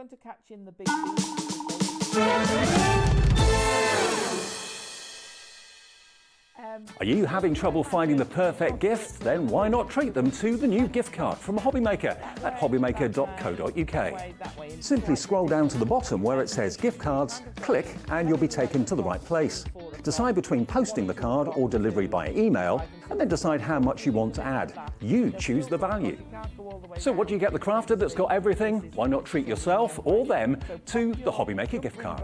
going to catch in the big Are you having trouble finding the perfect gift? Then why not treat them to the new gift card from HobbyMaker at hobbymaker.co.uk. Simply scroll down to the bottom where it says gift cards, click and you'll be taken to the right place. Decide between posting the card or delivery by email and then decide how much you want to add. You choose the value. So what do you get the crafter that's got everything? Why not treat yourself or them to the HobbyMaker gift card?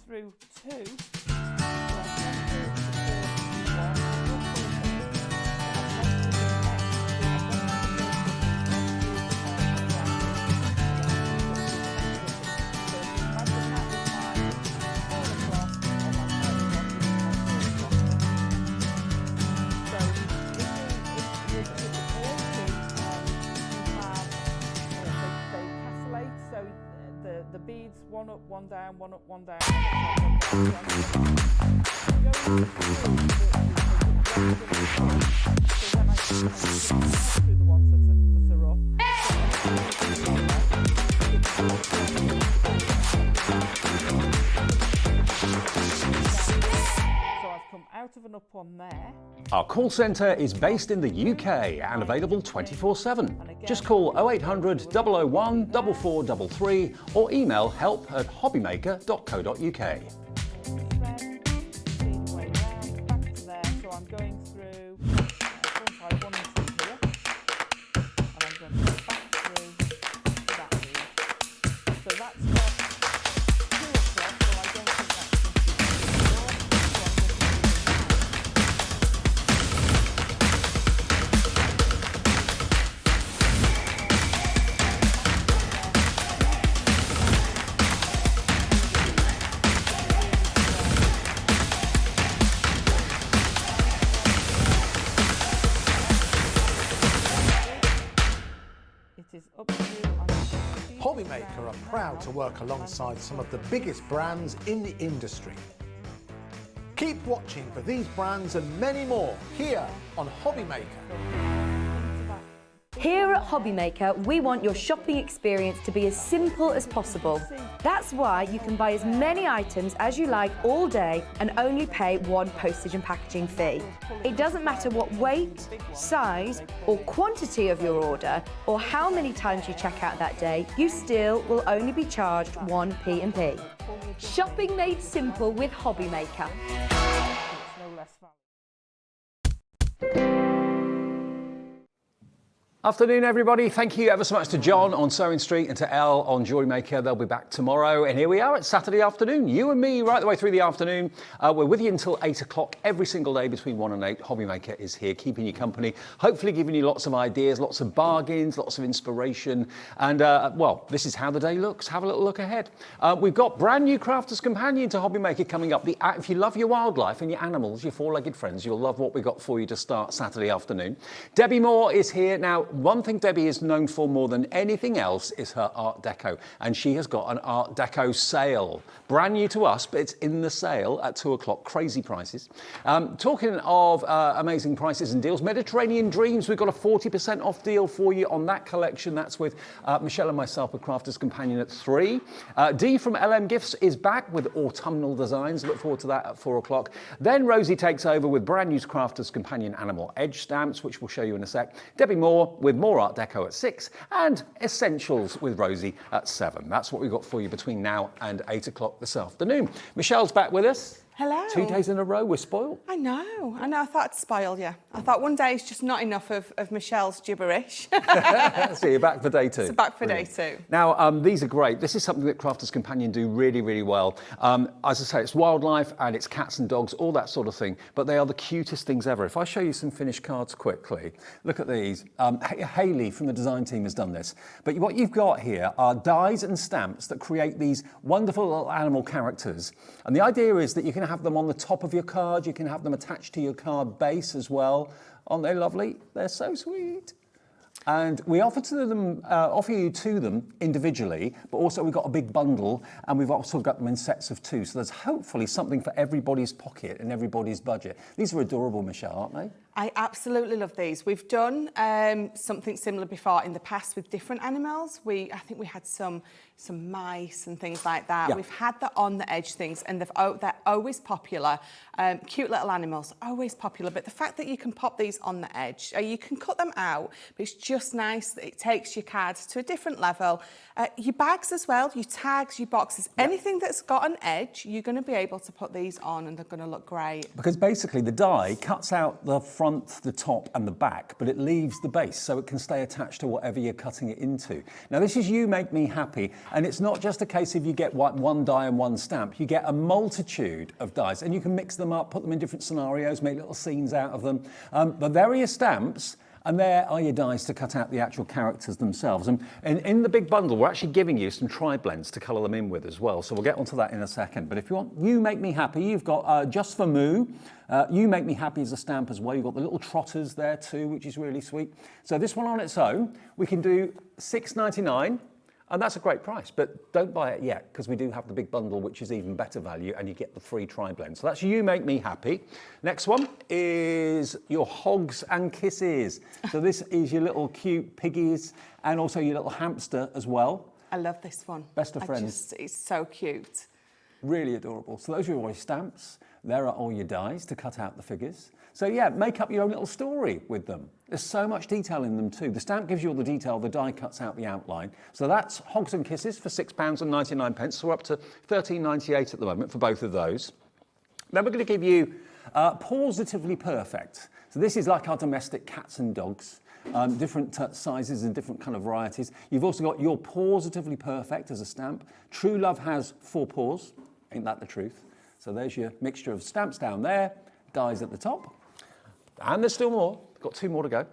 Through two. The beads, one up, one down, one up, one down. Out of and up on there. Our call centre is based in the UK and available 24/7. Just call 0800 001 4433 or email help@hobbymaker.co.uk. So I'm going through one and two here, and I'm going to go back through that lead. So that's got 2 across, so I don't think that's HobbyMaker are proud to work alongside some of the biggest brands in the industry. Keep watching for these brands and many more here on HobbyMaker. Here at HobbyMaker, we want your shopping experience to be as simple as possible. That's why you can buy as many items as you like all day and only pay one postage and packaging fee. It doesn't matter what weight, size or quantity of your order or how many times you check out that day, you still will only be charged one P&P. Shopping made simple with HobbyMaker. Afternoon everybody, thank you ever so much to John on Sewing Street and to Elle on Jewellery Maker. They'll be back tomorrow and here we are, it's Saturday afternoon, you and me right the way through the afternoon. We're with you until 8 o'clock every single day between 1 and 8. HobbyMaker is here keeping you company, hopefully giving you lots of ideas, lots of bargains, lots of inspiration and well, this is how the day looks. Have a little look ahead. We've got brand new Crafter's Companion to HobbyMaker coming up. If you love your wildlife and your animals, your four-legged friends, you'll love what we've got for you to start Saturday afternoon. Debbi Moore is here now. One thing Debbi is known for more than anything else is her art deco, and she has got an art deco sale. Brand new to us, but it's in the sale at 2 o'clock, crazy prices. Talking of amazing prices and deals, Mediterranean Dreams, we've got a 40% off deal for you on that collection. That's with Michelle and myself with Crafter's Companion at 3. Dee from LMGifts is back with autumnal designs. Look forward to that at 4 o'clock. Then Rosie takes over with brand new Crafter's Companion Animal Edge stamps, which we'll show you in a sec. Debbi Moore with more art deco at 6 and essentials with Rosie at 7. That's what we've got for you between now and 8 o'clock this afternoon. Michelle's back with us. Hello. 2 days in a row, we're spoiled. I know. I thought I'd spoil you. I thought one day is just not enough of Michelle's gibberish. So you're back for day 2. So back for Brilliant. day 2. Now, these are great. This is something that Crafter's Companion do really, really well. As I say, it's wildlife and it's cats and dogs, all that sort of thing, but they are the cutest things ever. If I show you some finished cards quickly, look at these. Hayley from the design team has done this. But what you've got here are dies and stamps that create these wonderful little animal characters. And the idea is that you can have them on the top of your card, you can have them attached to your card base as well. Aren't they lovely? They're so sweet. And we offer you to them individually, but also we've got a big bundle, and we've also got them in sets of 2. So there's hopefully something for everybody's pocket and everybody's budget. These are adorable, Michelle, aren't they? I absolutely love these. We've done something similar before in the past with different animals. I think we had some mice and things like that. Yeah. We've had the on the edge things, and they're always popular. Cute little animals, always popular. But the fact that you can pop these on the edge, you can cut them out, but it's just nice that it takes your cards to a different level. Your bags as well, your tags, your boxes, anything that's got an edge, you're going to be able to put these on, and they're going to look great. Because basically the die cuts out the front, the top and the back, but it leaves the base so it can stay attached to whatever you're cutting it into. Now this is You Make Me Happy, and it's not just a case of you get one die and one stamp. You get a multitude of dies, and you can mix them up, put them in different scenarios, make little scenes out of them. The various stamps, and there are your dies to cut out the actual characters themselves. And in the big bundle, we're actually giving you some tri-blends to colour them in with as well. So we'll get onto that in a second. But if you want You Make Me Happy, you've got Just for Moo. You Make Me Happy is a stamp as well. You've got the little trotters there too, which is really sweet. So this one on its own, we can do $6.99. And that's a great price, but don't buy it yet, because we do have the big bundle, which is even better value, and you get the free tri-blend. So that's You Make Me Happy. Next one is your Hogs and Kisses. So this is your little cute piggies, and also your little hamster as well. I love this one. Best of friends. It's so cute. Really adorable. So those are all your stamps. There are all your dies to cut out the figures. So yeah, make up your own little story with them. There's so much detail in them too. The stamp gives you all the detail, the die cuts out the outline. So that's Hogs and Kisses for £6.99. So we're up to £13.98 at the moment for both of those. Then we're going to give you Positively Perfect. So this is like our domestic cats and dogs. Different sizes and different kind of varieties. You've also got your Positively Perfect as a stamp. True Love has 4 paws. Ain't that the truth? So there's your mixture of stamps down there, dies at the top. And there's still more. Got 2 more to go.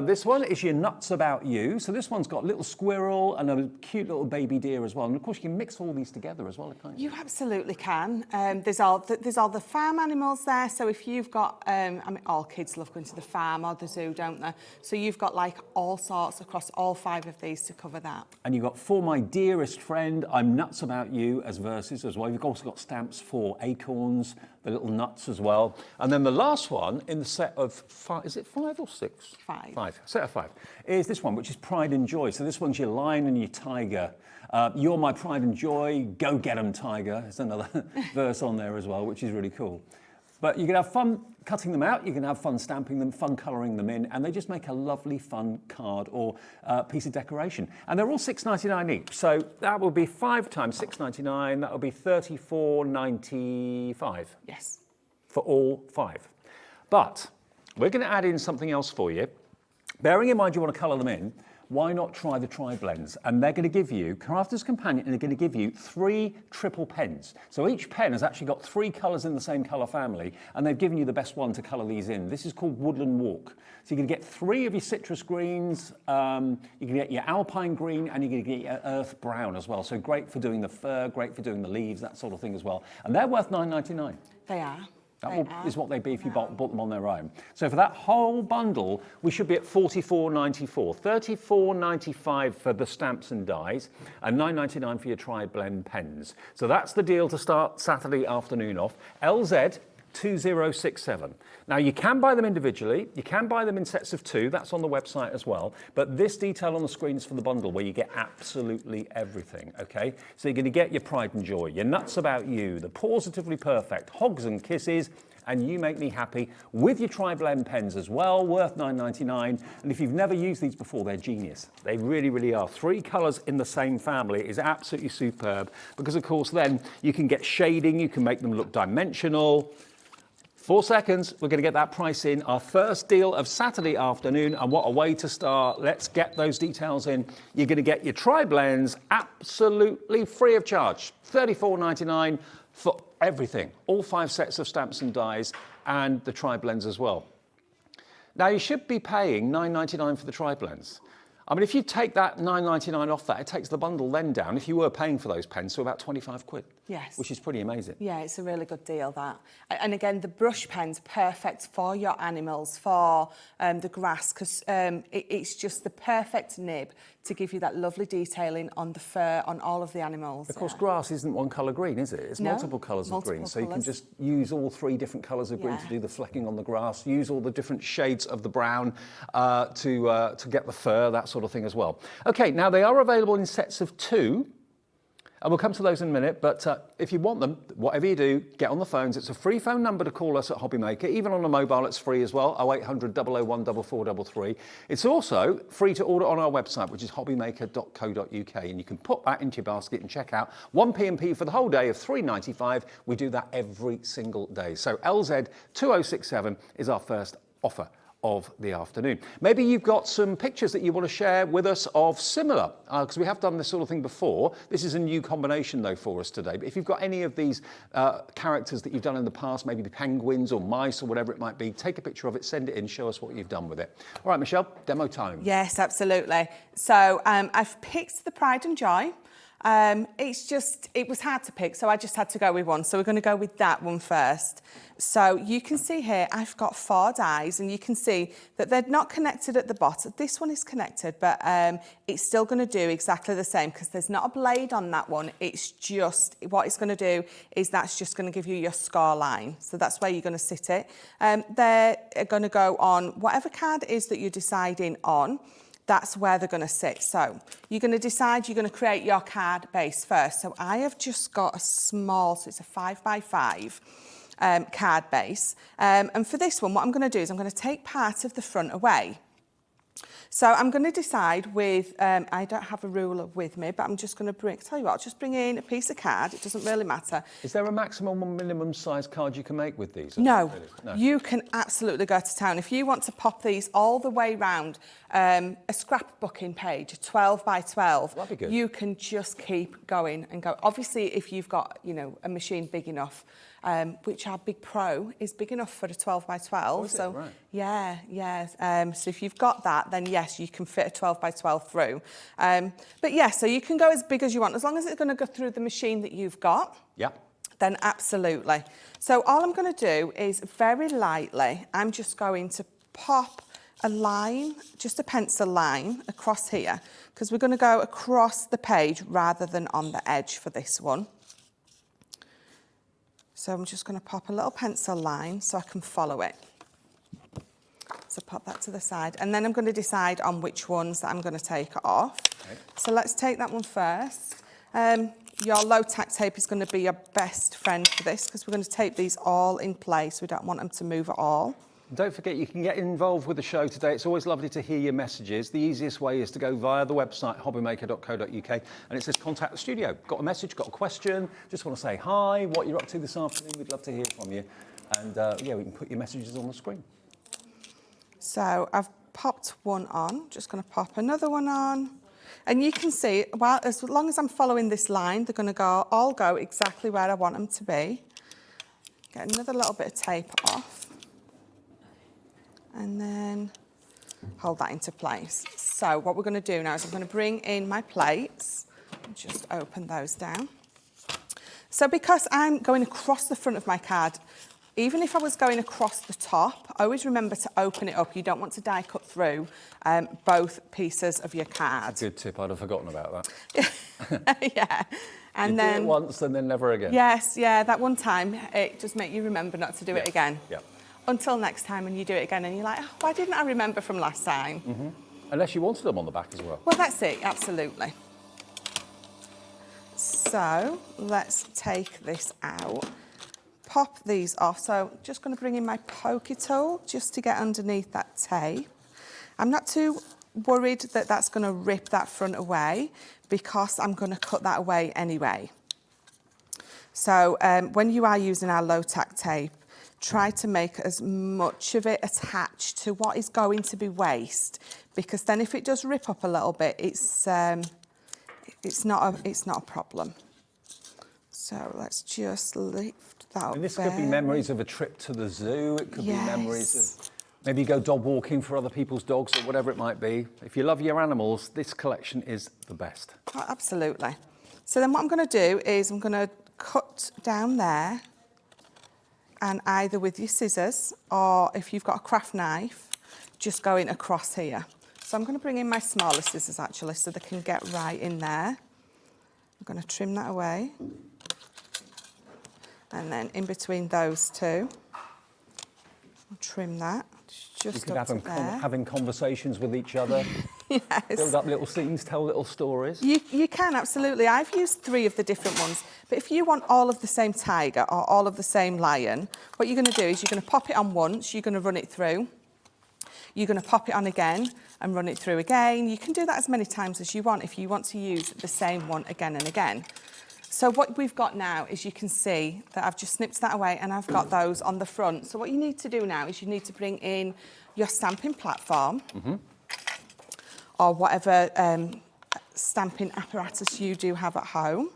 This one is your Nuts About You. So this one's got a little squirrel and a cute little baby deer as well. And of course you can mix all these together as well, can't you? You absolutely can. There's all the farm animals there. So if you've got, I mean, all kids love going to the farm or the zoo, don't they? So you've got like all sorts across all 5 of these to cover that. And you've got For My Dearest Friend, I'm Nuts About You as verses as well. You've also got stamps for acorns, the little nuts as well. And then the last one in the set of 5, is it 5 or 6? 5. Set of 5 is this one, which is Pride and Joy. So this one's your lion and your tiger. You're my pride and joy, go get 'em, tiger. There's another verse on there as well, which is really cool. But you can have fun cutting them out, you can have fun stamping them, fun colouring them in, and they just make a lovely, fun card or piece of decoration. And they're all $6.99 each. So that will be 5 times $6.99, that will be $34.95. Yes. For all 5. But we're going to add in something else for you. Bearing in mind you want to colour them in, why not try the tri-blends? And they're going to give you, Crafter's Companion, and they're going to give you 3 triple pens. So each pen has actually got 3 colours in the same colour family, and they've given you the best one to colour these in. This is called Woodland Walk. So you're going to get 3 of your citrus greens, you're going to get your alpine green, and you're going to get your earth brown as well. So great for doing the fur, great for doing the leaves, that sort of thing as well. And they're worth $9.99. They are. That is what they'd be if you bought them on their own. So for that whole bundle, we should be at $44.94. $34.95 for the stamps and dies, and $9.99 for your tri-blend pens. So that's the deal to start Saturday afternoon off. LZ 2067. Now you can buy them individually, you can buy them in sets of 2, that's on the website as well, but this detail on the screen is for the bundle where you get absolutely everything, okay? So you're going to get your Pride and Joy, your Nuts About You, the Positively Perfect, Hogs and Kisses, and You Make Me Happy with your tri-blend pens as well, worth $9.99. And if you've never used these before, they're genius. They really, really are. 3 colours in the same family is absolutely superb because, of course, then you can get shading, you can make them look dimensional. 4 seconds, we're going to get that price in. Our first deal of Saturday afternoon, and what a way to start. Let's get those details in. You're going to get your tri-blends absolutely free of charge. $34.99 for everything. All 5 sets of stamps and dies, and the tri-blends as well. Now, you should be paying $9.99 for the tri-blends. I mean, if you take that £9.99 off that, it takes the bundle then down, if you were paying for those pens, to about 25 quid. Yes. Which is pretty amazing. Yeah, it's a really good deal, that. And again, the brush pen's perfect for your animals, for the grass, because it's just the perfect nib to give you that lovely detailing on the fur, on all of the animals. Of course, grass isn't one colour green, is it? It's multiple colours of green. So you can just use all 3 different colours of green to do the flecking on the grass, use all the different shades of the brown to get the fur, that sort of thing as well. Okay, now they are available in sets of 2. And we'll come to those in a minute, but if you want them, whatever you do, get on the phones. It's a free phone number to call us at HobbyMaker. Even on a mobile, it's free as well, 0800 001 4433. It's also free to order on our website, which is hobbymaker.co.uk, and you can put that into your basket and check out 1 P&P for the whole day of £3.95. We do that every single day. So LZ 2067 is our first offer of the afternoon. Maybe you've got some pictures that you want to share with us of similar, because we have done this sort of thing before. This is a new combination though for us today. But if you've got any of these characters that you've done in the past, maybe the penguins or mice or whatever it might be, take a picture of it, send it in, show us what you've done with it. All right, Michelle, demo time. Yes, absolutely. So I've picked the Pride and Joy. It was hard to pick, so I just had to go with one. So we're going to go with that one first. So you can see here, I've got 4 dies, and you can see that they're not connected at the bottom. This one is connected, but it's still going to do exactly the same because there's not a blade on that one. It's just, what it's going to do is that's just going to give you your score line. So that's where you're going to sit it. They're going to go on whatever card it is that you're deciding on. That's where they're going to sit. So you're going to decide you're going to create your card base first. So I have just got a small, so it's a 5x5 card base. And for this one, what I'm going to do is I'm going to take part of the front away. So I'm going to decide with, I don't have a ruler with me, but I'm just going to tell you what, I'll just bring in a piece of card. It doesn't really matter. Is there a maximum or minimum size card you can make with these? No, you can absolutely go to town. If you want to pop these all the way round a scrapbooking page, a 12x12, that'd be good. You can just keep going and go. Obviously, if you've got, a machine big enough, which our Big Pro is big enough for a 12x12. Oh, is so it? Right. yeah. So if you've got that, then yes, you can fit a 12x12 through. But yeah, so you can go as big as you want, as long as it's going to go through the machine that you've got. Yeah. Then absolutely. So all I'm going to do is very lightly, I'm just going to pop a line, just a pencil line across here, because we're going to go across the page rather than on the edge for this one. So I'm just going to pop a little pencil line so I can follow it. So pop that to the side. And then I'm going to decide on which ones that I'm going to take off. Okay. So let's take that one first. Your low tack tape is going to be your best friend for this because we're going to tape these all in place. We don't want them to move at all. Don't forget, you can get involved with the show today. It's always lovely to hear your messages. The easiest way is to go via the website, hobbymaker.co.uk, and it says contact the studio. Got a message, got a question, just want to say hi, what you're up to this afternoon. We'd love to hear from you. And yeah, we can put your messages on the screen. So I've popped one on, just going to pop another one on. And you can see, well, as long as I'm following this line, they're going to all go exactly where I want them to be. Get another little bit of tape off. And then hold that into place. So what we're going to do now is I'm going to bring in my plates and just open those down. So because I'm going across the front of my card, even if I was going across the top, always remember to open it up. You don't want to die cut through both pieces of your card. That's a good tip. I'd have forgotten about that. Yeah. And you then do it once and then never again. Yes, yeah, that one time, it just makes you remember not to do it again. Yeah. Until next time when you do it again and you're like, oh, why didn't I remember from last time? Mm-hmm. Unless you wanted them on the back as well. Well, that's it, absolutely. So let's take this out, pop these off. So just going to bring in my pokey tool just to get underneath that tape. I'm not too worried that that's going to rip that front away because I'm going to cut that away anyway. So when you are using our low tack tape, try to make as much of it attached to what is going to be waste, because then if it does rip up a little bit, it's not a problem. So let's just lift that up. And this could be memories of a trip to the zoo. It could be memories of Maybe you go dog walking for other people's dogs or whatever it might be. If you love your animals, this collection is the best. Oh, absolutely. So then what I'm going to do is I'm going to cut down there, and either with your scissors or if you've got a craft knife, just going across here. So I'm going to bring in my smaller scissors actually so they can get right in there. I'm going to trim that away. And then in between those two, I'll trim that. Just You could up have to them there. having conversations with each other, Yes. build up little scenes, tell little stories. You can, absolutely. I've used 3 of the different ones, but if you want all of the same tiger or all of the same lion, what you're going to do is you're going to pop it on once, you're going to run it through, you're going to pop it on again and run it through again. You can do that as many times as you want if you want to use the same one again and again. So what we've got now is you can see that I've just snipped that away and I've got those on the front. So what you need to do now is you need to bring in your stamping platform or whatever stamping apparatus you do have at home.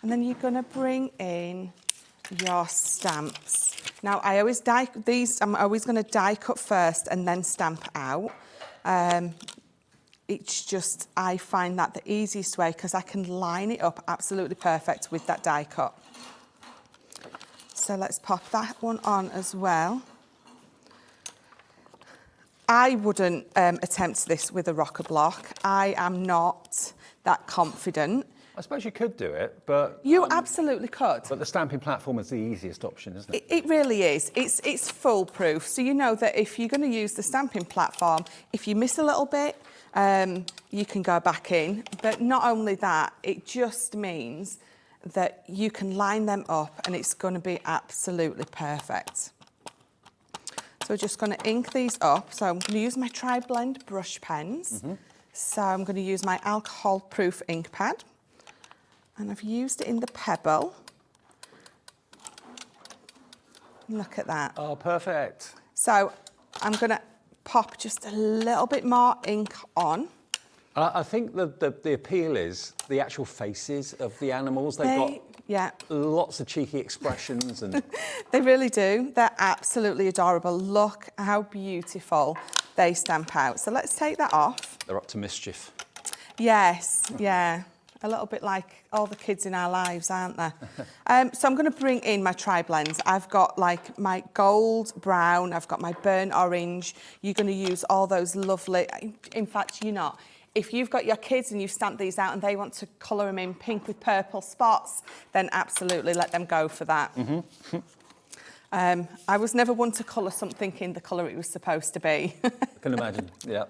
And then you're going to bring in your stamps. Now, I always die these, I'm always going to die cut first and then stamp out. It's just, I find that the easiest way because I can line it up absolutely perfect with that die cut. So let's pop that one on as well. I wouldn't attempt this with a rocker block. I am not that confident. I suppose you could do it, but... You absolutely could. But the stamping platform is the easiest option, isn't it? It really is. It's foolproof. So you know that if you're going to use the stamping platform, if you miss a little bit, you can go back in. But not only that, it just means that you can line them up and it's going to be absolutely perfect. So we're just going to ink these up. So I'm going to use my Tri-Blend brush pens. So I'm going to use my alcohol-proof ink pad. And I've used it in the pebble. Look at that. Oh, perfect. So I'm going to pop just a little bit more ink on. I think the appeal is the actual faces of the animals. They've got lots of cheeky expressions. And They really do. They're absolutely adorable. Look how beautiful they stamp out. So let's take that off. they're up to mischief. Yes, yeah. A little bit like all the kids in our lives, aren't they? So I'm going to bring in my tri-blends. I've got like my gold brown, I've got my burnt orange. You're going to use all those lovely, in fact, you're not. If you've got your kids and you've stamped these out and they want to colour them in pink with purple spots, then absolutely let them go for that. I was never one to colour something in the colour it was supposed to be. I can imagine, yeah.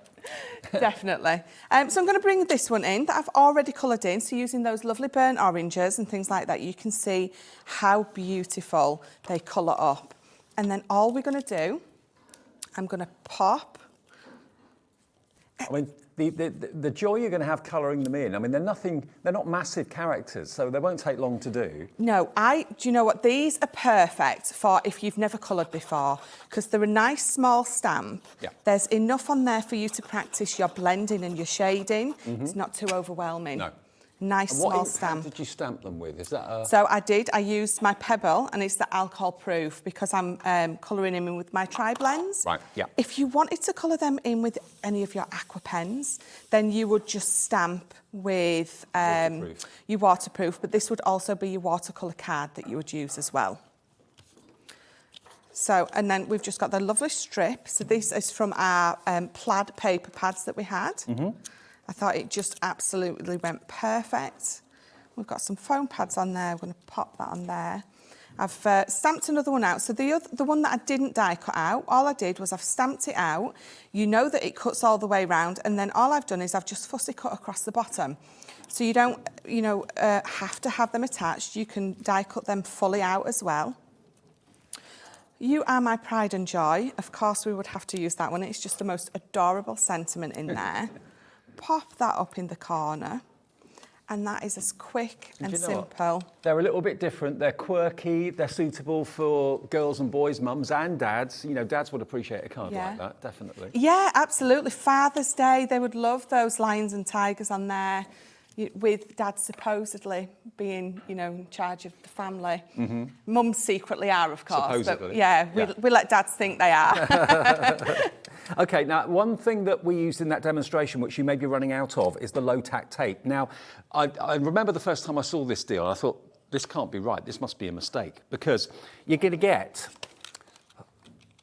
Definitely. So I'm going to bring this one in that I've already coloured in. So using those lovely burnt oranges and things like that, you can see how beautiful they colour up. And then all we're going to do, I'm going to pop. I mean, the joy you're going to have colouring them in, I mean, they're not massive characters, so they won't take long to do. No, do you know what? These are perfect for if you've never coloured before, because they're a nice small stamp. Yeah. There's enough on there for you to practice your blending and your shading. It's not too overwhelming. No. Nice And what small ink stamp. pad did you stamp them with? Is that a... So I used my pebble, and it's the alcohol proof because I'm colouring them in with my tri-blends. Right, yeah. If you wanted to colour them in with any of your Aqua pens, then you would just stamp with your waterproof, but this would also be your watercolour card that you would use as well. So, and then we've just got the lovely strip. So this is from our plaid paper pads that we had. I thought it just absolutely went perfect. We've got some foam pads on there. I'm going to pop that on there. I've stamped another one out. So the one that I didn't die cut out, all I did was I've stamped it out. You know that it cuts all the way around, and then all I've done is I've just fussy cut across the bottom. So you don't, have to have them attached. You can die cut them fully out as well. You are my pride and joy. Of course, we would have to use that one. It's just the most adorable sentiment in there. Pop that up in the corner, and that is as quick and simple. They're a little bit different. They're quirky. They're suitable for girls and boys, mums and dads. You know, dads would appreciate a card like that, definitely. Yeah, absolutely. Father's Day, they would love those lions and tigers on there. with Dad supposedly being, you know, in charge of the family. Mums secretly are, of course. Supposedly. But yeah, we let Dads think they are. Okay, now one thing that we used in that demonstration, which you may be running out of, is the low-tack tape. Now, I remember the first time I saw this deal, I thought, this can't be right, this must be a mistake, because you're going to get,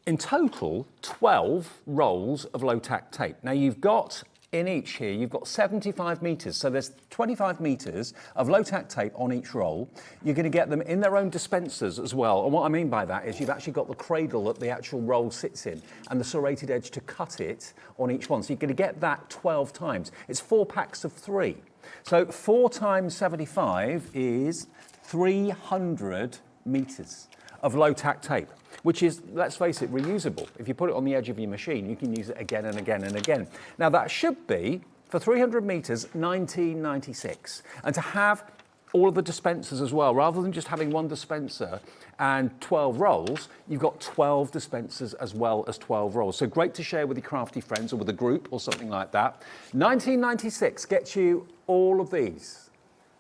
in total, 12 rolls of low-tack tape. Now, you've got in each here, you've got 75 metres, so there's 25 metres of low-tack tape on each roll. You're going to get them in their own dispensers as well, and what I mean by that is you've actually got the cradle that the actual roll sits in and the serrated edge to cut it on each one, so you're going to get that 12 times. It's 4 packs of 3. So 4 times 75 is 300 metres of low-tack tape, which is, let's face it, reusable. If you put it on the edge of your machine, you can use it again and again and again. Now that should be, for 300 metres, $19.96. And to have all of the dispensers as well, rather than just having one dispenser and 12 rolls, you've got 12 dispensers as well as 12 rolls. So great to share with your crafty friends or with a group or something like that. $19.96 gets you all of these.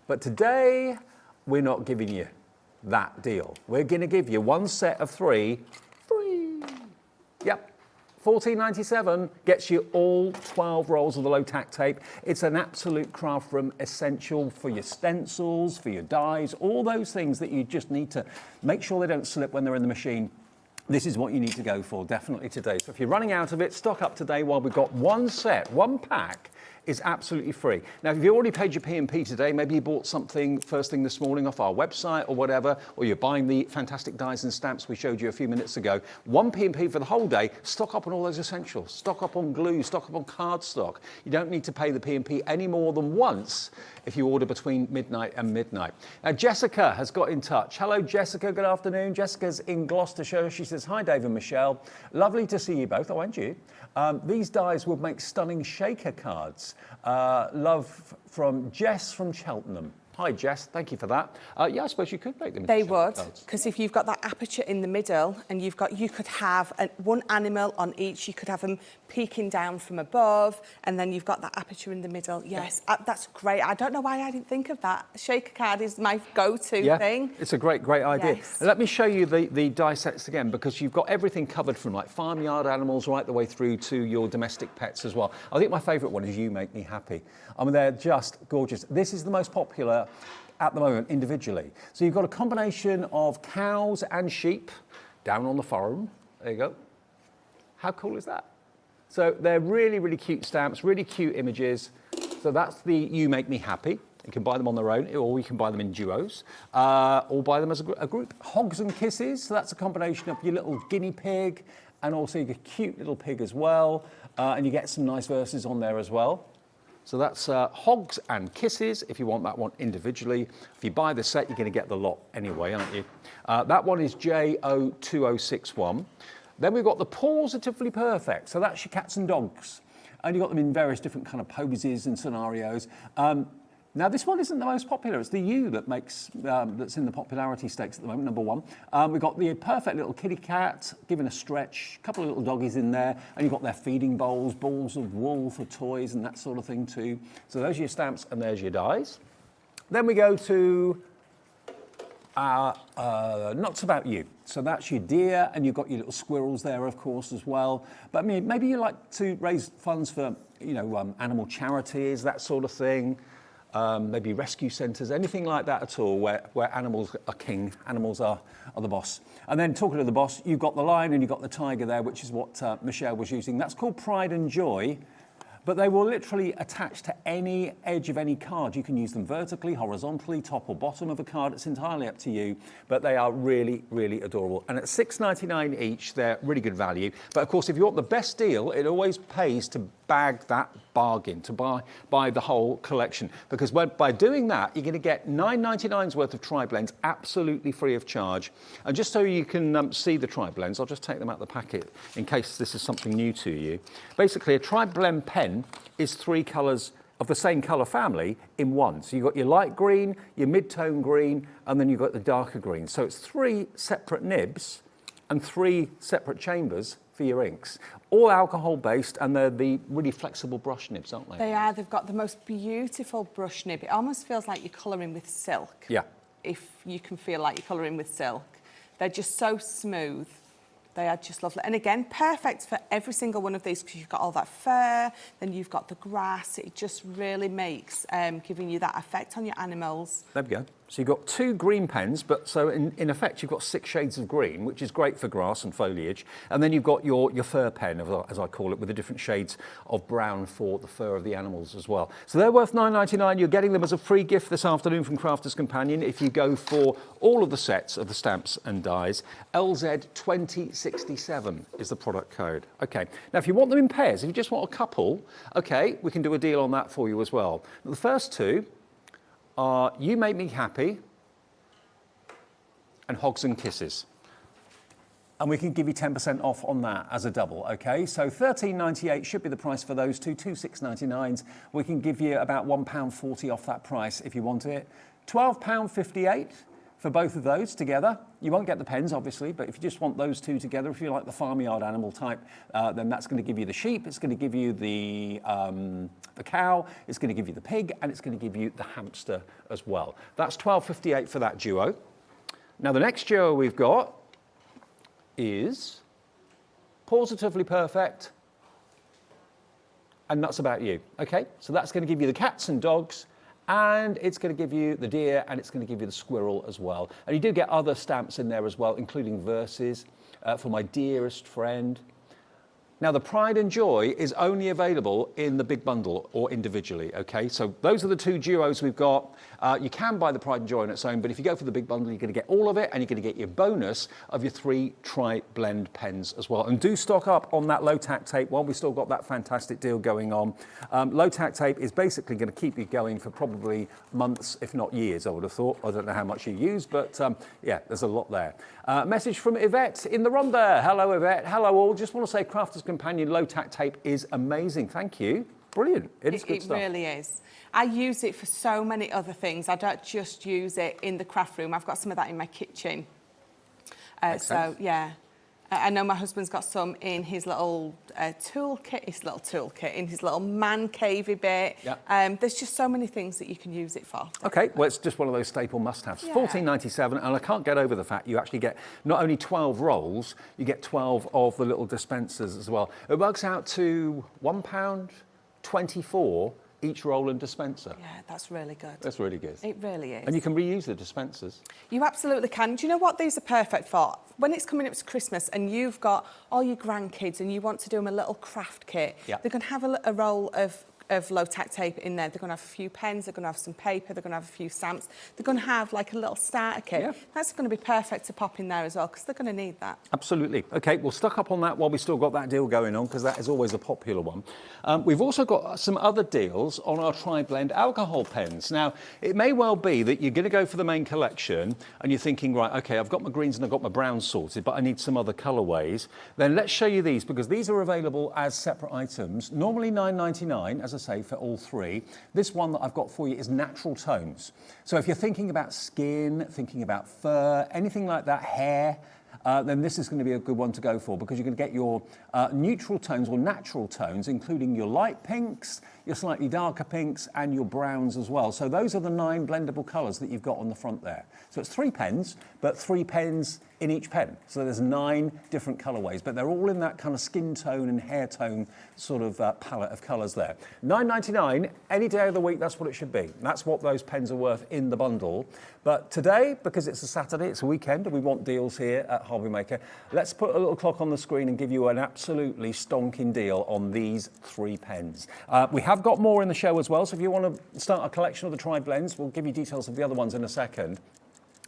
But today, we're not giving you that deal. We're going to give you one set of 3 free. Yep. $14.97 gets you all 12 rolls of the low-tack tape. It's an absolute craft room essential for your stencils, for your dies, all those things that you just need to make sure they don't slip when they're in the machine. This is what you need to go for, definitely today. So if you're running out of it, stock up today while we've got one set, one pack is absolutely free. Now, if you've already paid your P&P today, maybe you bought something first thing this morning off our website or whatever, or you're buying the fantastic dies and stamps we showed you a few minutes ago, one P&P for the whole day, stock up on all those essentials. Stock up on glue, stock up on cardstock. You don't need to pay the P&P any more than once if you order between midnight and midnight. Now, Jessica has got in touch. Hello, Jessica, good afternoon. Jessica's in Gloucestershire. She says, hi, Dave and Michelle. Lovely to see you both. Oh, and you. These dies would make stunning shaker cards. Love from Jess from Cheltenham. Hi, Jess. Thank you for that. Yeah, I suppose you could make them into They shaker would, cards. because if you've got that aperture in the middle and you could have one animal on each, you could have them peeking down from above, and then you've got that aperture in the middle. Yes, that's great. I don't know why I didn't think of that. Shaker card is my go-to thing. It's a great idea. Yes. Let me show you the die sets again, because you've got everything covered from like farmyard animals right the way through to your domestic pets as well. I think my favourite one is You Make Me Happy. I mean, they're just gorgeous. This is the most popular at the moment individually. So you've got a combination of cows and sheep down on the farm. There you go. How cool is that? So they're really cute stamps, really cute images. So that's the You Make Me Happy. You can buy them on their own, or you can buy them in duos, or buy them as a group. Hogs and Kisses, so that's a combination of your little guinea pig and also your cute little pig as well. And you get some nice verses on there as well. So that's Hogs and Kisses, if you want that one individually. If you buy the set, you're going to get the lot anyway, aren't you? That one is JO2061. Then we've got the Positively Perfect. So that's your cats and dogs. And you've got them in various different kind of poses and scenarios. Now, this one isn't the most popular. It's the You that makes, that's in the popularity stakes at the moment, number 1. We've got the perfect little kitty cat, given a stretch, a couple of little doggies in there, and you've got their feeding bowls, balls of wool for toys and that sort of thing too. So those are your stamps and there's your dies. Then we go to Not About You. So that's your deer, and you've got your little squirrels there, of course, as well. But I mean, maybe you like to raise funds for, you know, animal charities, that sort of thing. Maybe rescue centres, anything like that at all, where animals are king, animals are the boss. And then talking to the boss, you've got the lion and you've got the tiger there, which is what Michelle was using. That's called Pride and Joy, but they will literally attach to any edge of any card. You can use them vertically, horizontally, top or bottom of a card. It's entirely up to you, but they are really adorable. And at $6.99 each, they're really good value. But of course, if you want the best deal, it always pays to bag that bargain, to buy the whole collection, because by doing that, you're going to get $9.99's worth of tri-blends absolutely free of charge. And just so you can see the tri-blends, I'll just take them out of the packet in case this is something new to you. Basically, a tri-blend pen is 3 colours of the same colour family in one. So you've got your light green, your mid-tone green, and then you've got the darker green. So it's 3 separate nibs and 3 separate chambers for your inks. All alcohol based, and they're the really flexible brush nibs, aren't they? They are. They've got the most beautiful brush nib. It almost feels like you're colouring with silk. Yeah. If you can feel like you're colouring with silk. They're just so smooth. They are just lovely. And again, perfect for every single one of these because you've got all that fur, then you've got the grass. It just really makes giving you that effect on your animals. There we go. So you've got 2 green pens, but so in effect you've got 6 shades of green, which is great for grass and foliage. And then you've got your fur pen, as I call it, with the different shades of brown for the fur of the animals as well. So they're worth $9.99. You're getting them as a free gift this afternoon from Crafter's Companion if you go for all of the sets of the stamps and dies. LZ2067 is the product code. Okay, now if you want them in pairs, if you just want a couple, okay, we can do a deal on that for you as well. The first 2 are You Make Me Happy and Hogs and Kisses. And we can give you 10% off on that as a double, okay? So $13.98 should be the price for those 2, 6.99s. We can give you about £1.40 off that price if you want it. £12.58 for both of those together. You won't get the pens, obviously, but if you just want those 2 together, if you like the farmyard animal type, then that's going to give you the sheep, it's going to give you the cow, it's going to give you the pig, and it's going to give you the hamster as well. That's $12.58 for that duo. Now, the next duo we've got is Positively Perfect and Nuts About You. Okay, so that's going to give you the cats and dogs, and it's going to give you the deer, and it's going to give you the squirrel as well. And you do get other stamps in there as well, including verses for My Dearest Friend. Now, the Pride and Joy is only available in the big bundle or individually, okay? So those are the 2 duos we've got. You can buy the Pride and Joy on its own, but if you go for the big bundle, you're going to get all of it, and you're going to get your bonus of your 3 tri-blend pens as well. And do stock up on that low-tack tape while we've still got that fantastic deal going on. Low-tack tape is basically going to keep you going for probably months, if not years, I would have thought. I don't know how much you use, but yeah, there's a lot there. Message from Yvette in the Rhondda. Hello, Yvette. Hello, all. Just want to say Crafter's Companion low-tack tape is amazing. Thank you. Brilliant. It is good stuff. It really is. I use it for so many other things. I don't just use it in the craft room. I've got some of that in my kitchen. So, yeah. I know my husband's got some in his little toolkit, in his little man cavey bit. Yeah. There's just so many things that you can use it for. Okay, well, it's just one of those staple must-haves. Yeah. $14.97, and I can't get over the fact you actually get not only 12 rolls, you get 12 of the little dispensers as well. It works out to £1.24 each roll and dispenser. Yeah, that's really good. That's really good. It really is. And you can reuse the dispensers. You absolutely can. Do you know what these are perfect for? When it's coming up to Christmas and you've got all your grandkids and you want to do them a little craft kit, Yeah. they're going to have a roll of low-tack tape in there. They're going to have a few pens, they're going to have some paper, they're going to have a few stamps. They're going to have like a little starter kit. Yeah. That's going to be perfect to pop in there as well because they're going to need that. Absolutely. Okay, we'll stock up on that while we've still got that deal going on because that is always a popular one. We've also got some other deals on our tri-blend alcohol pens. Now, it may well be that you're going to go for the main collection and you're thinking, right, okay, I've got my greens and I've got my browns sorted, but I need some other colourways. Then let's show you these because these are available as separate items. Normally $9.99, as I say, for all 3. This one that I've got for you is natural tones. So if you're thinking about skin, thinking about fur, anything like that, hair, then this is going to be a good one to go for because you're going to get your neutral tones or natural tones, including your light pinks, your slightly darker pinks, and your browns as well. So those are the 9 blendable colours that you've got on the front there. So it's 3 pens, but 3 pens in each pen. So there's 9 different colourways, but they're all in that kind of skin tone and hair tone sort of palette of colours there. $9.99, any day of the week, that's what it should be. That's what those pens are worth in the bundle. But today, because it's a Saturday, it's a weekend, and we want deals here at HobbyMaker, let's put a little clock on the screen and give you an absolutely stonking deal on these 3 pens. We have got more in the show as well, so if you want to start a collection of the tri-blends, we'll give you details of the other ones in a second.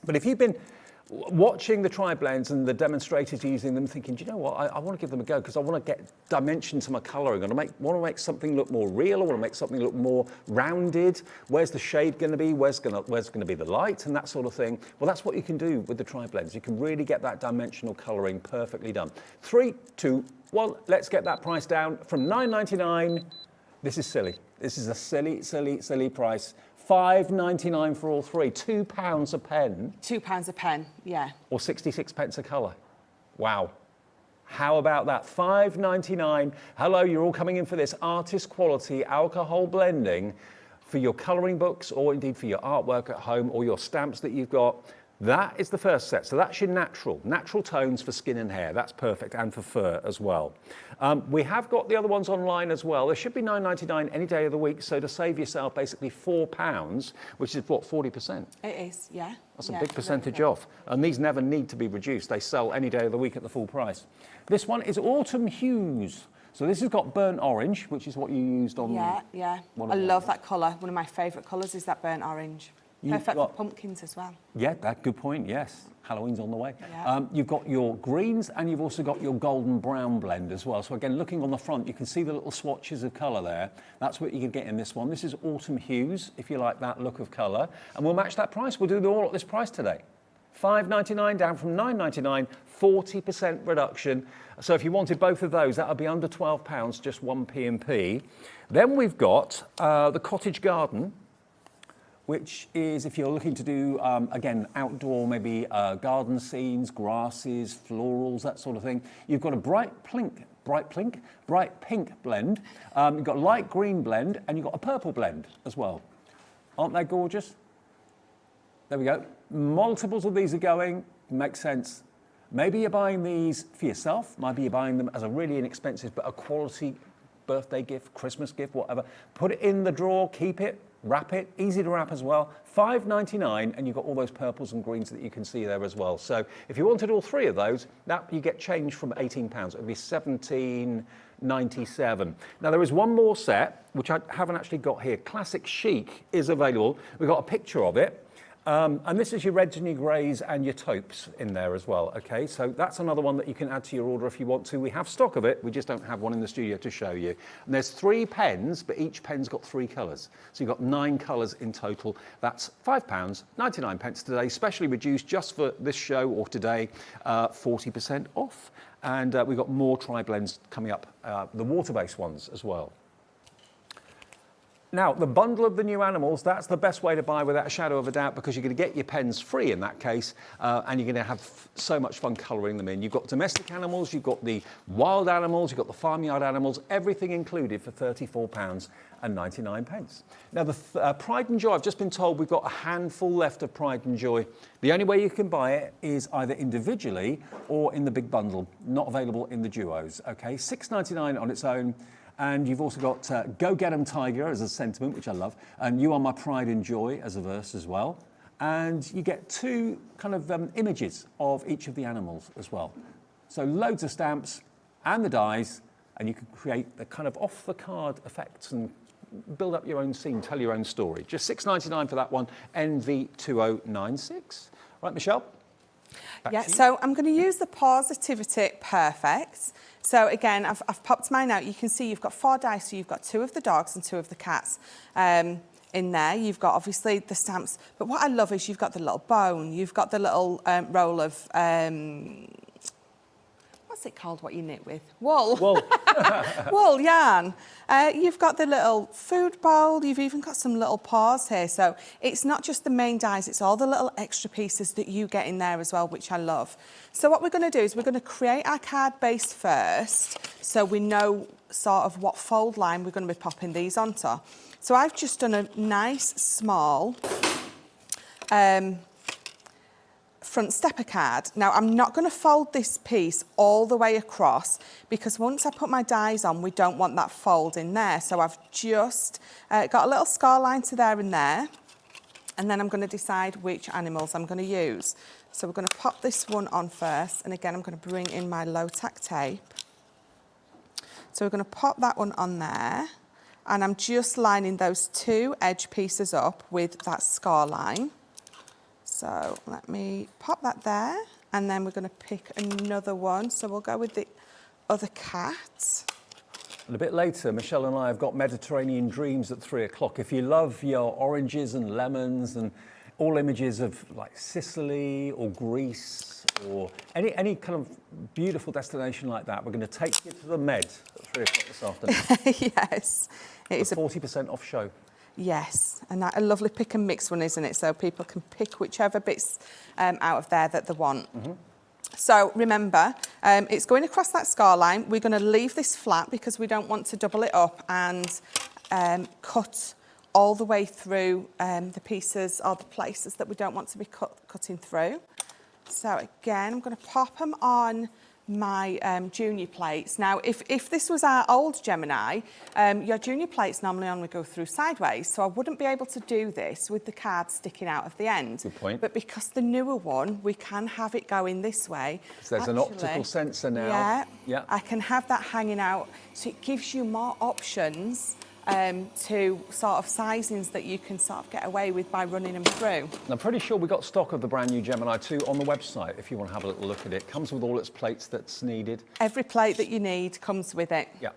But if you've been watching the tri-blends and the demonstrators using them, thinking, do you know what, I want to give them a go because I want to get dimension to my colouring. I want to make something look more real. I want to make something look more rounded. Where's the shade going to be? Where's going to be the light and that sort of thing? Well, that's what you can do with the tri-blends. You can really get that dimensional colouring perfectly done. 3, 2, 1. Let's get that price down from $9.99. This is silly. This is a silly, silly, silly price. $5.99 for all 3, £2 a pen. £2 a pen, yeah. Or 66 pence a colour. Wow. How about that? $5.99. Hello, you're all coming in for this artist quality alcohol blending for your colouring books, or indeed for your artwork at home, or your stamps that you've got. That is the first set. So that's your natural tones for skin and hair. That's perfect, and for fur as well. We have got the other ones online as well. There should be $9.99 any day of the week. So to save yourself basically £4, which is what, 40%? It is, yeah. That's a big percentage off. And these never need to be reduced. They sell any day of the week at the full price. This one is Autumn Hues. So this has got burnt orange, which is what you used on. Yeah. I love that colour. One of my favourite colours is that burnt orange. Perfect for pumpkins as well. Yeah, that's a good point, yes. Halloween's on the way. Yeah. You've got your greens and you've also got your golden brown blend as well. So again, looking on the front, you can see the little swatches of colour there. That's what you can get in this one. This is Autumn Hues, if you like that look of colour. And we'll match that price. We'll do them all at this price today. $5.99 down from $9.99, 40% reduction. So if you wanted both of those, that would be under £12, just 1p&p. Then we've got the Cottage Garden, which is if you're looking to do, again, outdoor, maybe garden scenes, grasses, florals, that sort of thing. You've got a bright pink blend. You've got a light green blend, and you've got a purple blend as well. Aren't they gorgeous? There we go. Multiples of these are going, makes sense. Maybe you're buying these for yourself. Maybe you're buying them as a really inexpensive, but a quality birthday gift, Christmas gift, whatever. Put it in the drawer, keep it, wrap it, easy to wrap as well. $5.99, and you've got all those purples and greens that you can see there as well. So if you wanted all three of those, that you get change from £18. It would be $17.97. Now there is one more set, which I haven't actually got here. Classic Chic is available. We've got a picture of it. And this is your reds and your greys and your taupes in there as well, okay? So that's another one that you can add to your order if you want to. We have stock of it, we just don't have one in the studio to show you. And there's 3 pens, but each pen's got 3 colours. So you've got 9 colours in total. That's £5.99 today, specially reduced just for this show or today, 40% off. And we've got more tri-blends coming up, the water-based ones as well. Now, the bundle of the new animals, that's the best way to buy without a shadow of a doubt, because you're going to get your pens free in that case, and you're going to have so much fun colouring them in. You've got domestic animals, you've got the wild animals, you've got the farmyard animals, everything included for £34.99. Now, the Pride and Joy, I've just been told we've got a handful left of Pride and Joy. The only way you can buy it is either individually or in the big bundle, not available in the duos, okay? $6.99 on its own. And you've also got Go Get 'em Tiger as a sentiment, which I love, and You Are My Pride and Joy as a verse as well. And you get 2 kind of images of each of the animals as well. So loads of stamps and the dies, and you can create the kind of off-the-card effects and build up your own scene, tell your own story. Just $6.99 for that one, NV2096. Right, Michelle? Yeah, so I'm going to use the Positivity Perfect. So again, I've popped mine out. You can see you've got 4 dice, so you've got 2 of the dogs and 2 of the cats in there. You've got obviously the stamps, but what I love is you've got the little bone, you've got the little roll of, what's it called, what you knit with? Wool. Wool. Wool, yarn. You've got the little food bowl, you've even got some little paws here. So it's not just the main dies, it's all the little extra pieces that you get in there as well, which I love. So what we're going to do is we're going to create our card base first, so we know sort of what fold line we're going to be popping these onto. So I've just done a nice small front stepper card. Now I'm not going to fold this piece all the way across, because once I put my dies on, we don't want that fold in there. So I've just got a little score line to there and there, and then I'm going to decide which animals I'm going to use. So we're going to pop this one on first, and again I'm going to bring in my low tack tape. So we're going to pop that one on there, and I'm just lining those 2 edge pieces up with that score line. So let me pop that there, and then we're going to pick another one. So we'll go with the other cat. And a bit later, Michelle and I have got Mediterranean Dreams at 3 o'clock. If you love your oranges and lemons and all images of like Sicily or Greece or any kind of beautiful destination like that, we're going to take you to the Med at 3 o'clock this afternoon. Yes. It is a 40% off show. Yes, and a lovely pick and mix one, isn't it? So people can pick whichever bits out of there that they want. So remember, it's going across that scar line. We're going to leave this flat because we don't want to double it up and cut all the way through the pieces or the places that we don't want to be cutting through. So again, I'm going to pop them on my junior plates. Now, if this was our old Gemini, your junior plates normally only go through sideways, so I wouldn't be able to do this with the card sticking out of the end. Good point. But because the newer one, we can have it going this way. So there's an optical sensor now. Yeah, yeah. I can have that hanging out, so it gives you more options to sort of sizings that you can sort of get away with by running them through. And I'm pretty sure we've got stock of the brand new Gemini 2 on the website if you want to have a little look at it. Comes with all its plates that's needed. Every plate that you need comes with it. Yeah.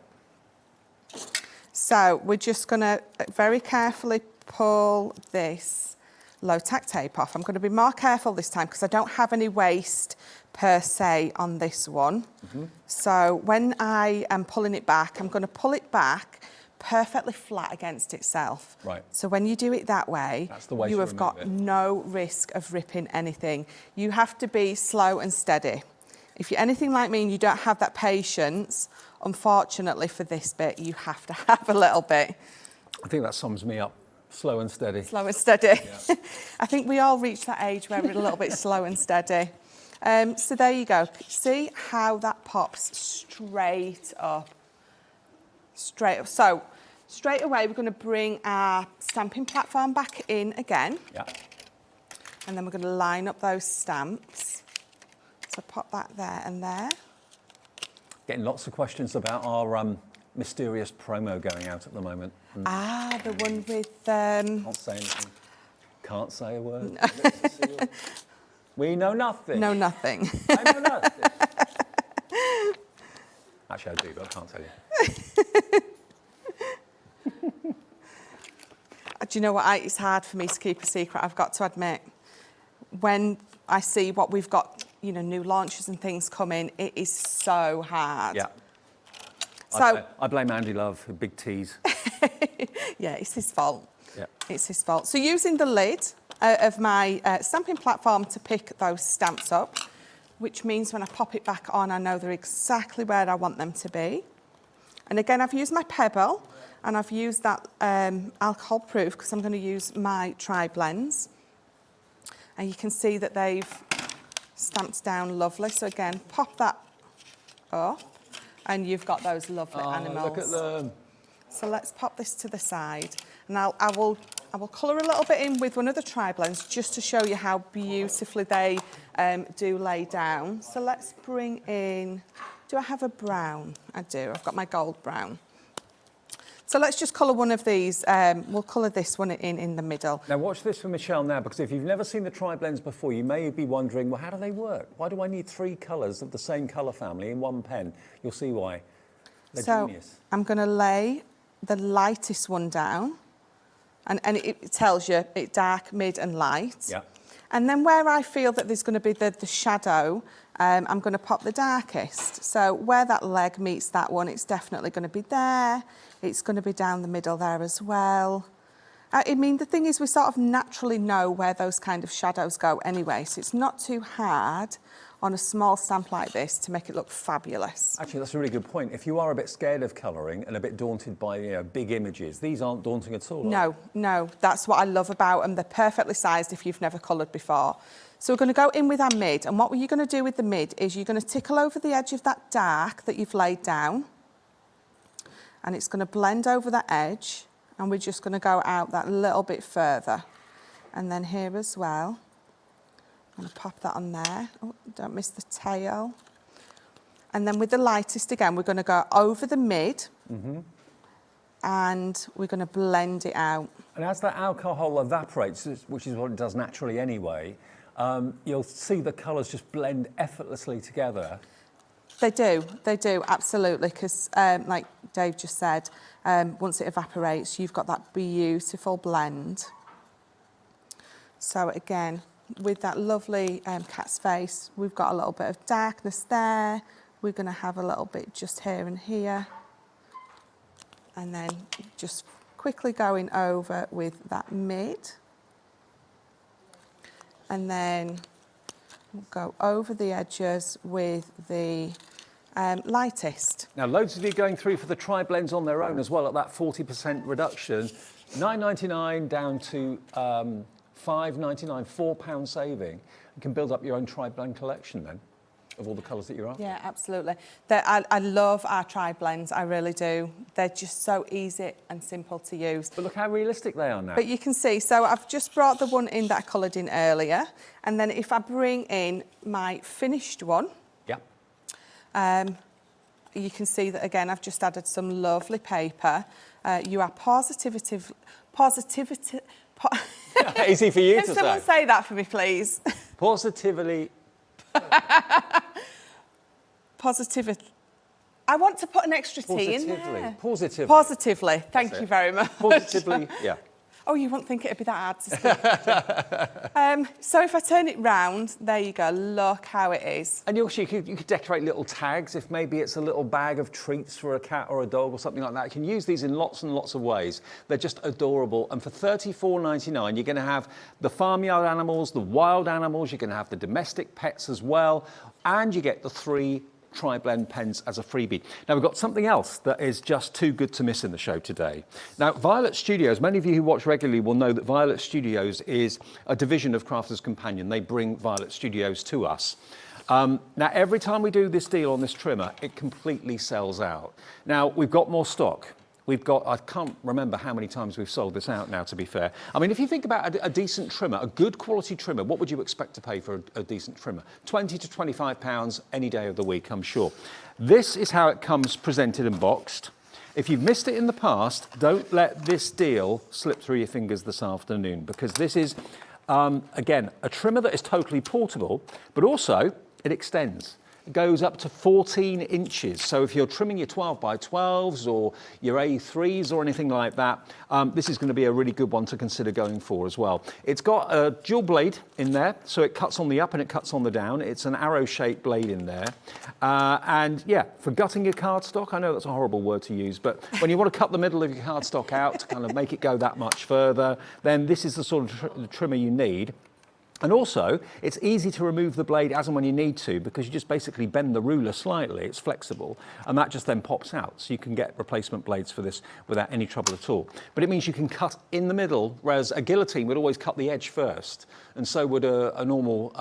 So we're just going to very carefully pull this low tack tape off. I'm going to be more careful this time because I don't have any waste per se on this one. So when I am pulling it back, I'm going to pull it back perfectly flat against itself. Right. So when you do it that way, that's the way you to have got no risk of ripping anything. You have to be slow and steady. If you're anything like me and you don't have that patience, unfortunately for this bit, you have to have a little bit. I think that sums me up. Slow and steady. Slow and steady. Yeah. I think we all reach that age where we're a little bit slow and steady. So there you go. See how that pops straight up. Straight up. So straight away, we're going to bring our stamping platform back in again. Yeah. And then we're going to line up those stamps. So pop that there and there. Getting lots of questions about our mysterious promo going out at the moment. Ah, the one with... Can't say anything. Can't say a word. We know nothing. No, nothing. I know nothing. Actually, I do, but I can't tell you. Do you know what? It's hard for me to keep a secret, I've got to admit. When I see what we've got, you know, new launches and things coming, it is so hard. Yeah. So I blame Andy Love, a big tease. yeah, it's his fault. Yeah. It's his fault. So using the lid of my stamping platform to pick those stamps up, which means when I pop it back on, I know they're exactly where I want them to be. And again, I've used my pebble and I've used that alcohol proof because I'm going to use my tri-blends. And you can see that they've stamped down lovely. So again, pop that up and you've got those lovely animals. Look at them. So let's pop this to the side. And I will colour a little bit in with one of the tri-blends just to show you how beautifully they do lay down. So let's bring in, do I have a brown? I do, I've got my gold brown. So let's just colour one of these. We'll colour this one in the middle. Now watch this for Michelle now, because if you've never seen the tri-blends before, you may be wondering, well, how do they work? Why do I need 3 colours of the same colour family in one pen? You'll see why. They're genius. I'm going to lay the lightest one down. And it tells you it dark, mid and light. Yeah. And then where I feel that there's going to be the shadow, I'm going to pop the darkest. So where that leg meets that one, it's definitely going to be there. It's going to be down the middle there as well. I mean, the thing is we sort of naturally know where those kind of shadows go anyway, so it's not too hard on a small stamp like this to make it look fabulous. Actually, that's a really good point. If you are a bit scared of colouring and a bit daunted by big images, these aren't daunting at all. No, that's what I love about them. They're perfectly sized if you've never coloured before. So we're going to go in with our mid, and what you're going to do with the mid is you're going to tickle over the edge of that dark that you've laid down, and it's going to blend over that edge, and we're just going to go out that little bit further. And then here as well, I'm going to pop that on there. Oh, don't miss the tail. And then with the lightest again, we're going to go over the mid, and we're going to blend it out. And as that alcohol evaporates, which is what it does naturally anyway, you'll see the colours just blend effortlessly together. They do, absolutely, because like Dave just said, once it evaporates, you've got that beautiful blend. So again, with that lovely cat's face, we've got a little bit of darkness there. We're going to have a little bit just here and here. And then just quickly going over with that mid. And then We'll go over the edges with the lightest. Now, loads of you going through for the tri-blends on their own as well at that 40% reduction. $9.99 down to $5.99, £4 saving. You can build up your own tri-blend collection then of all the colours that you're after. Yeah, absolutely. I love our tri-blends, I really do. They're just so easy and simple to use. But look how realistic they are now. But you can see, so I've just brought the one in that I coloured in earlier, and then if I bring in my finished one, you can see that again I've just added some lovely paper. You are positivity. Easy for you to say. Can someone say that for me, please? Positively. Positivity. I want to put an extra T in there. Positively. Positively. Thank you very much. Positively, yeah. Oh, you wouldn't think it'd be that hard to speak. So if I turn it round, there you go. Look how it is. And you could decorate little tags if maybe it's a little bag of treats for a cat or a dog or something like that. You can use these in lots and lots of ways. They're just adorable. And for $34.99, you're going to have the farmyard animals, the wild animals. You're going to have the domestic pets as well. And you get the 3 tri-blend pens as a freebie. Now we've got something else that is just too good to miss in the show today. Now Violet Studios, many of you who watch regularly will know that Violet Studios is a division of Crafters Companion. They bring Violet Studios to us. Now every time we do this deal on this trimmer, it completely sells out. Now we've got more stock. We've got, I can't remember how many times we've sold this out now, to be fair. I mean, if you think about a decent trimmer, a good quality trimmer, what would you expect to pay for a decent trimmer? £20 to £25 any day of the week, I'm sure. This is how it comes presented and boxed. If you've missed it in the past, don't let this deal slip through your fingers this afternoon, because this is, again, a trimmer that is totally portable, but also it extends. It goes up to 14 inches. So if you're trimming your 12 by 12s or your A3s or anything like that, this is going to be a really good one to consider going for as well. It's got a dual blade in there, so it cuts on the up and it cuts on the down. It's an arrow-shaped blade in there. And yeah, for gutting your cardstock, I know that's a horrible word to use, but when you want to cut the middle of your cardstock out to kind of make it go that much further, then this is the sort of trimmer you need. And also, it's easy to remove the blade as and when you need to, because you just basically bend the ruler slightly, it's flexible, and that just then pops out. So you can get replacement blades for this without any trouble at all. But it means you can cut in the middle, whereas a guillotine would always cut the edge first, and so would a normal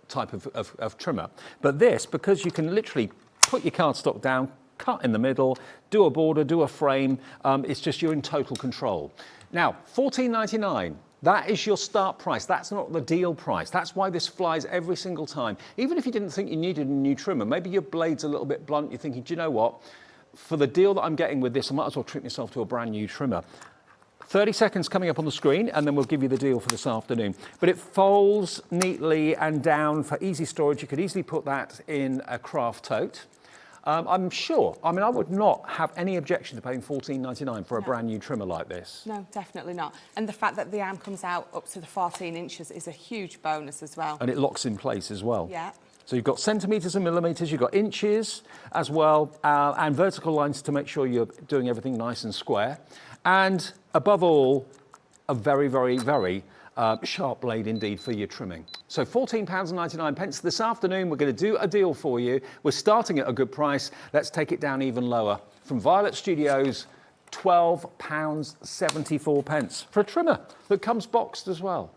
type of trimmer. But this, because you can literally put your cardstock down, cut in the middle, do a border, do a frame, it's just you're in total control. Now, $14.99. That is your start price. That's not the deal price. That's why this flies every single time. Even if you didn't think you needed a new trimmer, maybe your blade's a little bit blunt, you're thinking, do you know what? For the deal that I'm getting with this, I might as well treat myself to a brand new trimmer. 30 seconds coming up on the screen, and then we'll give you the deal for this afternoon. But it folds neatly and down for easy storage. You could easily put that in a craft tote. I'm sure, I mean, I would not have any objection to paying $14.99 for a brand new trimmer like this. No, definitely not. And the fact that the arm comes out up to the 14 inches is a huge bonus as well. And it locks in place as well. Yeah. So you've got centimetres and millimetres, you've got inches as well, and vertical lines to make sure you're doing everything nice and square. And above all, a very, very, very sharp blade indeed for your trimming. So £14.99. This afternoon we're going to do a deal for you. We're starting at a good price. Let's take it down even lower. From Violet Studios, £12.74 for a trimmer that comes boxed as well.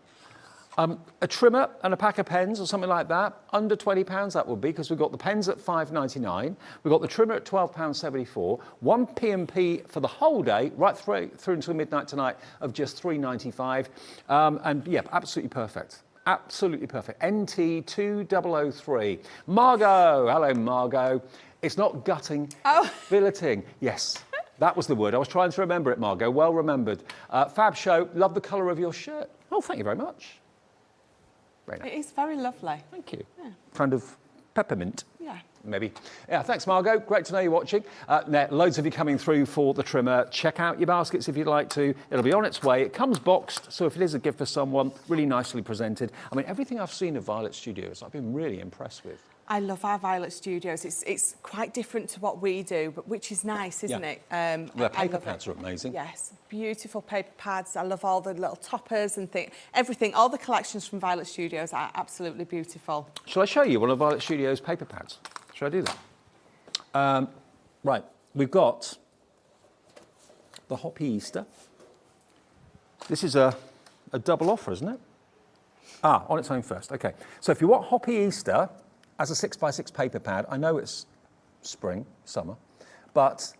A trimmer and a pack of pens or something like that, under £20 that would be, because we've got the pens at $5.99, we've got the trimmer at £12.74, one P&P for the whole day, right through until midnight tonight, of just $3.95. And yeah, absolutely perfect. Absolutely perfect. NT2003. Margot, hello Margot. It's not gutting, filleting. Yes, that was the word. I was trying to remember it, Margot. Well remembered. Fab show. Love the colour of your shirt. Oh, thank you very much. Very nice. It is very lovely. Thank you. Yeah. Kind of peppermint. Yeah. Maybe. Yeah, thanks, Margot. Great to know you're watching. Loads of you coming through for the trimmer. Check out your baskets if you'd like to. It'll be on its way. It comes boxed, so if it is a gift for someone, really nicely presented. I mean, everything I've seen of Violet Studios, I've been really impressed with. I love our Violet Studios. It's quite different to what we do, but which is nice, isn't it? Their paper pads are amazing. Yes, beautiful paper pads. I love all the little toppers and everything. All the collections from Violet Studios are absolutely beautiful. Shall I show you one of Violet Studios' paper pads? Shall I do that? Right, we've got the Hoppy Easter. This is a double offer, isn't it? On its own first. Okay. So if you want Hoppy Easter as a 6x6 paper pad, I know it's spring, summer, but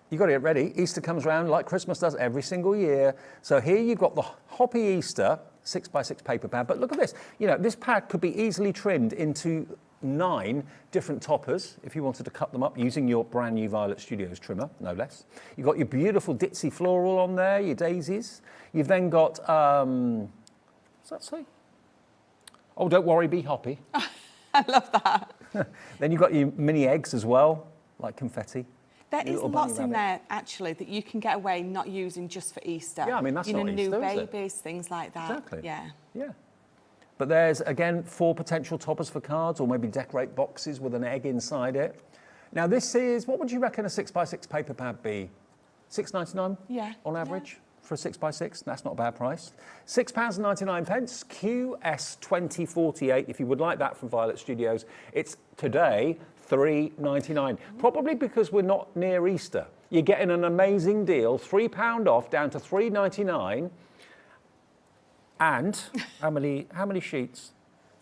you've got to get ready. Easter comes around like Christmas does every single year. So here you've got the Hoppy Easter 6x6 paper pad, but look at this. You know, this pad could be easily trimmed into 9 different toppers if you wanted to cut them up using your brand new Violet Studios trimmer, no less. You've got your beautiful ditzy floral on there, your daisies. You've then got, what's that say? Oh, don't worry, be hoppy. I love that. Then you've got your mini eggs as well, like confetti. There is lots in there, actually, that you can get away not using just for Easter. Yeah, I mean, that's not Easter, new is it? babies, things like that. Exactly. Yeah. Yeah. But there's, again, 4 potential toppers for cards, or maybe decorate boxes with an egg inside it. Now, this is, what would you reckon a 6x6 paper pad be? £6.99 on average? For a 6x6, that's not a bad price. £6.99, QS2048, if you would like that from Violet Studios. It's today £3.99. Probably because we're not near Easter. You're getting an amazing deal, £3 off down to £3.99. And how many sheets?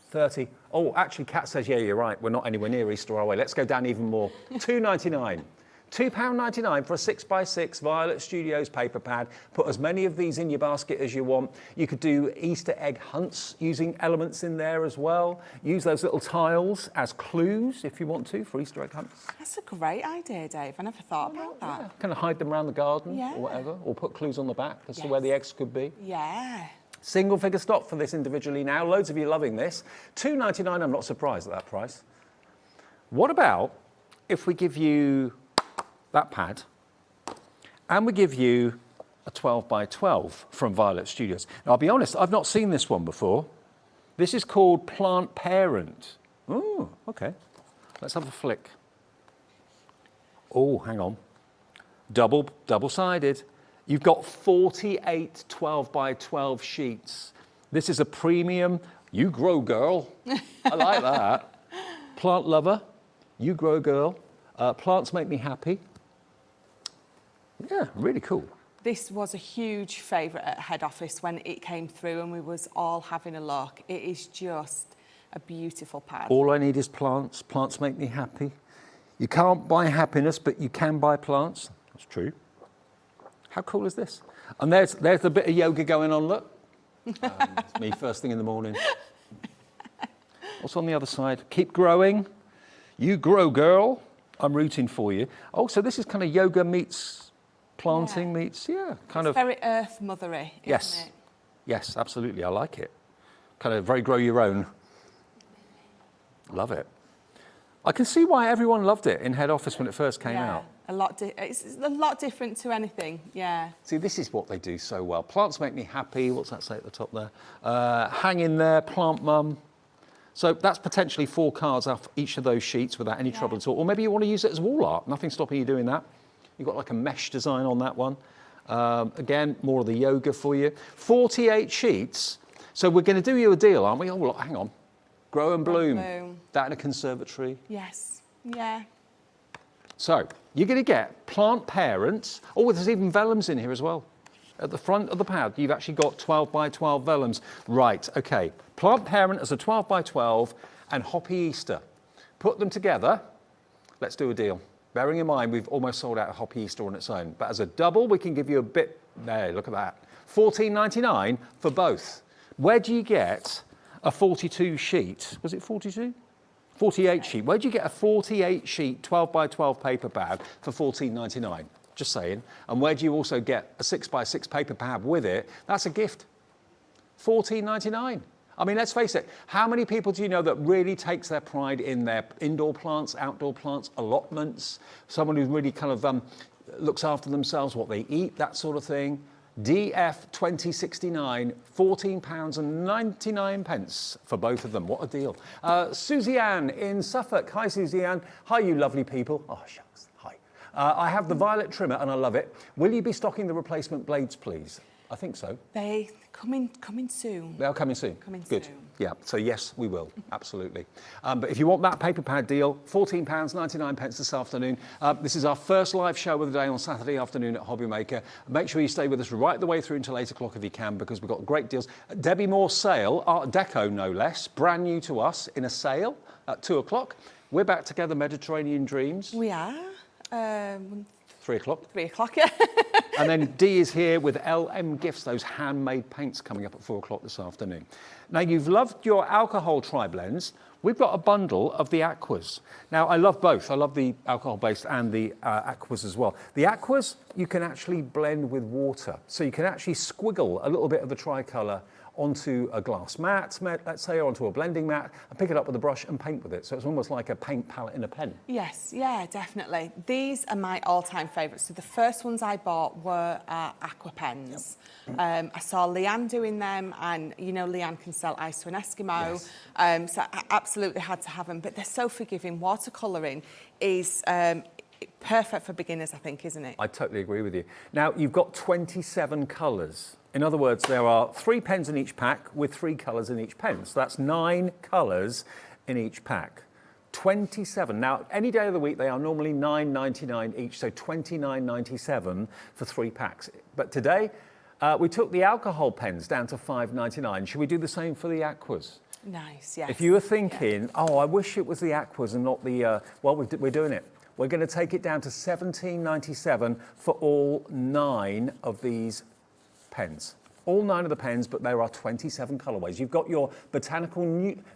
30. Oh, actually, Kat says, yeah, you're right. We're not anywhere near Easter, are we? Let's go down even more. £2.99. £2.99 for a 6x6 Violet Studios paper pad. Put as many of these in your basket as you want. You could do Easter egg hunts using elements in there as well. Use those little tiles as clues if you want to for Easter egg hunts. That's a great idea, Dave. I never thought about that. Yeah. Kind of hide them around the garden or whatever, or put clues on the back as to where the eggs could be. Yeah. Single figure stock for this individually now. Loads of you loving this. £2.99, I'm not surprised at that price. What about if we give you that pad and we give you a 12x12 from Violet Studios? Now, I'll be honest, I've not seen this one before. This is called Plant Parent. Oh, okay. Let's have a flick. Oh, hang on. Double-sided. You've got 48 12x12 sheets. This is a premium. You grow, girl. I like that. Plant lover. You grow, girl. Plants make me happy. Yeah, really cool. This was a huge favourite at head office when it came through and we was all having a look. It is just a beautiful pad. All I need is plants. Plants make me happy. You can't buy happiness, but you can buy plants. That's true. How cool is this? And there's a bit of yoga going on, look. It's me first thing in the morning. What's on the other side? Keep growing. You grow, girl. I'm rooting for you. Oh, so this is kind of yoga meets planting meets, kind of. Very earth mothery, isn't it? Yes, absolutely. I like it. Kind of very grow your own. Love it. I can see why everyone loved it in head office when it first came out. It's a lot different to anything, yeah. See, this is what they do so well. Plants make me happy. What's that say at the top there? Hang in there, plant mum. So that's potentially 4 cards off each of those sheets without any trouble at all. Or maybe you want to use it as wall art. Nothing stopping you doing that. You've got like a mesh design on that one. Again, more of the yoga for you. 48 sheets. So we're going to do you a deal, aren't we? Oh, well, hang on. Grow and bloom. That in a conservatory. Yes, yeah. So you're going to get plant parents. Oh, there's even vellums in here as well. At the front of the pad, you've actually got 12x12 vellums. Right, okay. Plant parent as a 12x12 and Hoppy Easter. Put them together. Let's do a deal. Bearing in mind, we've almost sold out of Hoppy Easter on its own. But as a double, we can give you a bit. There, look at that. £14.99 for both. Where do you get a 42 sheet? Was it 42? 48 sheet. Where do you get a 48 sheet 12x12 paper pad for £14.99? Just saying. And where do you also get a 6x6 paper pad with it? That's a gift. £14.99. I mean, let's face it. How many people do you know that really takes their pride in their indoor plants, outdoor plants, allotments? Someone who really kind of looks after themselves, what they eat, that sort of thing. DF 2069, £14.99 for both of them. What a deal. Susie Ann in Suffolk. Hi, Susie Ann. Hi, you lovely people. Oh, shucks. Hi. I have the violet trimmer and I love it. Will you be stocking the replacement blades, please? I think so. They coming soon. They are coming soon. Good. Soon. Yeah, so yes, we will, absolutely. But if you want that paper pad deal, £14.99 this afternoon. This is our first live show of the day on Saturday afternoon at HobbyMaker. Make sure you stay with us right the way through until 8 o'clock if you can, because we've got great deals. Debbi Moore sale, Art Deco no less, brand new to us in a sale at 2 o'clock. We're back together, Mediterranean Dreams. We are. 3 o'clock. 3 o'clock, yeah. And then Dee is here with LMGifts, those handmade paints coming up at 4 o'clock this afternoon. Now, you've loved your alcohol tri-blends. We've got a bundle of the Aquas. Now, I love both. I love the alcohol-based and the Aquas as well. The Aquas, you can actually blend with water. So you can actually squiggle a little bit of the tricolour onto a glass mat, let's say, or onto a blending mat, and pick it up with a brush and paint with it. So it's almost like a paint palette in a pen. Yes, yeah, definitely. These are my all-time favourites. So the first ones I bought were Aqua pens. Yep. I saw Leanne doing them, and you know Leanne can sell ice to an Eskimo. Yes. So I absolutely had to have them, but they're so forgiving. Watercolouring is perfect for beginners, I think, isn't it? I totally agree with you. Now, you've got 27 colours. In other words, there are 3 pens in each pack with 3 colours in each pen. So that's 9 colours in each pack. 27. Now, any day of the week, they are normally $9.99 each, so $29.97 for 3 packs. But today, we took the alcohol pens down to $5.99. Should we do the same for the Aquas? Nice, yes. If you were thinking, oh, I wish it was the Aquas and not the, well, we're doing it. We're going to take it down to $17.97 for all 9 of these pens. All 9 of the pens, but there are 27 colourways. You've got your botanical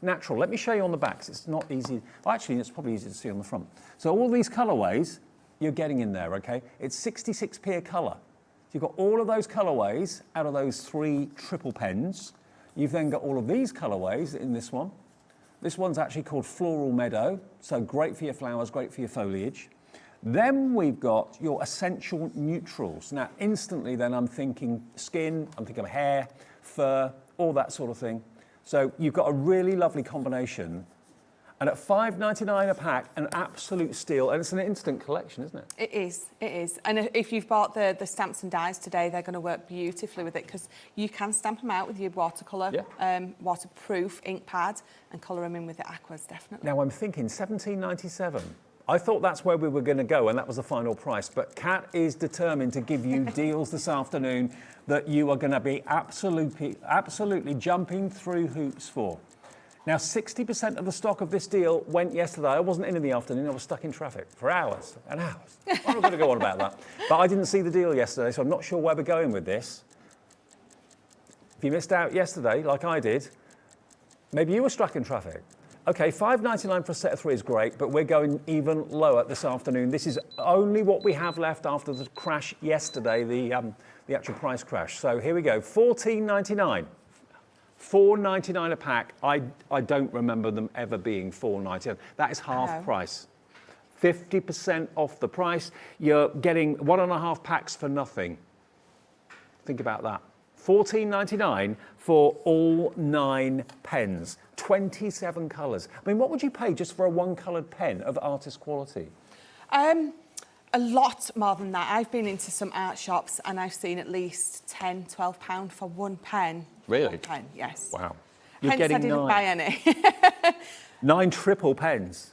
natural. Let me show you on the backs. It's not easy. Well, actually, it's probably easy to see on the front. So all these colourways, you're getting in there, okay? It's 66p a colour. So you've got all of those colourways out of those 3 triple pens. You've then got all of these colourways in this one. This one's actually called Floral Meadow, so great for your flowers, great for your foliage. Then we've got your essential neutrals. Now, instantly then I'm thinking skin, I'm thinking of hair, fur, all that sort of thing. So you've got a really lovely combination. And at $5.99 a pack, an absolute steal. And it's an instant collection, isn't it? It is, it is. And if you've bought the stamps and dies today, they're going to work beautifully with it, because you can stamp them out with your watercolour, waterproof ink pad, and colour them in with the Aquas, definitely. Now, I'm thinking $17.97. I thought that's where we were going to go, and that was the final price. But Kat is determined to give you deals this afternoon that you are going to be absolutely jumping through hoops for. Now, 60% of the stock of this deal went yesterday. I wasn't in the afternoon. I was stuck in traffic for hours and hours. I'm not going to go on about that. But I didn't see the deal yesterday, so I'm not sure where we're going with this. If you missed out yesterday, like I did, maybe you were stuck in traffic. Okay, $5.99 for a set of 3 is great, but we're going even lower this afternoon. This is only what we have left after the crash yesterday, the actual price crash. So here we go, $14.99. $4.99 a pack. I don't remember them ever being $4.99. That is half price. 50% off the price. You're getting 1.5 packs for nothing. Think about that. $14.99 for all 9 pens. 27 colours. I mean, what would you pay just for a 1-coloured pen of artist quality? A lot more than that. I've been into some art shops and I've seen at least £10, £12 for 1 pen. Really? 1 pen, yes. Wow. Hence, I didn't buy any. 9 triple pens.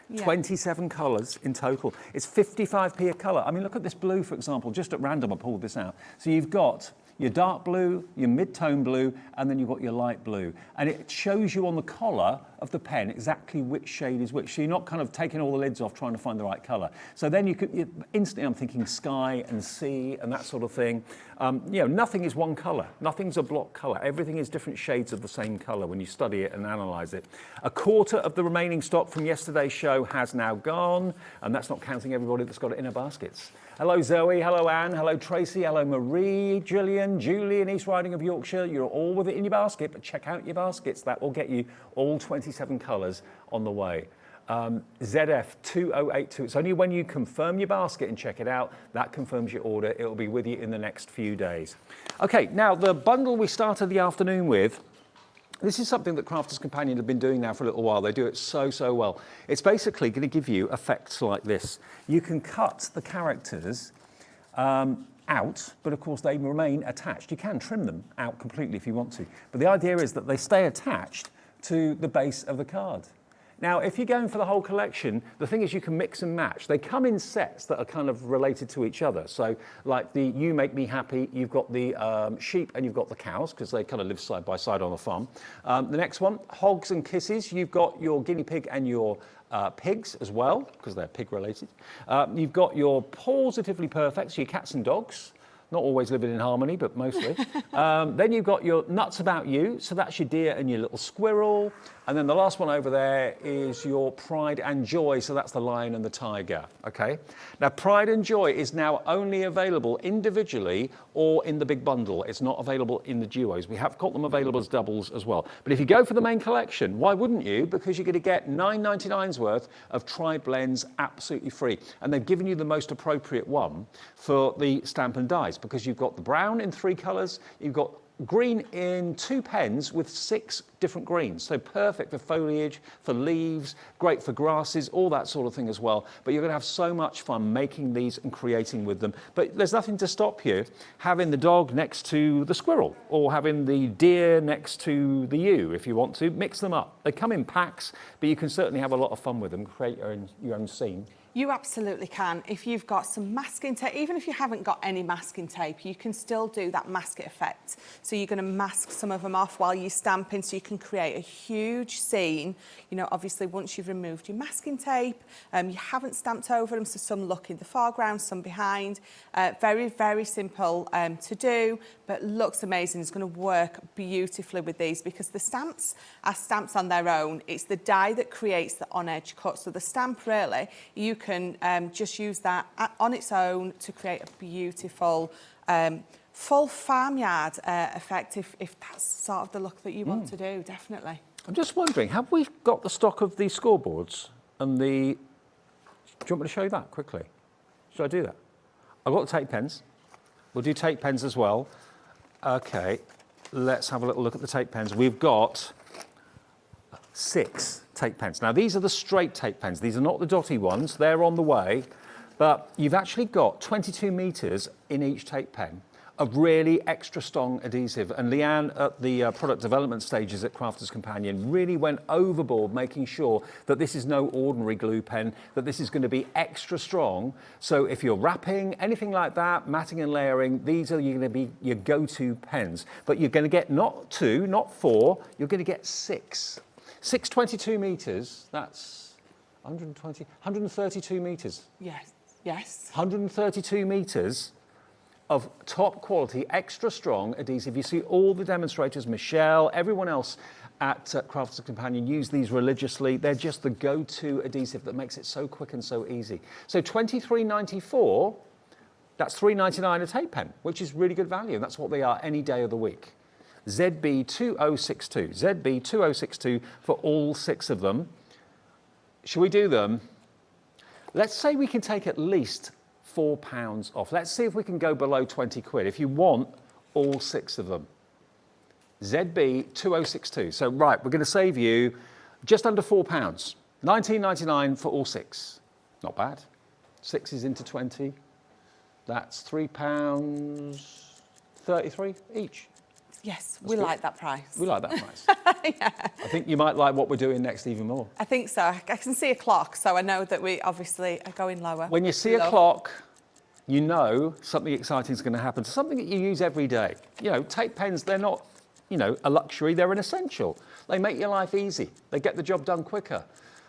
Yeah. 27 colours in total. It's 55p a colour. I mean, look at this blue, for example. Just at random, I pulled this out. So you've got your dark blue, your mid-tone blue, and then you've got your light blue. And it shows you on the collar of the pen exactly which shade is which. So you're not kind of taking all the lids off trying to find the right colour. So then instantly I'm thinking sky and sea and that sort of thing. You know, nothing is one colour. Nothing's a block colour. Everything is different shades of the same colour when you study it and analyse it. A quarter of the remaining stock from yesterday's show has now gone, and that's not counting everybody that's got it in their baskets. Hello Zoe, hello Anne, hello Tracy, hello Marie, Gillian, Julie in East Riding of Yorkshire. You're all with it in your basket, but check out your baskets. That will get you all 27 colours on the way. ZF2082. It's only when you confirm your basket and check it out, that confirms your order. It'll be with you in the next few days. Okay, now the bundle we started the afternoon with, this is something that Crafters Companion have been doing now for a little while. They do it so, so well. It's basically going to give you effects like this. You can cut the characters out, but of course they remain attached. You can trim them out completely if you want to. But the idea is that they stay attached to the base of the card. Now, if you're going for the whole collection, the thing is you can mix and match. They come in sets that are kind of related to each other. So like the You Make Me Happy, you've got the sheep and you've got the cows, because they kind of live side by side on a farm. The next one, Hogs and Kisses, you've got your guinea pig and your pigs as well, because they're pig related. You've got your Positively Perfect, so your cats and dogs. Not always living in harmony, but mostly. Then you've got your Nuts About You, so that's your deer and your little squirrel. And then the last one over there is your Pride and Joy, so that's the lion and the tiger, okay? Now, Pride and Joy is now only available individually or in the big bundle. It's not available in the duos. We have got them available as doubles as well. But if you go for the main collection, why wouldn't you? Because you're going to get $9.99's worth of Tri blends absolutely free. And they've given you the most appropriate one for the stamp and dies, because you've got the brown in 3 colours, you've got green in 2 pens with 6 different greens. So perfect for foliage, for leaves, great for grasses, all that sort of thing as well. But you're going to have so much fun making these and creating with them. But there's nothing to stop you having the dog next to the squirrel or having the deer next to the ewe if you want to. Mix them up. They come in packs, but you can certainly have a lot of fun with them, create your own scene. You absolutely can. If you've got some masking tape, even if you haven't got any masking tape, you can still do that mask it effect. So you're going to mask some of them off while you're stamping, so you can create a huge scene. You know, obviously once you've removed your masking tape, you haven't stamped over them, so some look in the foreground, some behind. Very, very simple to do, but looks amazing. It's going to work beautifully with these because the stamps are stamps on their own. It's the die that creates the on-edge cut. So the stamp, really, you can just use that on its own to create a beautiful full farmyard effect if that's sort of the look that you want to do, definitely. I'm just wondering, have we got the stock of the scoreboards and the... Do you want me to show you that quickly? Should I do that? I've got the tape pens. We'll do tape pens as well. Okay, let's have a little look at the tape pens. We've got 6 tape pens. Now, these are the straight tape pens. These are not the dotty ones. They're on the way. But you've actually got 22 metres in each tape pen of really extra strong adhesive. And Leanne at the product development stages at Crafters Companion really went overboard making sure that this is no ordinary glue pen, that this is going to be extra strong. So if you're wrapping, anything like that, matting and layering, these are going to be your go-to pens. But you're going to get not 2, not 4, you're going to get 6. 622 metres, that's 132 metres. Yes, yes. 132 metres of top quality, extra strong adhesive. You see all the demonstrators, Michelle, everyone else at Crafters Companion use these religiously. They're just the go-to adhesive that makes it so quick and so easy. So $23.94, that's $3.99 a tape pen, which is really good value. And that's what they are any day of the week. ZB2062, ZB2062 for all 6 of them. Should we do them? Let's say we can take at least £4 off. Let's see if we can go below 20 quid if you want all 6 of them. ZB2062. So right, we're going to save you just under £4. $19.99 for all 6. Not bad. 6 is into 20. That's £3.33 each. Yes, we like that price. We like that price. Yeah. I think you might like what we're doing next even more. I think so. I can see a clock, so I know that we obviously are going lower. When you see a clock, you know something exciting is going to happen. Something that you use every day. You know, tape pens, they're not, you know, a luxury, they're an essential. They make your life easy. They get the job done quicker.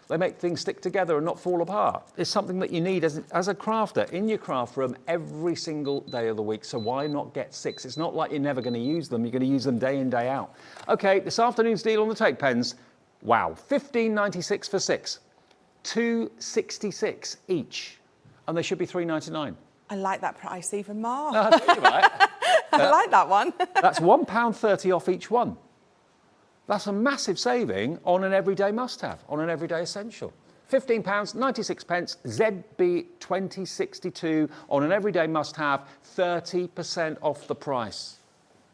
They make things stick together and not fall apart. It's something that you need as a crafter in your craft room every single day of the week. So why not get 6? It's not like you're never going to use them. You're going to use them day in, day out. Okay, this afternoon's deal on the tape pens. Wow, $15.96 for 6. $2.66 each. And they should be $3.99. I like that price even more. No, I think you're right. I like that one. That's £1.30 off each one. That's a massive saving on an everyday must-have, on an everyday essential. £15, 96 pence, ZB 2062 on an everyday must-have, 30% off the price.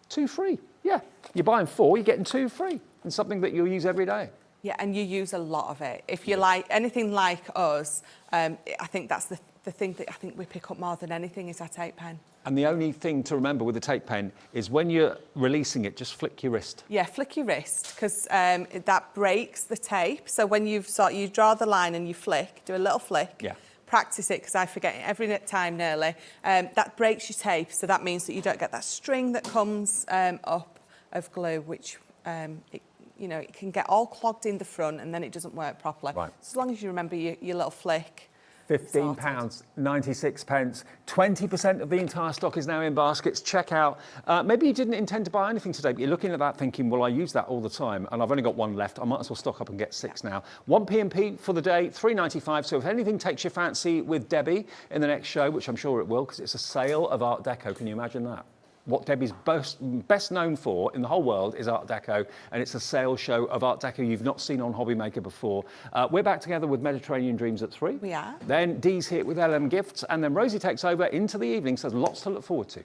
2 free, yeah. You're buying 4, you're getting 2 free, and something that you'll use every day. Yeah, and you use a lot of it. If you like anything like us, I think that's the thing that I think we pick up more than anything is our tape pen. And the only thing to remember with the tape pen is when you're releasing it, just flick your wrist. Yeah, flick your wrist, because that breaks the tape. So when you draw the line and you flick, do a little flick. Yeah. Practice it, because I forget it every time nearly. That breaks your tape, so that means that you don't get that string that comes up of glue, which it can get all clogged in the front and then it doesn't work properly. Right. So as long as you remember your little flick. £15, 96 pence. 20% of the entire stock is now in baskets. Check out. Maybe you didn't intend to buy anything today, but you're looking at that thinking, well, I use that all the time, and I've only got 1 left. I might as well stock up and get 6 now. 1 P&P for the day, £3.95. So if anything takes your fancy with Debbie in the next show, which I'm sure it will, because it's a sale of Art Deco. Can you imagine that? What Debbie's best known for in the whole world is Art Deco, and it's a sales show of Art Deco you've not seen on HobbyMaker before. We're back together with Mediterranean Dreams at 3. We are. Then Dee's here with LMGifts, and then Rosie takes over into the evening, so there's lots to look forward to.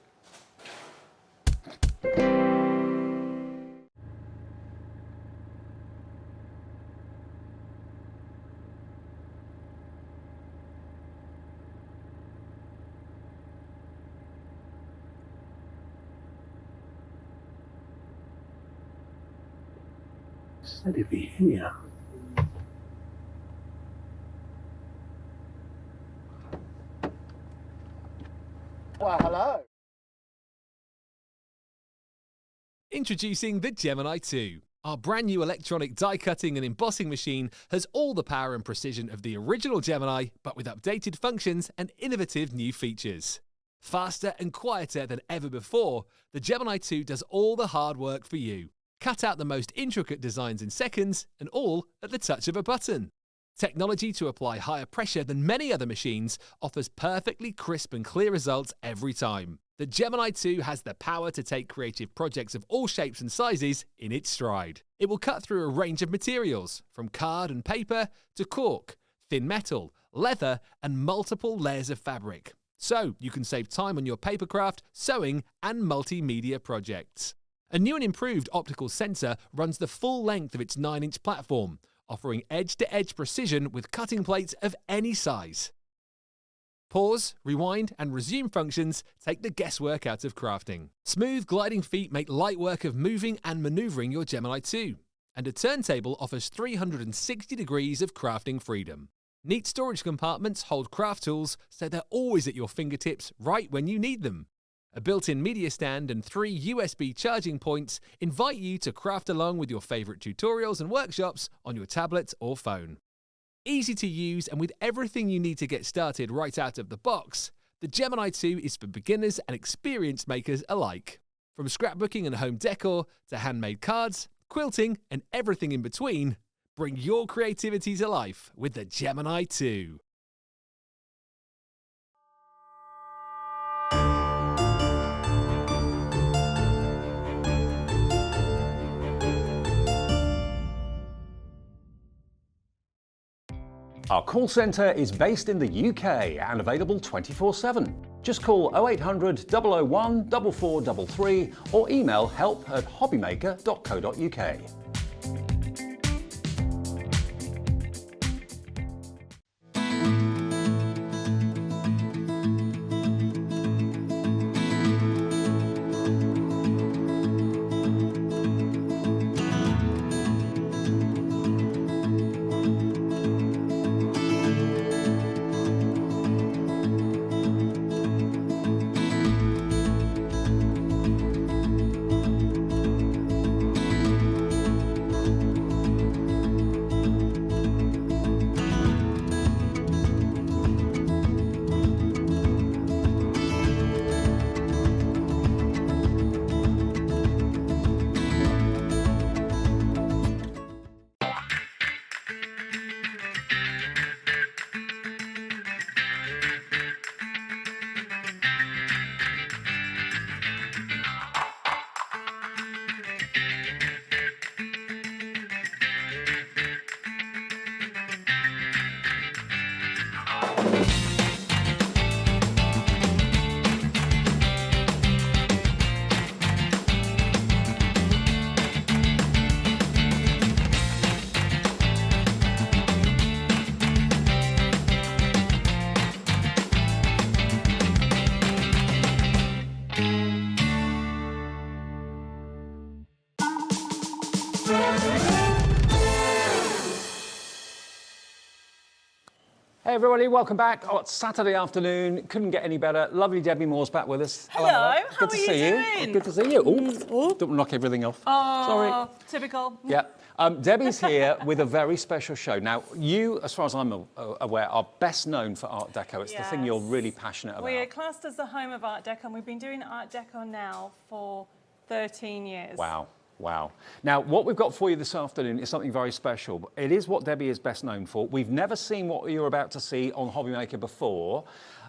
Said he'd be here. Well, hello. Introducing the Gemini 2. Our brand new electronic die cutting and embossing machine has all the power and precision of the original Gemini, but with updated functions and innovative new features. Faster and quieter than ever before, the Gemini 2 does all the hard work for you. Cut out the most intricate designs in seconds, and all at the touch of a button. Technology to apply higher pressure than many other machines offers perfectly crisp and clear results every time. The Gemini 2 has the power to take creative projects of all shapes and sizes in its stride. It will cut through a range of materials, from card and paper to cork, thin metal, leather, and multiple layers of fabric. So you can save time on your papercraft, sewing, and multimedia projects. A new and improved optical sensor runs the full length of its 9-inch platform, offering edge-to-edge precision with cutting plates of any size. Pause, rewind, and resume functions take the guesswork out of crafting. Smooth gliding feet make light work of moving and maneuvering your Gemini 2. And a turntable offers 360 degrees of crafting freedom. Neat storage compartments hold craft tools so they're always at your fingertips right when you need them. A built-in media stand and 3 USB charging points invite you to craft along with your favourite tutorials and workshops on your tablet or phone. Easy to use, and with everything you need to get started right out of the box, the Gemini 2 is for beginners and experienced makers alike. From scrapbooking and home decor to handmade cards, quilting, and everything in between, bring your creativity to life with the Gemini 2. Our call centre is based in the UK and available 24/7. Just call 0800 001 4433 or email help@hobbymaker.co.uk. Hey everybody, welcome back. Oh, it's Saturday afternoon. Couldn't get any better. Lovely Debbie Moore's back with us. Hello, how are you doing? Good to see you. Ooh, don't knock everything off. Oh, sorry. Typical. Yeah. Debbie's here with a very special show. Now, you, as far as I'm aware, are best known for Art Deco. It's the thing you're really passionate about. We're classed as the home of Art Deco, and we've been doing Art Deco now for 13 years. Wow. Wow. Now, what we've got for you this afternoon is something very special. It is what Debbie is best known for. We've never seen what you're about to see on HobbyMaker before.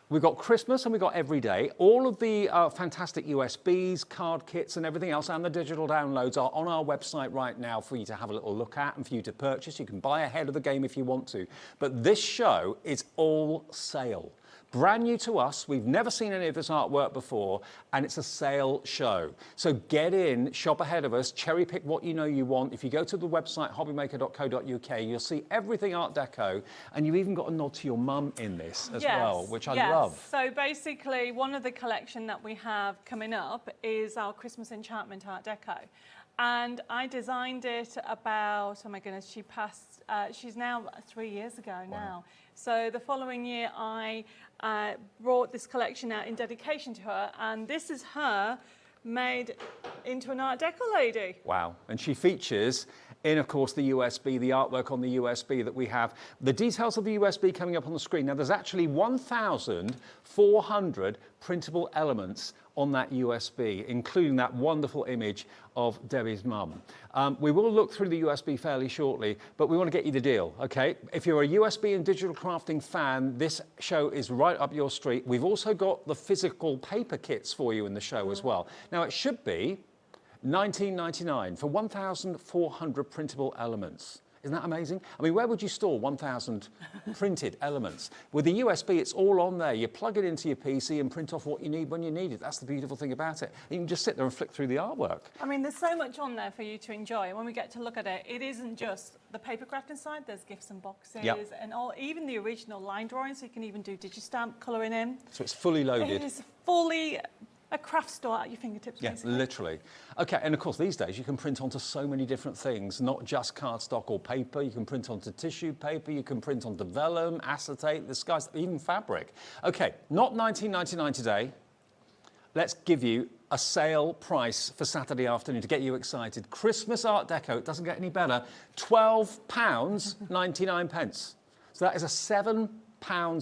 We've got Christmas and we've got Everyday. All of the fantastic USBs, card kits and everything else and the digital downloads are on our website right now for you to have a little look at and for you to purchase. You can buy ahead of the game if you want to. But this show is all sale. Brand new to us, we've never seen any of this artwork before, and it's a sale show. So get in, shop ahead of us, cherry pick what you know you want. If you go to the website hobbymaker.co.uk, you'll see everything Art Deco, and you've even got a nod to your mum in this as well, which I love. So basically, one of the collection that we have coming up is our Christmas Enchantment Art Deco. And I designed it about, oh my goodness, she passed, she's now 3 years ago now. So the following year, I brought this collection out in dedication to her, and this is her made into an Art Deco lady. Wow. And she features in, of course, the USB, the artwork on the USB that we have. The details of the USB coming up on the screen. Now, there's actually 1,400 printable elements on that USB, including that wonderful image of Debbie's mum. We will look through the USB fairly shortly, but we want to get you the deal, okay? If you're a USB and digital crafting fan, this show is right up your street. We've also got the physical paper kits for you in the show as well. Now, it should be $19.99 for 1,400 printable elements. Isn't that amazing? I mean, where would you store 1,000 printed elements? With the USB, it's all on there. You plug it into your PC and print off what you need when you need it. That's the beautiful thing about it. You can just sit there and flick through the artwork. I mean, there's so much on there for you to enjoy. And when we get to look at it, it isn't just the paper crafting side. There's gifts and boxes and all, even the original line drawings. So you can even do digistamp colouring in. So it's fully loaded. It is fully a craft store at your fingertips, basically. Yeah, literally. Okay, and of course these days you can print onto so many different things, not just cardstock or paper. You can print onto tissue paper, you can print onto vellum, acetate, the skies, even fabric. Okay, not $19.99 today. Let's give you a sale price for Saturday afternoon to get you excited. Christmas Art Deco, it doesn't get any better, £12.99. So that is a £7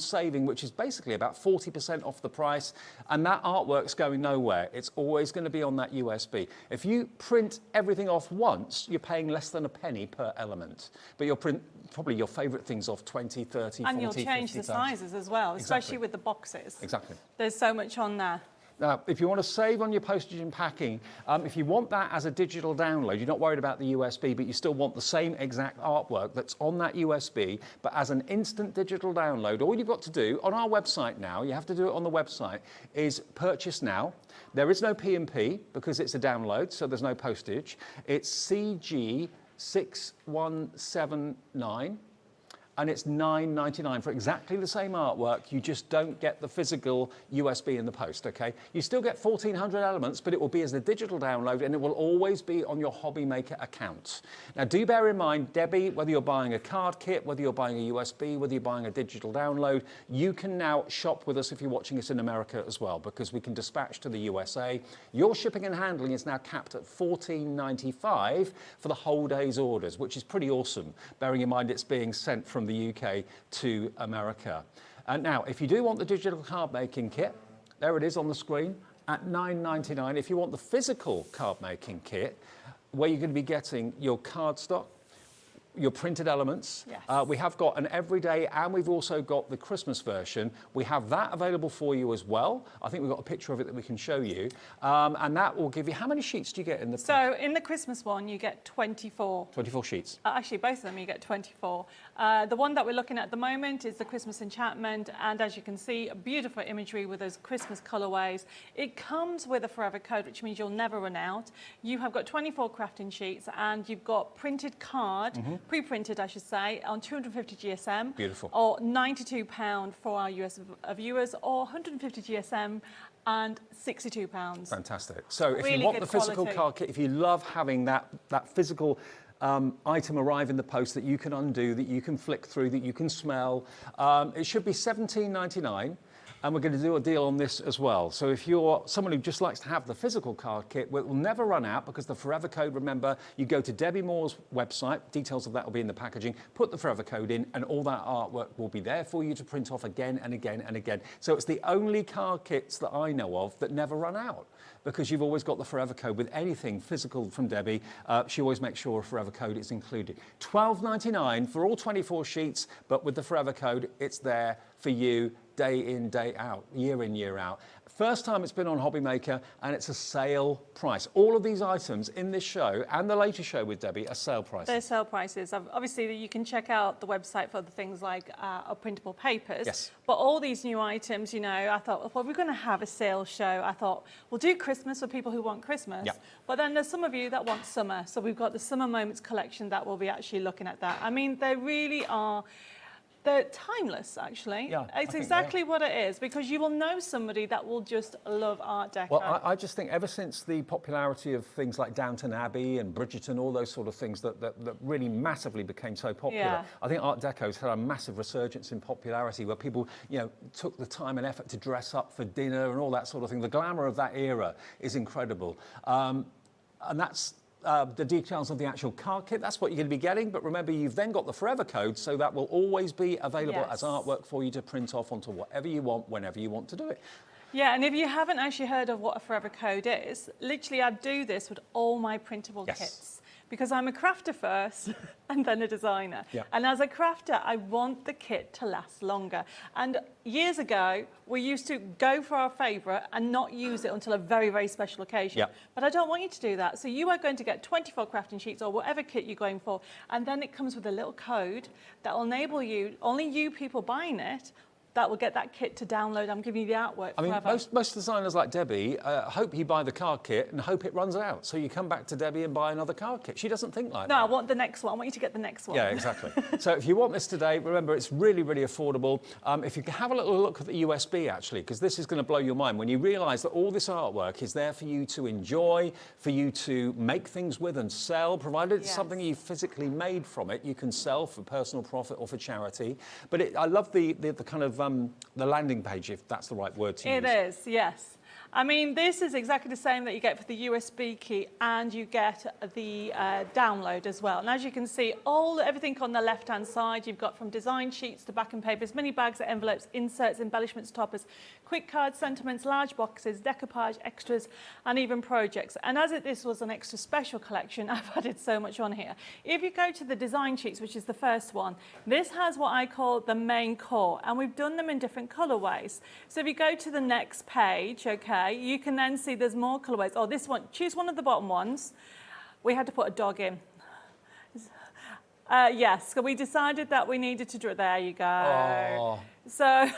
saving, which is basically about 40% off the price, and that artwork's going nowhere. It's always going to be on that USB. If you print everything off once, you're paying less than a penny per element, but you'll print probably your favorite things off 20, 30, 40, and you'll change the sizes as well, especially with the boxes. Exactly. There's so much on there. Now, if you want to save on your postage and packing, if you want that as a digital download, you're not worried about the USB, but you still want the same exact artwork that's on that USB, but as an instant digital download, all you've got to do on our website now, you have to do it on the website, is purchase now. There is no P&P because it's a download, so there's no postage. It's CG6179. And it's $9.99 for exactly the same artwork. You just don't get the physical USB in the post, okay? You still get 1,400 elements, but it will be as a digital download, and it will always be on your HobbyMaker account. Now, do bear in mind, Debbie, whether you're buying a card kit, whether you're buying a USB, whether you're buying a digital download, you can now shop with us if you're watching us in America as well, because we can dispatch to the USA. Your shipping and handling is now capped at $14.95 for the whole day's orders, which is pretty awesome, bearing in mind it's being sent from the UK to America. And now, if you do want the digital card making kit, there it is on the screen at $9.99. If you want the physical card making kit, where you're going to be getting your cardstock, your printed elements. Yes. We have got an everyday, and we've also got the Christmas version. We have that available for you as well. I think we've got a picture of it that we can show you. And that will give you, how many sheets do you get in the So in the Christmas one, you get 24. 24 sheets. Actually, both of them, you get 24. The one that we're looking at the moment is the Christmas Enchantment. And as you can see, beautiful imagery with those Christmas colorways. It comes with a forever code, which means you'll never run out. You have got 24 crafting sheets, and you've got printed card, pre-printed, I should say, on 250 GSM. Beautiful. Or £92 for our US viewers, or 150 GSM and £62. Fantastic. So if Really you want good the physical quality. card kit, if you love having that physical item arrive in the post that you can undo, that you can flick through, that you can smell. It should be $17.99. And we're going to do a deal on this as well. So if you're someone who just likes to have the physical card kit, it will never run out because the forever code, remember, you go to Debbi Moore's website, details of that will be in the packaging, put the forever code in, and all that artwork will be there for you to print off again and again and again. So it's the only card kits that I know of that never run out, because you've always got the forever code with anything physical from Debbi. She always makes sure a forever code is included. $12.99 for all 24 sheets, but with the forever code, it's there for you day in, day out, year in, year out. First time it's been on HobbyMaker, and it's a sale price. All of these items in this show and the latest show with Debbi are sale prices. They're sale prices. Obviously, you can check out the website for the things like our printable papers. Yes. But all these new items, you know, I thought, well, we're going to have a sale show. I thought, we'll do Christmas for people who want Christmas. Yep. But then there's some of you that want summer. So we've got the Summer Moments collection that we'll be actually looking at that. I mean, they really are... They're timeless, actually. Yeah, it's exactly what it is, because you will know somebody that will just love Art Deco. Well, I just think ever since the popularity of things like Downton Abbey and Bridgerton, all those sort of things that really massively became so popular, Yeah. I think Art Deco's had a massive resurgence in popularity where people, you know, took the time and effort to dress up for dinner and all that sort of thing. The glamour of that era is incredible. And that's the details of the actual card kit. That's what you're going to be getting. But remember, you've then got the forever code, so that will always be available as artwork for you to print off onto whatever you want, whenever you want to do it. Yeah, and if you haven't actually heard of what a forever code is, literally I do this with all my printable kits. Because I'm a crafter first and then a designer. Yeah. And as a crafter, I want the kit to last longer. And years ago, we used to go for our favourite and not use it until a very, very special occasion. Yeah. But I don't want you to do that. So you are going to get 24 crafting sheets or whatever kit you're going for. And then it comes with a little code that will enable you, only you people buying it, that will get that kit to download. I'm giving you the artwork I mean, forever. most designers like Debbi hope you buy the card kit and hope it runs out. So you come back to Debbi and buy another card kit. She doesn't think like that. No, I want the next one. I want you to get the next one. Yeah, exactly. So if you want this today, remember, it's really, really affordable. If you can have a little look at the USB, actually, because this is going to blow your mind when you realise that all this artwork is there for you to enjoy, for you to make things with and sell, provided it's something you physically made from it. You can sell for personal profit or for charity. But I love the kind of the landing page, if that's the right word to use. It is, yes. I mean, this is exactly the same that you get for the USB key, and you get the download as well. And as you can see, everything on the left-hand side, you've got from design sheets to backing papers, mini bags, envelopes, inserts, embellishments, toppers, quick cards, sentiments, large boxes, decoupage, extras, and even projects. And as this was an extra special collection, I've added so much on here. If you go to the design sheets, which is the first one, this has what I call the main core, and we've done them in different colorways. So if you go to the next page, okay, you can then see there's more colorways. Oh, this one, choose one of the bottom ones. We had to put a dog in. Yes, so we decided that we needed to draw. There you go. Oh. So,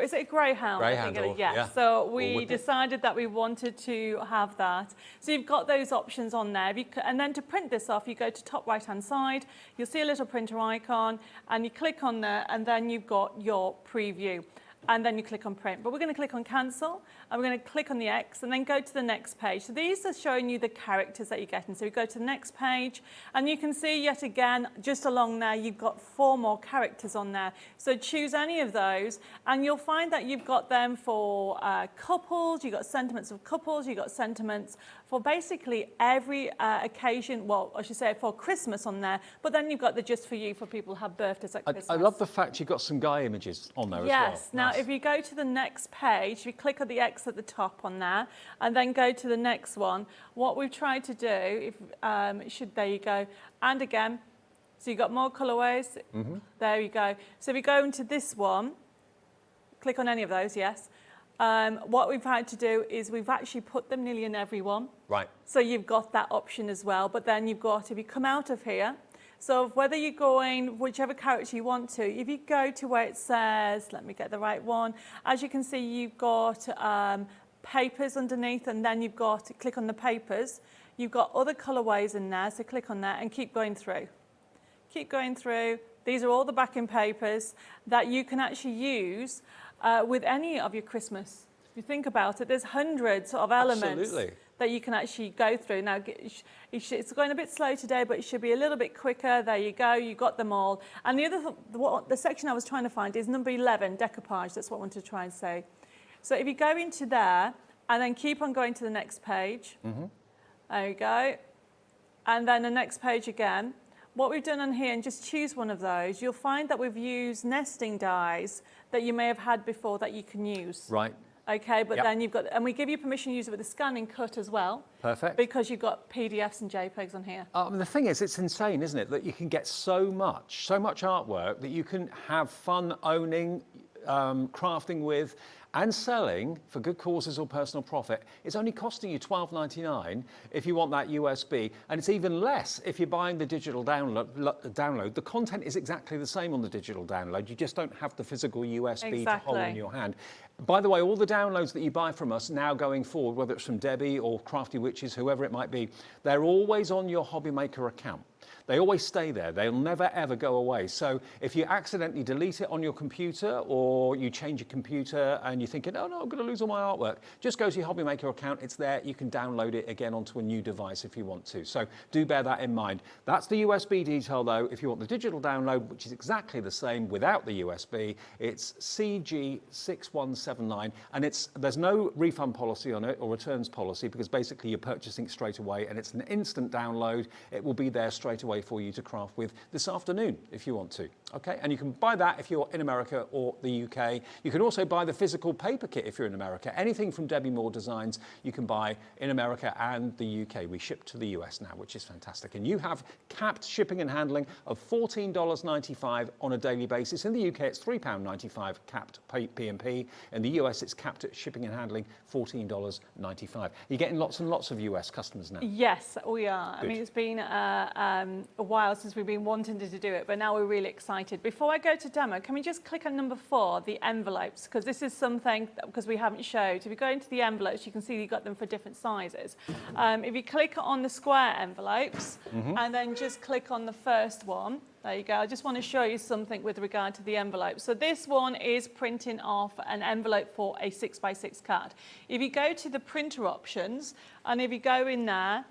is it a greyhound? Greyhound, I think yeah. So we decided that we wanted to have that. So you've got those options on there. And then to print this off, you go to top right-hand side. You'll see a little printer icon, and you click on there, and then you've got your preview. And then you click on print. But we're going to click on cancel, and we're going to click on the X and then go to the next page. So these are showing you the characters that you're getting. So we go to the next page, and you can see yet again, just along there, you've got 4 more characters on there. So choose any of those, and you'll find that you've got them for couples, you've got sentiments of couples, you've got sentiments for basically every occasion, well, I should say for Christmas on there, but then you've got the just for you for people who have birthdays at Christmas. I love the fact you've got some guy images on there as well. Yes. Now, if you go to the next page, you click on the X at the top on there, and then go to the next one. What we've tried to do, there you go, and again, so you've got more colorways. There you go. So if you go into this one, click on any of those, yes. What we've had to do is we've actually put them nearly in every one. Right. So you've got that option as well, but then you've got, if you come out of here, so whether you're going whichever character you want to, if you go to where it says, let me get the right one, as you can see, you've got papers underneath, and then you've got, click on the papers, you've got other colorways in there, so click on that and keep going through. Keep going through. These are all the backing papers that you can actually use with any of your Christmas. If you think about it, there's hundreds of elements that you can actually go through. Now, it's going a bit slow today, but it should be a little bit quicker. There you go, you got them all. And the other, the section I was trying to find is number 11, decoupage. That's what I wanted to try and say. So if you go into there and then keep on going to the next page, there you go. And then the next page again. What we've done on here, and just choose one of those, you'll find that we've used nesting dies that you may have had before that you can use. Right. Okay, but then you've got, and we give you permission to use it with the scan and cut as well. Perfect. Because you've got PDFs and JPEGs on here. The thing is, it's insane, isn't it, that you can get so much artwork that you can have fun owning, crafting with, and selling for good causes or personal profit. It's only costing you $12.99 if you want that USB, and it's even less if you're buying the digital download. The content is exactly the same on the digital download. You just don't have the physical USB to hold in your hand. By the way, all the downloads that you buy from us now going forward, whether it's from Debbie or Crafty Witches, whoever it might be, they're always on your HobbyMaker account. They always stay there. They'll never, ever go away. So if you accidentally delete it on your computer, or you change your computer and you're thinking, oh no, I'm going to lose all my artwork, just go to your HobbyMaker account. It's there. You can download it again onto a new device if you want to. So do bear that in mind. That's the USB detail though. If you want the digital download, which is exactly the same without the USB, it's CG6179, and there's no refund policy on it or returns policy, because basically you're purchasing it straight away and it's an instant download. It will be there straight away for you to craft with this afternoon if you want to. Okay, and you can buy that if you're in America or the UK. You can also buy the physical paper kit if you're in America. Anything from Debbi Moore Designs you can buy in America and the UK. We ship to the US now, which is fantastic. And you have capped shipping and handling of $14.95 on a daily basis. In the UK, it's £3.95 capped P&P. In the US, it's capped at shipping and handling $14.95. You're getting lots and lots of US customers now. Yes, we are. Good. I mean, it's been a while since we've been wanting to do it, but now we're really excited. Before I go to demo, can we just click on number 4, the envelopes, because this is something because we haven't showed. If you go into the envelopes, you can see you've got them for different sizes. If you click on the square envelopes and then just click on the first one, there you go. I just want to show you something with regard to the envelope. So this one is printing off an envelope for a 6x6 card. If you go to the printer options, and if you go in there,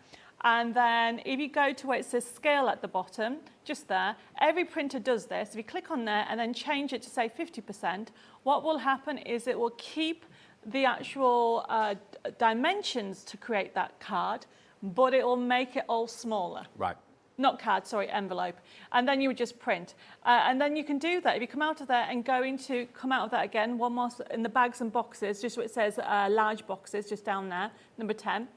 and then if you go to where it says scale at the bottom, just there, every printer does this. If you click on there and then change it to say 50%, what will happen is it will keep the actual dimensions to create that card, but it will make it all smaller. Right. Not card, sorry, envelope. And then you would just print. And then you can do that. If you come out of there and come out of that again, one more in the bags and boxes, just where it says large boxes, just down there, number 10.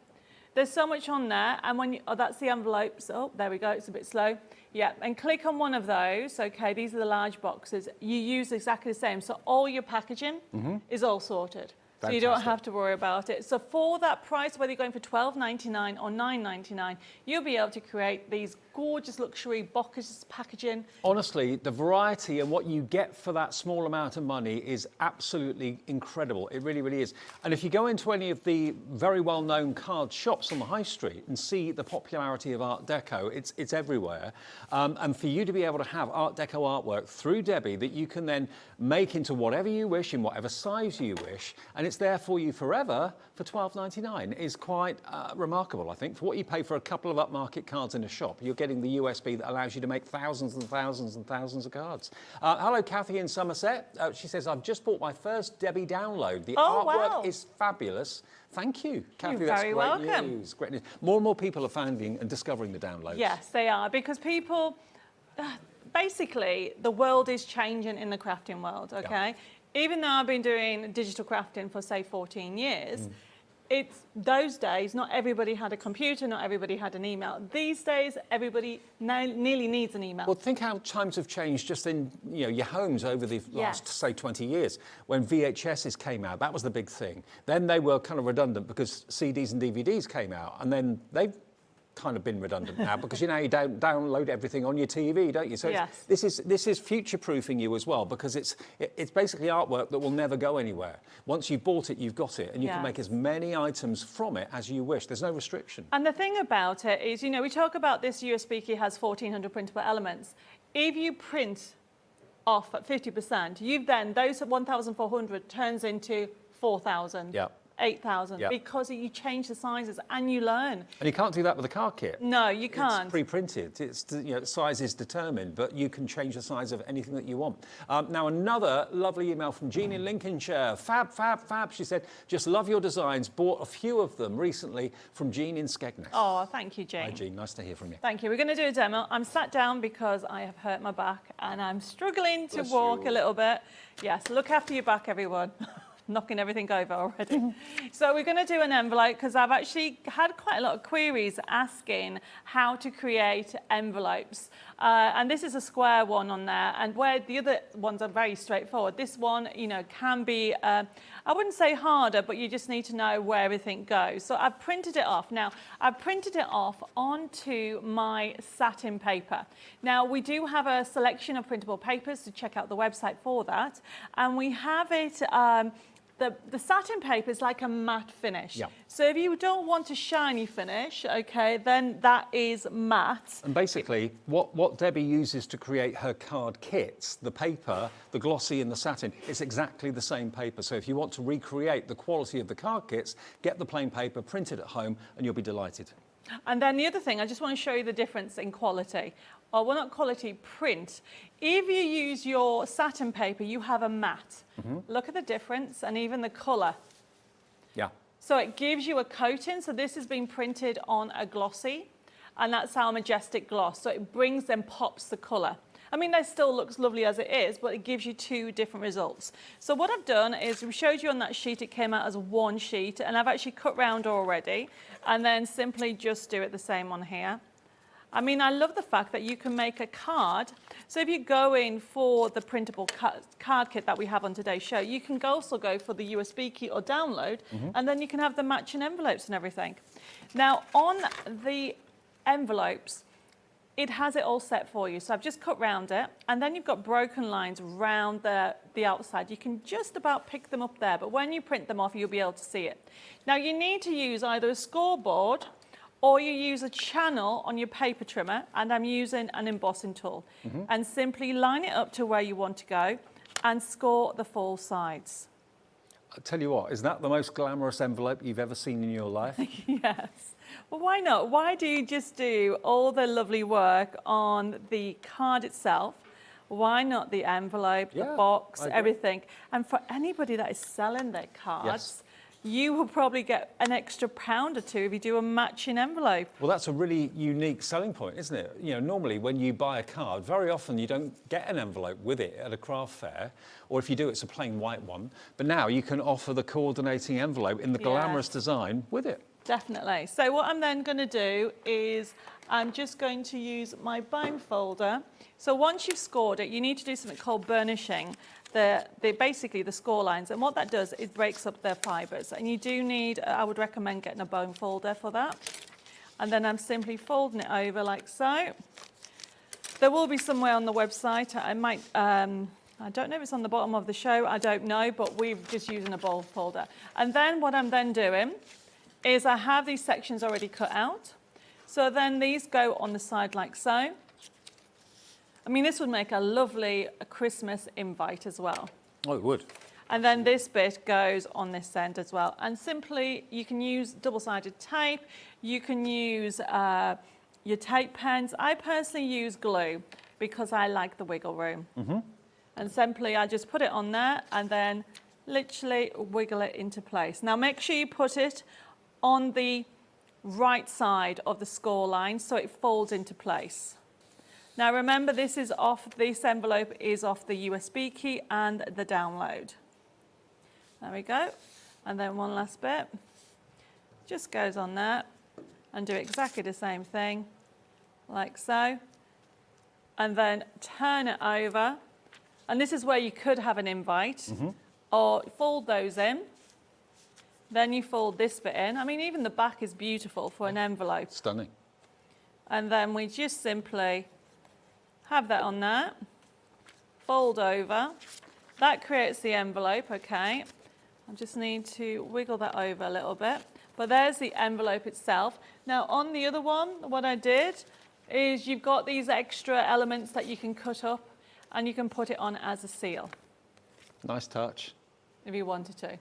There's so much on there, and when that's the envelopes. Oh, there we go, it's a bit slow. Yeah, and click on one of those. Okay, these are the large boxes. You use exactly the same. So all your packaging is all sorted. So you don't have to worry about it. So for that price, whether you're going for $12.99 or $9.99, you'll be able to create these gorgeous luxury boxes packaging. Honestly, the variety and what you get for that small amount of money is absolutely incredible. It really, really is. And if you go into any of the very well-known card shops on the high street and see the popularity of Art Deco, it's everywhere. And for you to be able to have Art Deco artwork through Debbie that you can then make into whatever you wish, in whatever size you wish, and it's there for you forever for $12.99 is quite remarkable, I think. For what you pay for a couple of upmarket cards in a shop, you're getting the USB that allows you to make thousands and thousands and thousands of cards. Hello, Kathy in Somerset. She says, I've just bought my first Debbie download. The artwork is fabulous. Thank you, Kathy. You're that's very great welcome. news. Great news. More and more people are finding and discovering the downloads. Yes, they are, because people, basically, the world is changing in the crafting world, okay? Yeah. Even though I've been doing digital crafting for, say, 14 years, it's those days, not everybody had a computer, not everybody had an email. These days, everybody nearly needs an email. Well, think how times have changed just in your homes over the last, say, 20 years. When VHSs came out, that was the big thing. Then they were kind of redundant because CDs and DVDs came out, and then they've kind of been redundant now because you download everything on your TV, don't you? So this is future-proofing you as well, because it's basically artwork that will never go anywhere. Once you've bought it, you've got it, and you can make as many items from it as you wish. There's no restriction. And the thing about it is, we talk about this USB key has 1,400 printable elements. If you print off at 50%, you've then, those 1,400 turns into 4,000. Yeah. 8,000 Yeah. because you change the sizes and you learn. And you can't do that with a card kit. No, you can't. It's pre-printed. It's, the size is determined, but you can change the size of anything that you want. Now, another lovely email from Jean in Lincolnshire. Fab, fab, fab. She said, just love your designs. Bought a few of them recently from Jean in Skegness. Oh, thank you, Jean. Hi, Jean. Nice to hear from you. Thank you. We're going to do a demo. I'm sat down because I have hurt my back and I'm struggling to Bless walk you. a little bit. Yes, look after your back, everyone. Knocking everything over already. So we're going to do an envelope because I've actually had quite a lot of queries asking how to create envelopes. And this is a square one on there, and where the other ones are very straightforward. This one, can be, I wouldn't say harder, but you just need to know where everything goes. So I've printed it off. Now, I've printed it off onto my satin paper. Now, we do have a selection of printable papers, to check out the website for that. And we have it, the satin paper is like a matte finish. Yeah. So if you don't want a shiny finish, okay, then that is matte. And basically, what Debbie uses to create her card kits, the paper, the glossy and the satin, it's exactly the same paper. So if you want to recreate the quality of the card kits, get the plain paper, print it at home, and you'll be delighted. And then the other thing, I just want to show you the difference in quality. Or, well, not quality, print. If you use your satin paper, you have a matte. Look at the difference, and even the colour. Yeah. So it gives you a coating. So this has been printed on a glossy, and that's our majestic gloss. So it brings and pops the colour. I mean, that still looks lovely as it is, but it gives you two different results. So what I've done is we showed you on that sheet, it came out as one sheet, and I've actually cut round already, and then simply just do it the same on here. I mean, I love the fact that you can make a card. So if you go in for the printable card kit that we have on today's show, you can also go for the USB key or download, and then you can have the matching envelopes and everything. Now, on the envelopes, it has it all set for you. So I've just cut round it, and then you've got broken lines round the outside. You can just about pick them up there, but when you print them off, you'll be able to see it. Now, you need to use either a scoreboard or you use a channel on your paper trimmer, and I'm using an embossing tool, and simply line it up to where you want to go and score the full sides. I'll tell you what, is that the most glamorous envelope you've ever seen in your life? Yes. Well, why not? Why do you just do all the lovely work on the card itself? Why not the envelope, the box, everything? And for anybody that is selling their cards, you will probably get an extra £1 or £2 if you do a matching envelope. Well, that's a really unique selling point, isn't it? Normally when you buy a card, very often you don't get an envelope with it at a craft fair, or if you do, it's a plain white one. But now you can offer the coordinating envelope in the glamorous design with it. Definitely. So what I'm then going to do is I'm just going to use my bind folder. So once you've scored it, you need to do something called burnishing. Basically the score lines, and what that does, it breaks up their fibres, and you do need, I would recommend getting a bone folder for that. And then I'm simply folding it over like so. There will be somewhere on the website, I don't know if it's on the bottom of the show, I don't know, but we're just using a bone folder. And then what I'm then doing is I have these sections already cut out, so then these go on the side like so. I mean, this would make a lovely Christmas invite as well. Oh, it would. And then this bit goes on this end as well. And simply, you can use double-sided tape. You can use your tape pens. I personally use glue because I like the wiggle room. And simply, I just put it on there and then literally wiggle it into place. Now, make sure you put it on the right side of the score line so it folds into place. Now remember, this envelope is off the USB key and the download. There we go. And then one last bit. Just goes on there, and do exactly the same thing, like so. And then turn it over. And this is where you could have an invite, or fold those in. Then you fold this bit in. I mean, even the back is beautiful for an envelope. Stunning. And then we just simply have that on there, fold over. That creates the envelope, okay. I just need to wiggle that over a little bit. But there's the envelope itself. Now on the other one, what I did is you've got these extra elements that you can cut up and you can put it on as a seal. Nice touch. If you wanted to.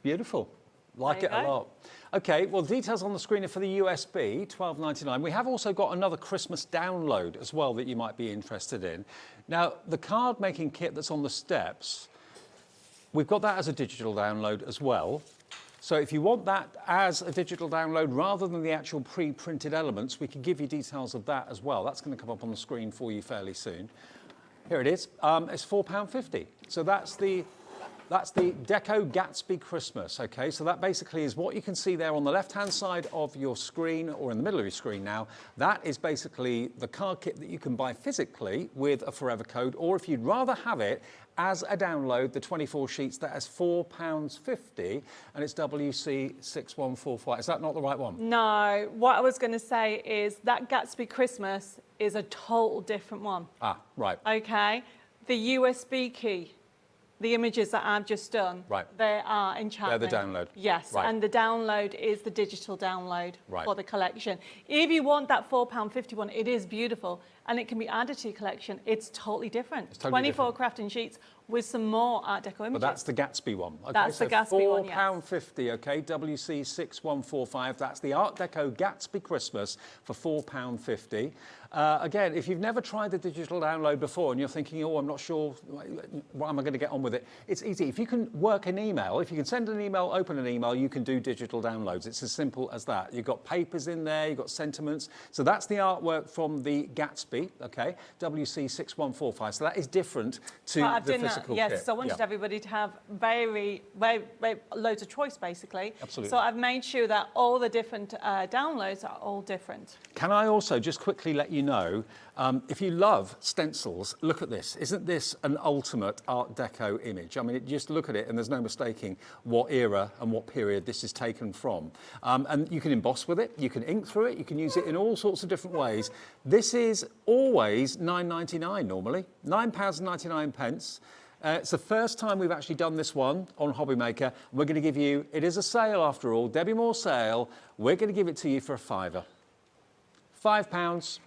Beautiful. Like it a lot. Okay, well, details on the screen are for the USB, $12.99. We have also got another Christmas download as well that you might be interested in. Now, the card making kit that's on the steps, we've got that as a digital download as well. So if you want that as a digital download rather than the actual pre-printed elements, we can give you details of that as well. That's going to come up on the screen for you fairly soon. Here it is. It's £4.50. So that's the Deco Gatsby Christmas, okay? So that basically is what you can see there on the left-hand side of your screen, or in the middle of your screen now. That is basically the card kit that you can buy physically with a forever code, or if you'd rather have it as a download, the 24 sheets, that is £4.50, and it's WC6145. Is that not the right one? No, what I was going to say is that Gatsby Christmas is a total different one. Ah, right. Okay, the USB key, the images that I've just done, right, they are enchantment. They're the download. Yes, right. And the download is the digital download right. for the collection. If you want that £4.50 one, it is beautiful and it can be added to your collection. It's totally different. It's totally 24 different. crafting sheets with some more Art Deco images. But that's the Gatsby one. Okay, that's so the Gatsby one, yes. £4.50, okay, WC6145. That's the Art Deco Gatsby Christmas for £4.50. Again, if you've never tried the digital download before and you're thinking, oh, I'm not sure, what am I going to get on with it? It's easy. If you can work an email, if you can send an email, open an email, you can do digital downloads. It's as simple as that. You've got papers in there, you've got sentiments. So that's the artwork from the Gatsby, okay, WC6145. So that is different to the physical kit. Yes, so I wanted everybody to have very loads of choice, basically. Absolutely. So I've made sure that all the different downloads are all different. Can I also just quickly let you know, if you love stencils, look at this. Isn't this an ultimate Art Deco image? I mean, just look at it and there's no mistaking what era and what period this is taken from. And you can emboss with it, you can ink through it, you can use it in all sorts of different ways. This is always £9.99 normally, £9.99. It's the first time we've actually done this one on HobbyMaker. We're going to give you, it is a sale after all, Debbi Moore sale. We're going to give it to you for a £5. £5,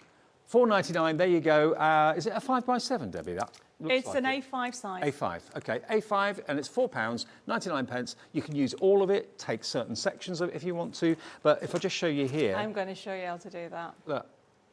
£4.99, there you go. Is it a 5x7, Debbie, that? It's like an A5 size. A5, okay, A5, and it's £4.99. You can use all of it, take certain sections of it if you want to, but if I just show you here. I'm going to show you how to do that. Look,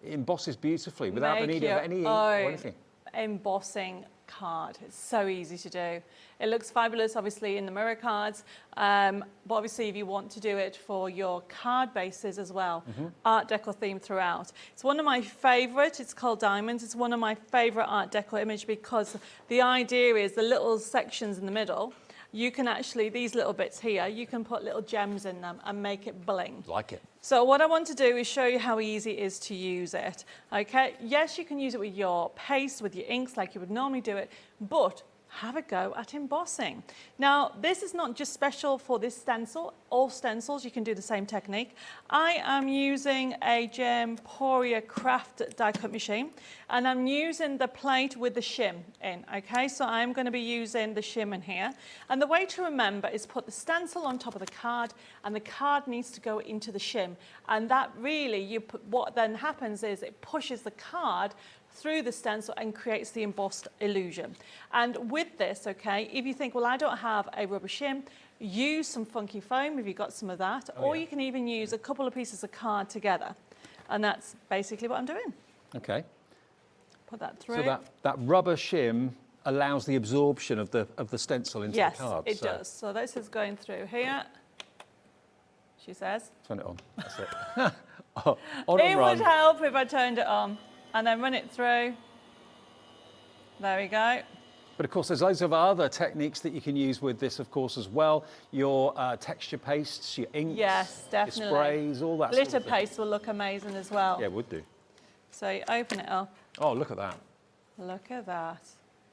it embosses beautifully without the need of any ink or anything. Embossing card. It's so easy to do. It looks fabulous, obviously, in the mirror cards, but obviously if you want to do it for your card bases as well, Art Deco theme throughout. It's one of my favourite. It's called Diamonds. It's one of my favourite Art Deco image because the idea is the little sections in the middle, you can actually, these little bits here, you can put little gems in them and make it bling. Like it. So what I want to do is show you how easy it is to use it. Okay, yes, you can use it with your paste, with your inks like you would normally do it, but have a go at embossing. Now, this is not just special for this stencil. All stencils, you can do the same technique. I am using a Gemporia Craft die cut machine, and I'm using the plate with the shim in, okay? So I'm gonna be using the shim in here. And the way to remember is put the stencil on top of the card, and the card needs to go into the shim. And that really, what then happens is it pushes the card through the stencil and creates the embossed illusion. And with this, okay, if you think, well, I don't have a rubber shim, use some funky foam if you've got some of that, or you can even use a couple of pieces of card together. And that's basically what I'm doing. Okay. Put that through. So that rubber shim allows the absorption of the stencil into the card. Yes, it does. So this is going through here, she says. Turn it on, that's it. On It and run. would help if I turned it on. And then run it through. There we go. But of course, there's loads of other techniques that you can use with this, of course, as well. Your texture pastes, your inks, yes, definitely. your sprays, all that Glitter sort of thing. paste will look amazing as well. Yeah, it would do. So you open it up. Oh, look at that. Look at that.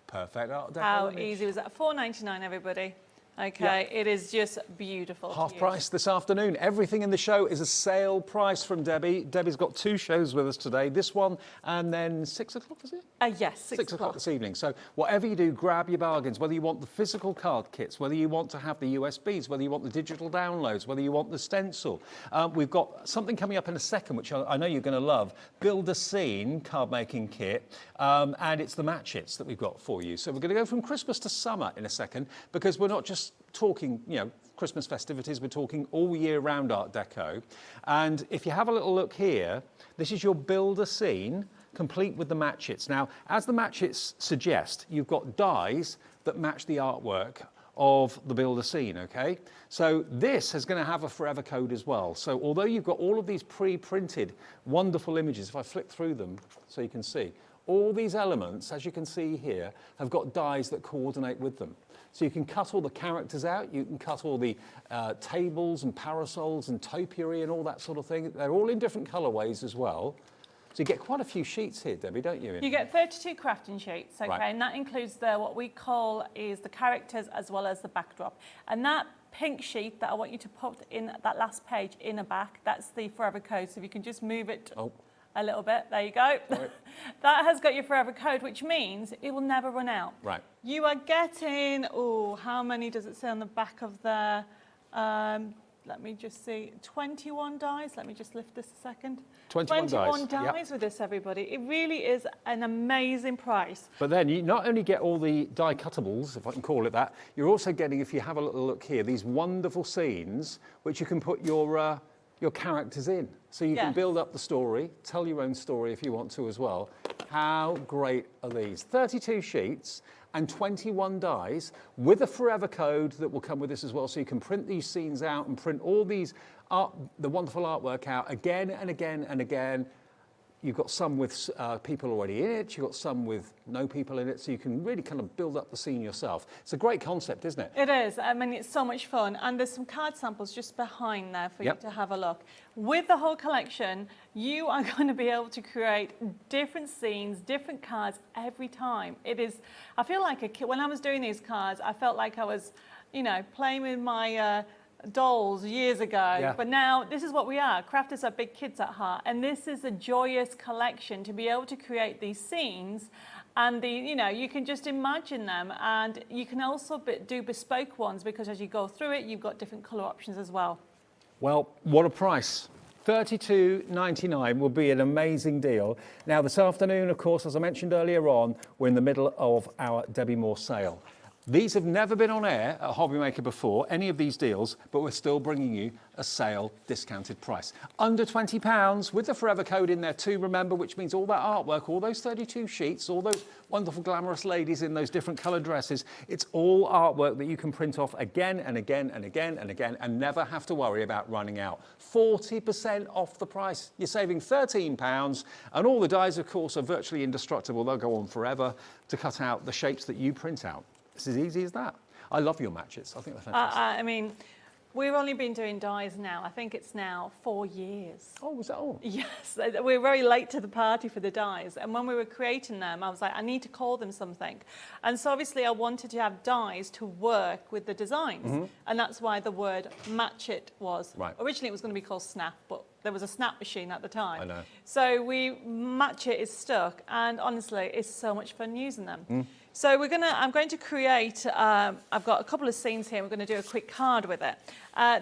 Perfect. How easy was that? £4.99, everybody. Okay, it is just beautiful. Half price this afternoon. Everything in the show is a sale price from Debbie. Debbie's got 2 shows with us today. This one and then 6 o'clock, is it? Yes, 6 o'clock this evening. So whatever you do, grab your bargains. Whether you want the physical card kits, whether you want to have the USBs, whether you want the digital downloads, whether you want the stencil. We've got something coming up in a second, which I know you're going to love. Build a Scene card making kit. And it's the matchets that we've got for you. So we're going to go from Christmas to summer in a second, because we're not just talking, Christmas festivities. We're talking all year round Art Deco. And if you have a little look here, this is your builder scene, complete with the matchets. Now, as the matchets suggest, you've got dies that match the artwork of the builder scene, okay? So this is going to have a forever code as well. So although you've got all of these pre-printed wonderful images, if I flick through them so you can see, all these elements, as you can see here, have got dies that coordinate with them. So you can cut all the characters out, you can cut all the tables and parasols and topiary and all that sort of thing. They're all in different colorways as well. So you get quite a few sheets here, Debbie, don't you? You get 32 crafting sheets, okay, Right. and that includes what we call is the characters as well as the backdrop. And that pink sheet that I want you to put in that last page in the back, that's the forever code. So if you can just move it a little bit, there you go. Right. That has got your forever code, which means it will never run out. Right. You are getting, how many does it say on the back of there? Let me just see, 21 dies. Let me just lift this a second. 21 dies, dies yep. with this, everybody. It really is an amazing price. But then you not only get all the die cuttables, if I can call it that, you're also getting, if you have a little look here, these wonderful scenes which you can put your characters in. So you can build up the story, tell your own story if you want to as well. How great are these? 32 sheets and 21 dies with a forever code that will come with this as well. So you can print these scenes out and print all these the wonderful artwork out again and again and again. You've got some with people already in it, you've got some with no people in it, so you can really kind of build up the scene yourself. It's a great concept, isn't it? It is. I mean, it's so much fun. And there's some card samples just behind there for you to have a look. With the whole collection, you are going to be able to create different scenes, different cards every time. It is, I feel like a kid. When I was doing these cards, I felt like I was, you know, playing with my dolls years ago, but now this is what we are. Crafters are big kids at heart, and this is a joyous collection to be able to create these scenes, and you can just imagine them, and you can also do bespoke ones because as you go through it, you've got different color options as well. Well, what a price. $32.99 will be an amazing deal. Now, this afternoon, of course, as I mentioned earlier on, we're in the middle of our Debbi Moore sale. These have never been on air at HobbyMaker before, any of these deals, but we're still bringing you a sale discounted price. Under £20 with the forever code in there too, remember, which means all that artwork, all those 32 sheets, all those wonderful glamorous ladies in those different coloured dresses, it's all artwork that you can print off again and again and again and again and never have to worry about running out. 40% off the price. You're saving £13 and all the dies, of course, are virtually indestructible. They'll go on forever to cut out the shapes that you print out. It's as easy as that. I love your matches. I think they're fantastic. I mean, we've only been doing dies now. I think it's now 4 years. Oh, was that all? Yes, we're very late to the party for the dies. And when we were creating them, I was like, I need to call them something. And so obviously I wanted to have dies to work with the designs. And that's why the word match it was. Right. Originally it was going to be called snap, but there was a snap machine at the time. I know. So match it is stuck. And honestly, it's so much fun using them. So I'm going to create, I've got a couple of scenes here. We're going to do a quick card with it.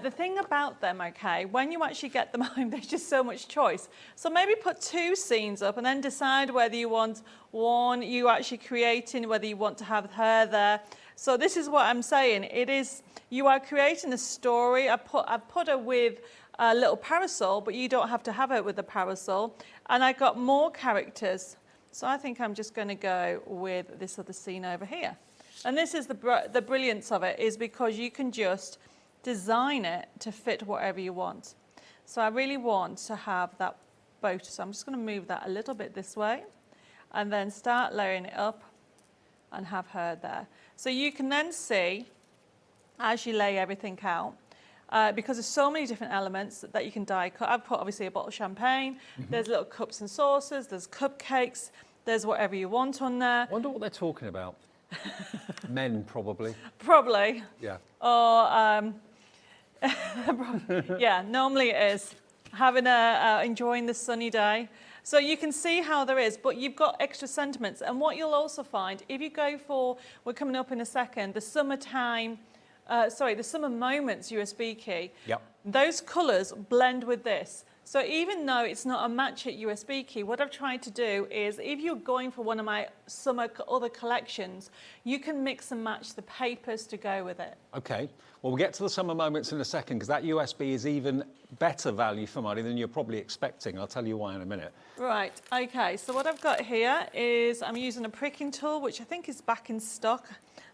The thing about them, okay, when you actually get them home, there's just so much choice. So maybe put 2 scenes up and then decide whether you want one you actually creating, whether you want to have her there. So this is what I'm saying. It is, you are creating a story. I've put her with a little parasol, but you don't have to have her with a parasol. And I got more characters. So I think I'm just going to go with this other scene over here. And this is the brilliance of it, is because you can just design it to fit whatever you want. So I really want to have that boat. So I'm just going to move that a little bit this way and then start layering it up and have her there. So you can then see, as you lay everything out, because there's so many different elements that you can die cut. I've put obviously a bottle of champagne, there's little cups and saucers, there's cupcakes, there's whatever you want on there. I wonder what they're talking about. Men, probably. Probably. Yeah. Or, yeah, normally it is. Enjoying the sunny day. So you can see how there is, but you've got extra sentiments. And what you'll also find, if you go for, we're coming up in a second, the summertime, the summer moments USB key, those colours blend with this. So even though it's not a match it USB key, what I've tried to do is, if you're going for one of my other collections, you can mix and match the papers to go with it. Okay, well, we'll get to the summer moments in a second, because that USB is even better value for money than you're probably expecting. I'll tell you why in a minute. Right, okay, so what I've got here is I'm using a pricking tool, which I think is back in stock.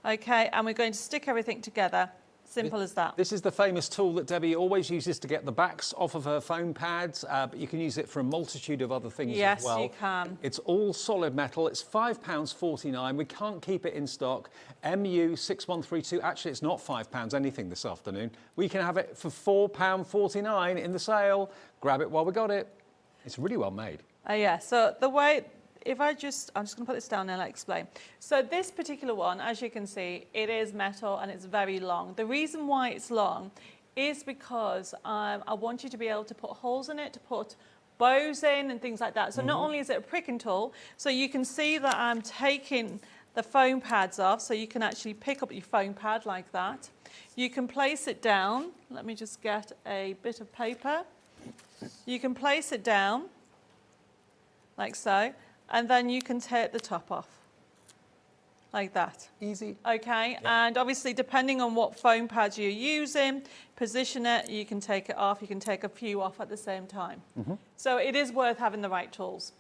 Okay, and we're going to stick everything together. Simple as that. This is the famous tool that Debbie always uses to get the backs off of her foam pads, but you can use it for a multitude of other things as well. Yes, you can. It's all solid metal. It's £5.49. We can't keep it in stock. MU6132. Actually, it's not £5 anything this afternoon. We can have it for £4.49 in the sale. Grab it while we got it. It's really well made. Yeah, so the way, I'm just going to put this down and I'll explain. So this particular one, as you can see, it is metal and it's very long. The reason why it's long is because I want you to be able to put holes in it, to put bows in and things like that. So not only is it a pricking tool, so you can see that I'm taking the foam pads off, so you can actually pick up your foam pad like that. You can place it down. Let me just get a bit of paper. You can place it down like so. And then you can take the top off, like that. Easy. Okay, Yeah. and obviously depending on what foam pads you're using, position it, you can take it off, you can take a few off at the same time. So it is worth having the right tools.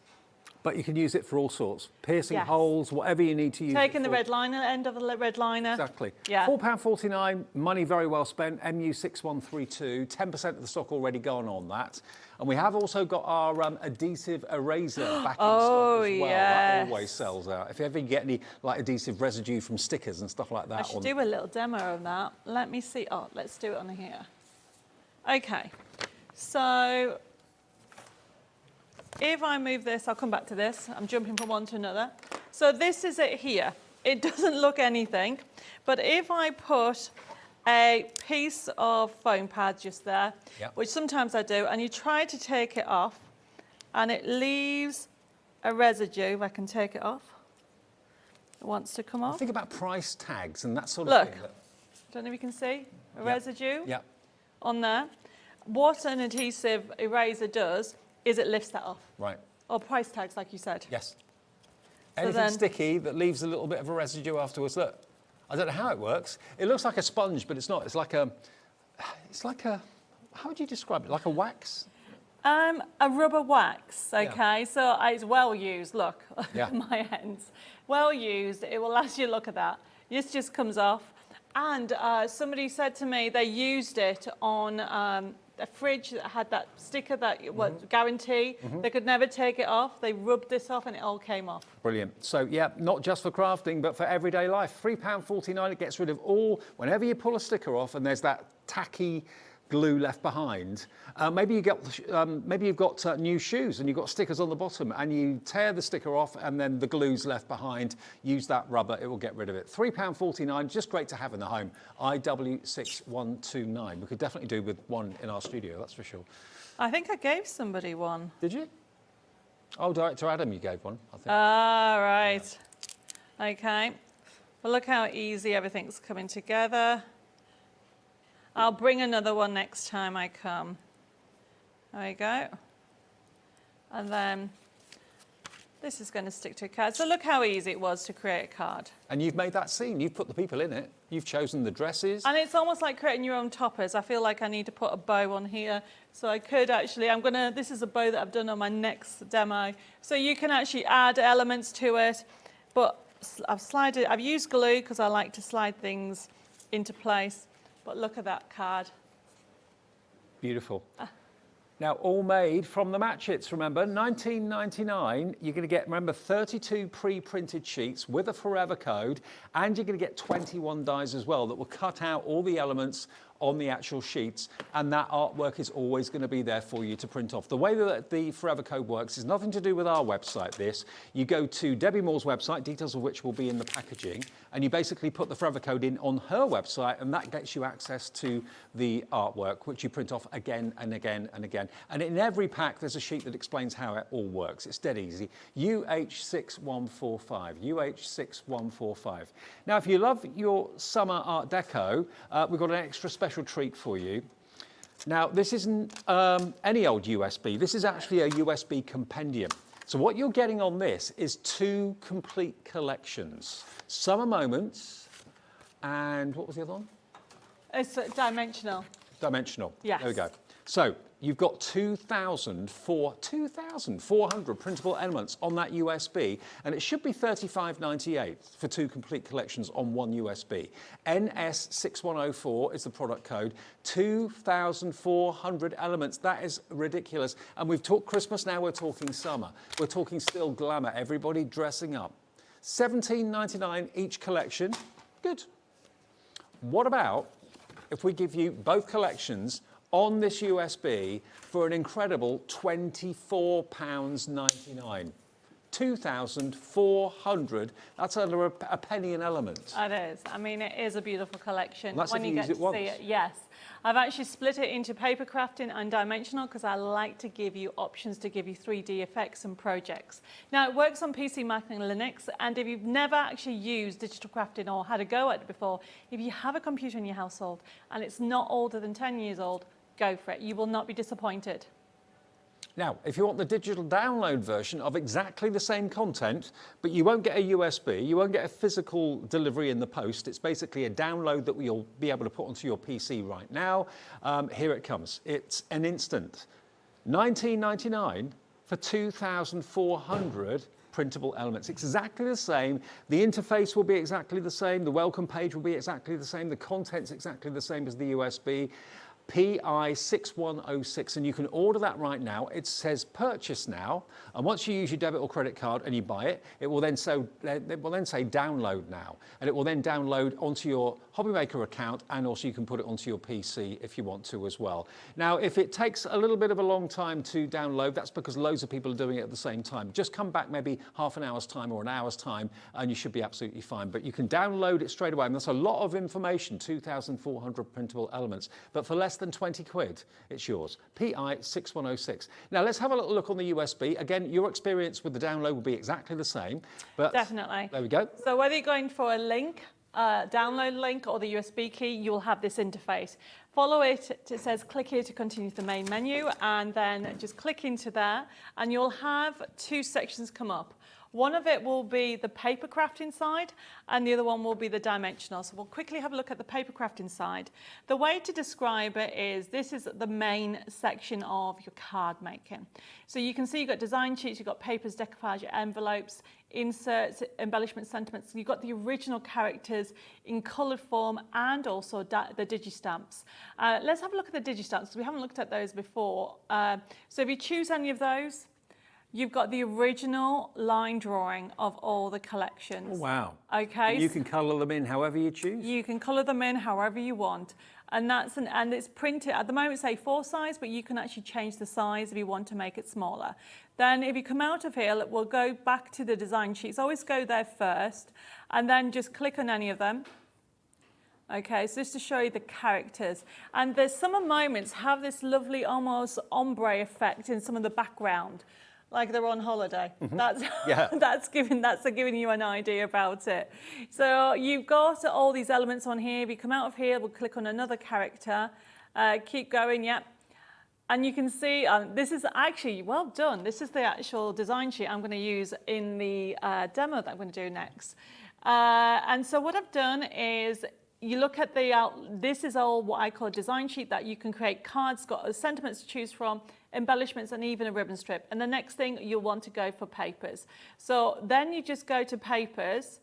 But you can use it for all sorts. Piercing Yes. holes, whatever you need to use Taking it the for. red liner, end of the red liner. Exactly. Yeah. £4.49, money very well spent, MU6132, 10% of the stock already gone on that. And we have also got our adhesive eraser back in stock as well. That yes. always sells out. If you ever get any like adhesive residue from stickers and stuff like that. I should do a little demo of that. Let me see. Oh, let's do it on here. Okay, so if I move this, I'll come back to this. I'm jumping from one to another. So this is it here. It doesn't look anything, but if I put a piece of foam pad just there, Yep. which sometimes I do, and you try to take it off, and it leaves a residue, if I can take it off. It wants to come off. Think about price tags and that sort of Look, thing. don't know if you can see a Yep. residue Yeah. on there. What an adhesive eraser does is it lifts that off. Right. Or price tags, like you said. Yes. Anything then- sticky that leaves a little bit of a residue afterwards. Look, I don't know how it works. It looks like a sponge, but it's not. It's like a, how would you describe it? Like a wax? A rubber wax, okay? So it's well used, look, Yeah. my ends. Well used, it will last you, look at that. This just comes off. And somebody said to me they used it on a fridge that had that sticker that was guarantee. They could never take it off. They rubbed this off and it all came off. Brilliant. So, yeah, not just for crafting, but for everyday life. £3.49, it gets rid of all, whenever you pull a sticker off and there's that tacky glue left behind. Maybe you've got new shoes and you've got stickers on the bottom and you tear the sticker off and then the glue's left behind. Use that rubber, it will get rid of it. £3.49, just great to have in the home. IW6129. We could definitely do with one in our studio, that's for sure. I think I gave somebody one. Did you? Oh, Director Adam, you gave one, I think. Ah, right. Okay. Well, look how easy everything's coming together. I'll bring another one next time I come. There we go. And then this is going to stick to a card. So look how easy it was to create a card. And you've made that scene. You've put the people in it. You've chosen the dresses. And it's almost like creating your own toppers. I feel like I need to put a bow on here. So I could actually, this is a bow that I've done on my next demo. So you can actually add elements to it. But I've used glue because I like to slide things into place. But look at that card. Beautiful. Now, all made from the Matchits, remember, $19.99. You're going to get, remember, 32 pre-printed sheets with a forever code, and you're going to get 21 dies as well that will cut out all the elements on the actual sheets, and that artwork is always going to be there for you to print off. The way that the forever code works is nothing to do with our website, this. You go to Debbi Moore's website, details of which will be in the packaging, and you basically put the forever code in on her website, and that gets you access to the artwork, which you print off again and again and again. And in every pack, there's a sheet that explains how it all works. It's dead easy. UH6145, UH6145. Now, if you love your summer art deco, we've got an extra special treat for you. Now, this isn't any old USB. This is actually a USB compendium. So what you're getting on this is 2 complete collections. Summer Moments and what was the other one? It's dimensional. Dimensional. Yes. There we go. So you've got 2,400 printable elements on that USB, and it should be $35.98 for 2 complete collections on one USB. NS6104 is the product code. 2,400 elements. That is ridiculous. And we've talked Christmas, now we're talking summer. We're talking still glamour, everybody dressing up. $17.99 each collection. Good. What about if we give you both collections on this USB for an incredible £24.99. 2,400, that's under a penny an element. It is. I mean, it is a beautiful collection. And that's when if you you use get it to once. see it, yes. I've actually split it into paper crafting and dimensional because I like to give you options to give you 3D effects and projects. Now, it works on PC, Mac and Linux, and if you've never actually used digital crafting or had a go at it before, if you have a computer in your household and it's not older than 10 years old, go for it. You will not be disappointed. Now, if you want the digital download version of exactly the same content, but you won't get a USB, you won't get a physical delivery in the post, it's basically a download that you'll be able to put onto your PC right now. Here it comes. It's an instant. $19.99 for 2,400 printable elements. Exactly the same. The interface will be exactly the same. The welcome page will be exactly the same. The content's exactly the same as the USB. PI6106, and you can order that right now. It says purchase now, and once you use your debit or credit card and you buy it, it will then say download now, and it will then download onto your HobbyMaker account, and also you can put it onto your PC if you want to as well. Now, if it takes a little bit of a long time to download, that's because loads of people are doing it at the same time. Just come back maybe half an hour's time or an hour's time, and you should be absolutely fine. But you can download it straight away, and that's a lot of information, 2,400 printable elements, but for less than 20 quid, it's yours. PI6106. Now let's have a little look on the USB. Again, your experience with the download will be exactly the same. But definitely. There we go. So whether you're going for a link, download link or the USB key, you'll have this interface. Follow it, it says click here to continue to the main menu, and then just click into there, and you'll have 2 sections come up. One of it will be the paper crafting side, and the other one will be the dimensional. So we'll quickly have a look at the paper crafting side. The way to describe it is this is the main section of your card making. So you can see you've got design sheets, you've got papers, decoupage, envelopes, inserts, embellishment sentiments. You've got the original characters in coloured form and also the digi-stamps. Let's have a look at the digi-stamps because we haven't looked at those before. So if you choose any of those, you've got the original line drawing of all the collections. Oh, wow. Okay. And you can colour them in however you choose? You can colour them in however you want. And and it's printed, at the moment it's A4 size, but you can actually change the size if you want to make it smaller. Then if you come out of here, we'll go back to the design sheets. Always go there first, and then just click on any of them. Okay, so just to show you the characters. And the summer moments have this lovely almost ombre effect in some of the background, like they're on holiday. Mm-hmm. That's giving you an idea about it. So you've got all these elements on here. If you come out of here, we'll click on another character. Keep going, yep. And you can see, this is actually, well done. This is the actual design sheet I'm going to use in the demo that I'm going to do next. And so what I've done is, you look at this is all what I call a design sheet that you can create cards, got sentiments to choose from, embellishments, and even a ribbon strip. And the next thing, you'll want to go for papers. So then you just go to papers,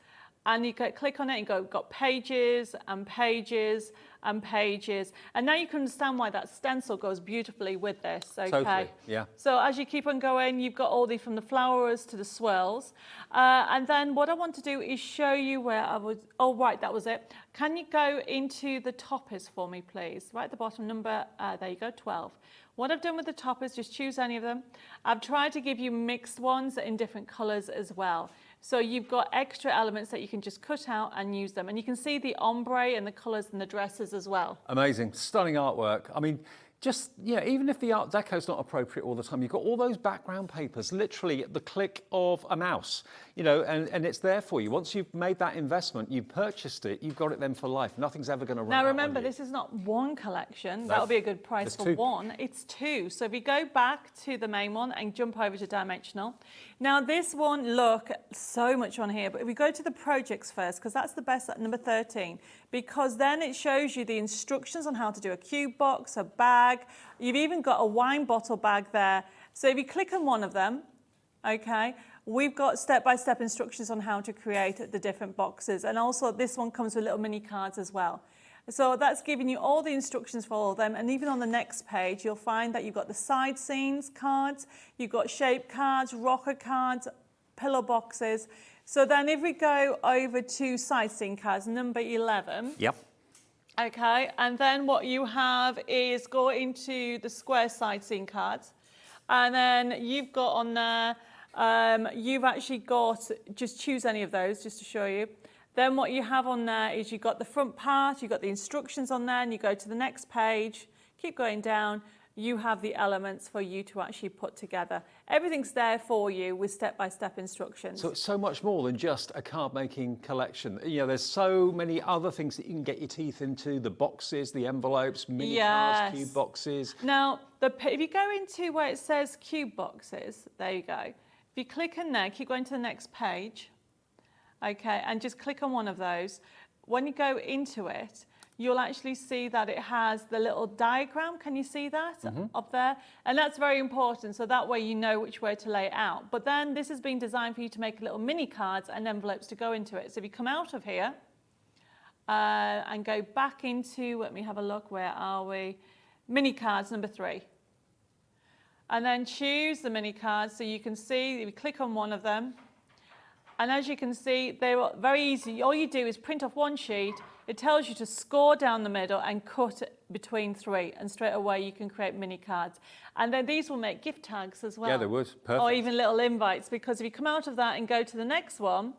and you click on it and got pages and pages and pages. And now you can understand why that stencil goes beautifully with this, okay? Totally, yeah. So as you keep on going, you've got all from the flowers to the swirls. And then what I want to do is show you where I would, oh right, that was it. Can you go into the toppers for me, please? Right at the bottom, number, there you go, 12. What I've done with the toppers, just choose any of them. I've tried to give you mixed ones in different colors as well. So you've got extra elements that you can just cut out and use them. And you can see the ombre and the colors and the dresses as well. Amazing, stunning artwork. I mean, just, even if the Art Deco is not appropriate all the time, you've got all those background papers literally at the click of a mouse, and it's there for you. Once you've made that investment, you've purchased it, you've got it then for life. Nothing's ever going to run out. Now remember, on you. this is not one collection. That'll be a good price for two. one. It's two. So if you go back to the main one and jump over to dimensional. Now this one, look, so much on here, but if we go to the projects first, because that's the best at number 13, because then it shows you the instructions on how to do a cube box, a bag. You've even got a wine bottle bag there. So if you click on one of them, okay, we've got step-by-step instructions on how to create the different boxes. And also this one comes with little mini cards as well. So that's giving you all the instructions for all of them. And even on the next page, you'll find that you've got the side scenes cards, you've got shape cards, rocker cards, pillow boxes. So then if we go over to side scene cards, number 11. Yep. Okay, and then what you have is go into the square side scene cards. And then you've got on there, you've actually got, just choose any of those just to show you. Then what you have on there is you've got the front part, you've got the instructions on there, and you go to the next page, keep going down, you have the elements for you to actually put together. Everything's there for you with step-by-step instructions. So it's so much more than just a card making collection. There's so many other things that you can get your teeth into, the boxes, the envelopes, mini cards, cube boxes. Now, if you go into where it says cube boxes, there you go. If you click in there, keep going to the next page, okay, and just click on one of those. When you go into it, you'll actually see that it has the little diagram. Can you see that up there? And that's very important, so that way you know which way to lay it out. But then this has been designed for you to make little mini cards and envelopes to go into it. So if you come out of here and go back into, let me have a look, where are we? Mini cards, number 3. And then choose the mini cards so you can see, if you click on one of them, and as you can see, they're very easy. All you do is print off one sheet. It tells you to score down the middle and cut between 3, and straight away you can create mini cards. And then these will make gift tags as well. Yeah, they would. Perfect. Or even little invites, because if you come out of that and go to the next one,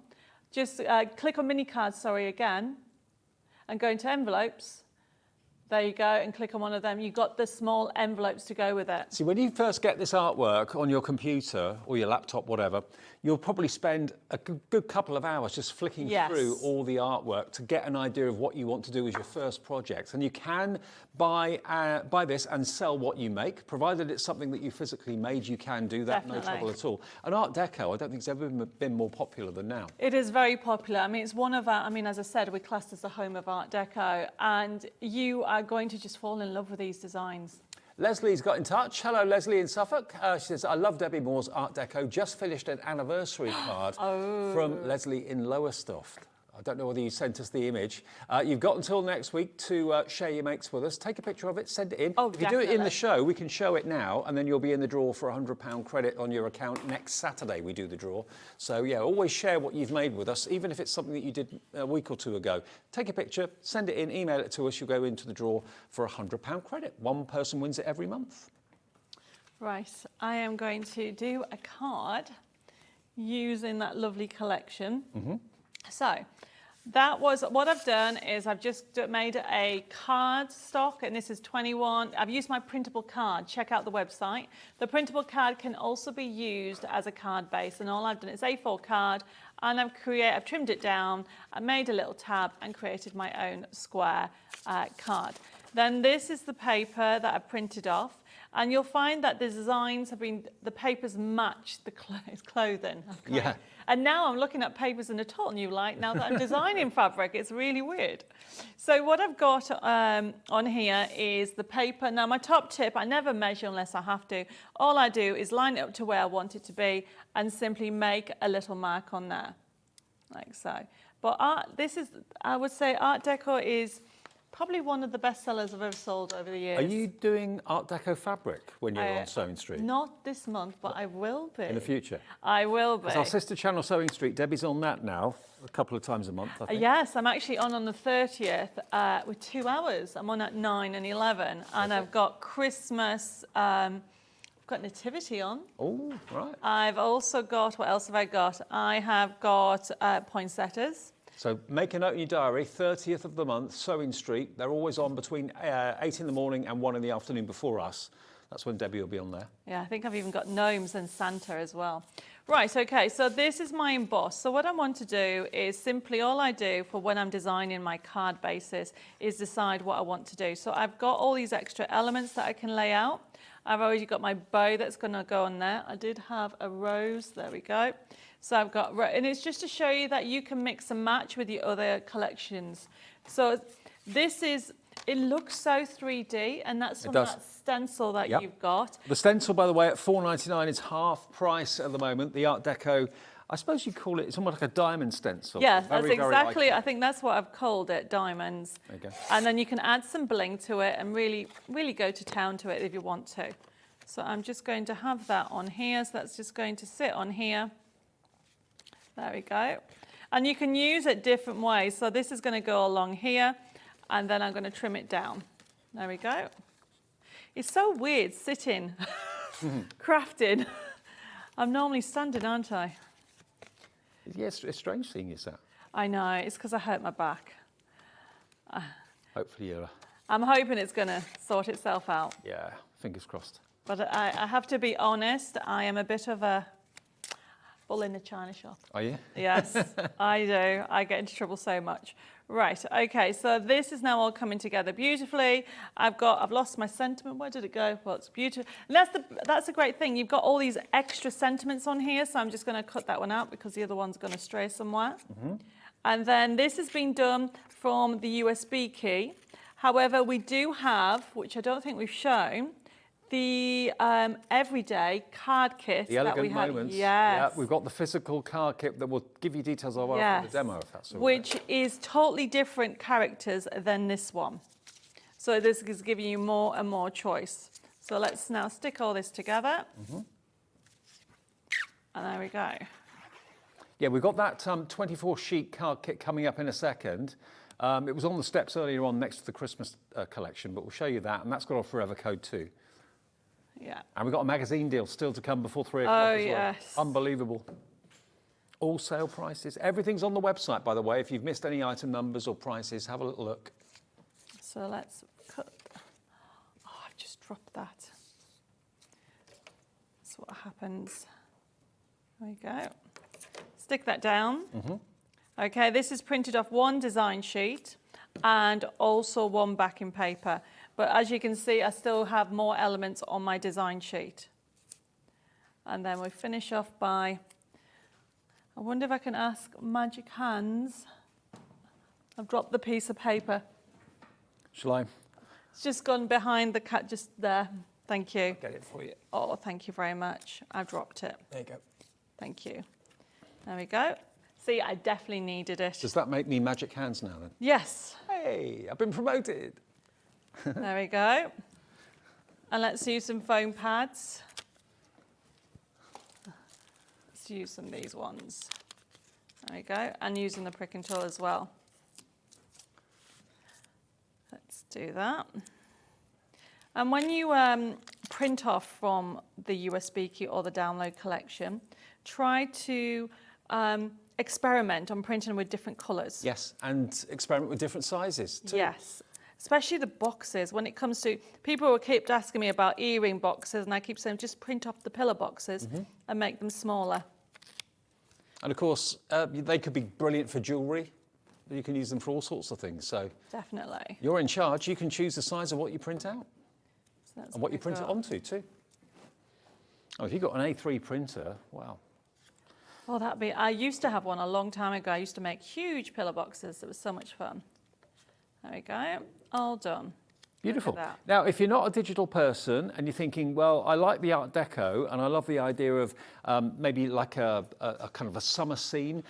just click on mini cards, again, and go into envelopes. There you go, and click on one of them. You've got the small envelopes to go with it. See, when you first get this artwork on your computer or your laptop, whatever, you'll probably spend a good couple of hours just flicking through all the artwork to get an idea of what you want to do as your first project. And you can buy this and sell what you make, provided it's something that you physically made. You can do that, no trouble at all. And Art Deco, I don't think it's ever been more popular than now. It is very popular. I mean, it's one of our, as I said, we're classed as the home of Art Deco, and you are going to just fall in love with these designs. Leslie's got in touch. Hello, Leslie in Suffolk. She says, I love Debbi Moore's Art Deco. Just finished an anniversary card from Leslie in Lowestoft. I don't know whether you sent us the image. You've got until next week to share your makes with us. Take a picture of it, send it in. Oh, if you do it in the show, we can show it now, and then you'll be in the draw for £100 credit on your account. Next Saturday we do the draw. So yeah, always share what you've made with us, even if it's something that you did a week or two ago. Take a picture, send it in, email it to us. You'll go into the draw for £100 credit. One person wins it every month. Right, I am going to do a card using that lovely collection. So that was what I've done is I've just made a card stock, and this is 21. I've used my printable card. Check out the website. The printable card can also be used as a card base, and all I've done is A4 card, and I've trimmed it down, I made a little tab and created my own square card. Then this is the paper that I printed off. And you'll find that the designs the papers match the clothing. Okay? Yeah. And now I'm looking at papers in a total new light now that I'm designing fabric. It's really weird. So what I've got on here is the paper. Now my top tip, I never measure unless I have to. All I do is line it up to where I want it to be and simply make a little mark on there, like so. But I would say Art Deco is probably one of the best sellers I've ever sold over the years. Are you doing Art Deco fabric when you're on Sewing Street? Not this month, but I will be. In the future? I will be. Because our sister channel Sewing Street, Debbie's on that now, a couple of times a month, I think. Yes, I'm actually on the 30th with 2 hours. I'm on at 9 and 11, and I've got Christmas, I've got Nativity on. Oh, right. I've also got, what else have I got? I have got poinsettias. So make a note in your diary, 30th of the month, Sewing Street. They're always on between 8 in the morning and 1 in the afternoon before us. That's when Debbie will be on there. Yeah, I think I've even got gnomes and Santa as well. Right, okay, so this is my emboss. So what I want to do is simply, all I do for when I'm designing my card bases is decide what I want to do. So I've got all these extra elements that I can lay out. I've already got my bow that's going to go on there. I did have a rose, there we go. So I've got, and it's just to show you that you can mix and match with your other collections. So this is, it looks so 3D, and that's from that stencil that you've got. The stencil, by the way, at $4.99 is half price at the moment. The Art Deco, I suppose you'd call it, it's almost like a diamond stencil. Yeah, that's exactly, I think that's what I've called it, diamonds. There you go. And then you can add some bling to it and really, really go to town to it if you want to. So I'm just going to have that on here. So that's just going to sit on here. There we go. And you can use it different ways. So this is going to go along here, and then I'm going to trim it down. There we go. It's so weird sitting, crafting. I'm normally standing, aren't I? Yes, it's strange seeing you sat. I know, it's because I hurt my back. Hopefully you're... I'm hoping it's going to sort itself out. Yeah, fingers crossed. But I have to be honest, I am a bit of a bull in the china shop. Are you? Yes, I do. I get into trouble so much. Right, okay, so this is now all coming together beautifully. I've lost my sentiment. Where did it go? Well, it's beautiful. And that's a great thing. You've got all these extra sentiments on here, so I'm just going to cut that one out because the other one's going to stray somewhere. And then this has been done from the USB key. However, we do have, which I don't think we've shown, the everyday card kit the that we Elegant had. Moments. Yes. Yeah, we've got the physical card kit that we'll give you details of after the demo, if that's all right. Which is totally different characters than this one. So this is giving you more and more choice. So let's now stick all this together. And there we go. Yeah, we've got that 24 sheet card kit coming up in a second. It was on the steps earlier on next to the Christmas collection, but we'll show you that, and that's got a forever code too. Yeah. And we've got a magazine deal still to come before 3 o'clock as well. Yes. Unbelievable. All sale prices. Everything's on the website, by the way. If you've missed any item numbers or prices, have a little look. So let's cut. Oh, I've just dropped that. That's what happens. There we go. Stick that down. Okay, this is printed off one design sheet and also one backing paper. But as you can see, I still have more elements on my design sheet. And then we finish off by, I wonder if I can ask Magic Hands. I've dropped the piece of paper. Shall I? It's just gone behind the cut, just there. Thank you. Get it for you. Oh, thank you very much. I've dropped it. There you go. Thank you. There we go. See, I definitely needed it. Does that make me Magic Hands now then? Yes. Hey, I've been promoted. There we go. And let's use some foam pads. Let's use some of these ones. There we go. And using the pricking tool as well. Let's do that. And when you print off from the USB key or the download collection, try to experiment on printing with different colours. Yes, and experiment with different sizes too. Yes, especially the boxes. When it comes to, people will keep asking me about earring boxes, and I keep saying just print off the pillar boxes and make them smaller. And of course, they could be brilliant for jewellery. You can use them for all sorts of things. So Definitely. you're in charge. You can choose the size of what you print out So that's and what you print it onto too. Oh, if you've got an A3 printer, wow. Oh, that'd be, I used to have one a long time ago. I used to make huge pillar boxes. It was so much fun. There we go, all done. Beautiful. Look at that. Now, if you're not a digital person and you're thinking, well, I like the Art Deco and I love the idea of maybe like a kind of a summer scene,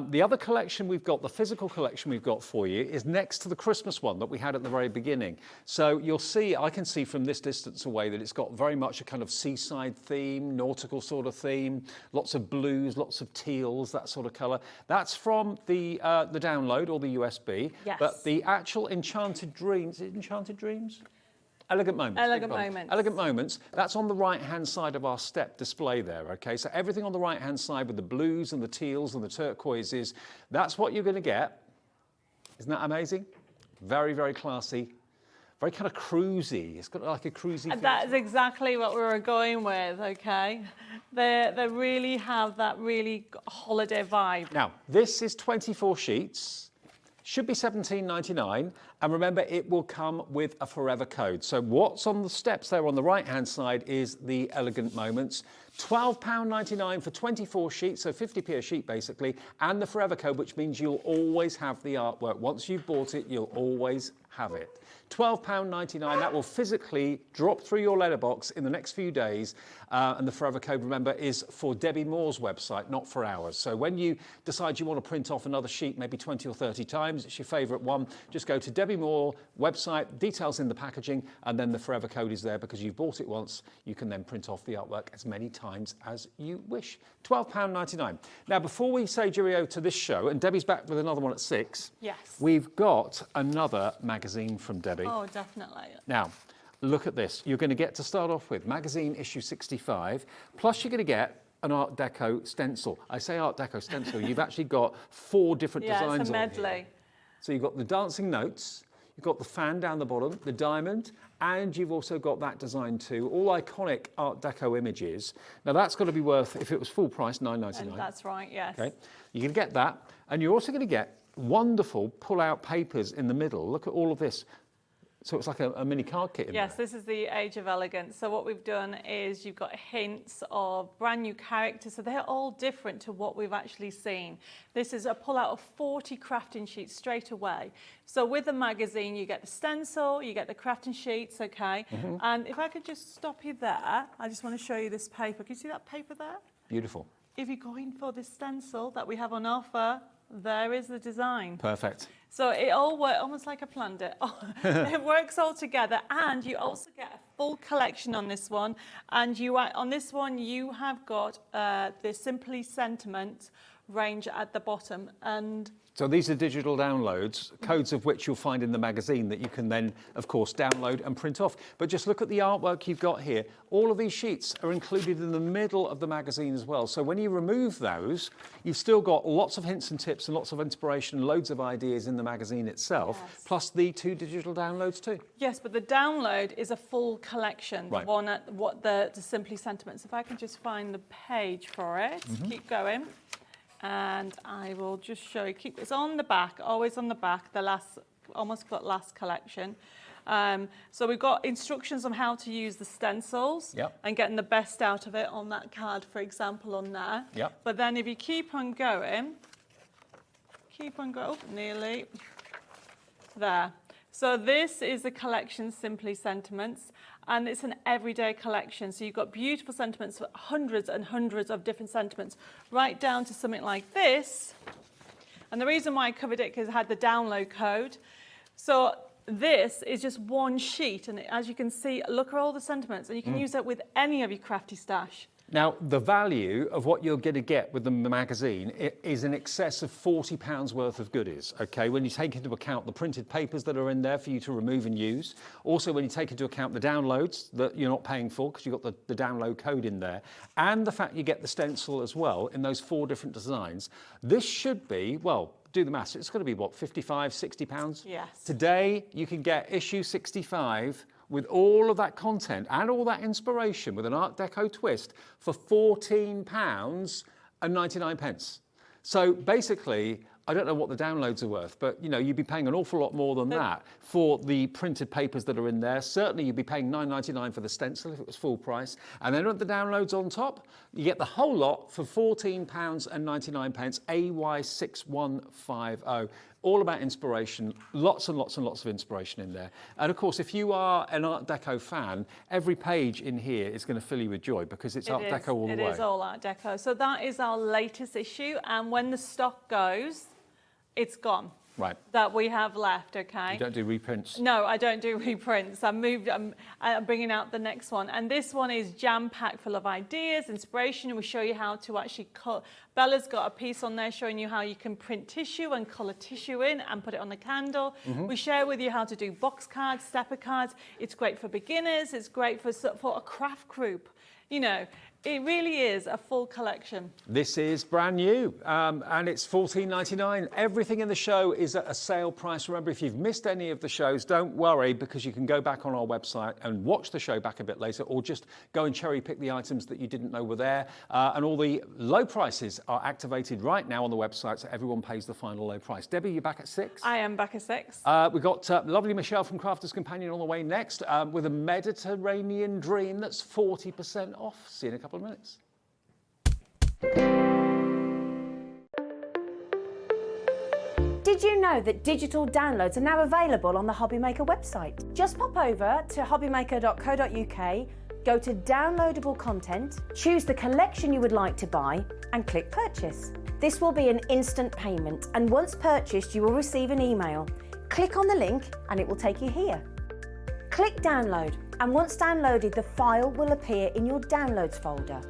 the other collection we've got, the physical collection we've got for you, is next to the Christmas one that we had at the very beginning. So you'll see, I can see from this distance away that it's got very much a kind of seaside theme, nautical sort of theme, lots of blues, lots of teals, that sort of colour. That's from the download or the USB. Yes. But the actual Enchanted Dreams, is it Enchanted Dreams? Elegant Moments. Elegant Moments. Elegant Moments. That's on the right-hand side of our step display there, okay? So everything on the right-hand side with the blues and the teals and the turquoises, that's what you're going to get. Isn't that amazing? Very, very classy. Very kind of cruisy. It's got like a cruisy feel. That is exactly what we were going with, okay? They really have that really holiday vibe. Now, this is 24 sheets. Should be $17.99, and remember it will come with a forever code. So what's on the steps there on the right hand side is the Elegant Moments. £12.99 for 24 sheets, so 50p a sheet basically, and the forever code, which means you'll always have the artwork. Once you've bought it, you'll always have it. £12.99, that will physically drop through your letterbox in the next few days. And the forever code, remember, is for Debbi Moore's website, not for ours. So when you decide you want to print off another sheet, maybe 20 or 30 times, it's your favourite one, just go to Debbi Moore website, details in the packaging, and then the forever code is there because you've bought it once. You can then print off the artwork as many times as you wish. £12.99. Now, before we say cheerio to this show, and Debbie's back with another one at 6, Yes. we've got another magazine from Debbie. Oh, definitely. Now, look at this. You're going to get to start off with magazine issue 65, plus you're going to get an Art Deco stencil. I say Art Deco stencil, you've actually got 4 different designs it's a on medley. here. So you've got the dancing notes, you've got the fan down the bottom, the diamond, and you've also got that design too, all iconic Art Deco images. Now that's got to be worth, if it was full price, $9.99. And that's right, yes. Okay, you're going to get that, and you're also going to get wonderful pull-out papers in the middle. Look at all of this. So it's like a mini card kit in there. Yes, this is the Age of Elegance. So what we've done is you've got hints of brand new characters. So they're all different to what we've actually seen. This is a pull out of 40 crafting sheets straight away. So with the magazine, you get the stencil, you get the crafting sheets, okay? And if I could just stop you there, I just want to show you this paper. Can you see that paper there? Beautiful. If you're going for this stencil that we have on offer, there is the design. Perfect. So it all works almost like I planned it. It works all together, and you also get a full collection on this one. And on this one, you have got the Simply Sentiment range at the bottom. And so these are digital downloads, codes of which you'll find in the magazine that you can then, of course, download and print off. But just look at the artwork you've got here. All of these sheets are included in the middle of the magazine as well. So when you remove those, you've still got lots of hints and tips and lots of inspiration, loads of ideas in the magazine itself, plus the 2 digital downloads too. yes, but the download is a full collection. Right. The one at the Simply Sentiments. If I can just find the page for it, keep going. And I will just show you, it's on the back, always on the back, the last, almost got last collection. So we've got instructions on how to use the stencils and getting the best out of it on that card, for example, on there. But then if you keep on going, nearly there. So this is the collection Simply Sentiments, and it's an everyday collection. So you've got beautiful sentiments, hundreds and hundreds of different sentiments, right down to something like this. And the reason why I covered it because it had the download code. So this is just one sheet, and as you can see, look at all the sentiments, and you can use that with any of your crafty stash. Now, the value of what you're going to get with the magazine is in excess of £40 worth of goodies, okay? When you take into account the printed papers that are in there for you to remove and use. Also, when you take into account the downloads that you're not paying for because you've got the download code in there, and the fact you get the stencil as well in those 4 different designs, this should be, well, do the maths, it's going to be, what, £55, £60? Yes. Today, you can get issue 65 with all of that content and all that inspiration with an Art Deco twist for £14.99. So basically, I don't know what the downloads are worth, but you know, you'd be paying an awful lot more than that for the printed papers that are in there. Certainly you'd be paying $9.99 for the stencil if it was full price. And then with the downloads on top, you get the whole lot for £14.99, AY6150. All about inspiration, lots and lots and lots of inspiration in there. And of course, if you are an Art Deco fan, every page in here is going to fill you with joy because it's Art Deco all the way. It is all Art Deco. So that is our latest issue, and when the stock goes, it's gone. Right. That we have left, okay? You don't do reprints? No, I don't do reprints. I'm bringing out the next one. And this one is jam-packed full of ideas, inspiration, and we show you how to actually cut. Bella's got a piece on there showing you how you can print tissue and colour tissue in and put it on the candle. We share with you how to do box cards, stepper cards. It's great for beginners. It's great for a craft group. You know, It really is a full collection. This is brand new, and it's $14.99. Everything in the show is at a sale price. Remember, if you've missed any of the shows, don't worry, because you can go back on our website and watch the show back a bit later, or just go and cherry pick the items that you didn't know were there. And all the low prices are activated right now on the website, so everyone pays the final low price. Debbie, you're back at 6? I am back at 6. We've got lovely Michelle from Crafter's Companion on the way next, with a Mediterranean dream that's 40% off. See you in a couple of minutes. Did you know that digital downloads are now available on the HobbyMaker website? Just pop over to hobbymaker.co.uk, go to downloadable content, choose the collection you would like to buy, and click purchase. This will be an instant payment, and once purchased, you will receive an email. Click on the link and it will take you here. Click download, and once downloaded, the file will appear in your downloads folder.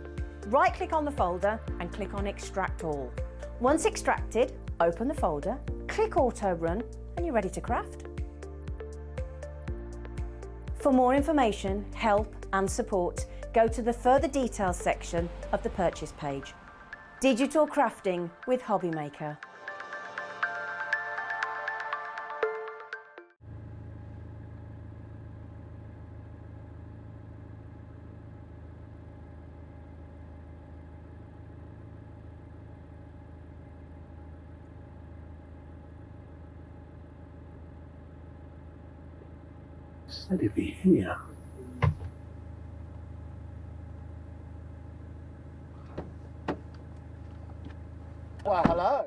Right-click on the folder and click on Extract All. Once extracted, open the folder, click Auto Run, and you're ready to craft. For more information, help and support, go to the further details section of the purchase page. Digital crafting with HobbyMaker. Said he'd be here. Well, hello.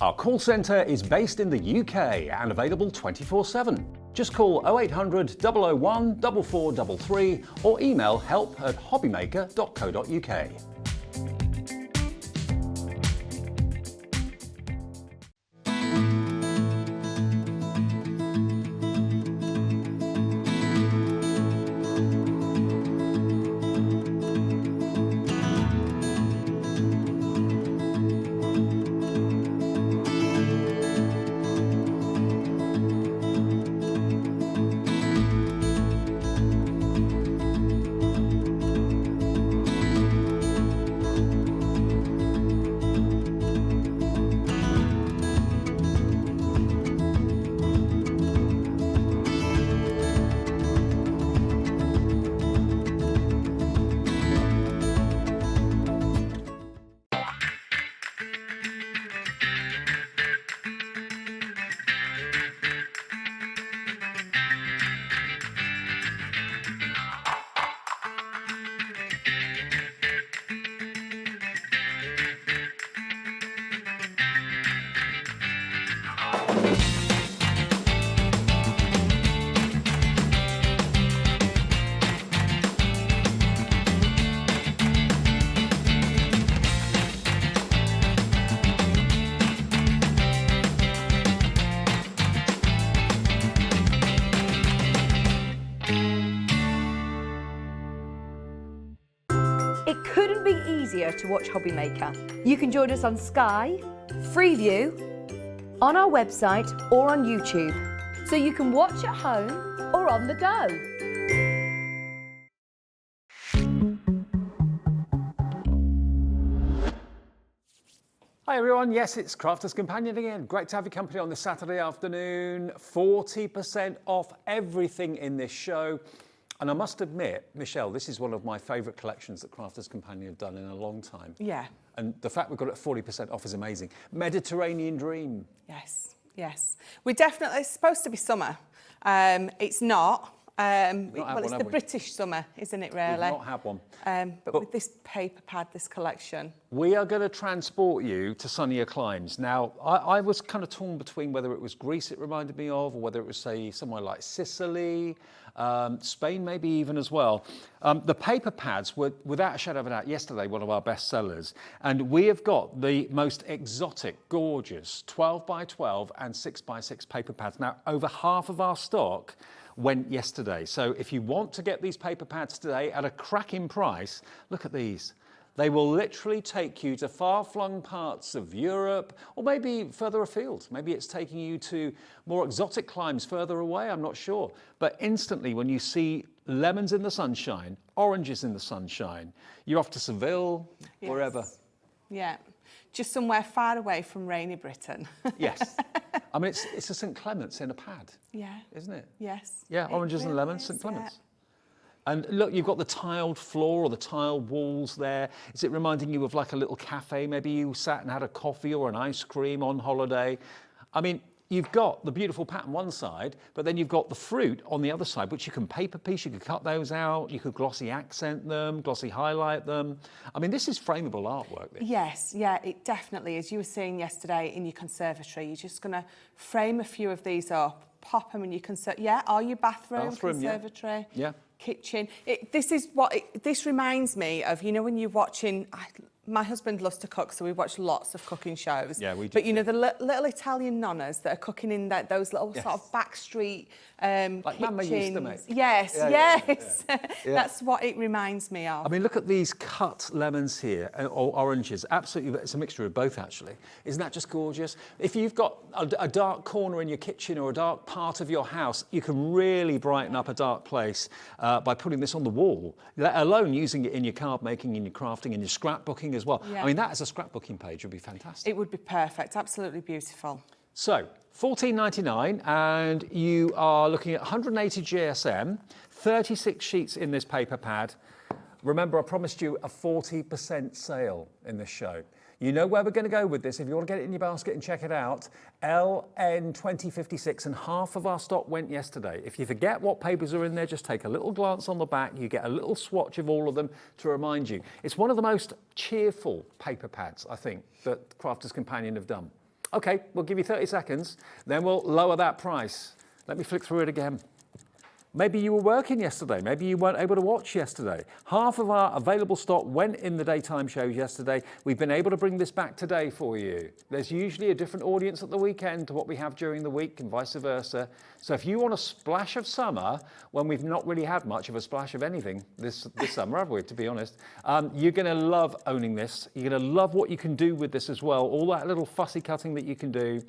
Our call centre is based in the UK and available 24/7. Just call 0800 001 4433 or email help@hobbymaker.co.uk. It couldn't be easier to watch HobbyMaker. You can join us on Sky, Freeview, on our website or on YouTube, so you can watch at home or on the go. Hi everyone, yes, it's Crafter's Companion again. Great to have your company on this Saturday afternoon. 40% off everything in this show. And I must admit, Michelle, this is one of my favourite collections that Crafter's Companion have done in a long time. Yeah. And the fact we've got it at 40% off is amazing. Mediterranean Dream. Yes, yes. We're definitely, it's supposed to be summer. It's not. Well, it's the British summer, isn't it, really? We've not had one. But with this paper pad, this collection. We are going to transport you to sunnier climes. Now, I was kind of torn between whether it was Greece it reminded me of, or whether it was, say, somewhere like Sicily, Spain maybe even as well. The paper pads were, without a shadow of a doubt, yesterday one of our best sellers. And we have got the most exotic, gorgeous 12 by 12 and 6 by 6 paper pads. Now, over half of our stock went yesterday. So if you want to get these paper pads today at a cracking price, look at these. They will literally take you to far-flung parts of Europe, or maybe further afield. Maybe it's taking you to more exotic climes further away, I'm not sure. But instantly, when you see lemons in the sunshine, oranges in the sunshine, you're off to Seville, wherever. Yeah, just somewhere far away from rainy Britain. Yes. I mean, it's a St. Clement's in a pad. Yeah. Isn't it? Yes. Yeah, oranges and lemons, St. Clement's. And look, you've got the tiled floor or the tiled walls there. Is it reminding you of like a little cafe? Maybe you sat and had a coffee or an ice cream on holiday. I mean, you've got the beautiful pattern one side, but then you've got the fruit on the other side, which you can paper piece, you could cut those out, you could glossy accent them, glossy highlight them. I mean, this is frameable artwork. This. Yes, yeah, it definitely is. You were saying yesterday in your conservatory, you're just going to frame a few of these up, pop them in your or your bathroom conservatory. Yeah. Kitchen. This reminds me of, you know, when you're watching, my husband loves to cook, so we watch lots of cooking shows. Yeah, we do. But you know, the little Italian nonnas that are cooking in those little sort of backstreet like kitchens. Mama used to make. Yes, yes. Yeah. That's what it reminds me of. I mean, look at these cut lemons here, or oranges. Absolutely, it's a mixture of both, actually. Isn't that just gorgeous? If you've got a dark corner in your kitchen or a dark part of your house, you can really brighten up a dark place by putting this on the wall, let alone using it in your card making, in your crafting, in your scrapbooking as well. Yeah. I mean, that as a scrapbooking page would be fantastic. It would be perfect, absolutely beautiful. So, $14.99, and you are looking at 180 GSM, 36 sheets in this paper pad. Remember, I promised you a 40% sale in this show. You know where we're going to go with this. If you want to get it in your basket and check it out, LN2056, and half of our stock went yesterday. If you forget what papers are in there, just take a little glance on the back. You get a little swatch of all of them to remind you. It's one of the most cheerful paper pads, I think, that Crafter's Companion have done. Okay, we'll give you 30 seconds, then we'll lower that price. Let me flick through it again. Maybe you were working yesterday. Maybe you weren't able to watch yesterday. Half of our available stock went in the daytime shows yesterday. We've been able to bring this back today for you. There's usually a different audience at the weekend to what we have during the week and vice versa. So if you want a splash of summer, when we've not really had much of a splash of anything this summer, have we, to be honest, you're going to love owning this. You're going to love what you can do with this as well. All that little fussy cutting that you can do.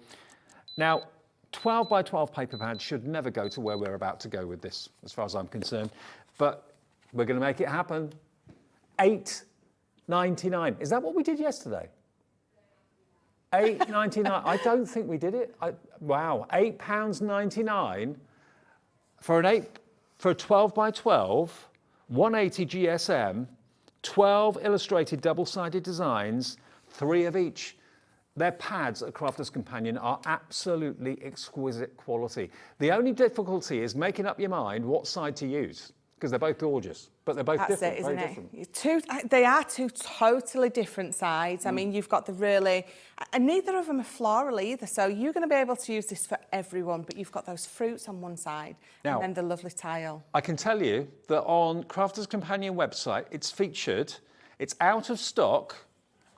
Now, 12 by 12 paper pad should never go to where we're about to go with this, as far as I'm concerned. But we're going to make it happen. $8.99. Is that what we did yesterday? $8.99. I don't think we did it. Wow, £8.99 for a 12 by 12, 180 GSM, 12 illustrated double-sided designs, 3 of each. Their pads at Crafter's Companion are absolutely exquisite quality. The only difficulty is making up your mind what side to use, because they're both gorgeous, but they're both different, very different. They are two totally different sides. I mean, you've got the really, and neither of them are floral either, so you're going to be able to use this for everyone, but you've got those fruits on one side, now, and then the lovely tile. I can tell you that on Crafter's Companion website, it's featured, it's out of stock,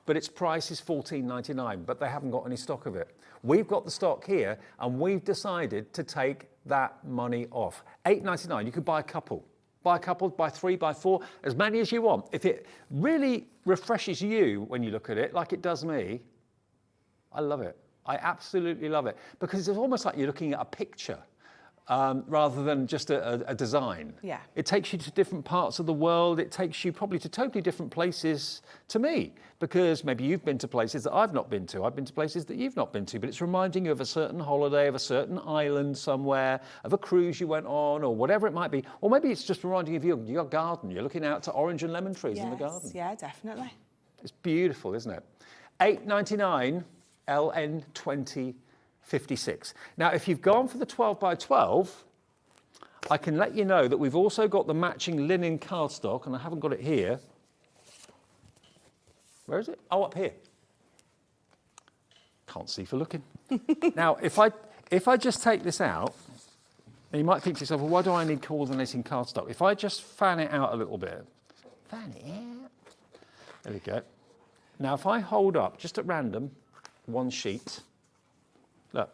but its price is $14.99, but they haven't got any stock of it. We've got the stock here, and we've decided to take that money off. $8.99, you could buy a couple. Buy a couple, buy 3, buy 4, as many as you want. If it really refreshes you when you look at it, like it does me, I love it. I absolutely love it, because it's almost like you're looking at a picture. Rather than just a design. Yeah. It takes you to different parts of the world. It takes you probably to totally different places to me, because maybe you've been to places that I've not been to. I've been to places that you've not been to, but it's reminding you of a certain holiday, of a certain island somewhere, of a cruise you went on, or whatever it might be. Or maybe it's just reminding you of your garden. You're looking out to orange and lemon trees in the garden. Yeah, definitely. It's beautiful, isn't it? $8.99 LN2056. Now, if you've gone for the 12 by 12, I can let you know that we've also got the matching linen cardstock, and I haven't got it here. Where is it? Oh, up here. Can't see for looking. Now, if I just take this out, and you might think to yourself, well, why do I need coordinating cardstock? If I just fan it out a little bit, fan it out. There we go. Now, if I hold up, just at random, one sheet, look.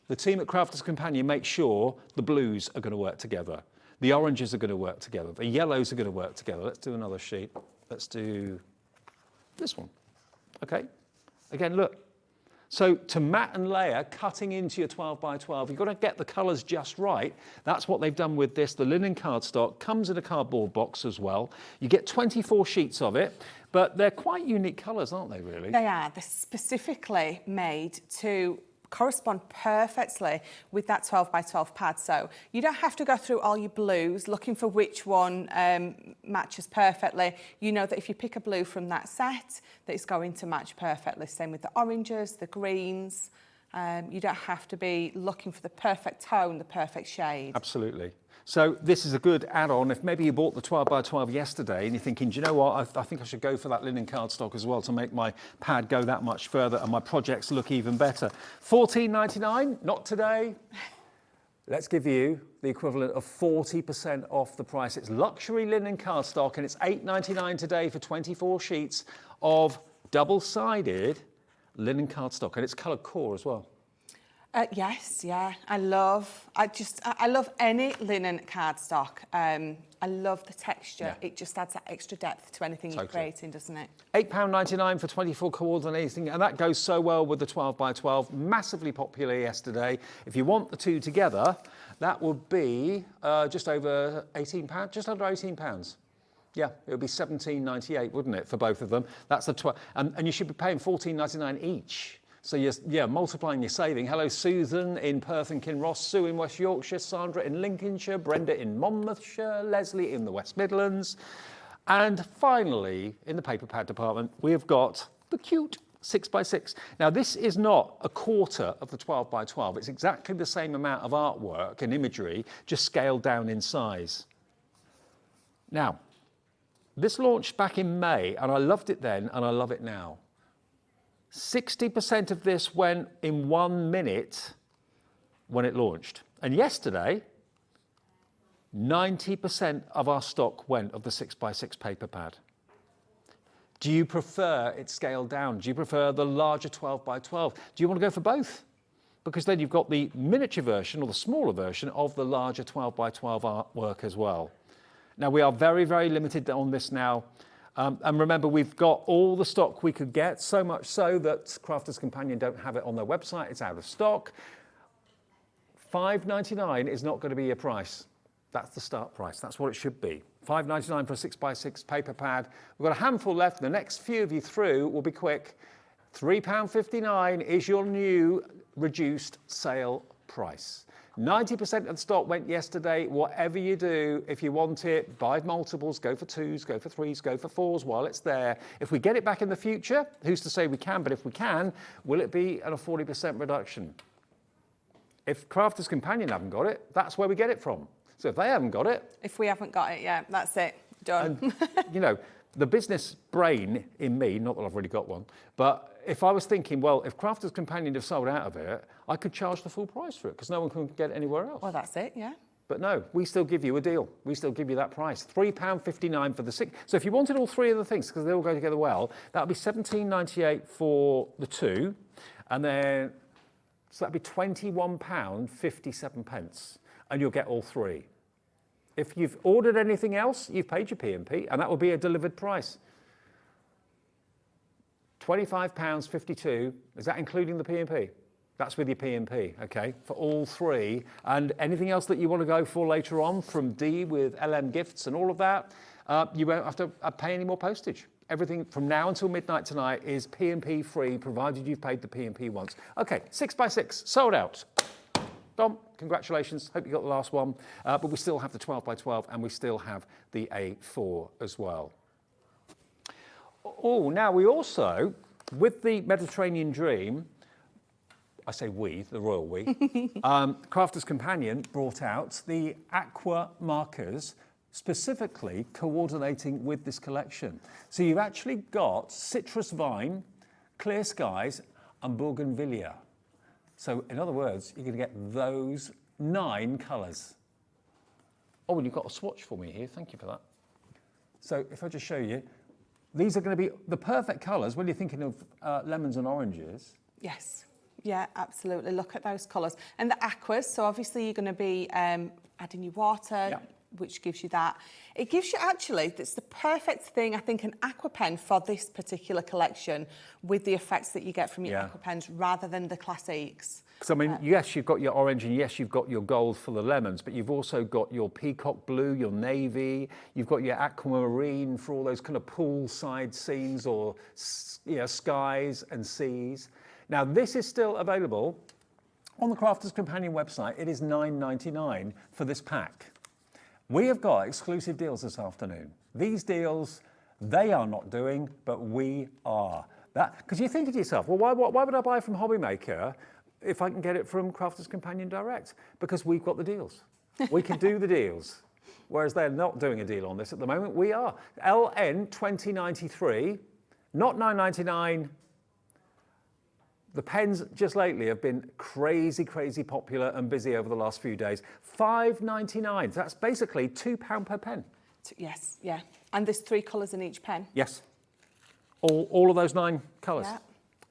The team at Crafter's Companion make sure the blues are going to work together. The oranges are going to work together. The yellows are going to work together. Let's do another sheet. Let's do this one. Okay. Again, look. So to mat and layer, cutting into your 12 by 12, you've got to get the colours just right. That's what they've done with this. The linen cardstock comes in a cardboard box as well. You get 24 sheets of it, but they're quite unique colours, aren't they, really? They are. They're specifically made to correspond perfectly with that 12 by 12 pad. So you don't have to go through all your blues looking for which one matches perfectly. You know that if you pick a blue from that set, that it's going to match perfectly. Same with the oranges, the greens. You don't have to be looking for the perfect tone, the perfect shade. Absolutely. So this is a good add-on. If maybe you bought the 12 by 12 yesterday and you're thinking, do you know what, I think I should go for that linen cardstock as well to make my pad go that much further and my projects look even better. $14.99, not today. Let's give you the equivalent of 40% off the price. It's luxury linen cardstock and it's $8.99 today for 24 sheets of double-sided linen cardstock, and it's coloured core as well. Yes, yeah, I love any linen cardstock. I love the texture. Yeah. It just adds that extra depth to anything you're creating, doesn't it? £8.99 for 24 coordinating, and that goes so well with the 12 by 12. Massively popular yesterday. If you want the two together, that would be just over £18, just under £18. Yeah, it would be $17.98, wouldn't it, for both of them? That's the 12, and you should be paying $14.99 each. So you're multiplying your saving. Hello, Susan in Perth and Kinross, Sue in West Yorkshire, Sandra in Lincolnshire, Brenda in Monmouthshire, Leslie in the West Midlands. And finally, in the paper pad department, we've got the cute 6x6. Now, this is not a quarter of the 12 by 12. It's exactly the same amount of artwork and imagery, just scaled down in size. Now, this launched back in May, and I loved it then, and I love it now. 60% of this went in 1 minute when it launched. And yesterday, 90% of our stock went of the 6x6 paper pad. Do you prefer it scaled down? Do you prefer the larger 12 by 12? Do you want to go for both? Because then you've got the miniature version or the smaller version of the larger 12 by 12 artwork as well. Now, we are very, very limited on this now. And remember, we've got all the stock we could get, so much so that Crafters Companion don't have it on their website. It's out of stock. $5.99 is not going to be your price. That's the start price. That's what it should be. $5.99 for a 6x6 paper pad. We've got a handful left. The next few of you through will be quick. £3.59 is your new reduced sale price. 90% of the stock went yesterday. Whatever you do, if you want it, buy multiples, go for 2s, go for 3s, go for 4s while it's there. If we get it back in the future, who's to say we can, but if we can, will it be at a 40% reduction? If Crafters Companion haven't got it, that's where we get it from. So if they haven't got it... If we haven't got it, yeah, that's it, done. And, you know, the business brain in me, not that I've really got one, but if I was thinking, well, if Crafters Companion have sold out of it, I could charge the full price for it because no one can get it anywhere else. Well, that's it, yeah. But no, we still give you a deal. We still give you that price. £3.59 for the 6. So if you wanted all three of the things, because they all go together well, that would be $17.98 for the 2. And then, so that'd be £21.57. And you'll get all 3. If you've ordered anything else, you've paid your P&P, and that will be a delivered price. £25.52, is that including the P&P? That's with your P&P, okay, for all 3. And anything else that you want to go for later on from D with LMGifts and all of that, you won't have to pay any more postage. Everything from now until midnight tonight is P&P free, provided you've paid the P&P once. Okay, 6x6, sold out. Dom, congratulations. Hope you got the last one. But we still have the 12 by 12 and we still have the A4 as well. Oh, now we also, with the Mediterranean Dream, I say we, the royal we, Crafters Companion brought out the Aqua markers specifically coordinating with this collection. So you've actually got citrus vine, clear skies and bougainvillea. So in other words, you're going to get those 9 colours. Oh, and you've got a swatch for me here. Thank you for that. So if I just show you, these are going to be the perfect colours when you're thinking of lemons and oranges. Yes. Yeah, absolutely. Look at those colours. And the aquas, so obviously you're going to be adding your water, which gives you that. It gives you actually, it's the perfect thing, I think, an Aqua pen for this particular collection with the effects that you get from your Aqua pens rather than the classiques. Because I mean, yes, you've got your orange and yes, you've got your gold for the lemons, but you've also got your peacock blue, your navy, you've got your aquamarine for all those kind of poolside scenes or skies and seas. Now, this is still available on the Crafters Companion website. It is $9.99 for this pack. We have got exclusive deals this afternoon. These deals, they are not doing, but we are. Because you're thinking to yourself, well, why would I buy from HobbyMaker if I can get it from Crafters Companion Direct? Because we've got the deals. We can do the deals. Whereas they're not doing a deal on this at the moment. We are. LN 2093, not $9.99. The pens just lately have been crazy, crazy popular and busy over the last few days. $5.99. That's basically £2 per pen. Yes, yeah. And there's 3 colours in each pen. Yes. All of those 9 colours. Yeah.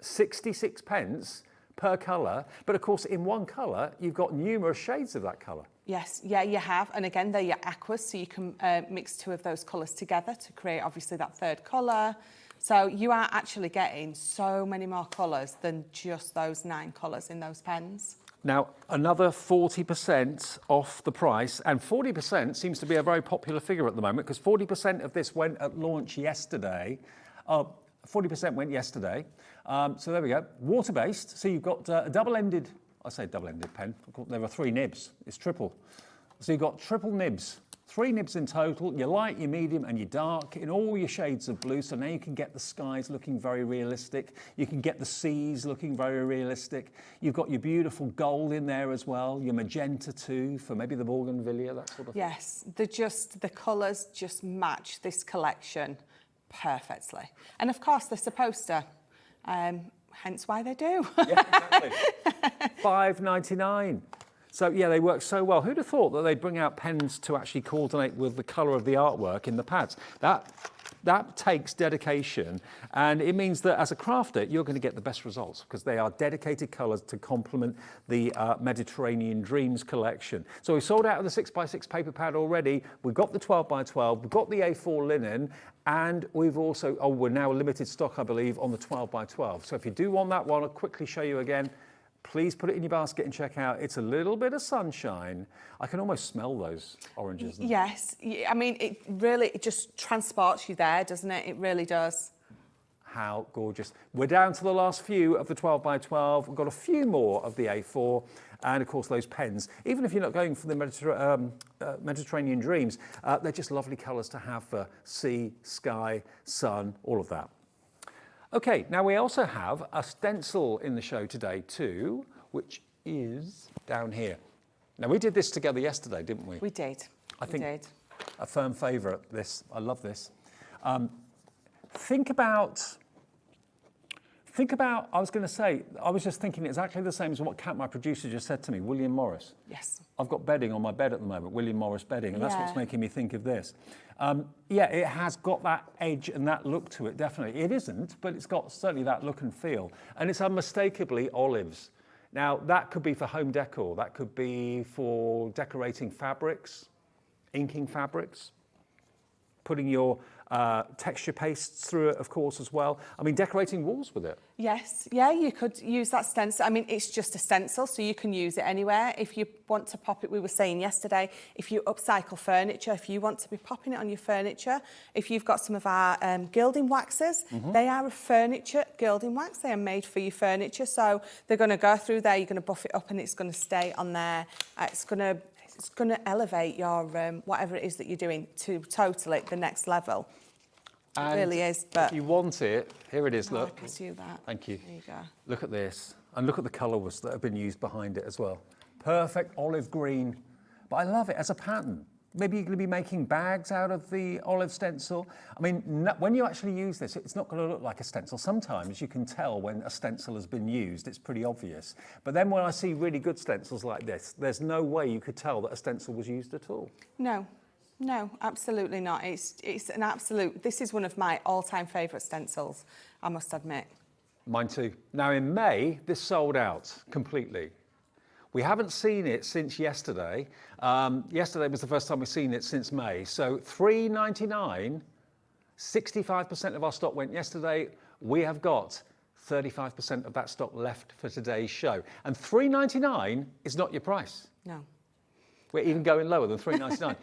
66 pence per colour. But of course, in one colour, you've got numerous shades of that colour. Yes, yeah, you have. And again, they're your aquas, so you can mix 2 of those colours together to create, obviously, that 3rd colour. So you are actually getting so many more colours than just those 9 colours in those pens. Now, another 40% off the price, and 40% seems to be a very popular figure at the moment, because 40% of this went at launch yesterday. 40% went yesterday. So there we go. Water-based, so you've got a double-ended, I say double-ended pen, there are 3 nibs, it's triple. So you've got triple nibs. 3 nibs in total, your light, your medium and your dark in all your shades of blue. So now you can get the skies looking very realistic. You can get the seas looking very realistic. You've got your beautiful gold in there as well, your magenta too, for maybe the bougainvillea, that sort of thing. Yes, the colours just match this collection perfectly. And of course, they're supposed to, hence why they do. Yeah, exactly. $5.99. So yeah, they work so well. Who'd have thought that they'd bring out pens to actually coordinate with the colour of the artwork in the pads? That takes dedication, and it means that as a crafter, you're going to get the best results because they are dedicated colours to complement the Mediterranean Dreams collection. So we sold out of the 6x6 paper pad already. We've got the 12x12, we've got the A4 linen, and we've also, we're now limited stock, I believe, on the 12x12. So if you do want that one, I'll quickly show you again. Please put it in your basket and check out. It's a little bit of sunshine. I can almost smell those oranges. Yes, I mean, it just transports you there, doesn't it? It really does. How gorgeous. We're down to the last few of the 12x12. We've got a few more of the A4. And of course, those pens, even if you're not going for the Mediterranean Dreams, they're just lovely colours to have for sea, sky, sun, all of that. Okay, now we also have a stencil in the show today too, which is down here. Now we did this together yesterday, didn't we? We did. I think a firm favourite, this. I love this. Think about, I was going to say, I was just thinking exactly the same as what Kat, my producer, just said to me, William Morris. Yes. I've got bedding on my bed at the moment, William Morris bedding, and that's what's making me think of this. Yeah, it has got that edge and that look to it, definitely. It isn't, but it's got certainly that look and feel. And it's unmistakably olives. Now, that could be for home decor. That could be for decorating fabrics, inking fabrics, putting your texture pastes through it, of course, as well. I mean, decorating walls with it. Yes, yeah, you could use that stencil. I mean, it's just a stencil, so you can use it anywhere. If you want to pop it, we were saying yesterday, if you upcycle furniture, if you want to be popping it on your furniture, if you've got some of our gilding waxes, they are a furniture gilding wax. They are made for your furniture, so they're going to go through there, you're going to buff it up and it's going to stay on there. It's going to elevate your whatever it is that you're doing to totally the next level. And it really is. But if you want it, here it is. Look. I pursue that. Thank you. There you go. Look at this, and look at the colours that have been used behind it as well. Perfect olive green, but I love it as a pattern. Maybe you're going to be making bags out of the olive stencil. I mean, when you actually use this, it's not going to look like a stencil. Sometimes you can tell when a stencil has been used. It's pretty obvious. But then when I see really good stencils like this, there's no way you could tell that a stencil was used at all. No, absolutely not. It's an absolute, this is one of my all-time favourite stencils, I must admit. Mine too. Now in May, this sold out completely. We haven't seen it since yesterday. Yesterday was the first time we've seen it since May. So $3.99, 65% of our stock went yesterday. We have got 35% of that stock left for today's show. And $3.99 is not your price. No. We're even going lower than $3.99.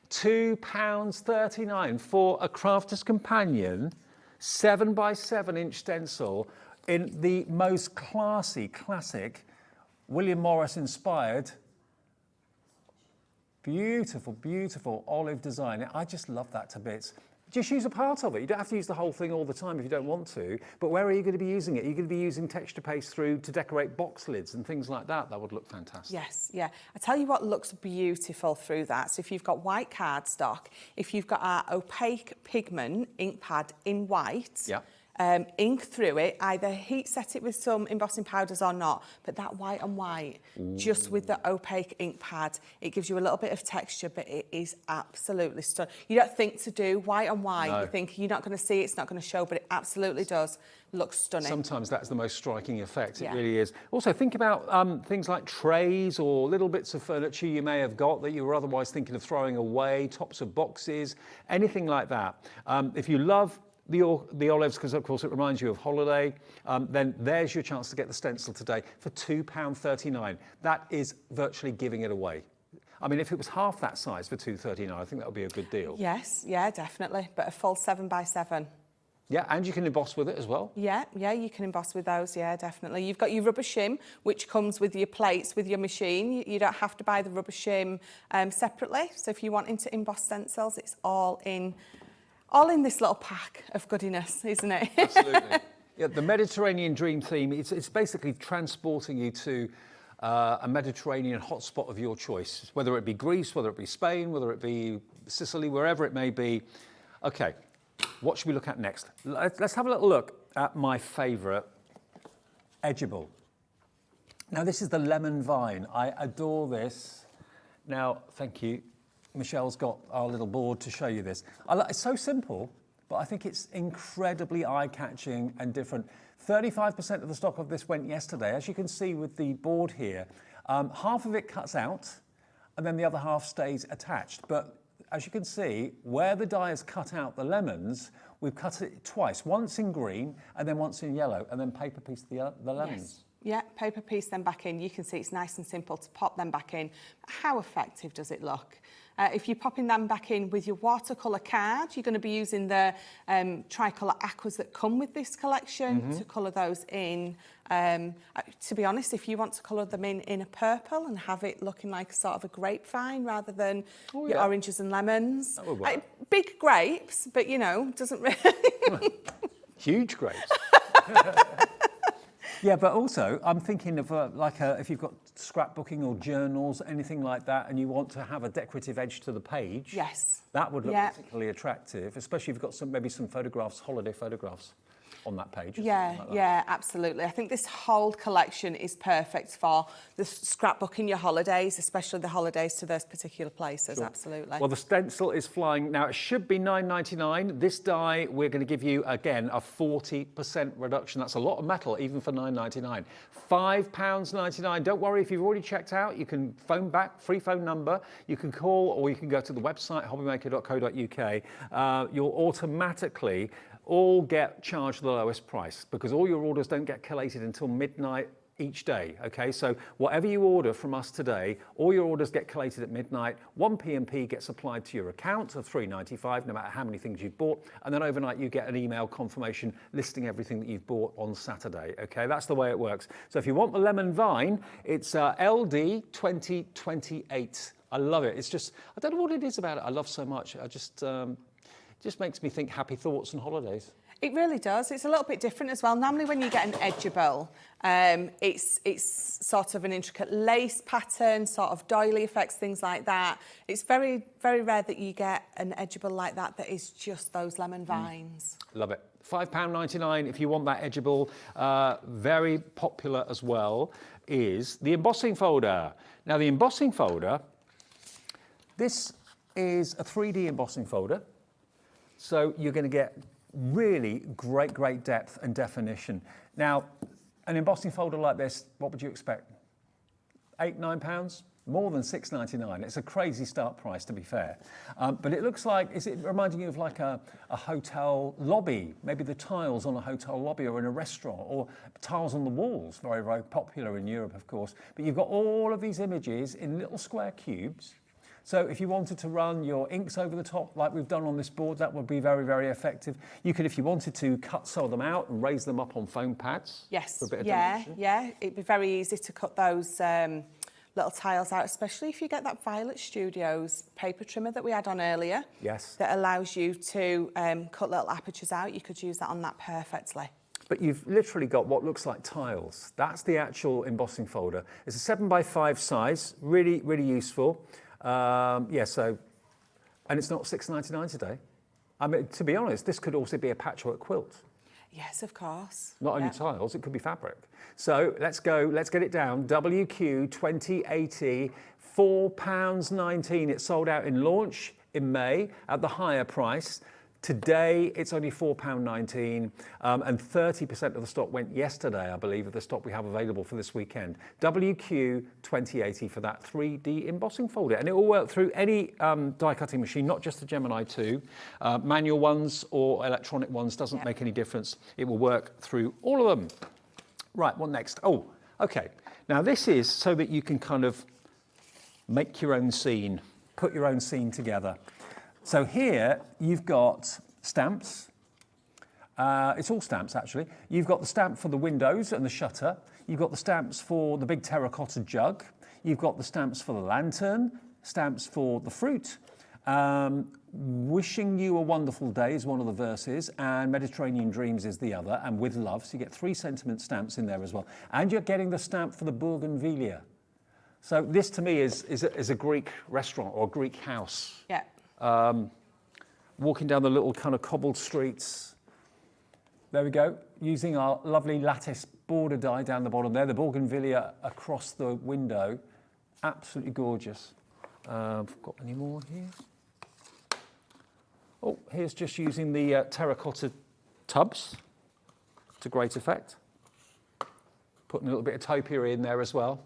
£2.39 for a Crafter's Companion 7x7-inch stencil in the most classy, classic, William Morris inspired, beautiful, beautiful olive design. I just love that to bits. Just use a part of it. You don't have to use the whole thing all the time if you don't want to, but where are you going to be using it? You're going to be using texture paste through to decorate box lids and things like that. That would look fantastic. Yes, yeah. I tell you what looks beautiful through that. So if you've got white cardstock, if you've got our opaque pigment ink pad in white, yeah. Ink through it, either heat set it with some embossing powders or not, but that white on white, just with the opaque ink pad, it gives you a little bit of texture, but it is absolutely stunning. You don't think to do white on white, no. You think you're not going to see it, it's not going to show, but it absolutely does look stunning. Sometimes that's the most striking effect, yeah. It really is. Also, think about things like trays or little bits of furniture you may have got that you were otherwise thinking of throwing away, tops of boxes, anything like that. If you love the olives, because of course it reminds you of holiday, then there's your chance to get the stencil today for £2.39. That is virtually giving it away. I mean, if it was half that size for £2.39, I think that would be a good deal. Yes, yeah, definitely, but a full 7x7. Yeah, and you can emboss with it as well. Yeah, you can emboss with those, yeah, definitely. You've got your rubber shim, which comes with your plates with your machine. You don't have to buy the rubber shim separately. So if you're wanting to emboss stencils, it's all in this little pack of goodiness, isn't it? Absolutely. Yeah, the Mediterranean Dream theme, it's basically transporting you to a Mediterranean hotspot of your choice, whether it be Greece, whether it be Spain, whether it be Sicily, wherever it may be. Okay, what should we look at next? Let's have a little look at my favourite, Edgeable. Now, this is the lemon vine. I adore this. Now, thank you. Michelle's got our little board to show you this. It's so simple, but I think it's incredibly eye-catching and different. 35% of the stock of this went yesterday. As you can see with the board here, half of it cuts out, and then the other half stays attached. But as you can see, where the die has cut out the lemons, we've cut it twice, once in green, and then once in yellow, and then paper piece the lemons. Yes. Yeah, paper piece them back in. You can see it's nice and simple to pop them back in. How effective does it look? If you're popping them back in with your watercolour card, you're going to be using the tricolour aquas that come with this collection to colour those in. To be honest, if you want to colour them in a purple and have it looking like sort of a grapevine rather than your oranges and lemons. That would work. Big grapes, but you know, doesn't really... Huge grapes. Yeah, but also I'm thinking of if you've got scrapbooking or journals, anything like that, and you want to have a decorative edge to the page. Yes. That would look particularly attractive, especially if you've got maybe some photographs, holiday photographs on that page. Yeah, absolutely. I think this whole collection is perfect for the scrapbooking your holidays, especially the holidays to those particular places, absolutely. Well, the stencil is flying. Now, it should be $9.99. This die, we're going to give you, again, a 40% reduction. That's a lot of metal, even for $9.99. £5.99. Don't worry, if you've already checked out, you can phone back, free phone number. You can call, or you can go to the website, hobbymaker.co.uk. You'll automatically all get charged the lowest price because all your orders don't get collated until midnight each day, okay? So whatever you order from us today, all your orders get collated at midnight. 1 p.m.P gets applied to your account of $3.95, no matter how many things you've bought. And then overnight, you get an email confirmation listing everything that you've bought on Saturday, okay? That's the way it works. So if you want the lemon vine, it's LD 2028. I love it. It's just, I don't know what it is about it. I love so much. I just makes me think happy thoughts and holidays. It really does. It's a little bit different as well. Normally when you get an edgeable, it's sort of an intricate lace pattern, sort of doily effects, things like that. It's very, very rare that you get an edgeable like that is just those lemon vines. Love it. £5.99 if you want that edgeable. Very popular as well is the embossing folder. Now the embossing folder, this is a 3D embossing folder. So you're going to get really great depth and definition. Now, an embossing folder like this, what would you expect? £8, £9, more than £6.99. It's a crazy start price, to be fair. But it looks like, is it reminding you of like a hotel lobby? Maybe the tiles on a hotel lobby or in a restaurant, or tiles on the walls, very, very popular in Europe, of course. But you've got all of these images in little square cubes. So if you wanted to run your inks over the top, like we've done on this board, that would be very, very effective. You could, if you wanted to, cut some of them out and raise them up on foam pads. Yes, For a bit of yeah, dimension. yeah. It'd be very easy to cut those little tiles out, especially if you get that Violet Studios paper trimmer that we had on earlier. Yes. That allows you to cut little apertures out. You could use that on that perfectly. But you've literally got what looks like tiles. That's the actual embossing folder. It's a 7x5 size, really, really useful. Yeah, so, and it's not £6.99 today. I mean, to be honest, this could also be a patchwork quilt. Yes, of course. Not only tiles, it could be fabric. So let's go, let's get it down. WQ 2080, £4.19. It sold out in launch in May at the higher price. Today, it's only £4.19, and 30% of the stock went yesterday, I believe, of the stock we have available for this weekend. WQ 2080 for that 3D embossing folder. And it will work through any die cutting machine, not just the Gemini 2. Manual ones or electronic ones, doesn't make any difference. It will work through all of them. Right, what next? Oh, okay. Now this is so that you can kind of make your own scene, put your own scene together. So here you've got stamps. It's all stamps actually. You've got the stamp for the windows and the shutter. You've got the stamps for the big terracotta jug. You've got the stamps for the lantern, stamps for the fruit. Wishing you a wonderful day is one of the verses, and Mediterranean Dreams is the other, and with love. So you get 3 sentiment stamps in there as well. And you're getting the stamp for the bougainvillea. So this to me is a Greek restaurant or a Greek house. Yeah. Walking down the little kind of cobbled streets. There we go, using our lovely lattice border die down the bottom there, the bougainvillea across the window. Absolutely gorgeous. Got any more here? Oh, here's just using the terracotta tubs to great effect. Putting a little bit of topiary in there as well.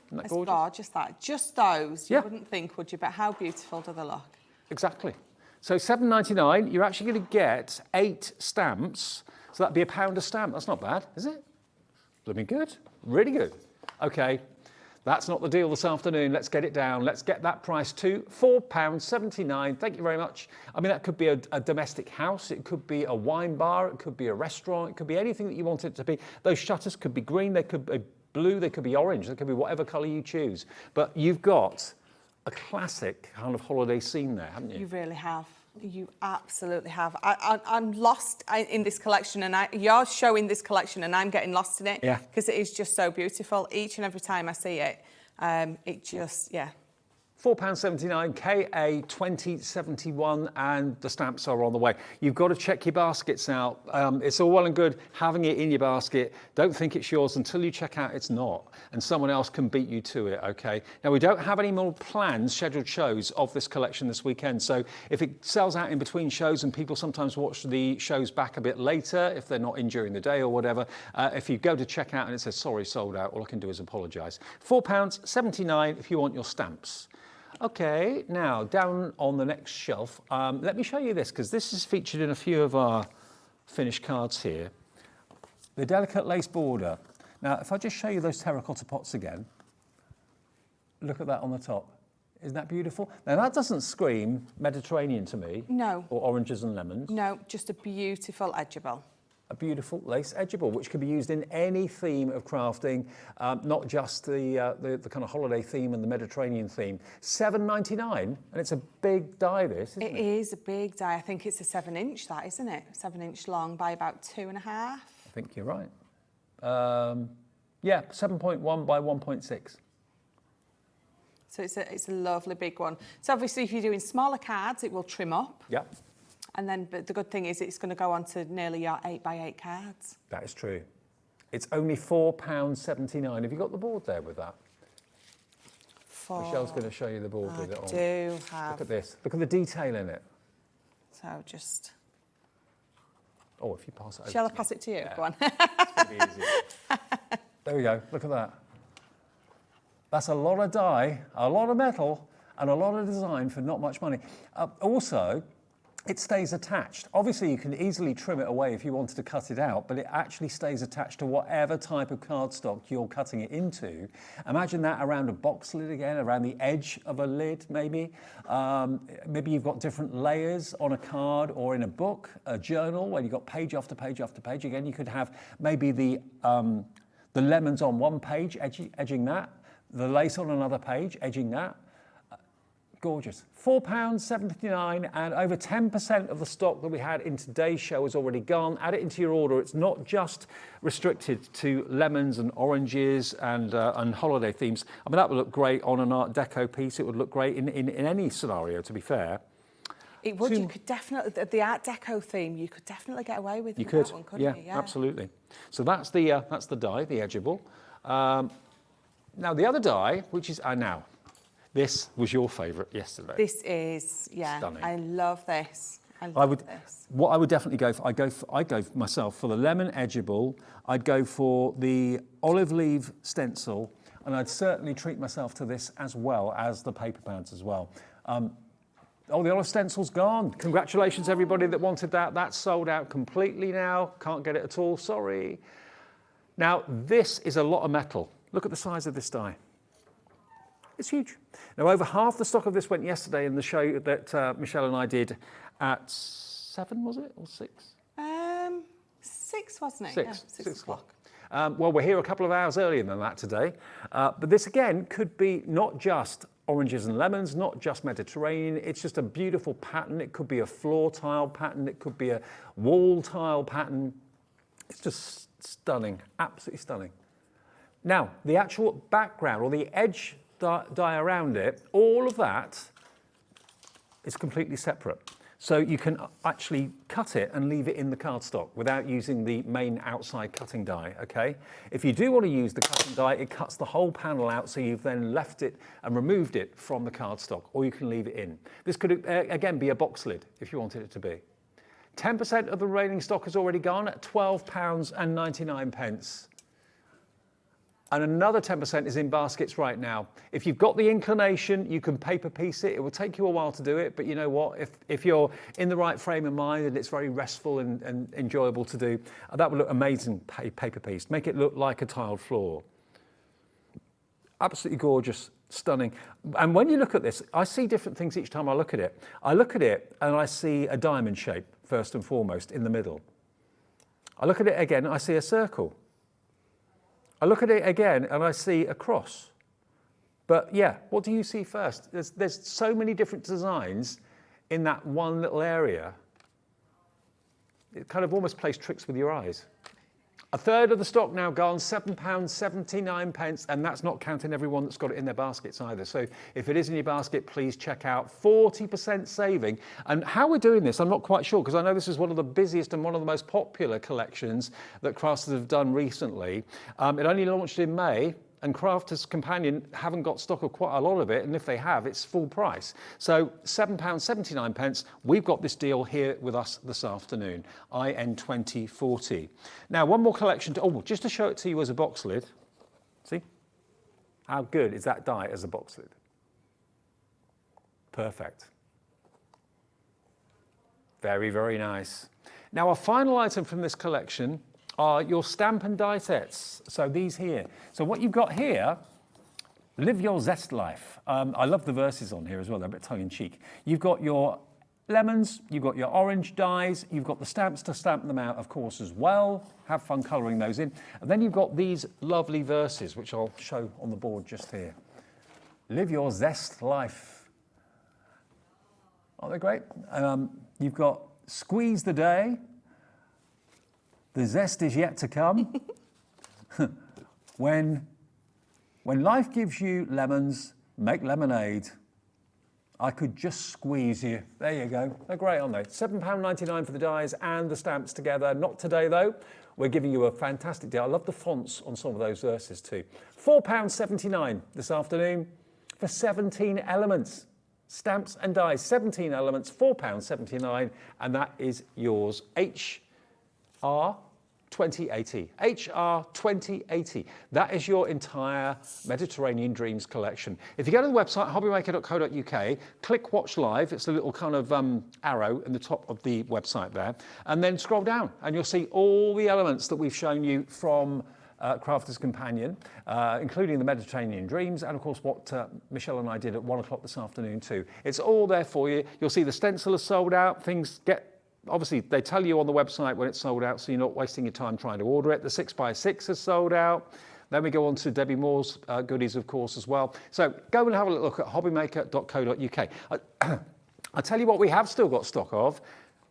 Isn't that It's gorgeous? gorgeous, that. Just those, you Yeah. wouldn't think, would you? But how beautiful do they look? Exactly. So £7.99, you're actually going to get 8 stamps. So that'd be £1 a stamp. That's not bad, is it? Blooming good. Really good. Okay, that's not the deal this afternoon. Let's get it down. Let's get that price to £4.79. Thank you very much. I mean, that could be a domestic house. It could be a wine bar. It could be a restaurant. It could be anything that you want it to be. Those shutters could be green. They could be blue. They could be orange. They could be whatever colour you choose. But you've got a classic kind of holiday scene there, haven't you? You really have. You absolutely have. I'm lost in this collection, and you're showing this collection, and I'm getting lost in it. Yeah. Because it is just so beautiful. Each and every time I see it, it just, yeah. £4.79, KA 2071, and the stamps are on the way. You've got to check your baskets out. It's all well and good having it in your basket. Don't think it's yours until you check out it's not, and someone else can beat you to it, okay? Now, we don't have any more planned scheduled shows of this collection this weekend, so if it sells out in between shows, and people sometimes watch the shows back a bit later, if they're not in during the day or whatever, if you go to check out and it says, sorry, sold out, all I can do is apologise. £4.79 if you want your stamps. Okay, now down on the next shelf, let me show you this, because this is featured in a few of our finished cards here. The delicate lace border. Now, if I just show you those terracotta pots again, look at that on the top. Isn't that beautiful? Now, that doesn't scream Mediterranean to me. No. Or oranges and lemons. No, just a beautiful edgeable. A beautiful lace edgeable, which can be used in any theme of crafting, not just the kind of holiday theme and the Mediterranean theme. $7.99, and it's a big die, this, isn't it? It is a big die. I think it's a 7-inch, that, isn't it? 7-inch long by about 2.5. I think you're right. Yeah, 7.1 by 1.6. So it's a lovely big one. So obviously, if you're doing smaller cards, it will trim up. Yeah. And then, but the good thing is it's going to go on to nearly your 8x8 cards. That is true. It's only £4.79. Have you got the board there with that? Michelle's going to show you the board with it on. I do have. Look at this. Look at the detail in it. So just... Oh, if you pass it over. Shall I pass it to you? Yeah. Go on. It's going to be easy. There we go. Look at that. That's a lot of dye, a lot of metal, and a lot of design for not much money. Also, it stays attached. Obviously, you can easily trim it away if you wanted to cut it out, but it actually stays attached to whatever type of cardstock you're cutting it into. Imagine that around a box lid again, around the edge of a lid, maybe. Maybe you've got different layers on a card or in a book, a journal, where you've got page after page after page. Again, you could have maybe the lemons on one page, edging that, the lace on another page, edging that. Gorgeous. £4.79, and over 10% of the stock that we had in today's show is already gone. Add it into your order. It's not just restricted to lemons and oranges and holiday themes. I mean, that would look great on an art deco piece. It would look great in any scenario, to be fair. It would. You could definitely, the art deco theme, you could definitely get away with that one, couldn't you? Yeah, absolutely. So that's the dye, the edgeable. Now the other dye, which is now. This was your favourite yesterday. This is, stunning. I love this. What I would definitely go for, I go myself for the lemon edgeable. I'd go for the olive leaf stencil, and I'd certainly treat myself to this as well as the paper pads as well. The olive stencil's gone. Congratulations, everybody that wanted that. That's sold out completely now. Can't get it at all, sorry. Now, this is a lot of metal. Look at the size of this die. It's huge. Now, over half the stock of this went yesterday in the show that Michelle and I did at 7, was it, or 6? 6, wasn't it? Six. Yeah, 6 o'clock. Well, we're here a couple of hours earlier than that today. But this, again, could be not just oranges and lemons, not just Mediterranean. It's just a beautiful pattern. It could be a floor tile pattern. It could be a wall tile pattern. It's just stunning, absolutely stunning. Now, the actual background or the edge dye around it, all of that is completely separate. So you can actually cut it and leave it in the cardstock without using the main outside cutting die, okay? If you do want to use the cutting die, it cuts the whole panel out, so you've then left it and removed it from the cardstock, or you can leave it in. This could, again, be a box lid if you wanted it to be. 10% of the remaining stock is already gone at £12.99. And another 10% is in baskets right now. If you've got the inclination, you can paper piece it. It will take you a while to do it, but you know what? If you're in the right frame of mind and it's very restful and enjoyable to do, that would look amazing paper piece. Make it look like a tiled floor. Absolutely gorgeous, stunning. And when you look at this, I see different things each time I look at it. I look at it and I see a diamond shape, first and foremost, in the middle. I look at it again, I see a circle. I look at it again and I see a cross. But yeah, what do you see first? There's so many different designs in that one little area. It kind of almost plays tricks with your eyes. A third of the stock now gone, £7.79, and that's not counting everyone that's got it in their baskets either. So if it is in your basket, please check out 40% saving. And how we're doing this, I'm not quite sure, because I know this is one of the busiest and one of the most popular collections that Crafters have done recently. It only launched in May, and Crafters Companion haven't got stock of quite a lot of it, and if they have, it's full price. So £7.79, we've got this deal here with us this afternoon, IN2040. Now, one more collection, just to show it to you as a box lid. See? How good is that die as a box lid? Perfect. Very, very nice. Now, our final item from this collection are your stamp and die sets. So these here. So what you've got here, live your zest life. I love the verses on here as well, they're a bit tongue-in-cheek. You've got your lemons, you've got your orange dies, you've got the stamps to stamp them out, of course, as well. Have fun colouring those in. And then you've got these lovely verses, which I'll show on the board just here. Live your zest life. Aren't they great? You've got squeeze the day. The zest is yet to come. When life gives you lemons, make lemonade. I could just squeeze you. There you go. They're great, aren't they? £7.99 for the dies and the stamps together. Not today, though. We're giving you a fantastic deal. I love the fonts on some of those verses, too. £4.79 this afternoon for 17 elements. Stamps and dies, 17 elements, £4.79, and that is yours. HR 2080, HR 2080. That is your entire Mediterranean Dreams collection. If you go to the website, hobbymaker.co.uk, click Watch Live. It's a little kind of arrow in the top of the website there. And then scroll down and you'll see all the elements that we've shown you from Crafter's Companion, including the Mediterranean Dreams, and of course what Michelle and I did at 1 o'clock this afternoon too. It's all there for you. You'll see the stencil is sold out. Things get, obviously they tell you on the website when it's sold out, so you're not wasting your time trying to order it. The 6x6 is sold out. Then we go on to Debbi Moore's goodies, of course, as well. So go and have a look at hobbymaker.co.uk. I'll tell you what we have still got stock of.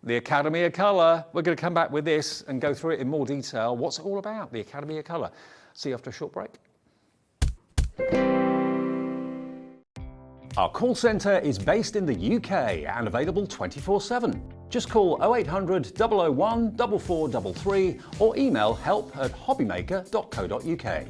The Academy of Colour. We're going to come back with this and go through it in more detail. What's it all about, the Academy of Colour? See you after a short break. Our call centre is based in the UK and available 24/7. Just call 0800 001 4433 or email help@hobbymaker.co.uk.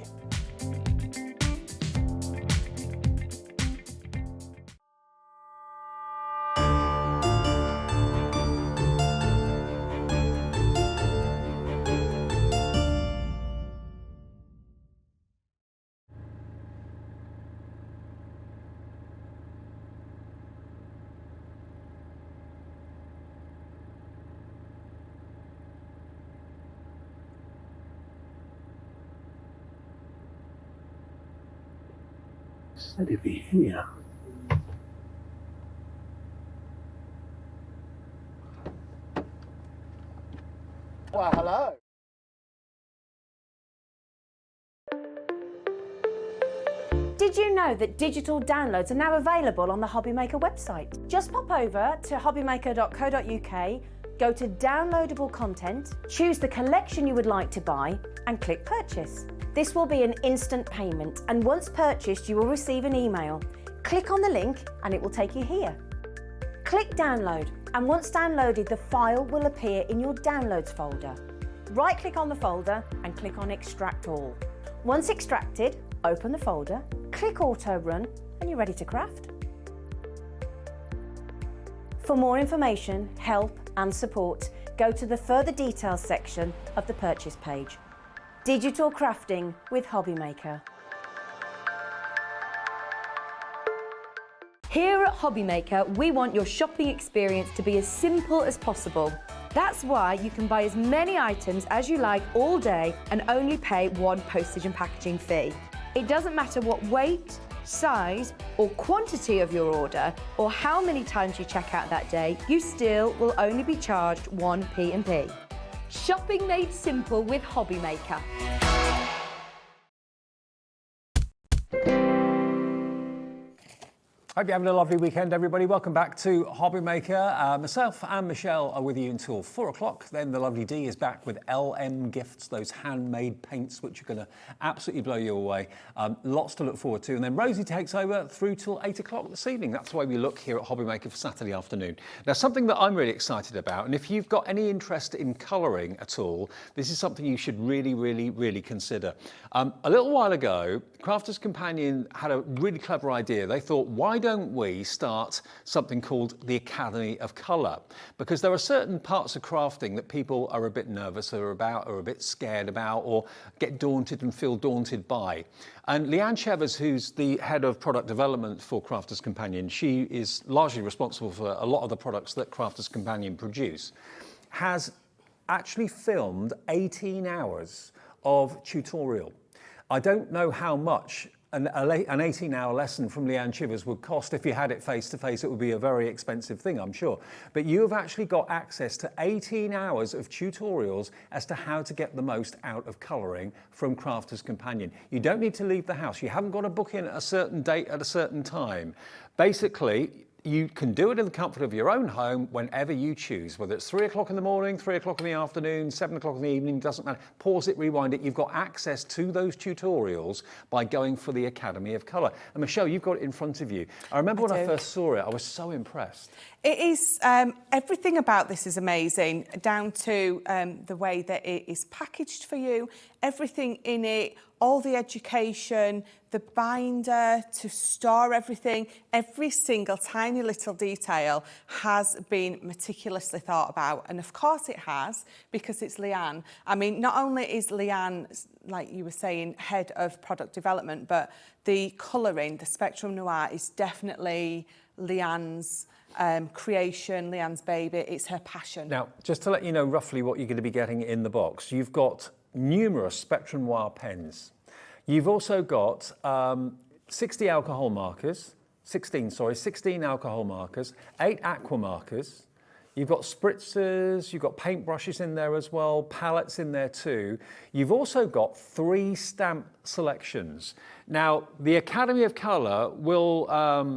Said he'd be here. Well, hello. Did you know that digital downloads are now available on the HobbyMaker website? Just pop over to hobbymaker.co.uk, go to downloadable content, choose the collection you would like to buy and click purchase. This will be an instant payment, and once purchased you will receive an email. Click on the link and it will take you here. Click download, and once downloaded the file will appear in your downloads folder. Right click on the folder and click on extract all. Once extracted, open the folder, click auto run and you're ready to craft. For more information, help and support, go to the further details section of the purchase page. Digital crafting with HobbyMaker. Here at HobbyMaker, we want your shopping experience to be as simple as possible. That's why you can buy as many items as you like all day and only pay one postage and packaging fee. It doesn't matter what weight, size or quantity of your order or how many times you check out that day, you still will only be charged one P&P. Shopping made simple with HobbyMaker. Hope you're having a lovely weekend, everybody. Welcome back to HobbyMaker. Myself and Michelle are with you until 4 o'clock. Then the lovely Dee is back with LMGifts, those handmade paints, which are going to absolutely blow you away. Lots to look forward to. And then Rosie takes over through till 8 o'clock this evening. That's the way we look here at HobbyMaker for Saturday afternoon. Now, something that I'm really excited about, and if you've got any interest in colouring at all, this is something you should really consider. A little while ago, Crafter's Companion had a really clever idea. They thought, why don't we start something called the Academy of Colour? Because there are certain parts of crafting that people are a bit nervous or a bit scared about, or get daunted and feel daunted by. And Leanne Chevers, who's the head of product development for Crafter's Companion, she is largely responsible for a lot of the products that Crafter's Companion produce, has actually filmed 18 hours of tutorial. I don't know how much an 18-hour lesson from Leanne Chivers would cost. If you had it face-to-face, it would be a very expensive thing, I'm sure. But you have actually got access to 18 hours of tutorials as to how to get the most out of colouring from Crafter's Companion. You don't need to leave the house. You haven't got to book in at a certain date at a certain time. Basically, you can do it in the comfort of your own home whenever you choose, whether it's 3 o'clock in the morning, 3 o'clock in the afternoon, 7 o'clock in the evening, doesn't matter. Pause it, rewind it. You've got access to those tutorials by going for the Academy of Colour. And Michelle, you've got it in front of you. I remember when I first saw it, I was so impressed. It is, everything about this is amazing, down to the way that it is packaged for you. Everything in it all the education, the binder to store everything, every single tiny little detail has been meticulously thought about. And of course it has, because it's Leanne. I mean, not only is Leanne, like you were saying, head of product development, but the colouring, the Spectrum Noir, is definitely Leanne's creation, Leanne's baby. It's her passion. Now, just to let you know roughly what you're going to be getting in the box, you've got numerous Spectrum Noir pens. You've also got 16 alcohol markers, 16 alcohol markers, 8 Aqua markers. You've got spritzers, you've got paintbrushes in there as well, palettes in there too. You've also got 3 stamp selections. Now, the Academy of Colour will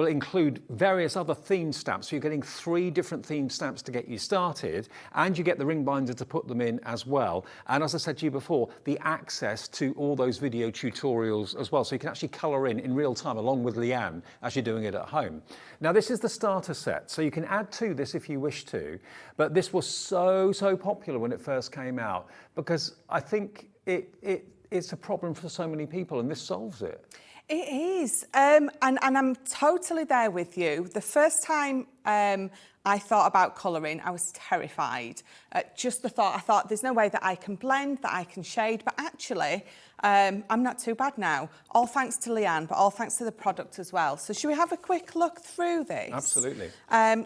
include various other theme stamps. So you're getting 3 different theme stamps to get you started, and you get the ring binder to put them in as well. And as I said to you before, the access to all those video tutorials as well. So you can actually colour in real time along with Leanne as you're doing it at home. Now, this is the starter set, so you can add to this if you wish to, but this was so popular when it first came out, because I think it's a problem for so many people, and this solves it. It is, and I'm totally there with you. The first time I thought about colouring, I was terrified. Just the thought, I thought there's no way that I can blend, that I can shade, but actually I'm not too bad now. All thanks to Leanne, but all thanks to the product as well. So should we have a quick look through this? Absolutely.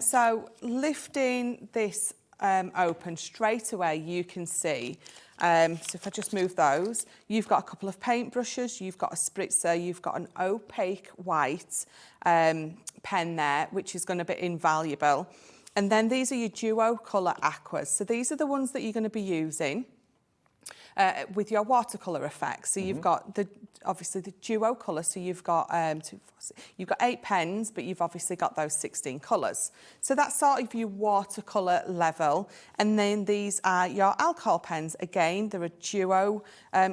So lifting this open straight away, you can see. So if I just move those, you've got a couple of paintbrushes, you've got a spritzer, you've got an opaque white pen there, which is going to be invaluable. And then these are your duo colour aquas. So these are the ones that you're going to be using with your watercolour effects. So you've got obviously the duo colour, so you've got 8 pens, but you've obviously got those 16 colours. So that's sort of your watercolour level. And then these are your alcohol pens. Again, they're a duo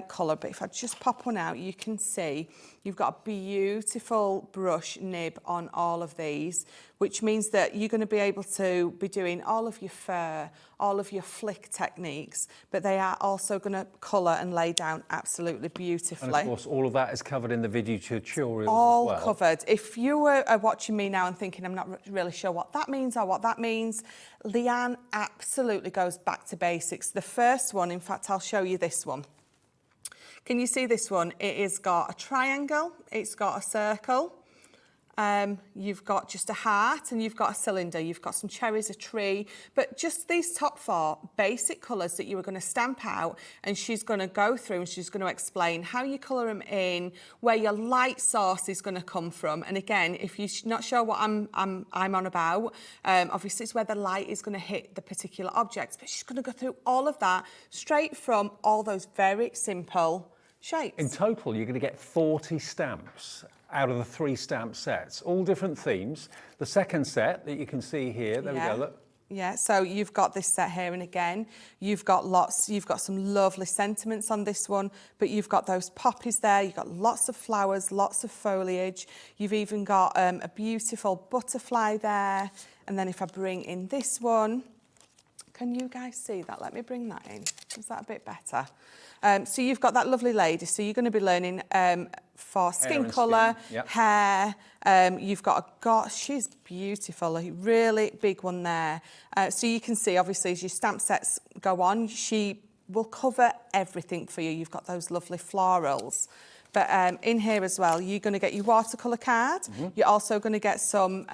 colour, but if I just pop one out, you can see you've got a beautiful brush nib on all of these, which means that you're going to be able to be doing all of your fur, all of your flick techniques, but they are also going to colour and lay down absolutely beautifully. And of course, all of that is covered in the video tutorial all as well. Covered. If you were watching me now and thinking I'm not really sure what that means or what that means, Leanne absolutely goes back to basics. The first one, in fact, I'll show you this one. Can you see this one? It has got a triangle, it's got a circle, you've got just a heart, and you've got a cylinder, you've got some cherries, a tree, but just these top 4 basic colours that you are going to stamp out, and she's going to go through and she's going to explain how you colour them in, where your light source is going to come from. And again, if you're not sure what I'm on about, obviously it's where the light is going to hit the particular objects, but she's going to go through all of that straight from all those very simple shapes. In total, you're going to get 40 stamps out of the 3 stamp sets, all different themes. The second set that you can see here, there we go, look. Yeah, so you've got this set here, and again, you've got some lovely sentiments on this one, but you've got those poppies there, you've got lots of flowers, lots of foliage, you've even got a beautiful butterfly there, and then if I bring in this one, can you guys see that? Let me bring that in. Is that a bit better? So you've got that lovely lady, so you're going to be learning for skin colour, hair, you've got she's beautiful, a really big one there. So you can see, obviously, as your stamp sets go on, she will cover everything for you. You've got those lovely florals. But in here as well, you're going to get your watercolour card. You're also going to get some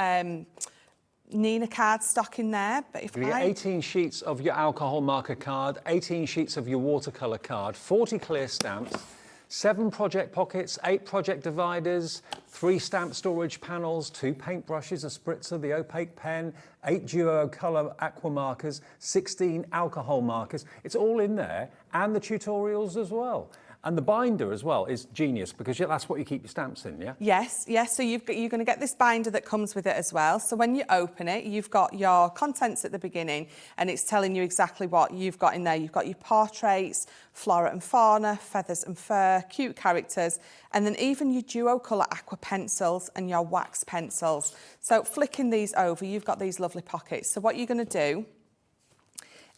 Nina card stock in there. But if you get 18 sheets of your alcohol marker card, 18 sheets of your watercolour card, 40 clear stamps, 7 project pockets, 8 project dividers, 3 stamp storage panels, 2 paintbrushes, a spritzer, the opaque pen, 8 duo colour aqua markers, 16 alcohol markers. It's all in there, and the tutorials as well. And the binder as well is genius, because that's what you keep your stamps in, yeah? Yes. So you're going to get this binder that comes with it as well. So when you open it, you've got your contents at the beginning, and it's telling you exactly what you've got in there. You've got your portraits, flora and fauna, feathers and fur, cute characters, and then even your duo colour aqua pencils and your wax pencils. So flicking these over, you've got these lovely pockets. So what you're going to do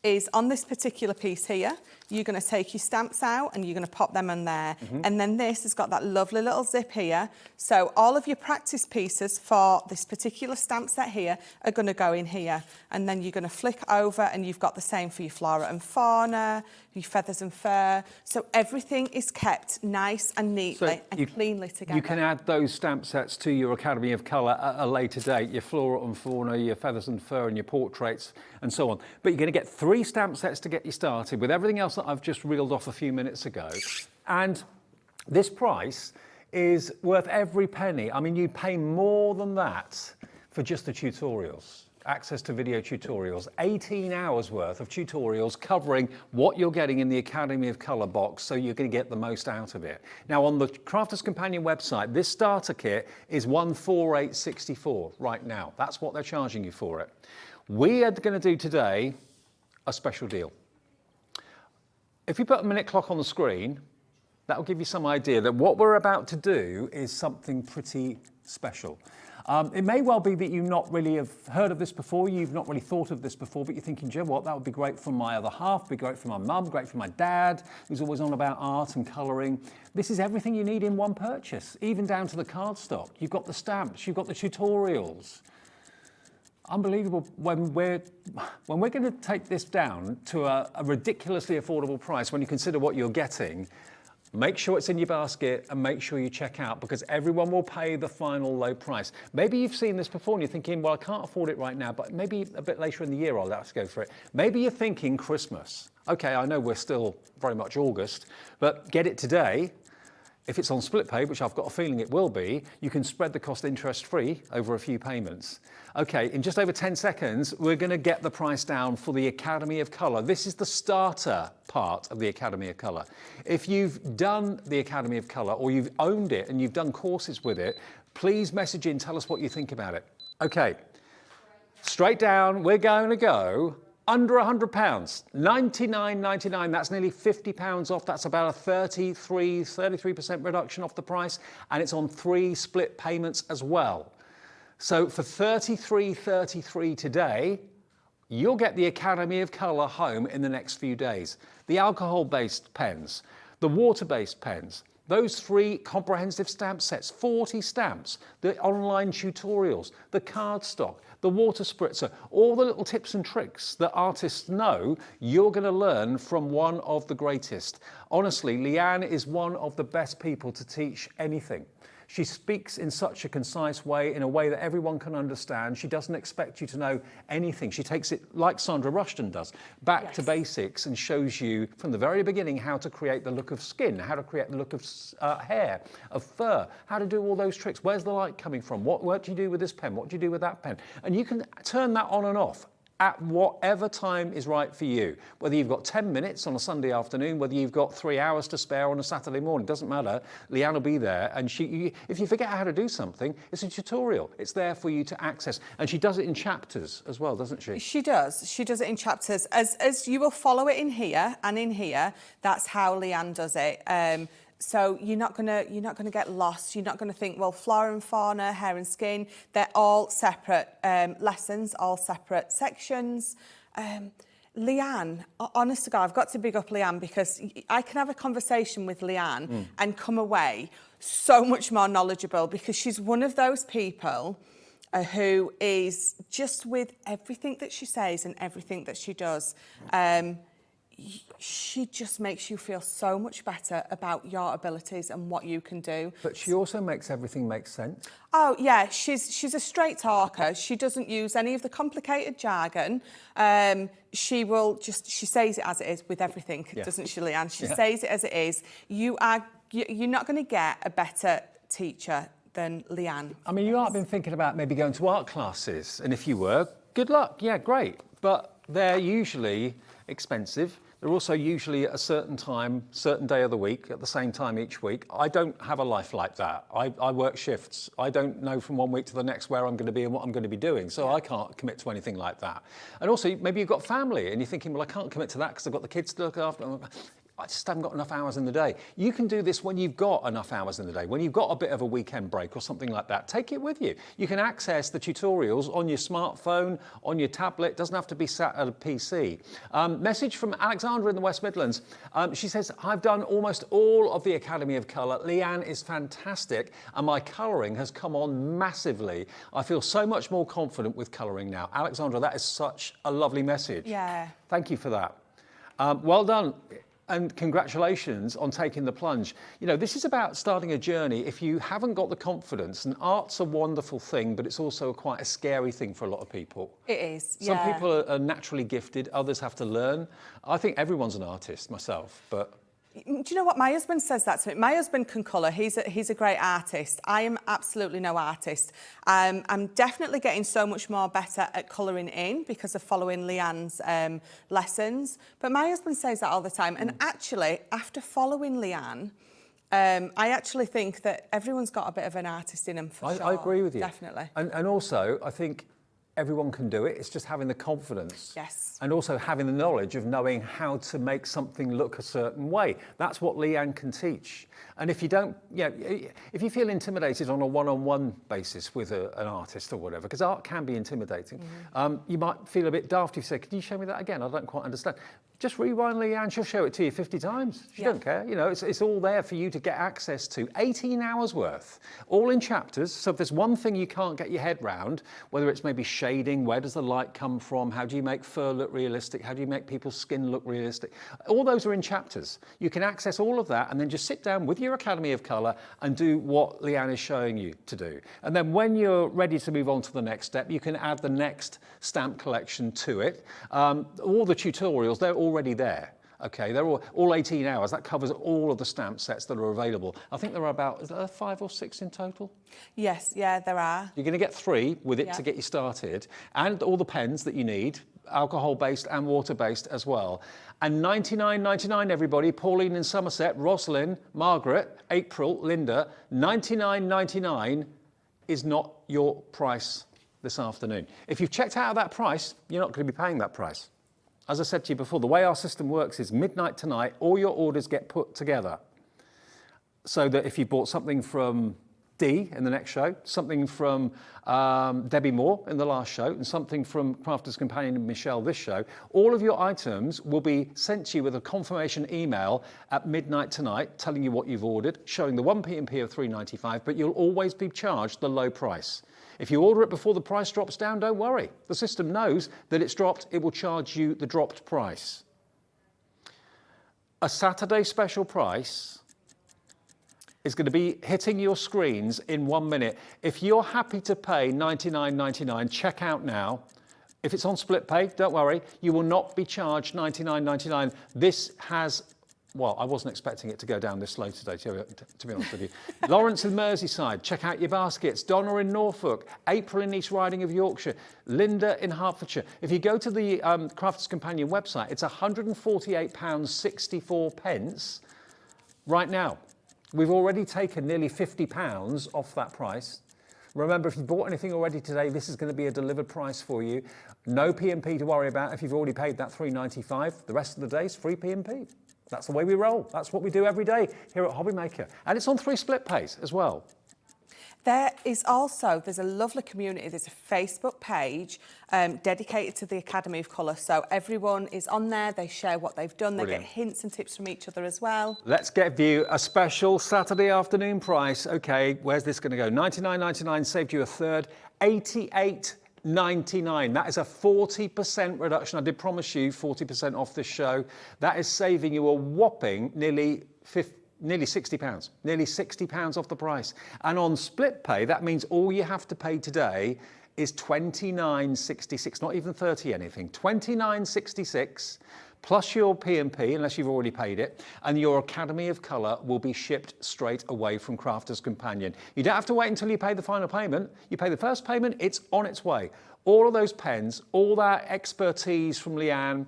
is on this particular piece here, you're going to take your stamps out and you're going to pop them on there. And then this has got that lovely little zip here. So all of your practice pieces for this particular stamp set here are going to go in here. And then you're going to flick over and you've got the same for your flora and fauna, your feathers and fur. So everything is kept nice and neatly and cleanly together. You can add those stamp sets to your Academy of Colour at a later date, your flora and fauna, your feathers and fur and your portraits and so on. But you're going to get 3 stamp sets to get you started with everything else that I've just reeled off a few minutes ago. And this price is worth every penny. I mean, you pay more than that for just the tutorials. Access to video tutorials, 18 hours worth of tutorials covering what you're getting in the Academy of Colour box, so you're going to get the most out of it. Now, on the Crafters Companion website, this starter kit is $148.64 right now. That's what they're charging you for it. We are going to do today a special deal. If you put a minute clock on the screen, that will give you some idea that what we're about to do is something pretty special. It may well be that you not really have heard of this before, you've not really thought of this before, but you're thinking, Joe, what, that would be great for my other half, be great for my mum, great for my dad, who's always on about art and colouring. This is everything you need in one purchase, even down to the cardstock. You've got the stamps, you've got the tutorials. Unbelievable. When we're going to take this down to a ridiculously affordable price, when you consider what you're getting, make sure it's in your basket and make sure you check out, because everyone will pay the final low price. Maybe you've seen this before and you're thinking, well, I can't afford it right now, but maybe a bit later in the year I'll have to go for it. Maybe you're thinking Christmas. Okay, I know we're still very much August, but get it today. If it's on split pay, which I've got a feeling it will be, you can spread the cost interest-free over a few payments. Okay, in just over 10 seconds, we're going to get the price down for the Academy of Colour. This is the starter part of the Academy of Colour. If you've done the Academy of Colour or you've owned it and you've done courses with it, please message in, tell us what you think about it. Okay, straight down, we're going to go under £100, $99.99, that's nearly £50 off. That's about a 33% reduction off the price, and it's on 3 split payments as well. So for $33.33 today, you'll get the Academy of Colour home in the next few days. The alcohol-based pens, the water-based pens, those 3 comprehensive stamp sets, 40 stamps, the online tutorials, the cardstock, the water spritzer, all the little tips and tricks that artists know, you're going to learn from one of the greatest. Honestly, Leanne is one of the best people to teach anything. She speaks in such a concise way, in a way that everyone can understand. She doesn't expect you to know anything. She takes it, like Sandra Rushton does, back to basics and shows you from the very beginning how to create the look of skin, how to create the look of hair, of fur, how to do all those tricks. Where's the light coming from? What do you do with this pen? What do you do with that pen? And you can turn that on and off at whatever time is right for you. Whether you've got 10 minutes on a Sunday afternoon, whether you've got 3 hours to spare on a Saturday morning, doesn't matter. Leanne will be there, and if you forget how to do something, it's a tutorial. It's there for you to access. And she does it in chapters as well, doesn't she? She does. She does it in chapters. As you will follow it in here and in here, that's how Leanne does it. So you're not gonna get lost. You're not gonna think, well, flora and fauna, hair and skin, they're all separate lessons, all separate sections. Leanne, honest to God, I've got to big up Leanne, because I can have a conversation with Leanne and come away so much more knowledgeable, because she's one of those people who is just, with everything that she says and everything that she does, she just makes you feel so much better about your abilities and what you can do. But she also makes everything make sense. Oh yeah, she's a straight talker. She doesn't use any of the complicated jargon. She says it as it is with everything, doesn't she, Leanne? She says it as it is. You're not going to get a better teacher than Leanne. I mean, you might have been thinking about maybe going to art classes, and if you were, good luck. Yeah, great. But they're usually expensive. They're also usually at a certain time, certain day of the week, at the same time each week. I don't have a life like that. I work shifts. I don't know from one week to the next where I'm going to be and what I'm going to be doing, so I can't commit to anything like that. And also, maybe you've got family and you're thinking, well, I can't commit to that because I've got the kids to look after. I just haven't got enough hours in the day. You can do this when you've got enough hours in the day, when you've got a bit of a weekend break or something like that. Take it with you. You can access the tutorials on your smartphone, on your tablet. It doesn't have to be sat at a PC. Message from Alexandra in the West Midlands. She says, I've done almost all of the Academy of Colour. Leanne is fantastic and my colouring has come on massively. I feel so much more confident with colouring now. Alexandra, that is such a lovely message. Yeah. Thank you for that. Well done. And congratulations on taking the plunge. You know, this is about starting a journey. If you haven't got the confidence, and art's a wonderful thing, but it's also quite a scary thing for a lot of people. It is, Some people are naturally gifted, others have to learn. I think everyone's an artist, myself, but... Do you know what? My husband says that to me. My husband can colour. He's a great artist. I am absolutely no artist. I'm definitely getting so much more better at colouring in because of following Leanne's lessons. But my husband says that all the time. And actually, after following Leanne, I actually think that everyone's got a bit of an artist in them for sure. I agree with you. Definitely. And also, I think everyone can do it. It's just having the confidence. Yes. And also having the knowledge of knowing how to make something look a certain way. That's what Leanne can teach. And if you don't, you know, if you feel intimidated on a one-on-one basis with an artist or whatever, because art can be intimidating, you might feel a bit daft if you say, can you show me that again? I don't quite understand. Just rewind Leanne, she'll show it to you 50 times. She don't care, you know, it's all there for you to get access to. 18 hours worth, all in chapters. So if there's one thing you can't get your head round, whether it's maybe shading, where does the light come from, how do you make fur look realistic, how do you make people's skin look realistic, all those are in chapters. You can access all of that and then just sit down with your Academy of Colour and do what Leanne is showing you to do. And then when you're ready to move on to the next step, you can add the next stamp collection to it. All the tutorials, they're already there. Okay, they're all 18 hours. That covers all of the stamp sets that are available. I think there are about, is there 5 or 6 in total? Yes, yeah, there are. You're going to get 3 with it to get you started, and all the pens that you need, alcohol-based and water-based as well. And $99.99, everybody. Pauline in Somerset, Rosalind, Margaret, April, Linda, $99.99 is not your price this afternoon. If you've checked out of that price, you're not going to be paying that price. As I said to you before, the way our system works is midnight tonight, all your orders get put together. So that if you bought something from Dee in the next show, something from Debbi Moore in the last show, and something from Crafter's Companion and Michelle this show, all of your items will be sent to you with a confirmation email at midnight tonight, telling you what you've ordered, showing the one P&P of $3.95, but you'll always be charged the low price. If you order it before the price drops down, don't worry. The system knows that it's dropped, it will charge you the dropped price. A Saturday special price is going to be hitting your screens in 1 minute. If you're happy to pay $99.99, check out now. If it's on split pay, don't worry, you will not be charged $99.99. This has, well, I wasn't expecting it to go down this slow today, to be honest with you. Lawrence in Merseyside, check out your baskets. Donna in Norfolk, April in East Riding of Yorkshire, Linda in Hertfordshire. If you go to the Crafter's Companion website, it's £148.64 right now. We've already taken nearly £50 off that price. Remember, if you bought anything already today, this is going to be a delivered price for you. No P&P to worry about if you've already paid that $3.95. The rest of the day is free P&P. That's the way we roll. That's what we do every day here at HobbyMaker. And it's on 3 split pays as well. There's a lovely community. There's a Facebook page dedicated to the Academy of Colour. So everyone is on there. They share what they've done. Brilliant. They get hints and tips from each other as well. Let's give you a special Saturday afternoon price. Okay, where's this going to go? $99.99 saved you a third. $88.99. That is a 40% reduction. I did promise you 40% off this show. That is saving you a whopping nearly £60, nearly £60 off the price. And on split pay, that means all you have to pay today is $29.66, not even 30 anything, $29.66 plus your P&P, unless you've already paid it, and your Academy of Colour will be shipped straight away from Crafter's Companion. You don't have to wait until you pay the final payment. You pay the first payment, it's on its way. all of those pens, all that expertise from Leanne,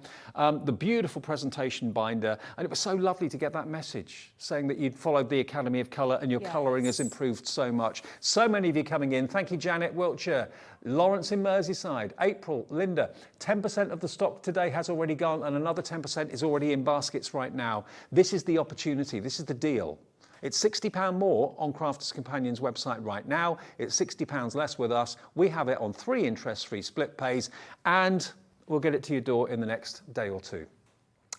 the beautiful presentation binder, and it was so lovely to get that message saying that you'd followed the Academy of Colour and your colouring has improved so much. So many of you coming in. Thank you, Janet, Wiltshire, Lawrence in Merseyside, April, Linda. 10% of the stock today has already gone and another 10% is already in baskets right now. This is the opportunity, this is the deal. It's £60 more on Crafters Companion's website right now. It's £60 less with us. We have it on 3 interest-free split pays, and we'll get it to your door in the next day or two.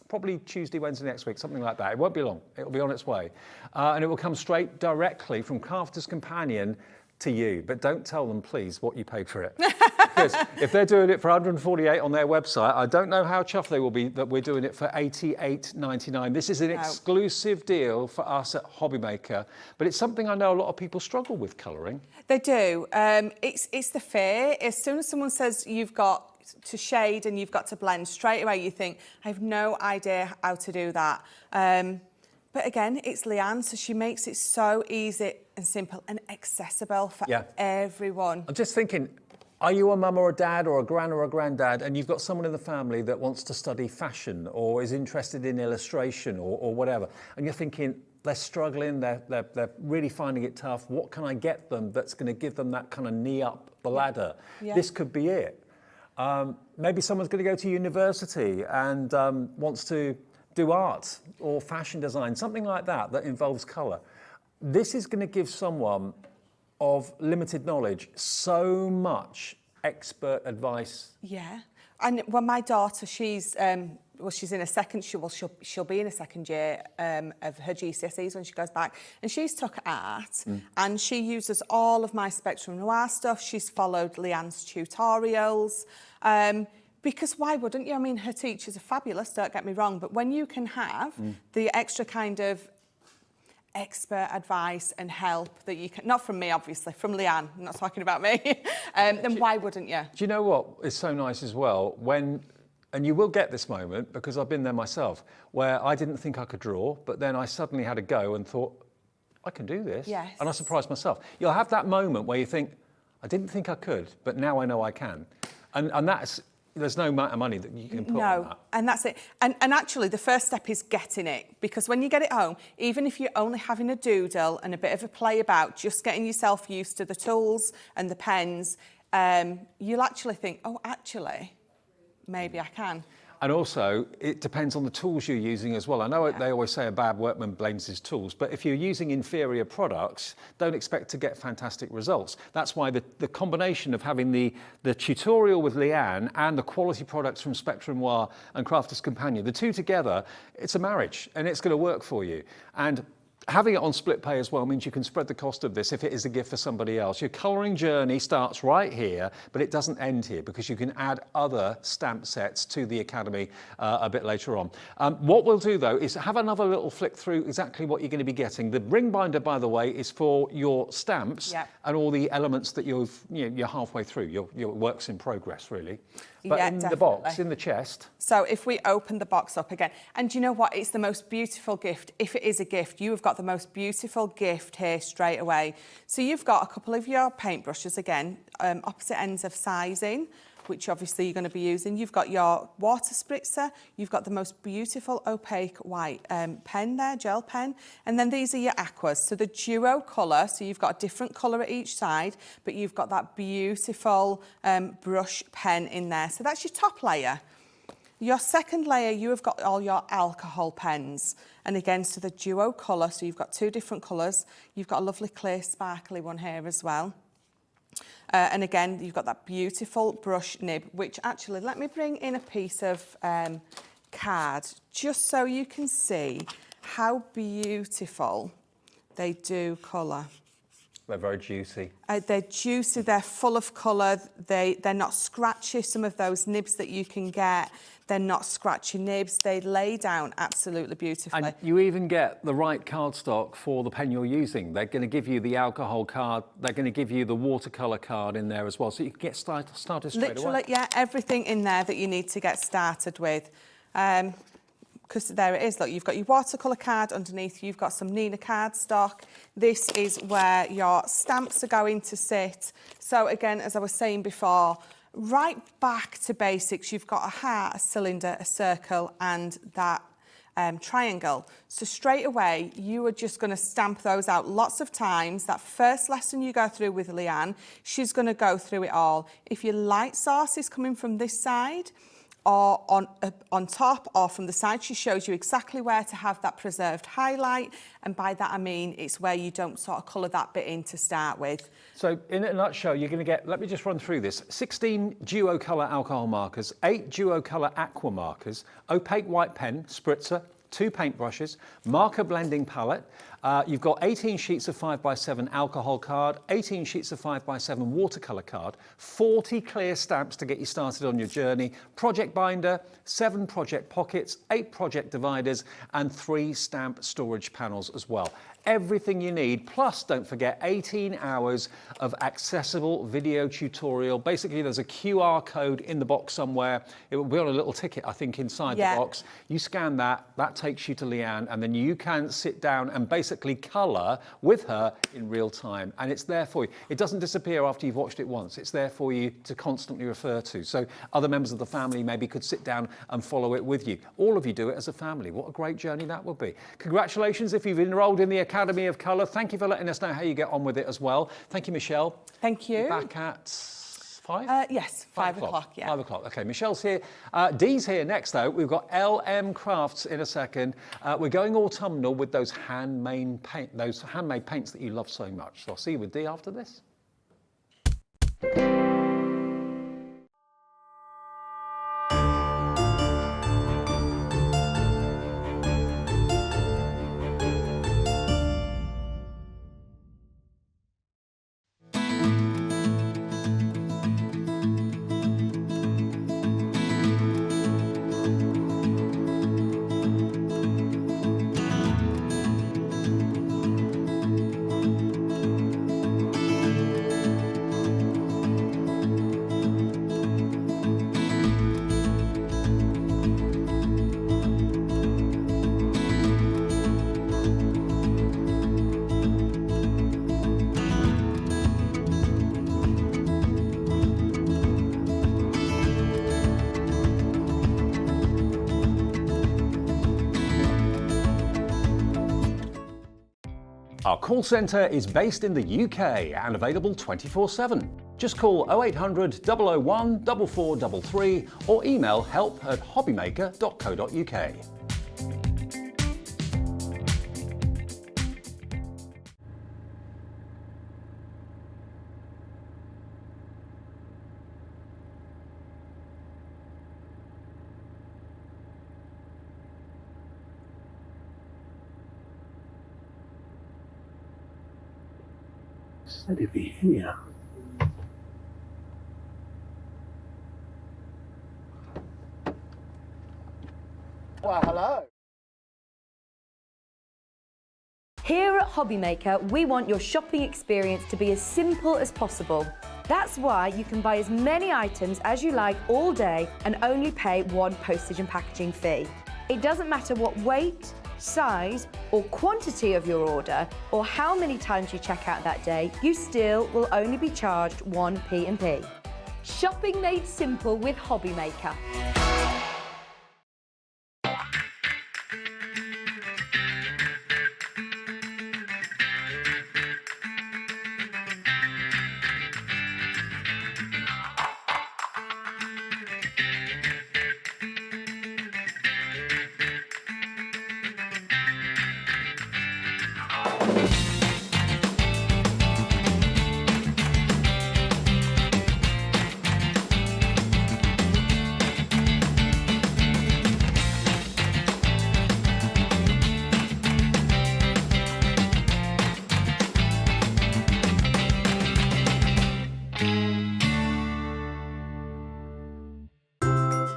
Probably Tuesday, Wednesday next week, something like that. It won't be long. It'll be on its way. And it will come straight directly from Crafters Companion to you. But don't tell them, please, what you paid for it. Because if they're doing it for $148 on their website, I don't know how chuffed they will be that we're doing it for $88.99. This is an exclusive deal for us at HobbyMaker, but it's something I know a lot of people struggle with colouring. They do. It's the fear. As soon as someone says you've got to shade and you've got to blend, straight away you think, I have no idea how to do that. But again, it's Leanne, so she makes it so easy and simple and accessible for everyone. I'm just thinking, are you a mum or a dad or a gran or a granddad and you've got someone in the family that wants to study fashion or is interested in illustration or whatever, and you're thinking, they're struggling, they're really finding it tough, what can I get them that's going to give them that kind of knee up the ladder? This could be it. Maybe someone's going to go to university and wants to do art or fashion design, something like that involves colour. This is going to give someone of limited knowledge so much expert advice. Yeah, and when my daughter, she's in a second, she'll be in a second year of her GCSEs when she goes back, and she's took art and she uses all of my Spectrum Noir stuff. She's followed Leanne's tutorials. Because why wouldn't you? I mean, her teachers are fabulous, don't get me wrong, but when you can have the extra kind of expert advice and help that you can, not from me, obviously, from Leanne, I'm not talking about me, then why wouldn't you? Do you know what is so nice as well? And you will get this moment, because I've been there myself, where I didn't think I could draw, but then I suddenly had a go and thought, I can do this. Yes. And I surprised myself. You'll have that moment where you think, I didn't think I could, but now I know I can. And that's, there's no amount of money that you can put on that. And that's it. And actually, the first step is getting it. Because when you get it home, even if you're only having a doodle and a bit of a play about, just getting yourself used to the tools and the pens, you'll actually think, oh, actually, maybe I can. And also, it depends on the tools you're using as well. I know they always say a bad workman blames his tools, but if you're using inferior products, don't expect to get fantastic results. That's why the combination of having the tutorial with Leanne and the quality products from Spectrum Noir and Crafters Companion, the two together, it's a marriage and it's going to work for you. And having it on split pay as well means you can spread the cost of this if it is a gift for somebody else. Your colouring journey starts right here, but it doesn't end here because you can add other stamp sets to the Academy a bit later on. What we'll do though is have another little flick through exactly what you're going to be getting. The ring binder, by the way, is for your stamps and all the elements that you're halfway through, your works in progress really. But in the box, in the chest. So if we open the box up again, and do you know what? It's the most beautiful gift. If it is a gift, you have got the most beautiful gift here straight away. So you've got a couple of your paintbrushes again, opposite ends of sizing, which obviously you're going to be using. You've got your water spritzer. You've got the most beautiful opaque white pen there, gel pen. And then these are your Aquas. So the duo colour, so you've got a different colour at each side, but you've got that beautiful brush pen in there. So that's your top layer. Your second layer, you have got all your alcohol pens. And again, so the duo colour, so you've got two different colours. You've got a lovely clear sparkly one here as well. And again, you've got that beautiful brush nib, which actually, let me bring in a piece of card, just so you can see how beautiful they do colour. They're very juicy. They're juicy, they're full of colour, they're not scratchy. Some of those nibs that you can get, they're not scratchy nibs. They lay down absolutely beautifully. And you even get the right cardstock for the pen you're using. They're going to give you the alcohol card. They're going to give you the watercolour card in there as well. So you can get started straight away. Literally, yeah, everything in there that you need to get started with. Because there it is, look, you've got your watercolour card underneath, you've got some Nina cardstock. This is where your stamps are going to sit. So again, as I was saying before, right back to basics. You've got a heart, a cylinder, a circle, and that triangle. So straight away, you are just going to stamp those out lots of times. That first lesson you go through with Leanne, she's going to go through it all. If your light source is coming from this side, or on top or from the side, she shows you exactly where to have that preserved highlight, and by that I mean it's where you don't sort of colour that bit in to start with. So in a nutshell, you're going to get, let me just run through this, 16 duo colour alcohol markers, 8 duo colour aqua markers, opaque white pen, spritzer, 2 paintbrushes, marker blending palette. You've got 18 sheets of 5x7 alcohol card, 18 sheets of 5x7 watercolour card, 40 clear stamps to get you started on your journey, project binder, 7 project pockets, 8 project dividers, and 3 stamp storage panels as well. Everything you need, plus don't forget 18 hours of accessible video tutorial. Basically, there's a QR code in the box somewhere. It will be on a little ticket, I think, inside the box. You scan that, that takes you to Leanne, and then you can sit down and basically colour with her in real time. And it's there for you. It doesn't disappear after you've watched it once. It's there for you to constantly refer to. So other members of the family maybe could sit down and follow it with you. All of you do it as a family. What a great journey that would be. Congratulations if you've enrolled in the Academy of Colour. Thank you for letting us know how you get on with it as well. Thank you, Michelle. Thank you. You're back at 5? Yes, 5 o'clock, yeah. 5 o'clock. Okay, Michelle's here. Dee's here next, though. We've got LM Crafts in a second. We're going autumnal with those handmade paints that you love so much. So I'll see you with Dee after this. Our call centre is based in the UK and available 24/7. Just call 0800 001 4433 or email help@hobbymaker.co.uk. Debbi here. Well, hello. Here at HobbyMaker, we want your shopping experience to be as simple as possible. That's why you can buy as many items as you like all day and only pay one postage and packaging fee. It doesn't matter what weight, size or quantity of your order or how many times you check out that day, you still will only be charged one P&P. Shopping made simple with HobbyMaker.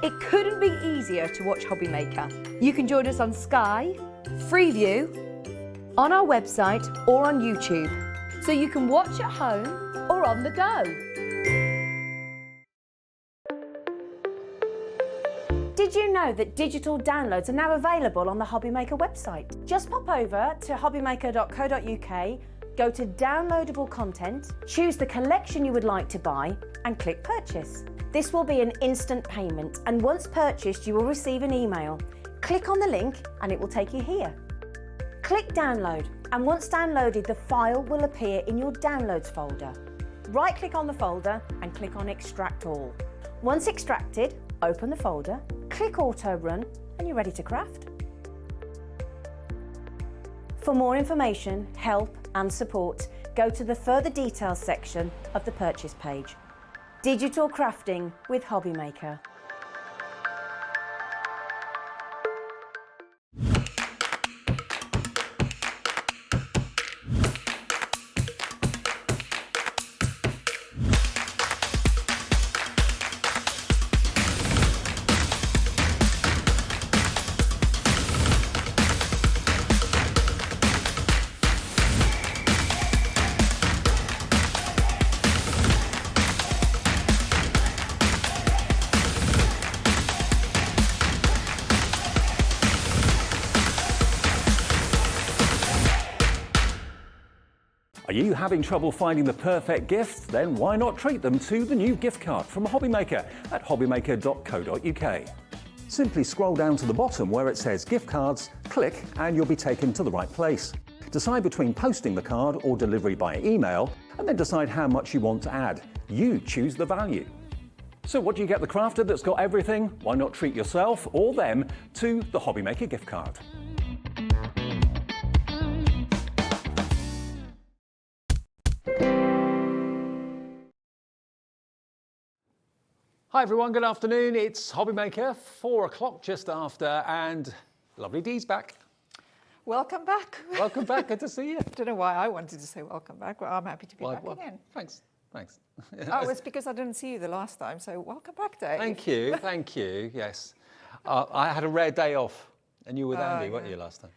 It couldn't be easier to watch HobbyMaker. You can join us on Sky, Freeview, on our website or on YouTube, so you can watch at home or on the go. Did you know that digital downloads are now available on the HobbyMaker website? Just pop over to hobbymaker.co.uk, go to downloadable content, choose the collection you would like to buy and click purchase. This will be an instant payment, and once purchased, you will receive an email. Click on the link and it will take you here. Click download, and once downloaded, the file will appear in your downloads folder. Right-click on the folder and click on extract all. Once extracted, open the folder, click auto run, and you're ready to craft. For more information, help and support, go to the further details section of the purchase page. Digital crafting with HobbyMaker. Are you having trouble finding the perfect gift? Then why not treat them to the new gift card from HobbyMaker at hobbymaker.co.uk. Simply scroll down to the bottom where it says gift cards, click and you'll be taken to the right place. Decide between posting the card or delivery by email, and then decide how much you want to add. You choose the value. So what do you get the crafter that's got everything? Why not treat yourself or them to the HobbyMaker gift card? Hi everyone, good afternoon. It's HobbyMaker, 4 o'clock just after, and lovely Dee's back. Welcome back. Welcome back, good to see you. I don't know why I wanted to say welcome back, but I'm happy to be back again. Thanks. Oh, it's because I didn't see you the last time, so welcome back, Dave. Thank you, yes. I had a rare day off, and you were with Andy, weren't you, last time?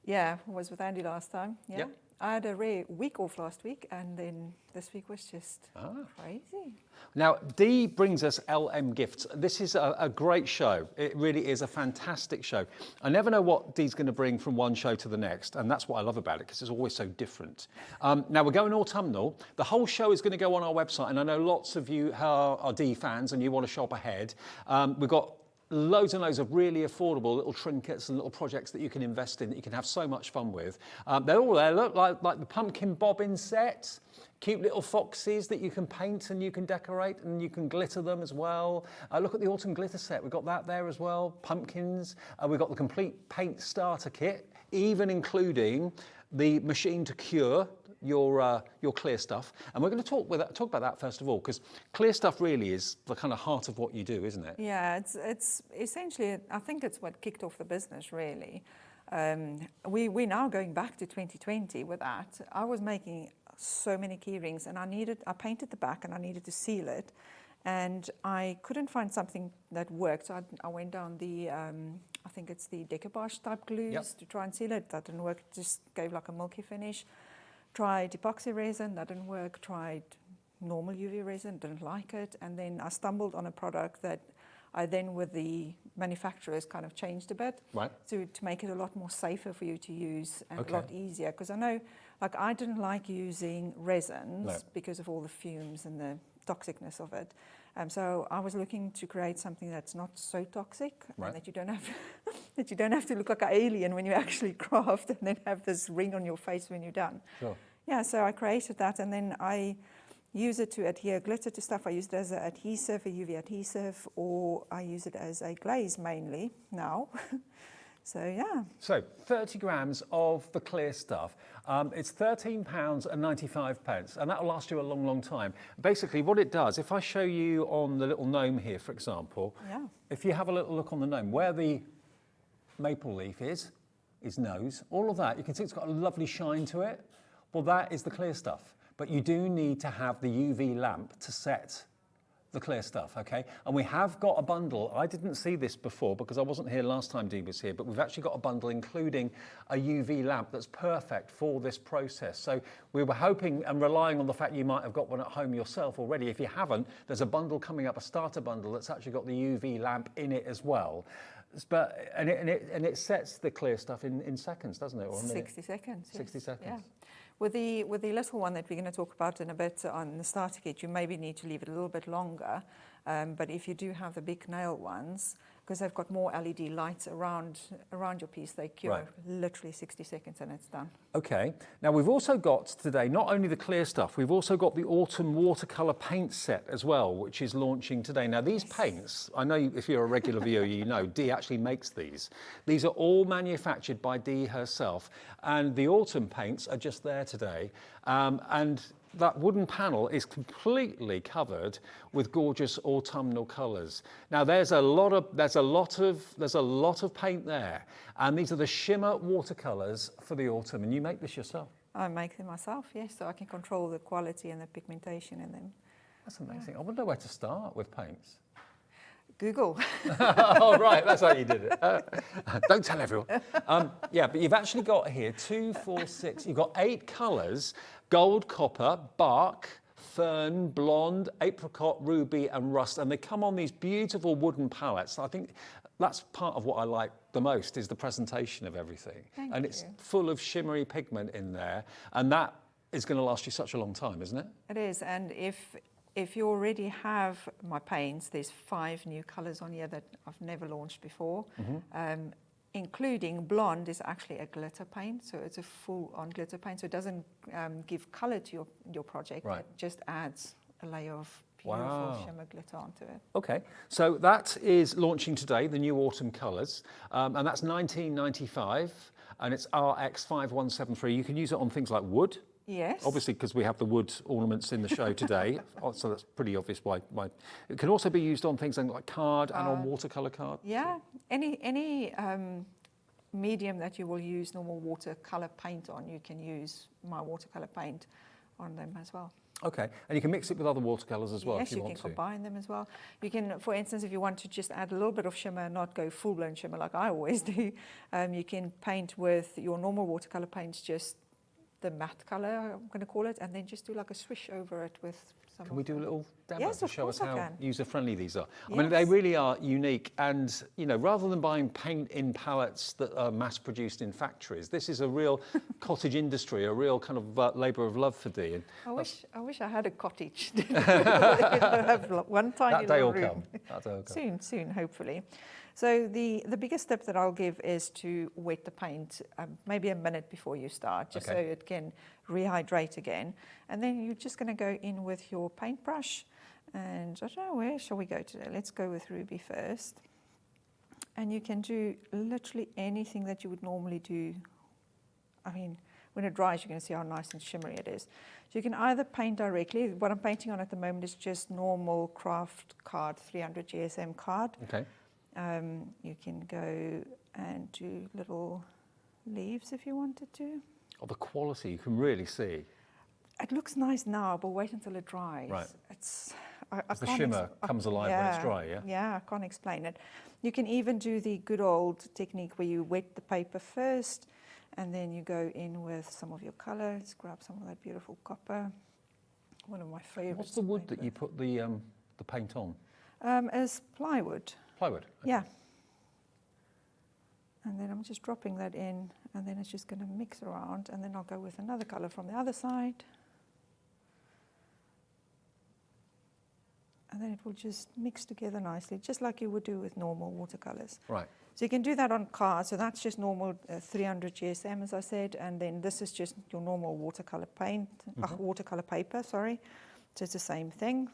Yeah, I was with Andy last time, yeah. Yep. I had a rare week off last week, and then this week was just crazy. Now, Dee brings us LMGifts. This is a great show. It really is a fantastic show. I never know what Dee's going to bring from one show to the next, and that's what I love about it, because it's always so different. Now, we're going autumnal. The whole show is going to go on our website, and I know lots of you are Dee fans, and you want to shop ahead. We've got loads and loads of really affordable little trinkets and little projects that you can invest in that you can have so much fun with. They're all there, look, like the pumpkin bobbin set, cute little foxes that you can paint and you can decorate and you can glitter them as well. Look at the autumn glitter set, we've got that there as well, pumpkins. We've got the complete paint starter kit, even including the machine to cure your clear stuff, and we're going to talk about that first of all, because clear stuff really is the kind of heart of what you do, isn't it? Yeah, it's essentially, I think it's what kicked off the business really. We're now going back to 2020 with that. I was making so many key rings, and I painted the back and I needed to seal it, and I couldn't find something that worked, so I went down the I think it's the decoupage type glues to try and seal it. That didn't work, it just gave like a milky finish. Tried epoxy resin, that didn't work. Tried normal UV resin, didn't like it. And then I stumbled on a product that I then, with the manufacturers, kind of changed a bit to make it a lot more safer for you to use and a lot easier. Because I know, like, I didn't like using resins because of all the fumes and the toxicness of it. So I was looking to create something that's not so toxic, and that you don't have to look like an alien when you actually craft and then have this ring on your face when you're done. Sure. Yeah, so I created that, and then I use it to adhere glitter to stuff. I use it as an adhesive, a UV adhesive, or I use it as a glaze mainly now. So yeah. So 30 grams of the clear stuff. It's £13.95, and that'll last you a long, long time. Basically what it does, if I show you on the little gnome here, for example, if you have a little look on the gnome, where the maple leaf is, his nose, all of that, you can see it's got a lovely shine to it. Well, that is the clear stuff, but you do need to have the UV lamp to set the clear stuff, okay? And we have got a bundle. I didn't see this before because I wasn't here last time Dee was here, but we've actually got a bundle including a UV lamp that's perfect for this process. So we were hoping and relying on the fact you might have got one at home yourself already. If you haven't, there's a bundle coming up, a starter bundle that's actually got the UV lamp in it as well. And it sets the clear stuff in seconds, doesn't it? Or 60 seconds. 60 seconds. Yeah. With the little one that we're going to talk about in a bit on the starter kit, you maybe need to leave it a little bit longer. But if you do have the big nail ones, because they've got more LED lights around your piece, they cure literally 60 seconds and it's done. Okay. Now we've also got today not only the clear stuff, we've also got the autumn watercolour paint set as well, which is launching today. Now these paints, I know if you're a regular viewer, you know Dee actually makes these. These are all manufactured by Dee herself, and the autumn paints are just there today. And that wooden panel is completely covered with gorgeous autumnal colours. Now there's a lot of paint there, and these are the shimmer watercolours for the autumn, and you make this yourself. I make them myself, yes, so I can control the quality and the pigmentation in them. That's amazing. I wonder where to start with paints. Google. Oh, right, that's how you did it. Don't tell everyone. Yeah, but you've actually got here 2, 4, 6, you've got 8 colours: gold, copper, bark, fern, blonde, apricot, ruby and rust, and they come on these beautiful wooden palettes. I think that's part of what I like the most, is the presentation of everything. Thank and you. It's full of shimmery pigment in there, and that is going to last you such a long time, isn't it? It is, and if you already have my paints, there's 5 new colours on here that I've never launched before. Including blonde is actually a glitter paint, so it's a full-on glitter paint, so it doesn't give colour to your project, it just adds a layer of beautiful shimmer glitter onto it. Okay, so that is launching today, the new autumn colours, and that's $19.95, and it's RX5173. You can use it on things like wood. Yes. Obviously, because we have the wood ornaments in the show today, so that's pretty obvious why. It can also be used on things like card and on watercolour card. Yeah, any medium that you will use normal watercolour paint on, you can use my watercolour paint on them as well. Okay, and you can mix it with other watercolours as well yes, if you want to. Yes, you can combine them as well. You can, for instance, if you want to just add a little bit of shimmer and not go full-blown shimmer like I always do, you can paint with your normal watercolour paints, just the matte colour, I'm going to call it, and then just do like a swish over it with some. Can we do a little demo to show us how user-friendly these are? I mean, they really are unique, and you know, rather than buying paint in pallets that are mass-produced in factories, this is a real cottage industry, a real kind of labour of love for Dee. And I wish I had a cottage. I have one tiny little room. That day will come. Soon, hopefully. So the biggest tip that I'll give is to wet the paint maybe a minute before you start, just so it can rehydrate again. And then you're just going to go in with your paintbrush. And I don't know, where shall we go today? Let's go with Ruby first. And you can do literally anything that you would normally do. I mean, when it dries, you're going to see how nice and shimmery it is. So you can either paint directly. What I'm painting on at the moment is just normal craft card, 300 GSM card. Okay. You can go and do little leaves if you wanted to. Oh, the quality, you can really see. It looks nice now, but wait until it dries. Right. The shimmer comes alive when it's dry, yeah? Yeah, I can't explain it. You can even do the good old technique where you wet the paper first, and then you go in with some of your colour. Let's grab some of that beautiful copper. One of my favourites. What's the wood that you put the paint on? Is plywood. Plywood? Okay. Yeah. And then I'm just dropping that in, and then it's just going to mix around, and then I'll go with another colour from the other side. And then it will just mix together nicely, just like you would do with normal watercolours. Right. So you can do that on cards. So that's just normal 300 GSM, as I said, and then this is just your normal watercolour paint, watercolour paper, sorry. So it's the same thing.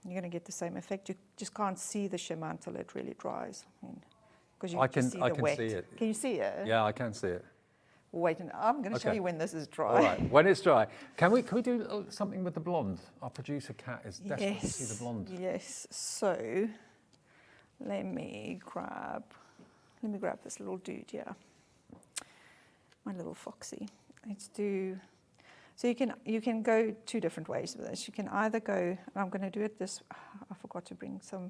You're going to get the same effect. You just can't see the shimmer until it really dries. Because you can see the wet. See it. Can you see it? Yeah, I can see it. Wait, I'm going to show you when this is dry. All right, when it's dry. Can we do something with the blonde? Our producer Kat is desperate to see the blonde. Yes, so let me grab this little dude here. My little foxy. Let's do. So you can go 2 different ways with this. You can either go, and I'm going to do it this. I forgot to bring some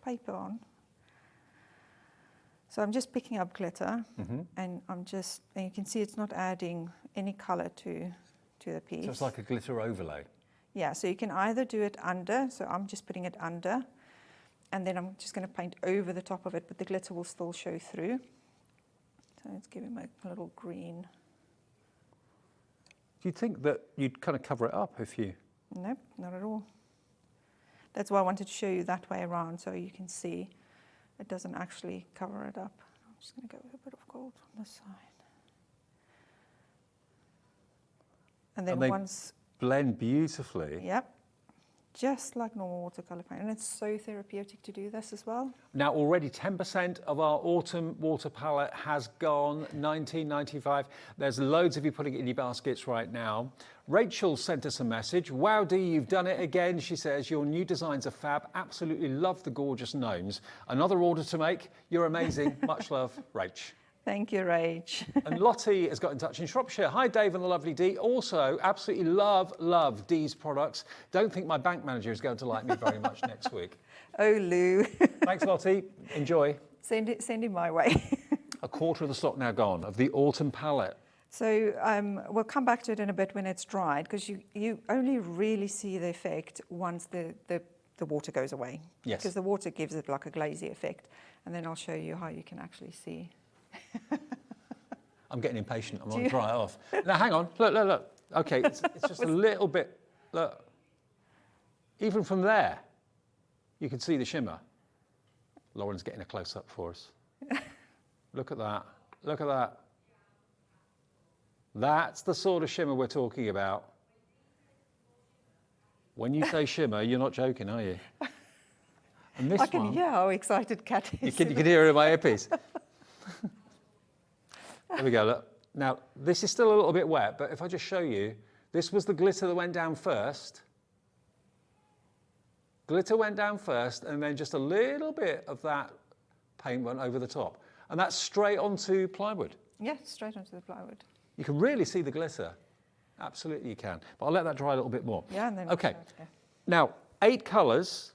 paper on. So I'm just picking up glitter, and you can see it's not adding any colour to the piece. So it's like a glitter overlay. Yeah, so you can either do it under, so I'm just putting it under, and then I'm just going to paint over the top of it, but the glitter will still show through. So let's give him a little green. you'd think that you'd kind of cover it up if you... Nope, not at all. That's why I wanted to show you that way around so you can see it doesn't actually cover it up. I'm just going to go with a bit of gold on this side. And then they once... blend beautifully. Yep. Just like normal watercolor paint. And it's so therapeutic to do this as well. Now already 10% of our autumn water palette has gone, $19.95. There's loads of you putting it in your baskets right now. Rachel sent us a message. Wow, Dee, you've done it again. She says, your new designs are fab. Absolutely love the gorgeous gnomes. Another order to make. You're amazing. Much love, Rach. Thank you, Rach. And Lottie has got in touch in Shropshire. Hi, Dave and the lovely Dee. Also, absolutely love Dee's products. Don't think my bank manager is going to like me very much next week. Oh, Lou. Thanks, Lottie. Enjoy. Send it my way. A quarter of the stock now gone of the autumn palette. So we'll come back to it in a bit when it's dried, because you only really see the effect once the water goes away. Yes. Because the water gives it like a glazy effect. And then I'll show you how you can actually see. I'm getting impatient. I'm going to dry it off. Now, hang on. Look. Okay, it's just a little bit. Look. Even from there, you can see the shimmer. Lauren's getting a close-up for us. Look at that. Look at that. That's the sort of shimmer we're talking about. When you say shimmer, you're not joking, are you? And this I can hear how excited Kat is. You can hear it in my earpiece. There we go, look. Now, this is still a little bit wet, but if I just show you, this was the glitter that went down first. Glitter went down first, and then just a little bit of that paint went over the top. And that's straight onto plywood. Yeah, straight onto the plywood. You can really see the glitter. Absolutely you can. But I'll let that dry a little bit more. Yeah, and then... Okay. Now, 8 colours.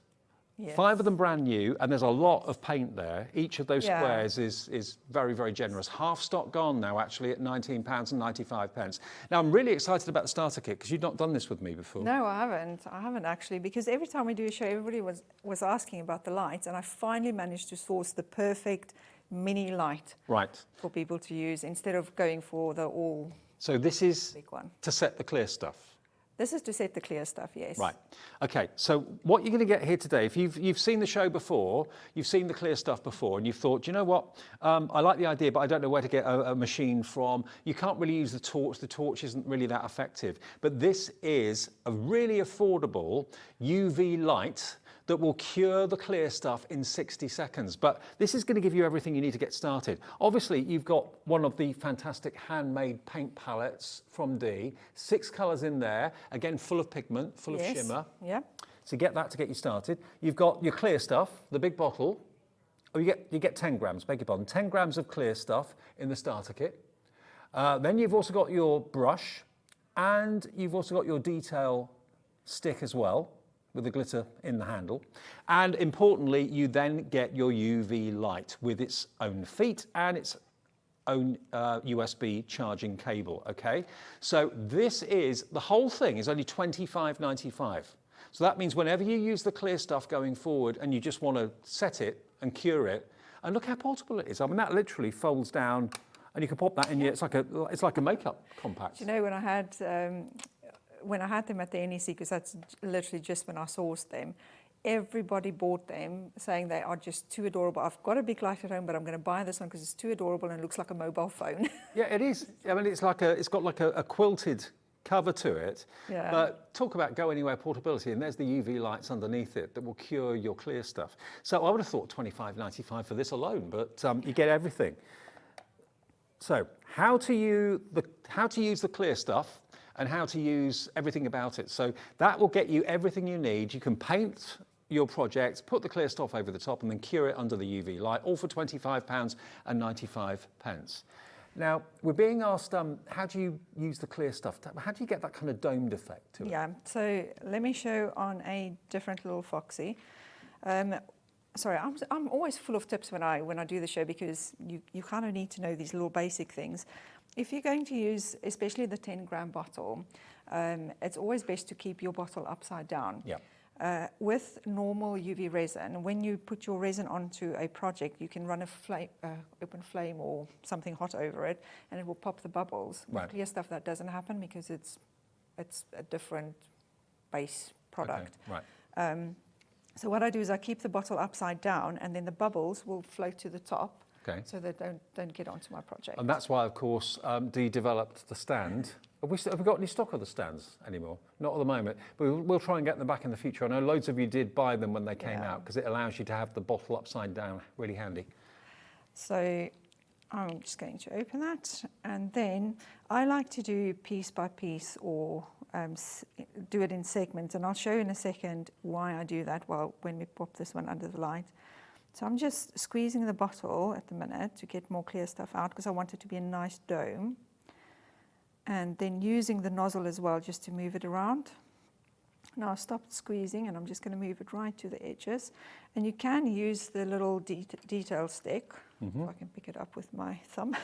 Yes. 5 of them brand new, and there's a lot of paint there. Each of those squares is very, very generous. Half stock gone now, actually, at £19.95. Now, I'm really excited about the starter kit, because you've not done this with me before. No, I haven't. I haven't, actually, because every time we do a show, everybody was asking about the lights, and I finally managed to source the perfect mini light for people to use, instead of going for the all So this is big one. To set the clear stuff. This is to set the clear stuff, yes. Right. Okay, so what you're going to get here today, if you've seen the show before, you've seen the clear stuff before, and you've thought, do you know what, I like the idea, but I don't know where to get a machine from. You can't really use the torch isn't really that effective. But this is a really affordable UV light that will cure the clear stuff in 60 seconds. But this is going to give you everything you need to get started. Obviously, you've got one of the fantastic handmade paint palettes from Dee. 6 colours in there, again, full of pigment, full of shimmer. Yeah. So get that to get you started. You've got your clear stuff, the big bottle. Oh, you get 10 grams, beg your pardon, 10 grams of clear stuff in the starter kit. Then you've also got your brush, and you've also got your detail stick as well, with the glitter in the handle. And importantly, you then get your UV light with its own feet and its own USB charging cable, okay? So this is, the whole thing is only $25.95. So that means whenever you use the clear stuff going forward and you just want to set it and cure it, and look how portable it is. I mean, that literally folds down and you can pop that in your, it's like a makeup compact. Do you know, when I had them at the NEC, because that's literally just when I sourced them, everybody bought them saying they are just too adorable. I've got a big light at home, but I'm going to buy this one because it's too adorable and it looks like a mobile phone. Yeah, it is. I mean, it's got like a quilted cover to it. Yeah. But talk about go anywhere portability, and there's the UV lights underneath it that will cure your clear stuff. So I would have thought $25.95 for this alone, but you get everything. So how to use the clear stuff and how to use everything about it. So that will get you everything you need. You can paint your project, put the clear stuff over the top, and then cure it under the UV light, all for £25.95. Now, we're being asked, how do you use the clear stuff? How do you get that kind of domed effect to it? Yeah, so let me show on a different little foxy. Sorry, I'm always full of tips when I do the show, because you kind of need to know these little basic things. If you're going to use, especially the 10-gram bottle, it's always best to keep your bottle upside down. Yeah. With normal UV resin, when you put your resin onto a project, you can run a flame, open flame or something hot over it, and it will pop the bubbles. Right. With clear stuff, that doesn't happen because it's a different base product. Okay. Right. So what I do is I keep the bottle upside down, and then the bubbles will float to the top, Okay. so they don't get onto my project. And that's why, of course, Dee developed the stand. Have we got any stock of the stands anymore? Not at the moment, but we'll try and get them back in the future. I know loads of you did buy them when they came out because it allows you to have the bottle upside down, really handy. So I'm just going to open that, and then I like to do piece by piece or do it in segments, and I'll show you in a second why I do that when we pop this one under the light. So I'm just squeezing the bottle at the minute to get more clear stuff out because I want it to be a nice dome, and then using the nozzle as well just to move it around. Now I've stopped squeezing and I'm just going to move it right to the edges, and you can use the little detail stick, if I can pick it up with my thumb,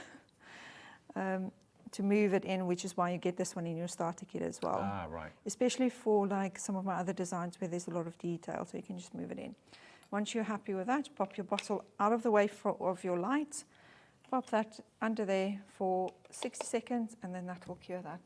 to move it in, which is why you get this one in your starter kit as well. Ah, right. Especially for like some of my other designs where there's a lot of detail, so you can just move it in. Once you're happy with that, pop your bottle out of the way of your light, pop that under there for 60 seconds, and then that will cure that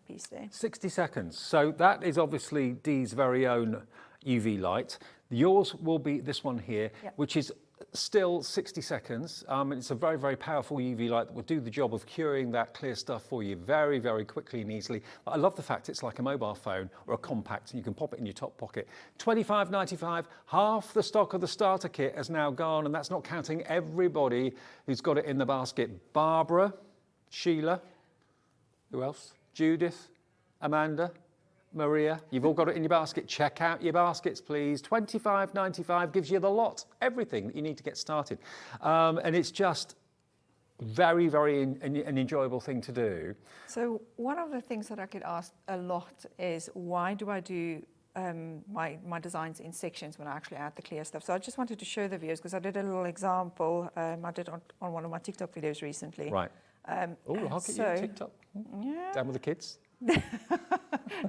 piece there. 60 seconds. So that is obviously Dee's very own UV light. Yours will be this one here, which is still 60 seconds. It's a very, very powerful UV light that will do the job of curing that clear stuff for you very, very quickly and easily. But I love the fact it's like a mobile phone or a compact, and you can pop it in your top pocket. $25.95, half the stock of the starter kit has now gone, and that's not counting everybody who's got it in the basket. Barbara, Sheila, who else? Judith, Amanda, Maria, you've all got it in your basket. Check out your baskets, please. $25.95 gives you the lot, everything that you need to get started. And it's just very, very an enjoyable thing to do. So one of the things that I get asked a lot is, why do I do my designs in sections when I actually add the clear stuff? So I just wanted to show the viewers, because I did a little example. I did on one of my TikTok videos recently. Right. Oh, I'll get you on TikTok. Yeah. Down with the kids.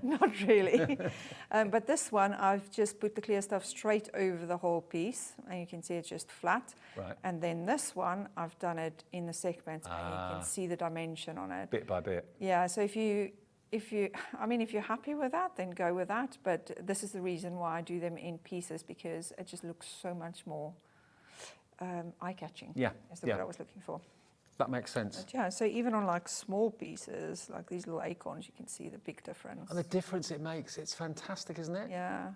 Not really. But this one, I've just put the clear stuff straight over the whole piece, and you can see it's just flat. Right. And then this one, I've done it in the segments, and you can see the dimension on it. Bit by bit. Yeah, so if you're happy with that, then go with that. But this is the reason why I do them in pieces, because it just looks so much more eye-catching. Yeah. Is the word I was looking for. That makes sense. But yeah, so even on like small pieces, like these little acorns, you can see the big difference. And the difference it makes, it's fantastic, isn't it? Yeah.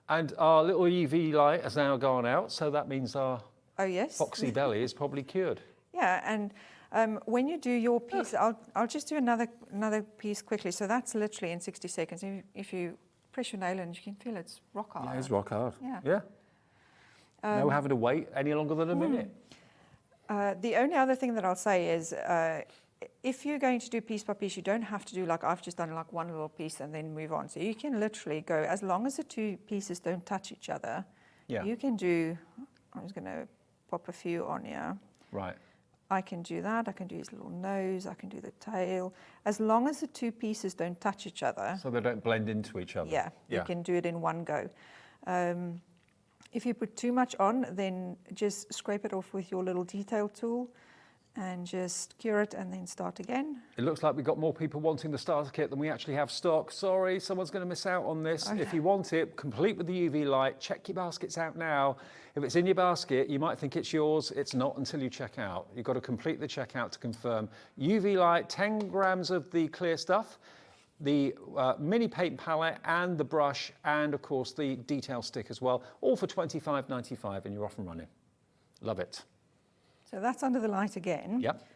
And our little UV light has now gone out, so that means our foxy belly is probably cured. Yeah, and when you do your piece, I'll just do another piece quickly. So that's literally in 60 seconds. If you press your nail in, you can feel it's rock hard. Yeah, it's rock hard. Yeah. No having to wait any longer than a minute. The only other thing that I'll say is, if you're going to do piece by piece, you don't have to do like I've just done, like one little piece and then move on. So you can literally go, as long as the two pieces don't touch each other, you can do, I'm just going to pop a few on here. Right. I can do that. I can do his little nose. I can do the tail. As long as the two pieces don't touch each other. So they don't blend into each other. Yeah, you can do it in one go. If you put too much on, then just scrape it off with your little detail tool and just cure it and then start again. It looks like we've got more people wanting the starter kit than we actually have stock. Sorry, someone's going to miss out on this. Okay. If you want it, complete with the UV light, check your baskets out now. If it's in your basket, you might think it's yours. It's not until you check out. You've got to complete the checkout to confirm. UV light, 10 grams of the clear stuff, the mini paint palette and the brush, and of course the detail stick as well, all for $25.95, and you're off and running. Love it. So that's under the light again. Yep.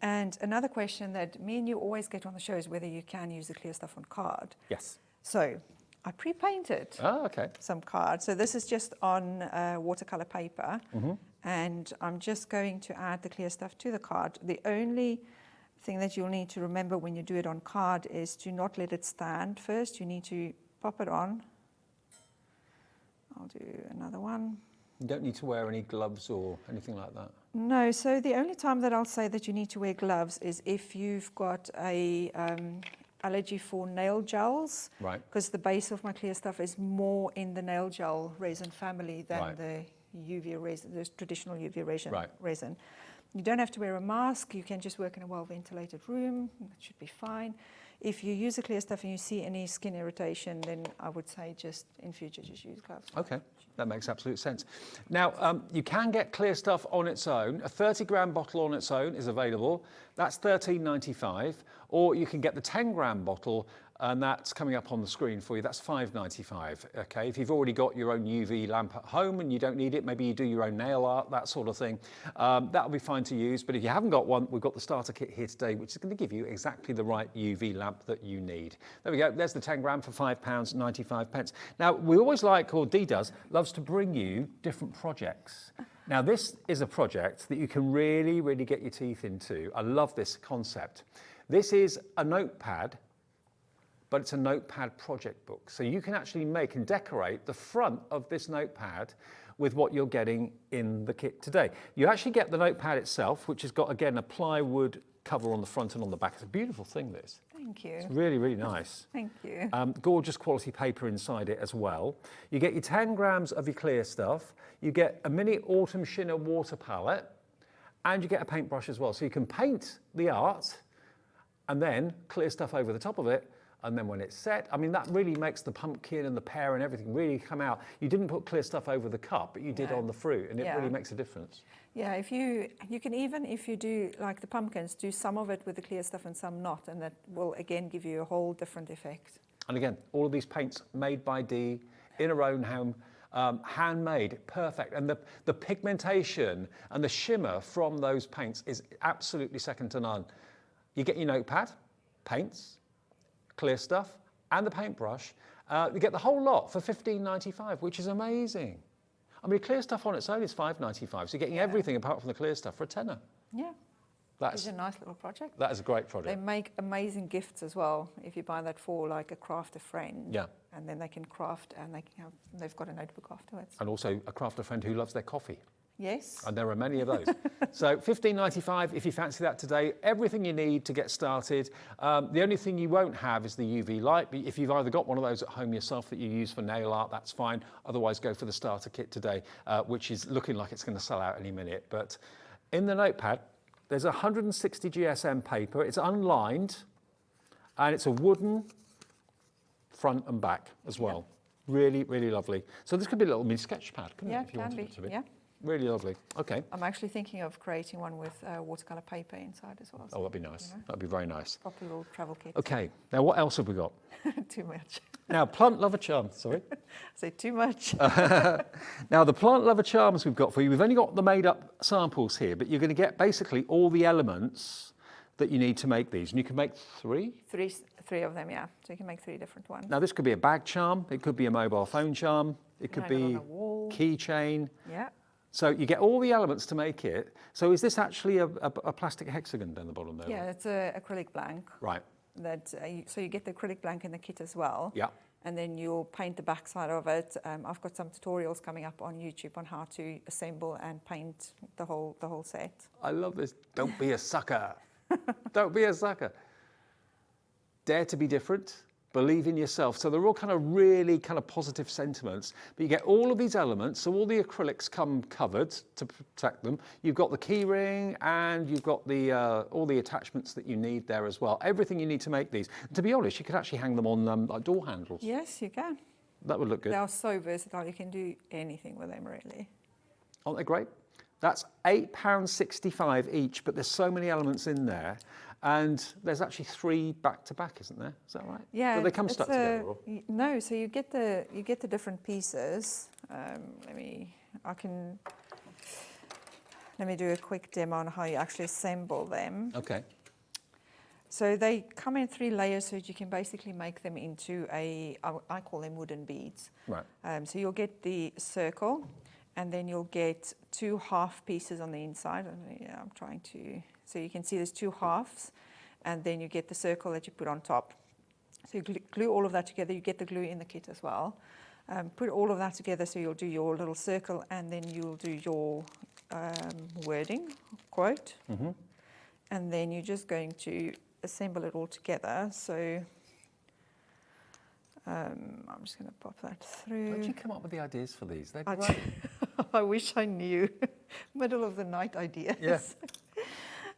And another question that me and you always get on the show is whether you can use the clear stuff on card. Yes. So I pre-painted some cards. So this is just on watercolor paper, and I'm just going to add the clear stuff to the card. The only thing that you'll need to remember when you do it on card is to not let it stand first. You need to pop it on. I'll do another one. You don't need to wear any gloves or anything like that? No, so the only time that I'll say that you need to wear gloves is if you've got a allergy for nail gels. Right. Because the base of my clear stuff is more in the nail gel resin family than Right. the UV resin, the traditional UV resin. Right. resin. You don't have to wear a mask. You can just work in a well-ventilated room. That should be fine. If you use the clear stuff and you see any skin irritation, then I would say just in future just use gloves. Okay, that makes absolute sense. Now, you can get clear stuff on its own. A 30-gram bottle on its own is available. That's $13.95. Or you can get the 10-gram bottle, and that's coming up on the screen for you. That's $5.95. Okay, if you've already got your own UV lamp at home and you don't need it, maybe you do your own nail art, that sort of thing, that'll be fine to use. But if you haven't got one, we've got the starter kit here today, which is going to give you exactly the right UV lamp that you need. There we go. There's the 10 gram for £5.95. Now, we always like, or Dee loves to bring you different projects. Now, this is a project that you can really, really get your teeth into. I love this concept. This is a notepad, but it's a notepad project book. So you can actually make and decorate the front of this notepad with what you're getting in the kit today. You actually get the notepad itself, which has got, again, a plywood cover on the front and on the back. It's a beautiful thing, this. Thank you. It's really, really nice. Thank you. Gorgeous quality paper inside it as well. You get your 10 grams of your clear stuff. You get a mini autumn shimmer water palette, and you get a paintbrush as well. So you can paint the art and then clear stuff over the top of it. And then when it's set, I mean, that really makes the pumpkin and the pear and everything really come out. You didn't put clear stuff over the cup, but you did on the fruit, and it really makes a difference. Yeah, if you can even, if you do like the pumpkins, do some of it with the clear stuff and some not, and that will again give you a whole different effect. And again, all of these paints made by Dee in her own home, handmade, perfect. And the pigmentation and the shimmer from those paints is absolutely second to none. You get your notepad, paints, clear stuff, and the paintbrush. You get the whole lot for $15.95, which is amazing. I mean, clear stuff on its own is $5.95, so you're getting everything apart from the clear stuff for a tenner. Yeah, That's it's a nice little project. That is a great project. They make amazing gifts as well. If you buy that for like a crafter friend, and then they can craft, and they've got a notebook afterwards. And also a crafter friend who loves their coffee. Yes. And there are many of those. So $15.95 if you fancy that today. Everything you need to get started. The only thing you won't have is the UV light. But if you've either got one of those at home yourself that you use for nail art, that's fine. Otherwise, go for the starter kit today, which is looking like it's going to sell out any minute. But in the notepad, there's 160 GSM paper. It's unlined, and it's a wooden front and back as well. Really, really lovely. So this could be a little mini sketch pad, couldn't it? If you wanted it to be. Yeah. Really lovely. Okay. I'm actually thinking of creating one with watercolor paper inside as well. Oh, that'd be nice. That'd be very nice. Proper little travel kit. Okay. Now, what else have we got? Too much. Now, plant lover charm. Sorry. Say too much. Now, the plant lover charms we've got for you. We've only got the made-up samples here, but you're going to get basically all the elements that you need to make these, and you can make three of them, yeah. So you can make 3 different ones. Now, this could be a bag charm. It could be a mobile phone charm. It could be keychain. Yeah. So you get all the elements to make it. So is this actually a plastic hexagon down the bottom there? Yeah, it's an acrylic blank. Right. So you get the acrylic blank in the kit as well. Yeah. And then you'll paint the back side of it. I've got some tutorials coming up on YouTube on how to assemble and paint the whole set. I love this. Don't be a sucker. Don't be a sucker. Dare to be different. Believe in yourself. So they're all kind of really kind of positive sentiments, but you get all of these elements. So all the acrylics come covered to protect them. You've got the key ring, and you've got the all the attachments that you need there as well. Everything you need to make these. And to be honest, you could actually hang them on like door handles. Yes, you can. That would look good. They are so versatile. You can do anything with them, really. Aren't they great? That's £8.65 each, but there's so many elements in there. And there's actually 3 back to back, isn't there? Is that right? Yeah. Do they come stuck together? Or? No. So you get the different pieces. Let me do a quick demo on how you actually assemble them. Okay. So they come in 3 layers, so that you can basically make them into I call them wooden beads. Right. So you'll get the circle, and then you'll get 2 half pieces on the inside. Yeah, I'm trying to. So you can see there's 2 halves, and then you get the circle that you put on top. So you glue all of that together. You get the glue in the kit as well. Put all of that together, so you'll do your little circle, and then you'll do your wording, quote. Mm-hmm. And then you're just going to assemble it all together. So I'm just going to pop that through. How'd you come up with the ideas for these? They're great. I wish I knew. Middle of the night ideas. Yeah.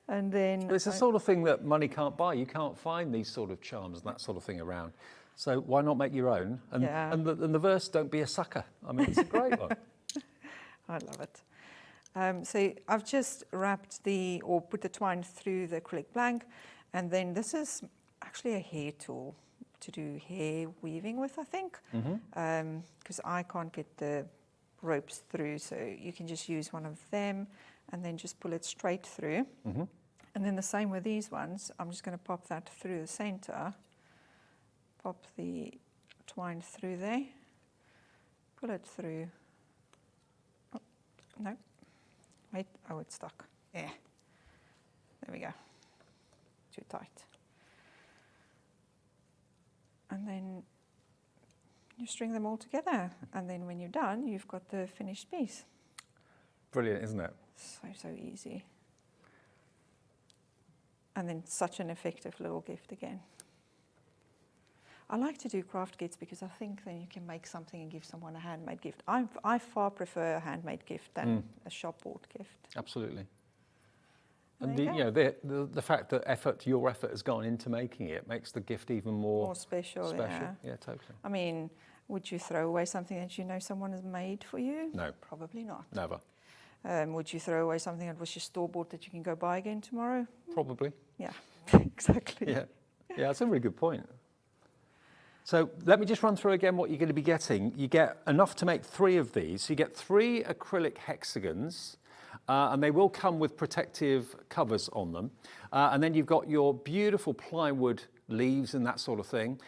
And then But it's the sort of thing that money can't buy. You can't find these sort of charms and that sort of thing around. So why not make your own? And, Yeah. and the verse, don't be a sucker. I mean, it's a great one. I love it. So I've just wrapped or put the twine through the acrylic blank, and then this is actually a hair tool to do hair weaving with, I think, because I can't get the ropes through, so you can just use one of them and then just pull it straight through. And then the same with these ones. I'm just going to pop that through the center, pop the twine through there, pull it through. Oh, no, wait, oh, it's stuck. Yeah, there we go, too tight. And then you string them all together, and then when you're done, you've got the finished piece. Brilliant, isn't it? So easy. And then such an effective little gift again. I like to do craft kits because I think then you can make something and give someone a handmade gift. I far prefer a handmade gift than a shop bought gift. Absolutely. And And the fact that your effort has gone into making it makes the gift even more special. Yeah. Yeah, totally. I mean, would you throw away something that you know someone has made for you? No. Probably not. Never. Would you throw away something that was your store-bought that you can go buy again tomorrow? Probably. Yeah, exactly. Yeah, that's a really good point. So let me just run through again what you're going to be getting. You get enough to make 3 of these. You get 3 acrylic hexagons, and they will come with protective covers on them. And then you've got your beautiful plywood leaves and that sort of thing.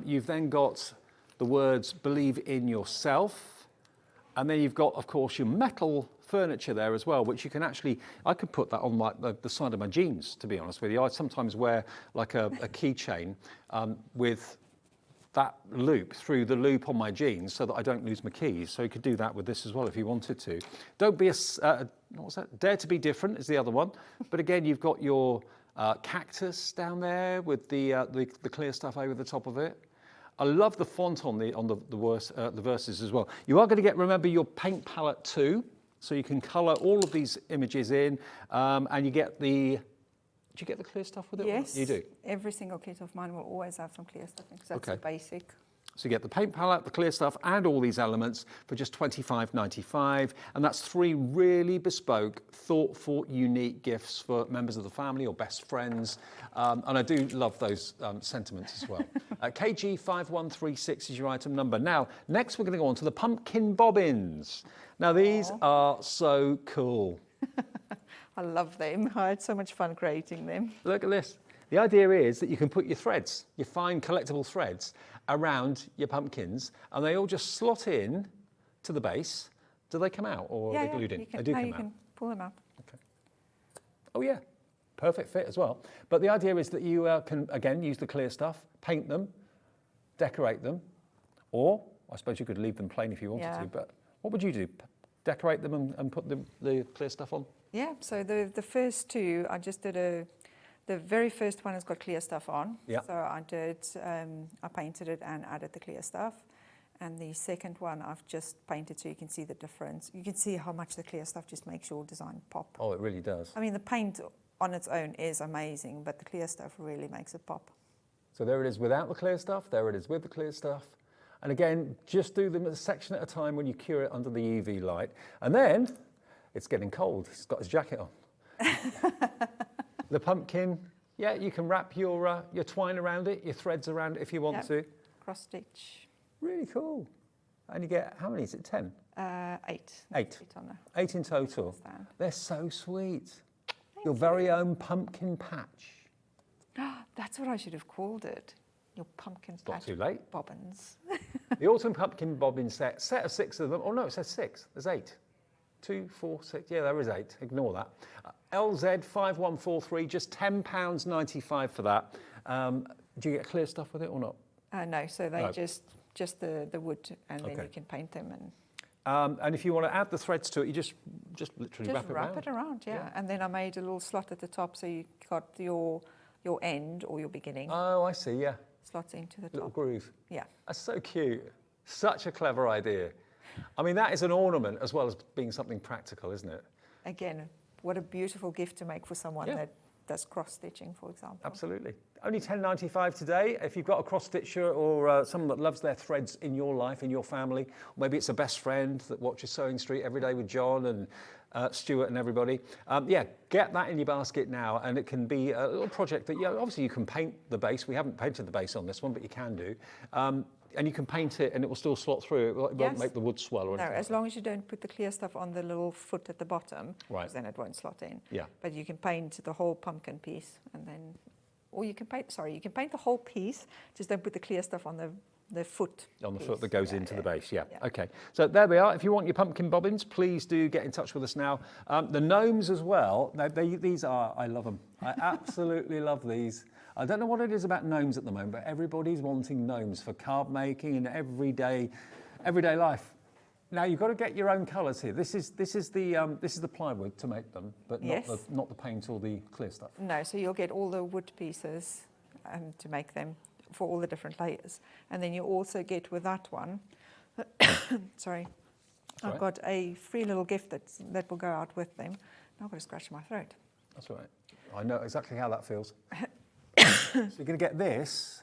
You've then got the words "Believe in yourself," and then you've got, of course, your metal furniture there as well, which you can actually, I could put that on like the side of my jeans, to be honest with you. I sometimes wear like a keychain with that loop through the loop on my jeans so that I don't lose my keys. So you could do that with this as well if you wanted to. Don't be what's that? Dare to be different is the other one. But again, you've got your cactus down there with the clear stuff over the top of it. I love the font on the verses as well. You are going to get, remember, your paint palette too. So you can colour all of these images in, and you get the. Do you get the clear stuff with it? Yes, you do. Every single kit of mine will always have some clear stuff because that's the basic. So you get the paint palette, the clear stuff, and all these elements for just $25.95, and that's 3 really bespoke, thoughtful, unique gifts for members of the family or best friends. And I do love those sentiments as well. KG5136 is your item number. Now, next we're going to go on to the pumpkin bobbins. Now these are so cool. I love them. I had so much fun creating them. Look at this. The idea is that you can put your threads, your fine collectible threads, around your pumpkins, and they all just slot in to the base. Do they come out, or are they glued in? They do come out. You can pull them out. Okay. Oh yeah, perfect fit as well. But the idea is that you can, again, use the clear stuff, paint them, decorate them, or I suppose you could leave them plain if you wanted to, but what would you do? Decorate them and put the clear stuff on? Yeah, so the first 2, I just did the very first one has got clear stuff on. Yeah. So I painted it and added the clear stuff. And the second one I've just painted so you can see the difference. You can see how much the clear stuff just makes your design pop. Oh, it really does. I mean, the paint on its own is amazing, but the clear stuff really makes it pop. So there it is without the clear stuff, there it is with the clear stuff. And again, just do them a section at a time when you cure it under the UV light. And then, it's getting cold, he's got his jacket on. The pumpkin, yeah, you can wrap your twine around it, your threads around it if you want to. Cross stitch. Really cool. And you get, how many is it, 10? 8. 8. 8 on there. 8 in total. Stand. They're so sweet. Your very own pumpkin patch. That's what I should have called it. Your pumpkin patch. Not too late. Bobbins. The autumn pumpkin bobbin set of 6 of them. Oh no, it says 6. There's 8. 2, 4, 6. Yeah, there is 8. Ignore that. LZ5143, just £10.95 for that. Do you get clear stuff with it or not? No, so they just the wood, and then you can paint them. And if you want to add the threads to it, you just literally wrap it around. Wrap it around, yeah. And then I made a little slot at the top, so you got your your end or your beginning Oh, I see, yeah. slots into the Little top. groove. Yeah. That's so cute. Such a clever idea. I mean, that is an ornament as well as being something practical, isn't it? Again, what a beautiful gift to make for someone Yeah. that does cross-stitching, for example. Absolutely. Only $10.95 today. If you've got a cross-stitcher or someone that loves their threads in your life, in your family, or maybe it's a best friend that watches Sewing Street every day with John and Stuart and everybody, yeah, get that in your basket now, and it can be a little project that, yeah, obviously you can paint the base. We haven't painted the base on this one, but you can do. And you can paint it and it will still slot through. It won't Yes. make the wood swell or No, anything. as long as you don't put the clear stuff on the little foot at the bottom, Right. because then it won't slot in. Yeah. But you can paint the whole pumpkin piece, and then, or you can paint, sorry, you can paint the whole piece, just don't put the clear stuff on the foot. On the piece. foot that goes Yeah, into yeah, the base, yeah. yeah. Okay, so there we are. If you want your pumpkin bobbins, please do get in touch with us now. The gnomes as well, these are, I love them. I absolutely love these. I don't know what it is about gnomes at the moment, but everybody's wanting gnomes for card making and everyday life. Now you've got to get your own colours here. This is the plywood to make them, but Yes. not the paint or the clear stuff. No, so you'll get all the wood pieces to make them for all the different layers. And then you also get with that one, sorry, all I've right. got a free little gift that will go out with them. Now I've got to scratch my throat. That's all right. I know exactly how that feels. So you're going to get this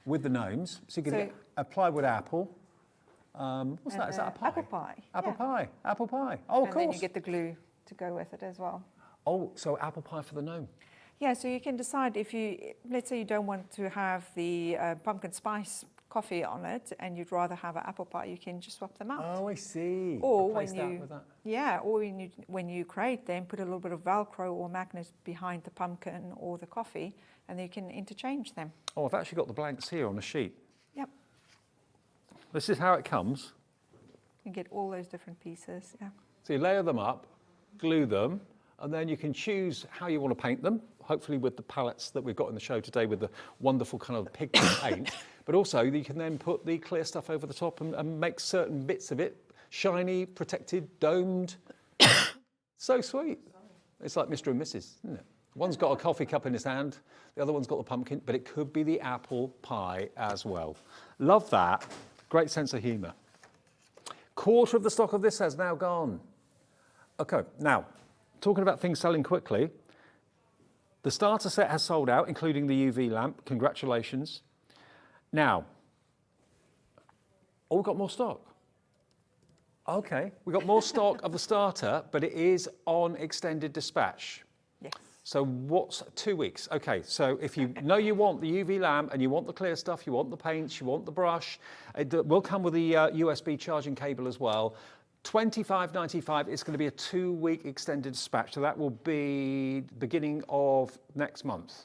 with the gnomes. So you're going to So- get a plywood apple. What's that? Is that a pie? Apple pie. Apple yeah. pie. Apple pie. Oh, of And course. then you get the glue to go with it as well. Oh, so apple pie for the gnome. Yeah, so you can decide if you, let's say you don't want to have the pumpkin spice coffee on it and you'd rather have an apple pie, you can just swap them out. Oh, I see. Or Replace when that you, with that. yeah, or when you create them, put a little bit of Velcro or magnet behind the pumpkin or the coffee, and then you can interchange them. Oh, I've actually got the blanks here on a sheet. Yep, This is how it comes. you get all those different pieces. Yeah, So you layer them up, glue them, and then you can choose how you want to paint them, hopefully with the palettes that we've got in the show today with the wonderful kind of pigment paint. But also you can then put the clear stuff over the top and make certain bits of it shiny, protected, domed. So sweet. It's like Mr. and Mrs., isn't it? One's got a coffee cup in his hand, the other one's got the pumpkin, but it could be the apple pie as well. Love that. Great sense of humour. Quarter of the stock of this has now gone. Okay, now, talking about things selling quickly, the starter set has sold out, including the UV lamp. Congratulations. Now, oh, we've got more stock. Okay, we've got more stock of the starter, but it is on extended dispatch. yes. So what's 2 weeks? Okay, so if you know you want the UV lamp and you want the clear stuff, you want the paints, you want the brush, it will come with the USB charging cable as well. $25.95, it's going to be a 2 week extended dispatch. So that will be beginning of next month.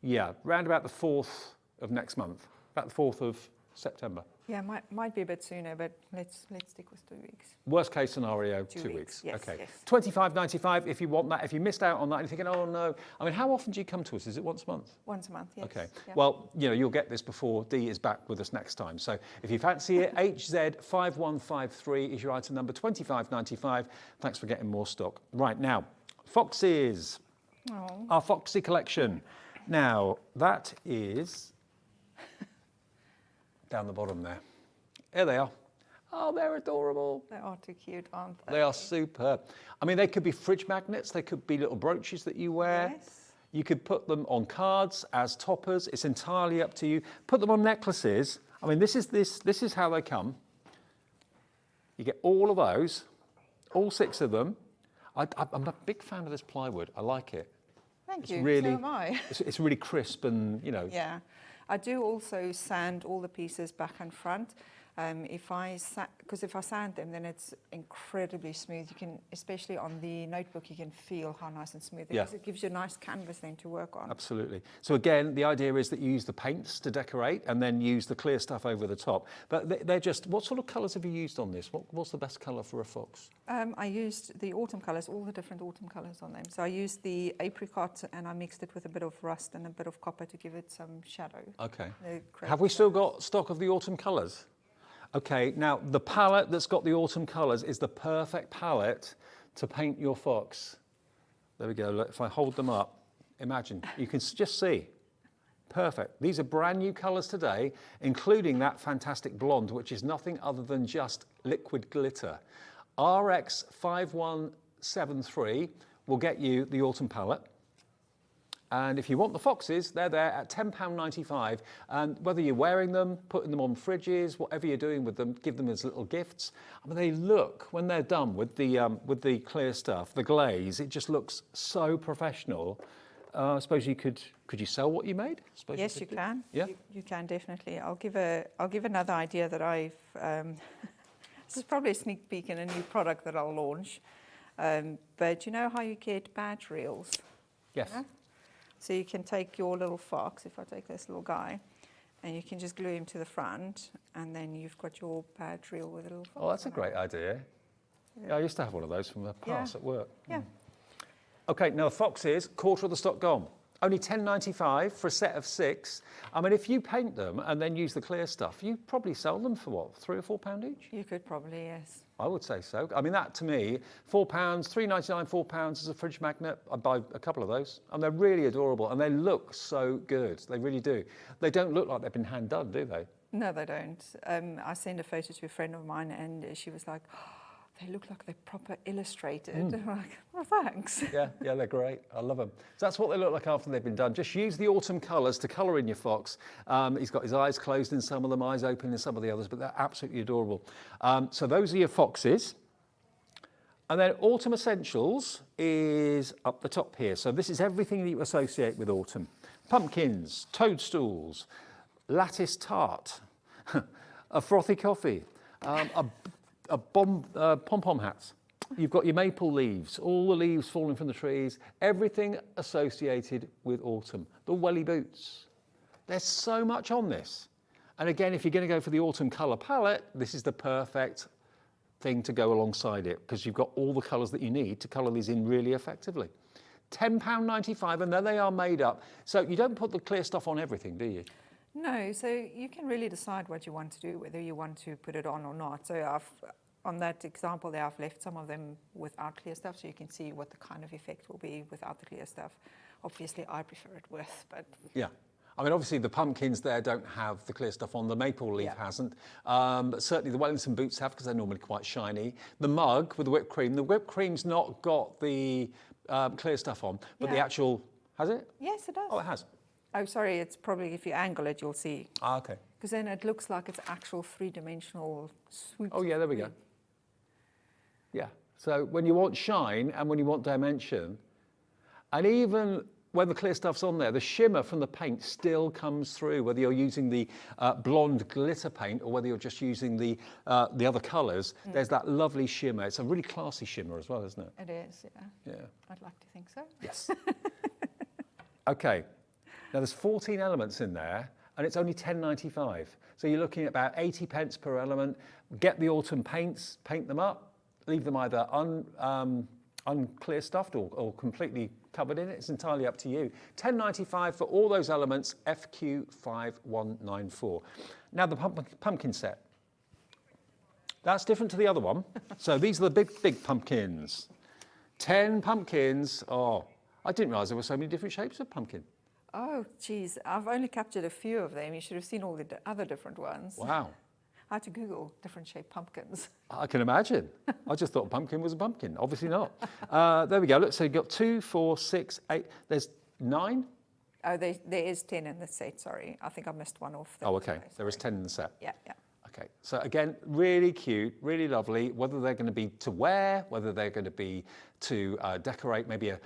Yeah, round about the 4th of next month, about the 4th of September. Yeah, might be a bit sooner, but let's stick with 2 weeks. Worst case scenario, 2 2 weeks. weeks, yes, Okay. yes. $25.95 if you want that. If you missed out on that and you're thinking, oh no. I mean, how often do you come to us? Is it once a month? Once a month, yes. Okay. Yeah. Well, you know, you'll get this before Dee is back with us next time. So if you fancy it, HZ5153 is your item number, $25.95. Thanks for getting more stock. Right now, Foxes. Oh. Our Foxy collection. Now, that is down the bottom there. Here they are. Oh, they're adorable. They are too cute, aren't they? They are superb. I mean, they could be fridge magnets. They could be little brooches that you wear. Yes. You could put them on cards as toppers. It's entirely up to you. Put them on necklaces. I mean, this is how they come. You get all of those, all 6 of them. I'm a big fan of this plywood. I like it. Thank It's you, really, so am I. it's really crisp and, you know. Yeah, I do also sand all the pieces back and front. Because if I sand them, then it's incredibly smooth. You can, especially on the notebook, you can feel how nice and smooth it Yeah. is. It gives you a nice canvas then to work on. Absolutely. So again, the idea is that you use the paints to decorate and then use the clear stuff over the top. But they're just, what sort of colours have you used on this? What's the best colour for a fox? I used the autumn colours, all the different autumn colours on them. So I used the apricot and I mixed it with a bit of rust and a bit of copper to give it some shadow. Okay. The crepe Have we still colours. got stock of the autumn colours? Okay, now the palette that's got the autumn colours is the perfect palette to paint your fox. There we go, look, if I hold them up, Imagine, you can just see. Perfect. These are brand new colours today, including that fantastic blonde, which is nothing other than just liquid glitter. RX 5173 will get you the autumn palette. And if you want the foxes, they're there at £10.95. And whether you're wearing them, putting them on fridges, whatever you're doing with them, give them as little gifts. I mean, they look, when they're done with the clear stuff, the glaze, it just looks so professional. I suppose you could you sell what you made? Yes, you can. Yeah, you can definitely. I'll give another idea that I've. This is probably a sneak peek in a new product that I'll launch. But you know how you get badge reels? Yes. Yeah? So you can take your little fox, if I take this little guy, and you can just glue him to the front, and then you've got your badge reel with a little fox. Oh, that's a great idea. Yeah, I used to have one of those from the past at work. Yeah. Okay, now the foxes, quarter of the stock gone. Only £10.95 for a set of 6. I mean, if you paint them and then use the clear stuff, you probably sell them for what, £3 or £4 each? You could probably, yes. I would say so. I mean, that to me, £4, £3.99, £4 as a fridge magnet. I'd buy a couple of those. And they're really adorable and they look so good. They really do. They don't look like they've been hand done, do they? No, they don't. I sent a photo to a friend of mine and she was like, oh, they look like they're proper illustrated. I'm like, oh, thanks. Yeah, they're great. I love them. So that's what they look like after they've been done. Just use the autumn colours to colour in your fox. He's got his eyes closed in some of them, eyes open in some of the others, but they're absolutely adorable. So those are your foxes. And then Autumn Essentials is up the top here. So this is everything that you associate with autumn. Pumpkins, toadstools, lattice tart, a frothy coffee, pom-pom hats. You've got your maple leaves, all the leaves falling from the trees, everything associated with autumn. The welly boots. There's so much on this. And again, if you're going to go for the autumn colour palette, this is the perfect thing to go alongside it because you've got all the colours that you need to colour these in really effectively. £10.95 and then they are made up. So you don't put the clear stuff on everything, do you? No, so you can really decide what you want to do, whether you want to put it on or not. So on that example there, I've left some of them without clear stuff so you can see what the kind of effect will be without the clear stuff. Obviously, I prefer it with, but... Yeah. I mean, obviously, the pumpkins there don't have the clear stuff on. The maple leaf hasn't. But certainly the Wellington boots have because they're normally quite shiny. The mug with the whipped cream's not got the clear stuff on, but the actual... Has it? Yes, it does. Oh, it has. Oh, sorry, it's probably if you angle it, you'll see. Ah, okay. Because then it looks like it's actual three-dimensional swoop. Oh, yeah, there we go. Yeah. So when you want shine and when you want dimension, and even when the clear stuff's on there, the shimmer from the paint still comes through, whether you're using the blonde glitter paint or whether you're just using the other colours, there's that lovely shimmer. It's a really classy shimmer as well, isn't it? It is, yeah. Yeah. I'd like to think so. Yes. Okay. Now there's 14 elements in there and it's only £10.95. So you're looking at about 80 pence per element. Get the autumn paints, paint them up, leave them either unclear stuffed or completely covered in it. It's entirely up to you. £10.95 for all those elements, FQ5194. Now the pumpkin set. That's different to the other one. So these are the big pumpkins. 10 pumpkins. Oh, I didn't realise there were so many different shapes of pumpkin. Oh, geez, I've only captured a few of them. You should have seen all the other different ones. Wow. I had to Google different shaped pumpkins. I can imagine. I just thought a pumpkin was a pumpkin. Obviously not. There we go. Look, so you've got 2, 4, 6, 8. There's 9? Oh, there is 10 in the set, sorry. I think I missed one off. Oh, okay. There is 10 in the set. Yeah. Okay. So again, really cute, really lovely. Whether they're going to be to wear, whether they're going to be to decorate maybe a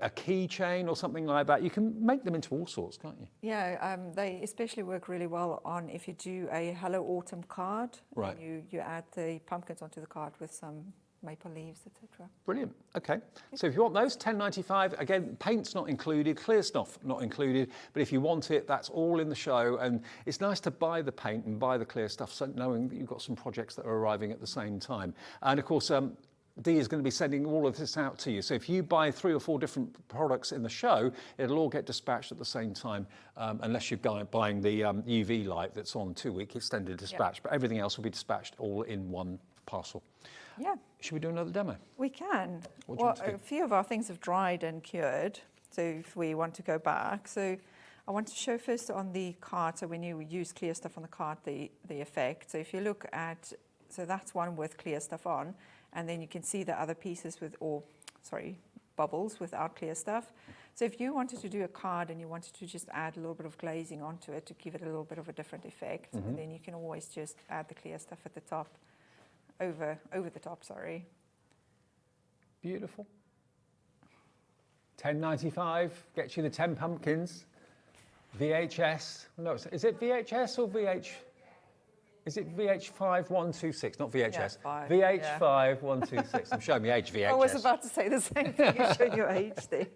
keychain or something like that. You can make them into all sorts, can't you? Yeah, they especially work really well on if you do a Hello Autumn card. Right. You add the pumpkins onto the card with some maple leaves, etc. Brilliant. Okay. So if you want those, £10.95. Again, paint's not included, clear stuff not included. But if you want it, that's all in the show. And it's nice to buy the paint and buy the clear stuff, so knowing that you've got some projects that are arriving at the same time. And of course, Dee is going to be sending all of this out to you. So if you buy 3 or 4 different products in the show, it'll all get dispatched at the same time, unless you're buying the UV light that's on 2-week extended dispatch. Yep. But everything else will be dispatched all in one parcel. Yeah. Should we do another demo? We can. What do you want to do? A few of our things have dried and cured. So if we want to go back, so I want to show first on the card, so when you use clear stuff on the card, the effect. So if you look at, so that's one with clear stuff on, and then you can see the other pieces with, bubbles without clear stuff. So if you wanted to do a card and you wanted to just add a little bit of glazing onto it to give it a little bit of a different effect, then you can always just add the clear stuff at the top, over the top, sorry. Beautiful. $10.95 gets you the 10 pumpkins. VHS. No, is it VHS or VH? Is it VH5126? Not VHS. Yeah, VH5126. I'm showing my age. VHS. I was about to say the same thing. You showed your age there.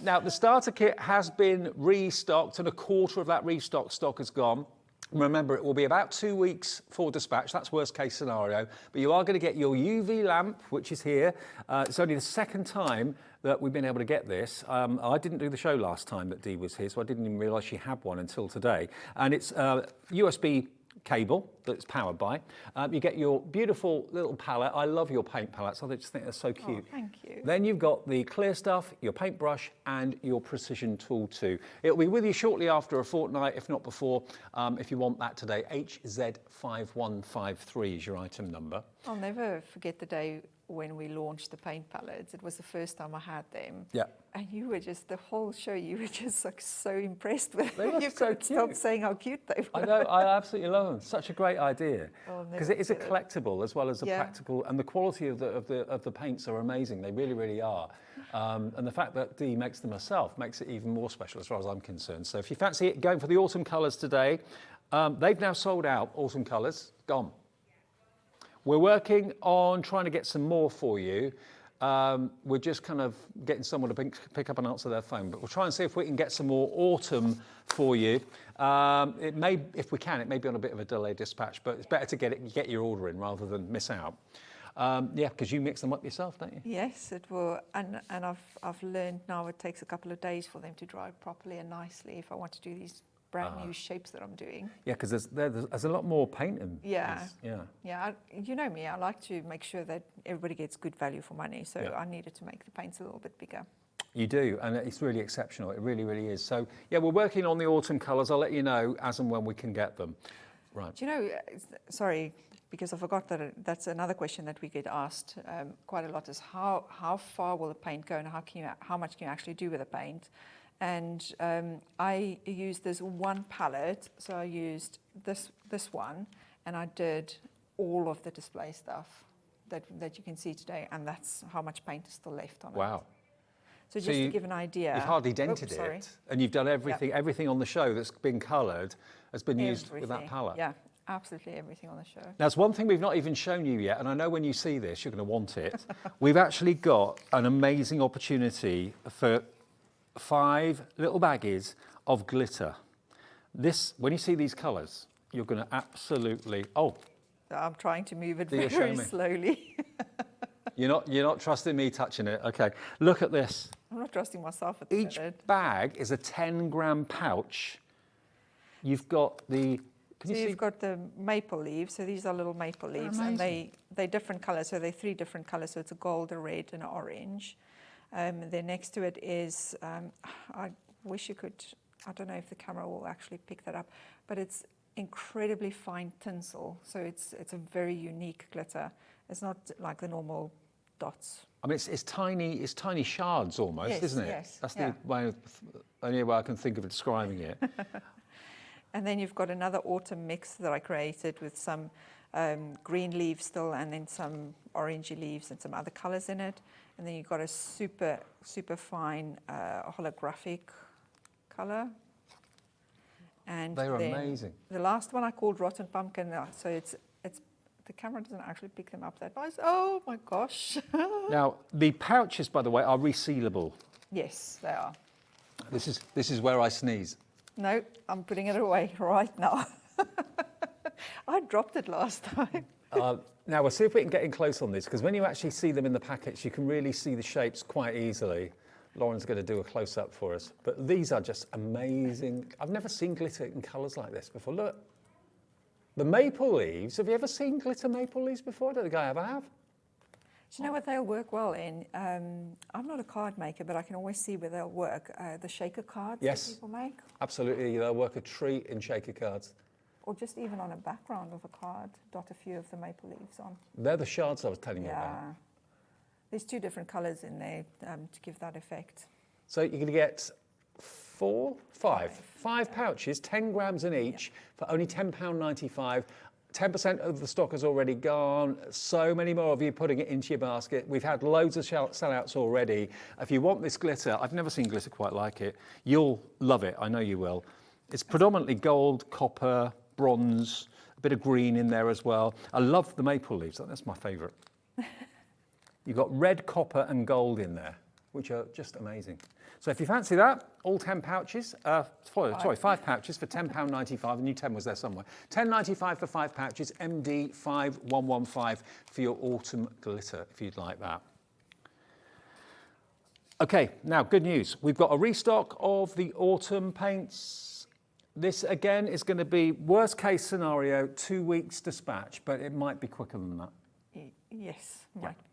Now the starter kit has been restocked, and a quarter of that restocked stock has gone. Remember, it will be about 2 weeks for dispatch. That's worst case scenario. But you are going to get your UV lamp, which is here. It's only the second time that we've been able to get this. I didn't do the show last time that Dee was here, so I didn't even realise she had one until today. And it's USB cable that it's powered by. You get your beautiful little palette. I love your paint palettes. I just think they're so cute. Oh, thank you. Then you've got the clear stuff, your paintbrush, and your precision tool too. It'll be with you shortly after a fortnight, if not before, if you want that today. HZ5153 is your item number. I'll never forget the day when we launched the paint palettes. It was the first time I had them. Yeah. And you were just, the whole show, you were just like so impressed with They them. were You so couldn't stop cute. saying how cute they were. I know, I absolutely love them. Such a great idea. I'll never Because it is a forget it. collectible as well as a Yeah. practical, and the quality of the paints are amazing. They really, really are. And the fact that Dee makes them herself makes it even more special as far as I'm concerned. So if you fancy it, going for the autumn colours today, they've now sold out, autumn colours, gone. We're working on trying to get some more for you. We're just kind of getting someone to pick up and answer their phone, but we'll try and see if we can get some more autumn for you. It may, if we can, it may be on a bit of a delayed dispatch, but it's better to get your order in rather than miss out. Yeah, because you mix them up yourself, don't you? Yes, it will. And I've learned now it takes a couple of days for them to dry properly and nicely if I want to do these brand new shapes that I'm doing. Yeah, because there's a lot more paint in Yeah. these. Yeah. Yeah, you know me, I like to make sure that everybody gets good value for money, so Yeah. I needed to make the paints a little bit bigger. You do, and it's really exceptional. It really, really is. So, yeah, we're working on the autumn colours. I'll let you know as and when we can get them. Right. Do you know, sorry, because I forgot that that's another question that we get asked quite a lot is how far will the paint go and how much can you actually do with the paint? And I used this one palette, so I used this one, and I did all of the display stuff that you can see today, and that's how much paint is still left on it. Wow. So just to give an idea. You've hardly dented it, and you've done everything. Yep. Everything on the show that's been coloured has been used with that Everything. palette. Yeah, absolutely everything on the show. Now, there's one thing we've not even shown you yet, and I know when you see this, you're going to want it. We've actually got an amazing opportunity for 5 little baggies of glitter. This, when you see these colours, you're going to absolutely, I'm trying to move it Do you show very me? slowly. you're not trusting me touching it. Okay, look at this. I'm not trusting myself at the Each minute. bag is a 10-gram pouch. You've got the, So you've got the maple leaves. So these are little maple leaves, and they're different colours. So they're 3 different colours. So it's a gold, a red, and an orange. Then next to it is, I wish you could, I don't know if the camera will actually pick that up, but it's incredibly fine tinsel. So it's a very unique glitter. It's not like the normal dots. I mean, it's tiny shards almost, Yes, isn't it? yes, That's yeah. the only way I can think of describing it. And then you've got another autumn mix that I created with some green leaves still, and then some orangey leaves and some other colours in it. And then you've got a super, super fine holographic colour. And They are then amazing. The last one I called Rotten Pumpkin. So it's the camera doesn't actually pick them up that nice. Oh my gosh. Now, the pouches, by the way, are resealable. Yes, they are. This is where I sneeze. No, I'm putting it away right now. I dropped it last time. Now, we'll see if we can get in close on this, because when you actually see them in the packets, you can really see the shapes quite easily. Lauren's going to do a close-up for us. But these are just amazing. I've never seen glitter in colours like this before. Look. The maple leaves. Have you ever seen glitter maple leaves before? I don't think I ever have. Do you know what they'll work well in? I'm not a card maker, but I can always see where they'll work. The shaker cards Yes. that people make. Absolutely, they'll work a treat in shaker cards. Or just even on a background of a card, dot a few of the maple leaves on. They're the shards I was telling you about. Yeah. There's 2 different colours in there to give that effect. So you're going to get 5 pouches, 10 grams in each, for only £10.95. 10% of the stock has already gone. So many more of you putting it into your basket. We've had loads of sellouts already. If you want this glitter, I've never seen glitter quite like it. You'll love it, I know you will. It's predominantly gold, copper, bronze, a bit of green in there as well. I love the maple leaves, that's my favourite. You've got red, copper and gold in there, which are just amazing. So if you fancy that, all 10 pouches, 5 pouches for £10.95, the new 10 was there somewhere. £10.95 for 5 pouches, MD5115 for your autumn glitter, if you'd like that. Okay, now good news. We've got a restock of the autumn paints. This again is going to be worst case scenario, 2 weeks dispatch, but it might be quicker than that. Yes, might be.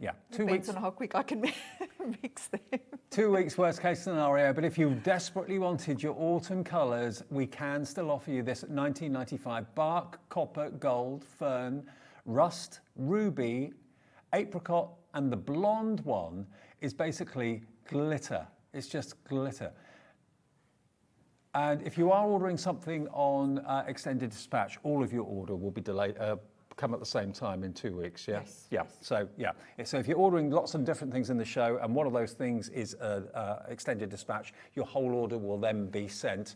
Yeah, 2 weeks. Depends on how quick I can mix them. 2 weeks worst case scenario, but if you desperately wanted your autumn colours, we can still offer you this at £19.95. Bark, copper, gold, fern, rust, ruby, apricot, and the blonde one is basically glitter. It's just glitter. And if you are ordering something on extended dispatch, all of your order will be delayed. Come at the same time in 2 weeks, yeah? Yes. Yeah, so if you're ordering lots of different things in the show and one of those things is extended dispatch, your whole order will then be sent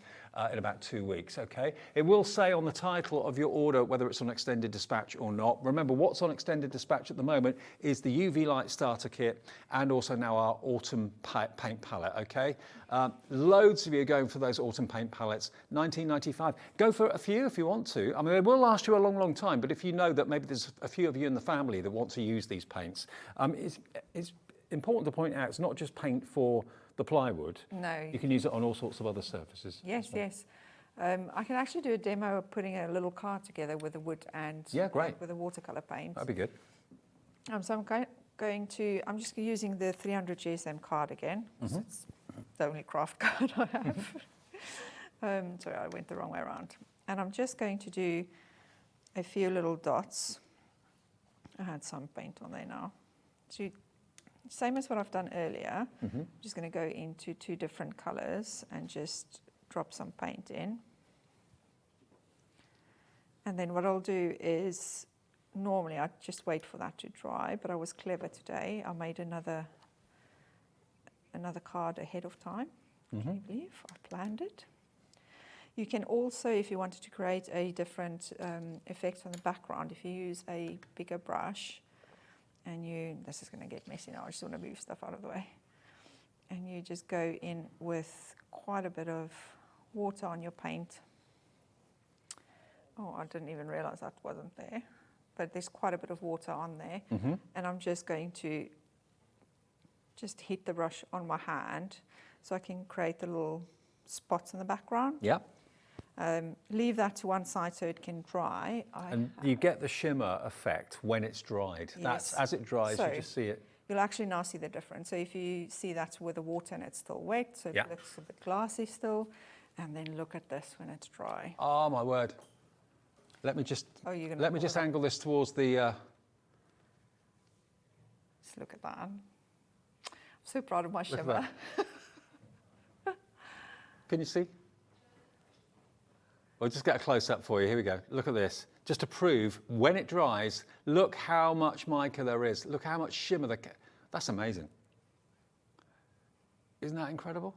in about 2 weeks, okay? It will say on the title of your order whether it's on extended dispatch or not. Remember, what's on extended dispatch at the moment is the UV light starter kit and also now our autumn paint palette, okay? Loads of you are going for those autumn paint palettes, £19.95. Go for a few if you want to. I mean, they will last you a long, long time, but if you know that maybe there's a few of you in the family that want to use these paints, it's important to point out it's not just paint for the plywood. No. You can use it on all sorts of other surfaces. Yes, yes. I can actually do a demo of putting a little card together with the wood and with a watercolour paint. That'd be good. So I'm just using the 300 GSM card again. Mm-hmm. It's the only craft card I have. Sorry, I went the wrong way around. And I'm just going to do a few little dots. I had some paint on there now. So same as what I've done earlier. Mm-hmm. I'm just going to go into 2 different colours and just drop some paint in. And then what I'll do is, normally I'd just wait for that to dry, but I was clever today. I made another card ahead of time. Mm-hmm. Can you believe I planned it? You can also, if you wanted to create a different effect on the background, if you use a bigger brush, and this is going to get messy now, I just want to move stuff out of the way. And you just go in with quite a bit of water on your paint. Oh, I didn't even realize that wasn't there. But there's quite a bit of water on there. Mm-hmm. And I'm just going to just hit the brush on my hand so I can create the little spots in the background. Yeah. Leave that to one side so it can dry. And you get the shimmer effect when it's dried. Yes. That's as it dries, so you just see it. You'll actually now see the difference. So if you see that's with the water and it's still wet, so it looks a bit glassy still, and then look at this when it's dry. Oh my word! Let me just angle this towards the. Just look at that. I'm so proud of my shimmer. Can you see? We'll just get a close-up for you. Here we go. Look at this. Just to prove, when it dries, look how much mica there is. Look how much shimmer. That's amazing. Isn't that incredible?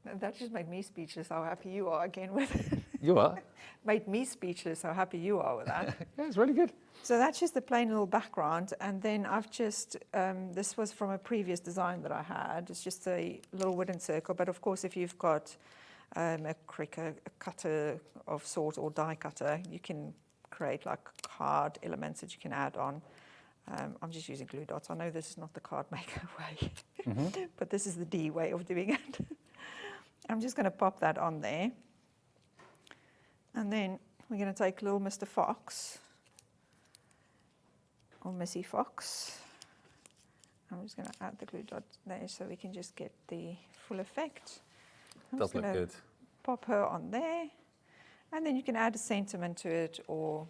That just made me speechless how happy you are again with it. You are? Made me speechless how happy you are with that. Yeah, it's really good. So that's just the plain little background. And then I've just, this was from a previous design that I had. It's just a little wooden circle. But of course, if you've got a cricker, a cutter of sort, or die cutter, you can create like card elements that you can add on. I'm just using glue dots. I know this is not the card maker way, mm-hmm. but this is the D way of doing it. I'm just going to pop that on there. And then we're going to take little Mr. Fox. or Missy Fox. I'm just going to add the glue dot there so we can just get the full effect. Does look good. Pop her on there, and then you can add a sentiment to it, or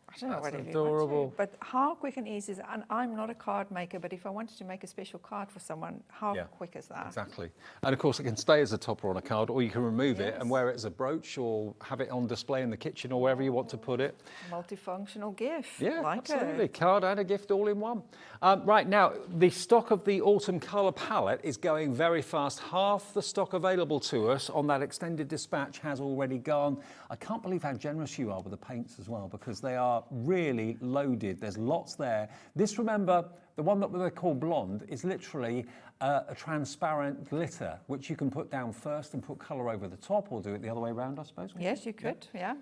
I don't know That's whatever adorable. you want to. But how quick and easy is it? And I'm not a card maker, but if I wanted to make a special card for someone, how quick is that? Exactly. And of course it can stay as a topper on a card, or you can remove it and wear it as a brooch, or have it on display in the kitchen, or wherever you want to put it. Multifunctional gift. Yeah, like absolutely. it. Card and a gift all in one. Right now, the stock of the autumn colour palette is going very fast. Half the stock available to us on that extended dispatch has already gone. I can't believe how generous you are with the paints as well, because they are really loaded. There's lots there. This, remember, the one that they call blonde is literally a transparent glitter, which you can put down first and put colour over the top, or do it the other way around, I suppose. Yes, you could, yeah.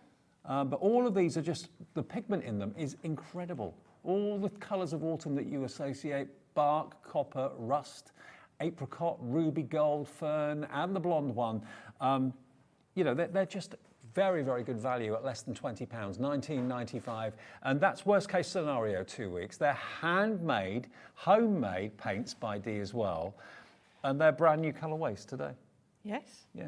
But all of these are just, the pigment in them is incredible. All the colours of autumn that you associate, bark, copper, rust, apricot, ruby gold, fern, and the blonde one, you know, they're just very, very good value at less than £20, $19.95. And that's worst case scenario 2 weeks. They're handmade, homemade paints by Dee as well. And they're brand new colourways today. Yes. Yeah.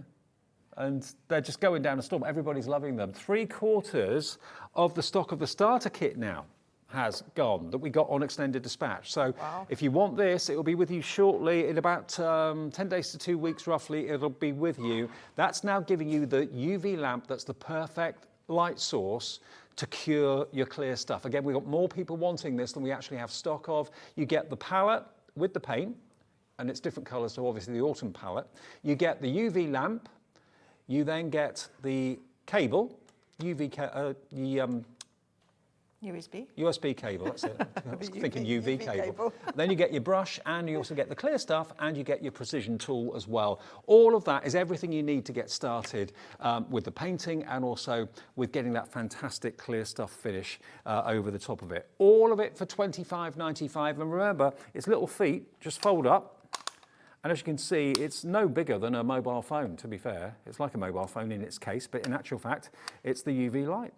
And they're just going down a storm. Everybody's loving them. 3/4 of the stock of the starter kit now has gone that we got on extended dispatch. So if you want this, it will be with you shortly. In about 10 days to 2 weeks roughly, it'll be with you. That's now giving you the UV lamp that's the perfect light source to cure your clear stuff. Again, we've got more people wanting this than we actually have stock of. You get the palette with the paint, and it's different colours, so obviously the autumn palette. You get the UV lamp. You then get the cable, USB cable, that's it. I was thinking UV cable. Then you get your brush, and you also get the clear stuff, and you get your precision tool as well. All of that is everything you need to get started with the painting, and also with getting that fantastic clear stuff finish over the top of it. All of it for $25.95. And remember, its little feet just fold up. And as you can see, it's no bigger than a mobile phone, to be fair. It's like a mobile phone in its case, but in actual fact, it's the UV light.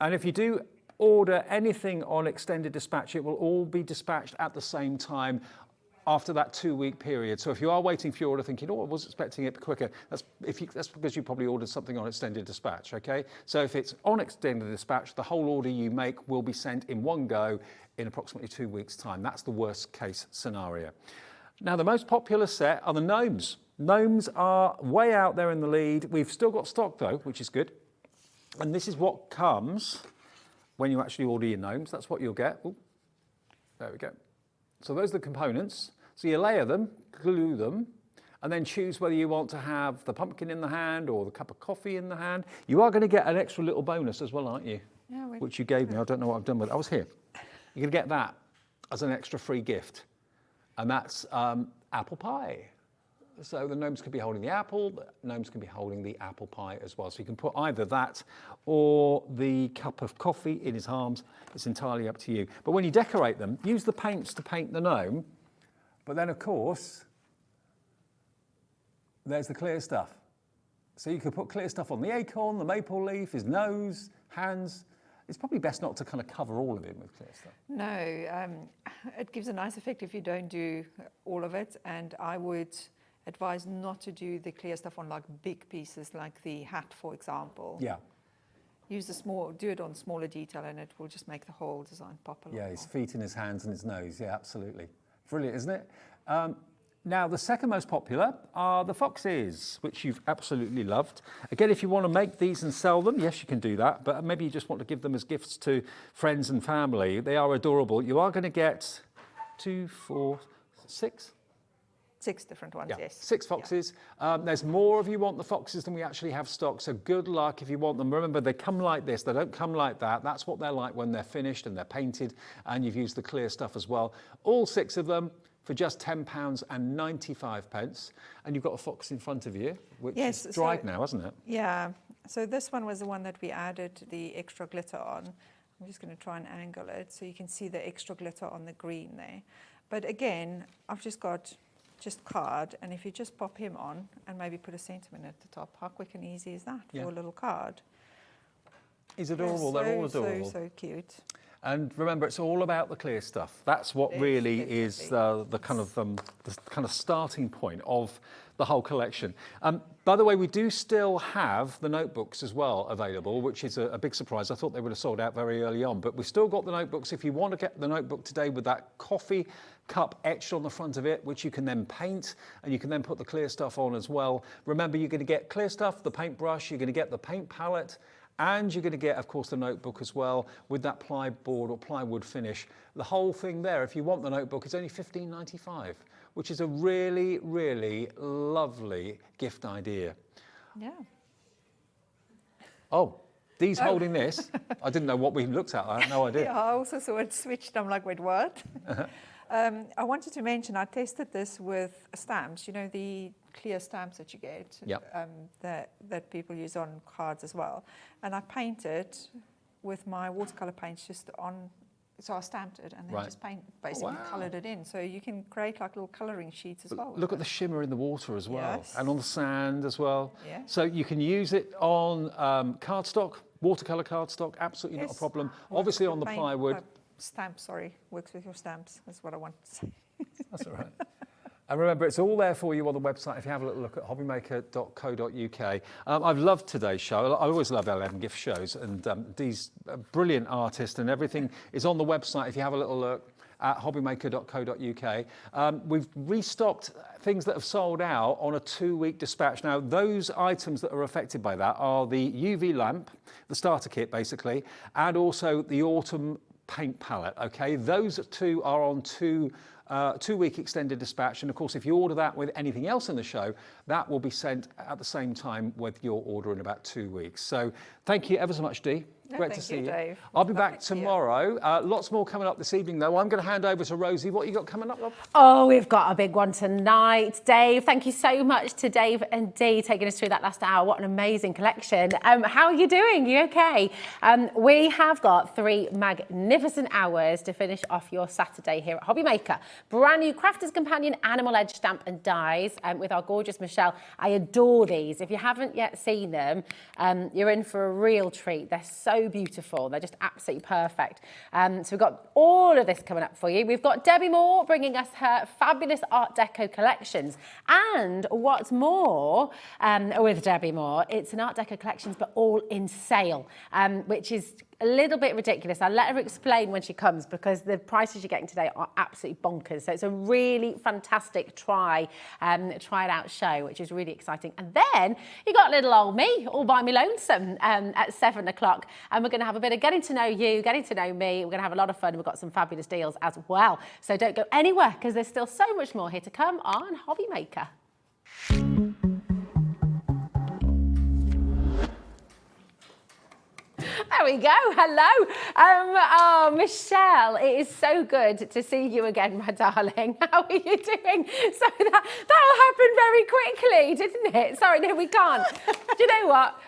And if you do order anything on extended dispatch, it will all be dispatched at the same time after that 2 week period. So if you are waiting for your order thinking, oh, I was expecting it quicker, that's because you probably ordered something on extended dispatch, okay? So if it's on extended dispatch, the whole order you make will be sent in one go in approximately 2 weeks' time. That's the worst case scenario. Now, the most popular set are the gnomes. Gnomes are way out there in the lead. We've still got stock though, which is good. And this is what comes when you actually order your gnomes. That's what you'll get. Ooh, there we go. So those are the components. So you layer them, glue them, and then choose whether you want to have the pumpkin in the hand or the cup of coffee in the hand. You are going to get an extra little bonus as well, aren't you? Yeah, which you gave me. I don't know what I've done with it. I was here. You're going to get that as an extra free gift. And that's apple pie. So the gnomes could be holding the apple, the gnomes can be holding the apple pie as well. So you can put either that or the cup of coffee in his arms. It's entirely up to you. But when you decorate them, use the paints to paint the gnome. But then, of course, there's the clear stuff. So you could put clear stuff on the acorn, the maple leaf, his nose, hands. It's probably best not to kind of cover all of it with clear stuff. No, it gives a nice effect if you don't do all of it, and I would advise not to do the clear stuff on like big pieces like the hat, for example. Yeah. Use the small, do it on smaller detail, and it will just make the whole design pop a lot. Yeah, his feet and his hands and his nose. Yeah, absolutely. Brilliant, isn't it? Now, the second most popular are the foxes, which you've absolutely loved. Again, if you want to make these and sell them, yes, you can do that. But maybe you just want to give them as gifts to friends and family. They are adorable. You are going to get 2, 4, 6? 6 different ones, Yeah, yes. 6 foxes. Yeah. There's more if you want the foxes than we actually have stock, so good luck if you want them. Remember, they come like this, they don't come like that. That's what they're like when they're finished and they're painted, and you've used the clear stuff as well. All 6 of them for just £10.95. And you've got a fox in front of you, which is dried now, hasn't it? Yeah, so this one was the one that we added the extra glitter on. I'm just going to try and angle it so you can see the extra glitter on the green there. But again, I've just got card, and if you just pop him on and maybe put a sentiment at the top, how quick and easy is that for a little card? He's adorable. They're all adorable. So cute. And remember, it's all about the clear stuff. That's what really is the kind of starting point of the whole collection. By the way, we do still have the notebooks as well available, which is a big surprise. I thought they would have sold out very early on, but we've still got the notebooks. If you want to get the notebook today with that coffee cup etched on the front of it, which you can then paint, and you can then put the clear stuff on as well. Remember, you're going to get clear stuff, the paintbrush, you're going to get the paint palette, and you're going to get, of course, the notebook as well with that plyboard or plywood finish. The whole thing there, if you want the notebook, is only $15.95, which is a really, really lovely gift idea. Yeah. Oh, Dee's holding this. I didn't know what we looked at. I had no idea. Yeah, I also saw it switched. I'm like, wait, what? I wanted to mention, I tested this with stamps, you know, the clear stamps that you get, that people use on cards as well. And I painted with my watercolor paints just on, so I stamped it and then just basically coloured it in. So you can create like little colouring sheets as well. Look at the shimmer in the water as well, Yes. and on the sand as well. Yeah. So you can use it on cardstock, watercolor cardstock, absolutely not a problem. Obviously on the plywood. Stamps, sorry, works with your stamps, that's what I want to say. That's all right. And remember, it's all there for you on the website if you have a little look at hobbymaker.co.uk. I've loved today's show. I always love LMGifts shows, and Dee's a brilliant artist, and everything is on the website if you have a little look at hobbymaker.co.uk. We've restocked things that have sold out on a 2-week dispatch. Now, those items that are affected by that are the UV lamp, the starter kit basically, and also the autumn paint palette. Okay, those two are on 2-week extended dispatch, and of course if you order that with anything else in the show, that will be sent at the same time with your order in about 2 weeks. So thank you ever so much, Dee. Great to see you. Dave. I'll be back tomorrow. Lots more coming up this evening though. I'm going to hand over to Rosie. What you got coming up, Rob? Oh, we've got a big one tonight. Dave, thank you so much to Dave and Dee taking us through that last hour. What an amazing collection. How are you doing? You okay? We have got 3 magnificent hours to finish off your Saturday here at HobbyMaker. Brand new Crafter's Companion Animal Edge stamp and dies with our gorgeous Michelle. I adore these. If you haven't yet seen them, you're in for a real treat. They're so beautiful. They're just absolutely perfect. So we've got all of this coming up for you. We've got Debbi Moore bringing us her fabulous Art Deco collections. And what's more, with Debbi Moore, it's an Art Deco collections, but all in sale, which is a little bit ridiculous. I'll let her explain when she comes because the prices you're getting today are absolutely bonkers. So it's a really fantastic try it out show, which is really exciting. And then you got little old me all by me lonesome at 7 o'clock. And we're going to have a bit of getting to know you, getting to know me. We're going to have a lot of fun. And we've got some fabulous deals as well. So don't go anywhere because there's still so much more here to come on HobbyMaker. There we go. Hello. Oh, Michelle, it is so good to see you again, my darling. How are you doing? So that'll happen very quickly, didn't it? Sorry, no, we can't. Do you know what?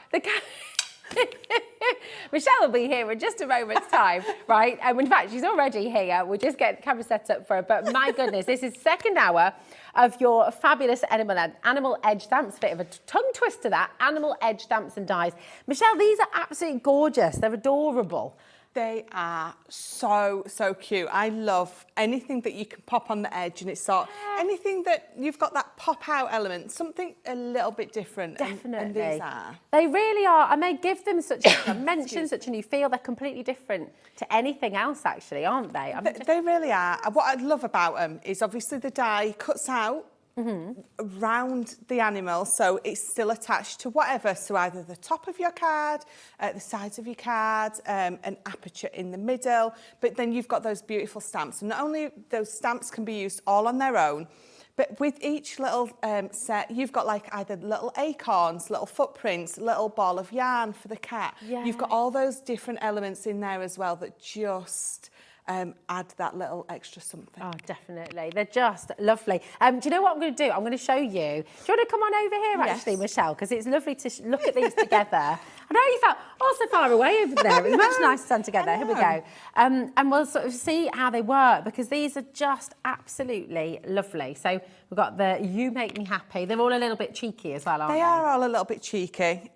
Michelle will be here in just a moment's time, right? In fact, she's already here. We'll just get the camera set up for her. But my goodness, this is second hour of your fabulous animal edge stamps. Bit of a tongue twister, that. Animal edge stamps and dies. Michelle, these are absolutely gorgeous. They're adorable. They are so, so cute. I love anything that you can pop on the edge and it's anything that you've got that pop out element, something a little bit different. Definitely. And these are. They really are. And they give them such a dimension, such a new feel. They're completely different to anything else, actually, aren't they? They really are. What I love about them is obviously the die cuts out around the animal, so it's still attached to whatever, so either the top of your card, the sides of your card, an aperture in the middle, but then you've got those beautiful stamps. And not only those stamps can be used all on their own, but with each little set, you've got like either little acorns, little footprints, little ball of yarn for the cat. Yeah. You've got all those different elements in there as well that just add that little extra something. Oh, definitely. They're just lovely. Do you know what I'm going to do? I'm going to show you. Do you want to come on over here, actually, Michelle? Because it's lovely to look at these together. I know you felt so far away over there. It's much nicer to stand together. Here we go. And we'll sort of see how they work, because these are just absolutely lovely. So we've got the You Make Me Happy. They're all a little bit cheeky as well, aren't they? They are all a little bit cheeky.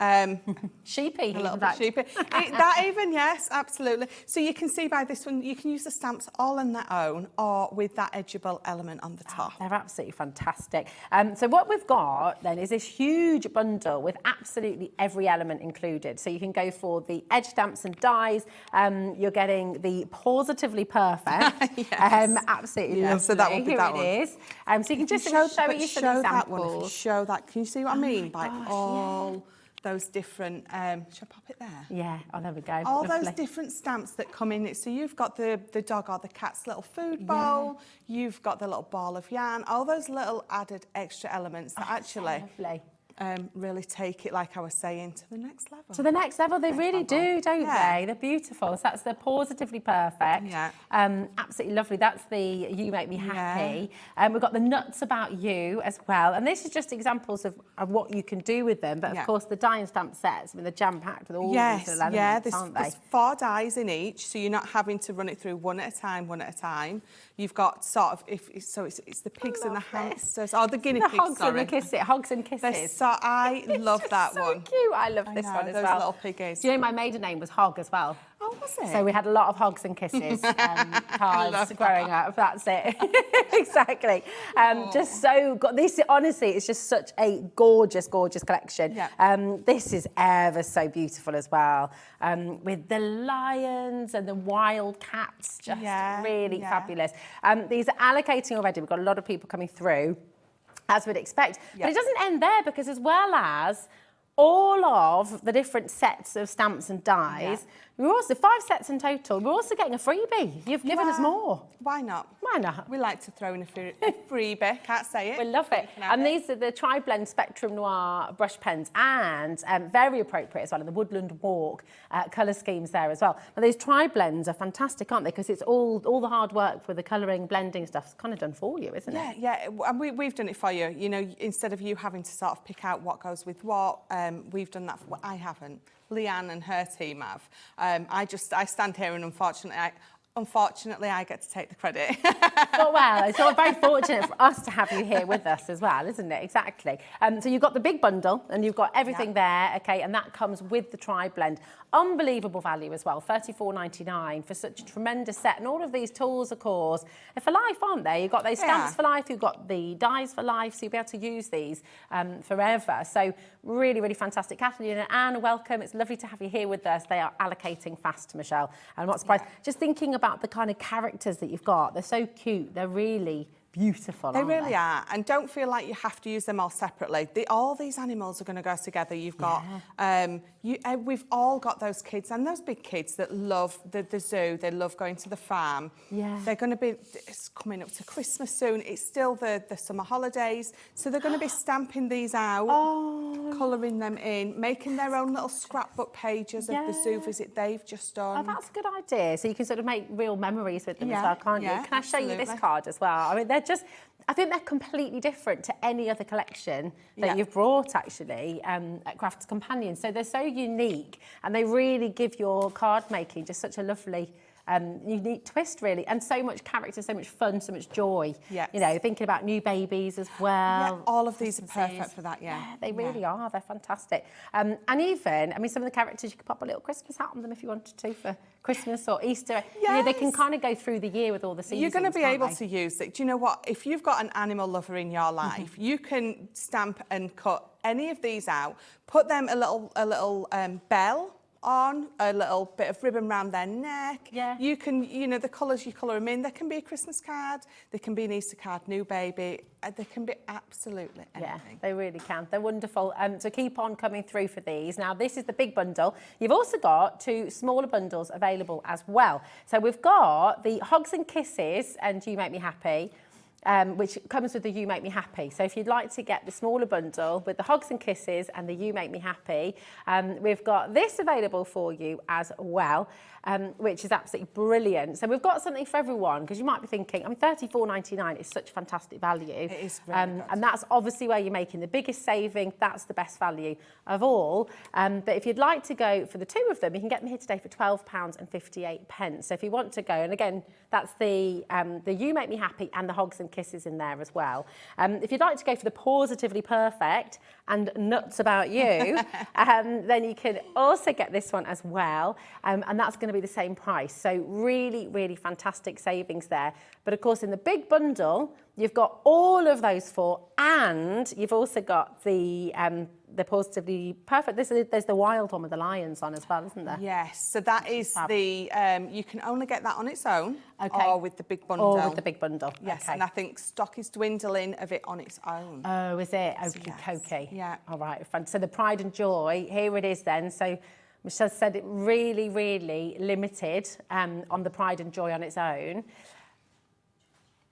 Sheepy. A little bit sheepy. That even, yes, absolutely. So you can see by this one, you can use the stamps all on their own or with that edgeable element on the top. They're absolutely fantastic. So what we've got then is this huge bundle with absolutely every element included. So you can go for the edge stamps and dies. You're getting the Positively Perfect. Yes. Absolutely Yeah, lovely. so that will be Here that it one. is. So you can just show you some that one. If you examples. show that, can you see what I mean by all those different? Shall I pop it there? Yeah. Oh, there we go. All Lovely. those different stamps that come in it. So you've got the dog or the cat's little food bowl. You've got the little ball of yarn. All those little added extra elements that actually really take it, like I was saying, to the next level. To the next level, they really do, don't they? They're beautiful. So that's the Positively Perfect. Yeah. Absolutely lovely. That's the You Make Me Happy. We've got the Nuts About You as well. And this is just examples of what you can do with them. But of course, the die and stamp sets, I mean, they're jam-packed with all these little elements, aren't they? There's 4 dies in each, so you're not having to run it through one at a time. You've got sort of, it's the pigs and the hamsters, or the guinea pigs, Hogs and Kisses. So I love that so one. Cute. I love this one as those well. Little piggies. Do you know my maiden name was Hog as well? Oh, was it? So we had a lot of Hogs and Kisses cards growing up. That's it. Exactly. Just so this honestly, it's just such a gorgeous collection. Yeah. This is ever so beautiful as well. With the lions and the wild cats, just really fabulous. These are allocating already. We've got a lot of people coming through, as we'd expect. But it doesn't end there, because as well as all of the different sets of stamps and dies, we're also 5 sets in total. We're also getting a freebie. You've given us more. Why not? Why not? We like to throw in a freebie. Can't say it. We love it. And these are the Tri-Blend Spectrum Noir brush pens, and very appropriate as well in the Woodland Walk colour schemes there as well. But these Tri-Blends are fantastic, aren't they? Because it's all the hard work for the colouring, blending stuff is kind of done for you, isn't it? Yeah. And we've done it for you. You know, instead of you having to sort of pick out what goes with what, we've done that. I haven't. Leanne and her team have. I stand here and unfortunately, I get to take the credit. Well, it's all very fortunate for us to have you here with us as well, isn't it? Exactly. So you've got the big bundle and you've got everything there, okay, and that comes with the Tri-Blend. Unbelievable value as well, $34.99 for such a tremendous set. And all of these tools, of course, are for life, aren't they? You've got those stamps for life, you've got the dies for life, so you'll be able to use these forever. So really, really fantastic. Kathleen and Anne, welcome. It's lovely to have you here with us. They are allocating fast, Michelle. And what's surprised, just thinking about the kind of characters that you've got, they're so cute. They're really beautiful, They really are. And don't feel like you have to use them all separately. All these animals are going to go together. You've got, we've all got those kids and those big kids that love the zoo. They love going to the farm. Yeah. They're going to be, it's coming up to Christmas soon. It's still the summer holidays. So they're going to be stamping these out, colouring them in, making their own little scrapbook pages of the zoo visit they've just done. Oh, that's a good idea. So you can sort of make real memories with them as well, can't you? Can I show you this absolutely. card as well? I mean, I think they're completely different to any other collection that you've brought, actually, at Crafts Companion. So they're so unique, and they really give your card making just such a lovely, unique twist, really, and so much character, so much fun, so much joy. Yes. You know, thinking about new babies as well. Yeah, all of these are perfect for that, Yeah, they really are. They're fantastic. And even, I mean, some of the characters, you could pop a little Christmas hat on them if you wanted to for Christmas or Easter. You know, they can kind of go through the year with all the seasons. You're going to be able to use it. Do you know what? If you've got an animal lover in your life, you can stamp and cut any of these out, put them a little bell on, a little bit of ribbon around their neck. Yeah. You can, you know, the colours you colour them in, they can be a Christmas card, they can be an Easter card, new baby, they can be absolutely anything. Yeah, they really can. They're wonderful. So keep on coming through for these. Now, this is the big bundle. You've also got 2 smaller bundles available as well. So we've got the Hogs and Kisses and You Make Me Happy. which comes with the You Make Me Happy. So if you'd like to get the smaller bundle with the Hugs and Kisses and the You Make Me Happy, we've got this available for you as well, which is absolutely brilliant. So we've got something for everyone, because you might be thinking, I mean, $34.99 is such fantastic value. It is really good. And that's obviously where you're making the biggest saving. That's the best value of all. But if you'd like to go for the two of them, you can get them here today for £12.58. So if you want to go, and again, that's the You Make Me Happy and the Hugs and Kisses in there as well. If you'd like to go for the Positively Perfect and Nuts About You, then you can also get this one as well. And that's going to be the same price. So really, really fantastic savings there. But of course, in the big bundle, you've got all of those four, and you've also got the Positively Perfect. There's the wild one with the lions on as well, isn't there? Yes, so that is the, you can only get that on its own, Okay. or with the big bundle. Or with the big bundle. Yes, Okay. and I think stock is dwindling of it on its own. Oh, is it? Okie Yes. dokie. Yeah. All right, fun. So the Pride and Joy, here it is then. So Michelle said it really, really limited on the Pride and Joy on its own.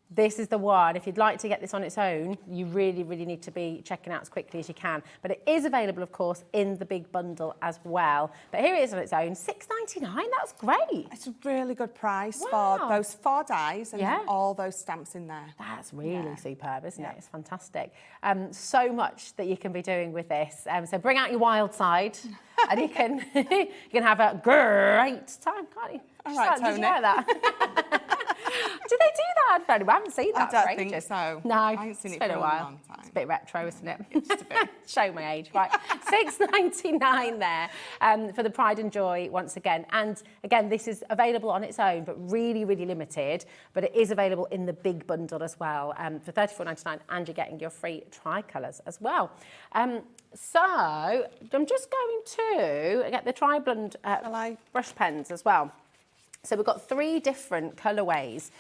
This is the one. If you'd like to get this on its own, you really, really need to be checking out as quickly as you can. But it is available, of course, in the big bundle as well. But here it is on its own, $6.99. That's great. It's a really good price Wow. for those 4 dies and Yeah. all those stamps in there. That's really superb, isn't Yeah. it? It's fantastic. So much that you can be doing with this. So bring out your wild side, and you can have a great time, can't you? All right, Did you Tony. like that? Did they do that? I haven't seen that. I don't for think ages. so. No, I ain't seen it's it been for a a while. long time. It's a bit retro, isn't it? Just a bit. Show my age, right? $6.99 there for the Pride and Joy once again. And again, this is available on its own, but really, really limited. But it is available in the big bundle as well for $34.99, and you're getting your free tricolours as well. So I'm just going to get the Tri-Blend brush pens as well. So we've got 3 different colourways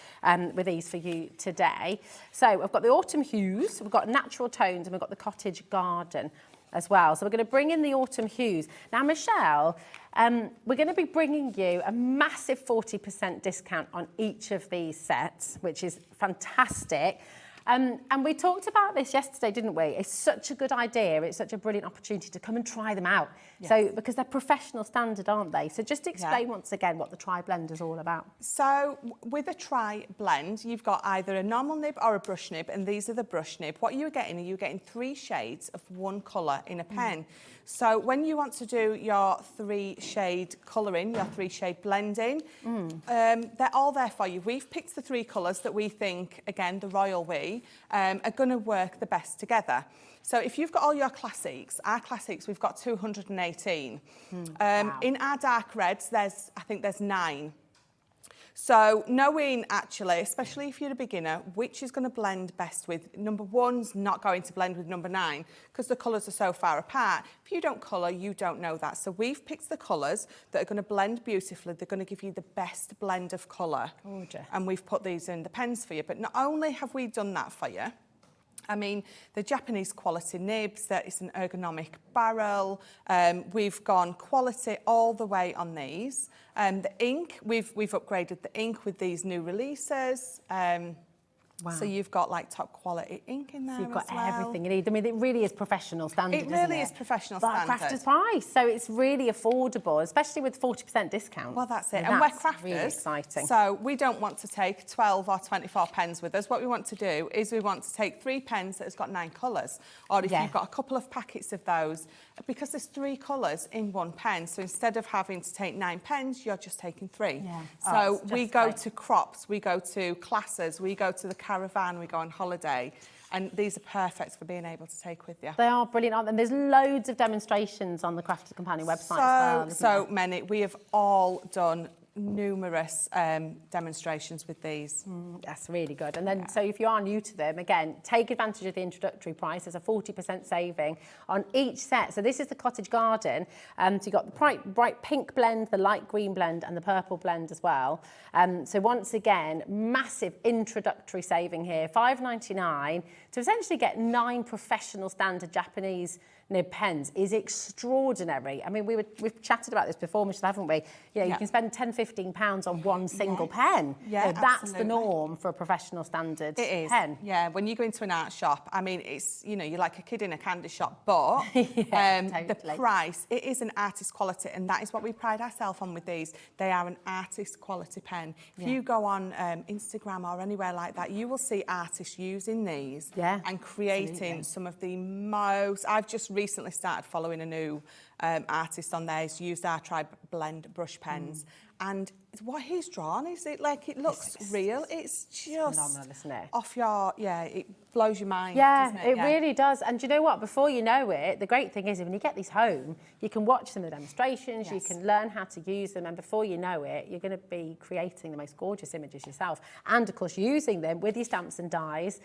with these for you today. So I've got the Autumn Hues, we've got Natural Tones, and we've got the Cottage Garden as well. So we're going to bring in the Autumn Hues. Now, Michelle, we're going to be bringing you a massive 40% discount on each of these sets, which is fantastic. And we talked about this yesterday, didn't we? It's such a good idea. It's such a brilliant opportunity to come and try them out. Yes. So, because they're professional standard, aren't they? So just explain once again what the Tri-Blend is all about. So with a Tri-Blend, you've got either a normal nib or a brush nib, and these are the brush nib. What you're getting 3 shades of one colour in a pen. So when you want to do your 3-shade colouring, your 3-shade blending, they're all there for you. We've picked the 3 colours that we think, again, the royal we, are going to work the best together. So if you've got all your classics, our classics, we've got 218. Wow. In our dark reds, I think there's 9. So knowing actually, especially if you're a beginner, which is going to blend best with number 1's not going to blend with number 9 because the colours are so far apart. If you don't colour, you don't know that. So we've picked the colours that are going to blend beautifully. They're going to give you the best blend of colour. Gorgeous. And we've put these in the pens for you. But not only have we done that for you, I mean, the Japanese quality nibs, that is an ergonomic barrel. We've gone quality all the way on these. The ink, we've upgraded the ink with these new releases. Wow. So you've got like top quality ink in there. So you've got as well. everything you need. I mean, it really is professional standard. It really is professional standard. But crafter's price, so it's really affordable, especially with 40% discount. Well, that's it. And we're that's crafters, really exciting. So we don't want to take 12 or 24 pens with us. What we want to do is we want to take 3 pens that has got 9 colours, or if you've got a couple of packets of those, because there's 3 colours in one pen. So instead of having to take 9 pens, you're just taking 3. Yeah. So we go to crops, we go to classes, we go to the caravan, we go on holiday. And these are perfect for being able to take with you. They are brilliant, aren't they? And there's loads of demonstrations on the Crafters Companion website as well. So many. We have all done numerous demonstrations with these. That's really good. And then, so if you are new to them, again, take advantage of the introductory price. There's a 40% saving on each set. So this is the Cottage Garden. So you've got the bright pink blend, the light green blend, and the purple blend as well. So once again, massive introductory saving here, $5.99 to essentially get 9 professional standard Japanese nib pens is extraordinary. I mean, we've chatted about this before, Michelle, haven't we? You know, you can spend £10–15 on one single pen. Yeah, you know, that's absolutely. the norm for a professional standard pen. Yeah, when you go into an art shop, I mean, it's, you know, you're like a kid in a candy shop, but the price, it is an artist quality, and that is what we pride ourselves on with these. They are an artist quality pen. If you go on Instagram or anywhere like that, you will see artists using these and creating some of the most... I've just recently started following a new artist on there. He's used our tri-blend brush pens. And what he's drawn, is it like, it looks real? It's just phenomenal, isn't it? Off your, it blows your mind, Yeah, doesn't it? it really does. And do you know what? Before you know it, the great thing is when you get these home, you can watch some of the demonstrations, you can learn how to use them, and before you know it, you're going to be creating the most gorgeous images yourself. And, of course, using them with your stamps and dies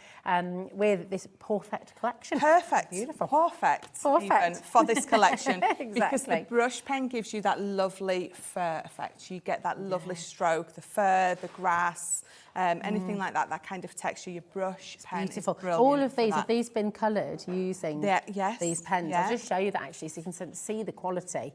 with this perfect collection. Perfect. Beautiful. Perfect. Even, for this collection. Because the brush pen gives you that lovely fur effect. You get that lovely stroke, the fur, the grass, anything like that, that kind of texture. Your brush pen beautiful. Is brilliant. All of these, have these been coloured using these pens? I'll just show you that actually so you can see the quality.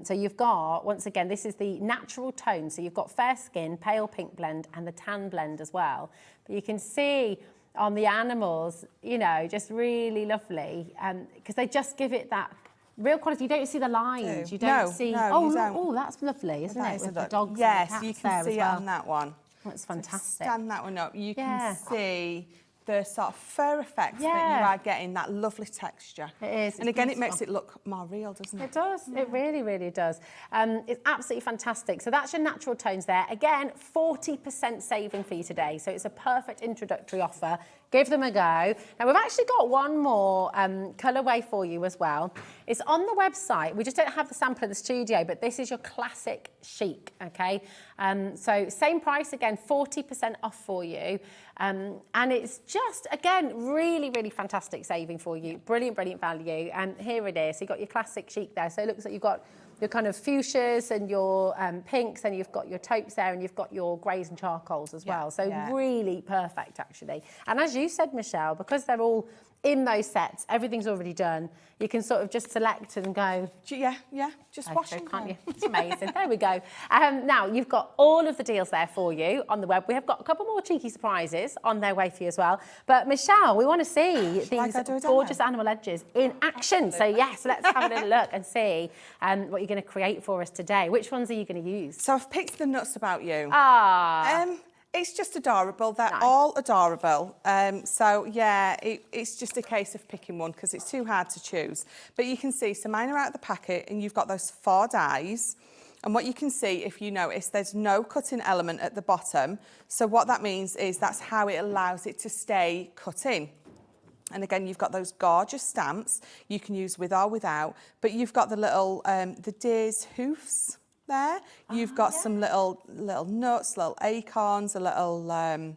So you've got, once again, this is the natural tone. So you've got fair skin, pale pink blend and the tan blend as well. But you can see on the animals, you know, just really lovely because they just give it that real quality. You don't see the lines. You don't see... Oh, that's lovely, isn't it? With the dogs and the cats you can see it on that one. That's fantastic. So stand that one up. You can see the sort of fur effects that you are getting, that lovely texture. It is. And again, it makes it look more real, doesn't it? It does. It really, really does. It's absolutely fantastic. So that's your natural tones there. Again, 40% saving for you today. So it's a perfect introductory offer. Give them a go. Now, we've actually got one more colourway for you as well. It's on the website. We just don't have the sample in the studio, but this is your classic chic, okay? So same price, again, 40% off for you. And it's just, again, really, really fantastic saving for you. Brilliant, brilliant value. And here it is. So you've got your classic chic there. So it looks like you've got your kind of fuchsias and your pinks, and you've got your taupes there, and you've got your greys and charcoals as well. So really perfect, actually. And as you said, Michelle, because they're all in those sets, everything's already done. You can sort of just select and go. Just wash them, can't you? It's amazing. There we go. Now, you've got all of the deals there for you on the web. We have got a couple more cheeky surprises on their way for you as well. But, Michelle, we want to see these gorgeous animal edges in action. So, yes, let's have a little look and see what you're going to create for us today. Which ones are you going to use? So I've picked the nuts about you. It's just adorable. They're all adorable. So, yeah, it's just a case of picking one because it's too hard to choose. But you can see, so mine are out of the packet and you've got those 4 dies. And what you can see, if you notice, there's no cutting element at the bottom. So what that means is that's how it allows it to stay cut in. And again, you've got those gorgeous stamps you can use with or without. But you've got the little, the deer's hoofs there. You've got some little nuts, little acorns, a little, can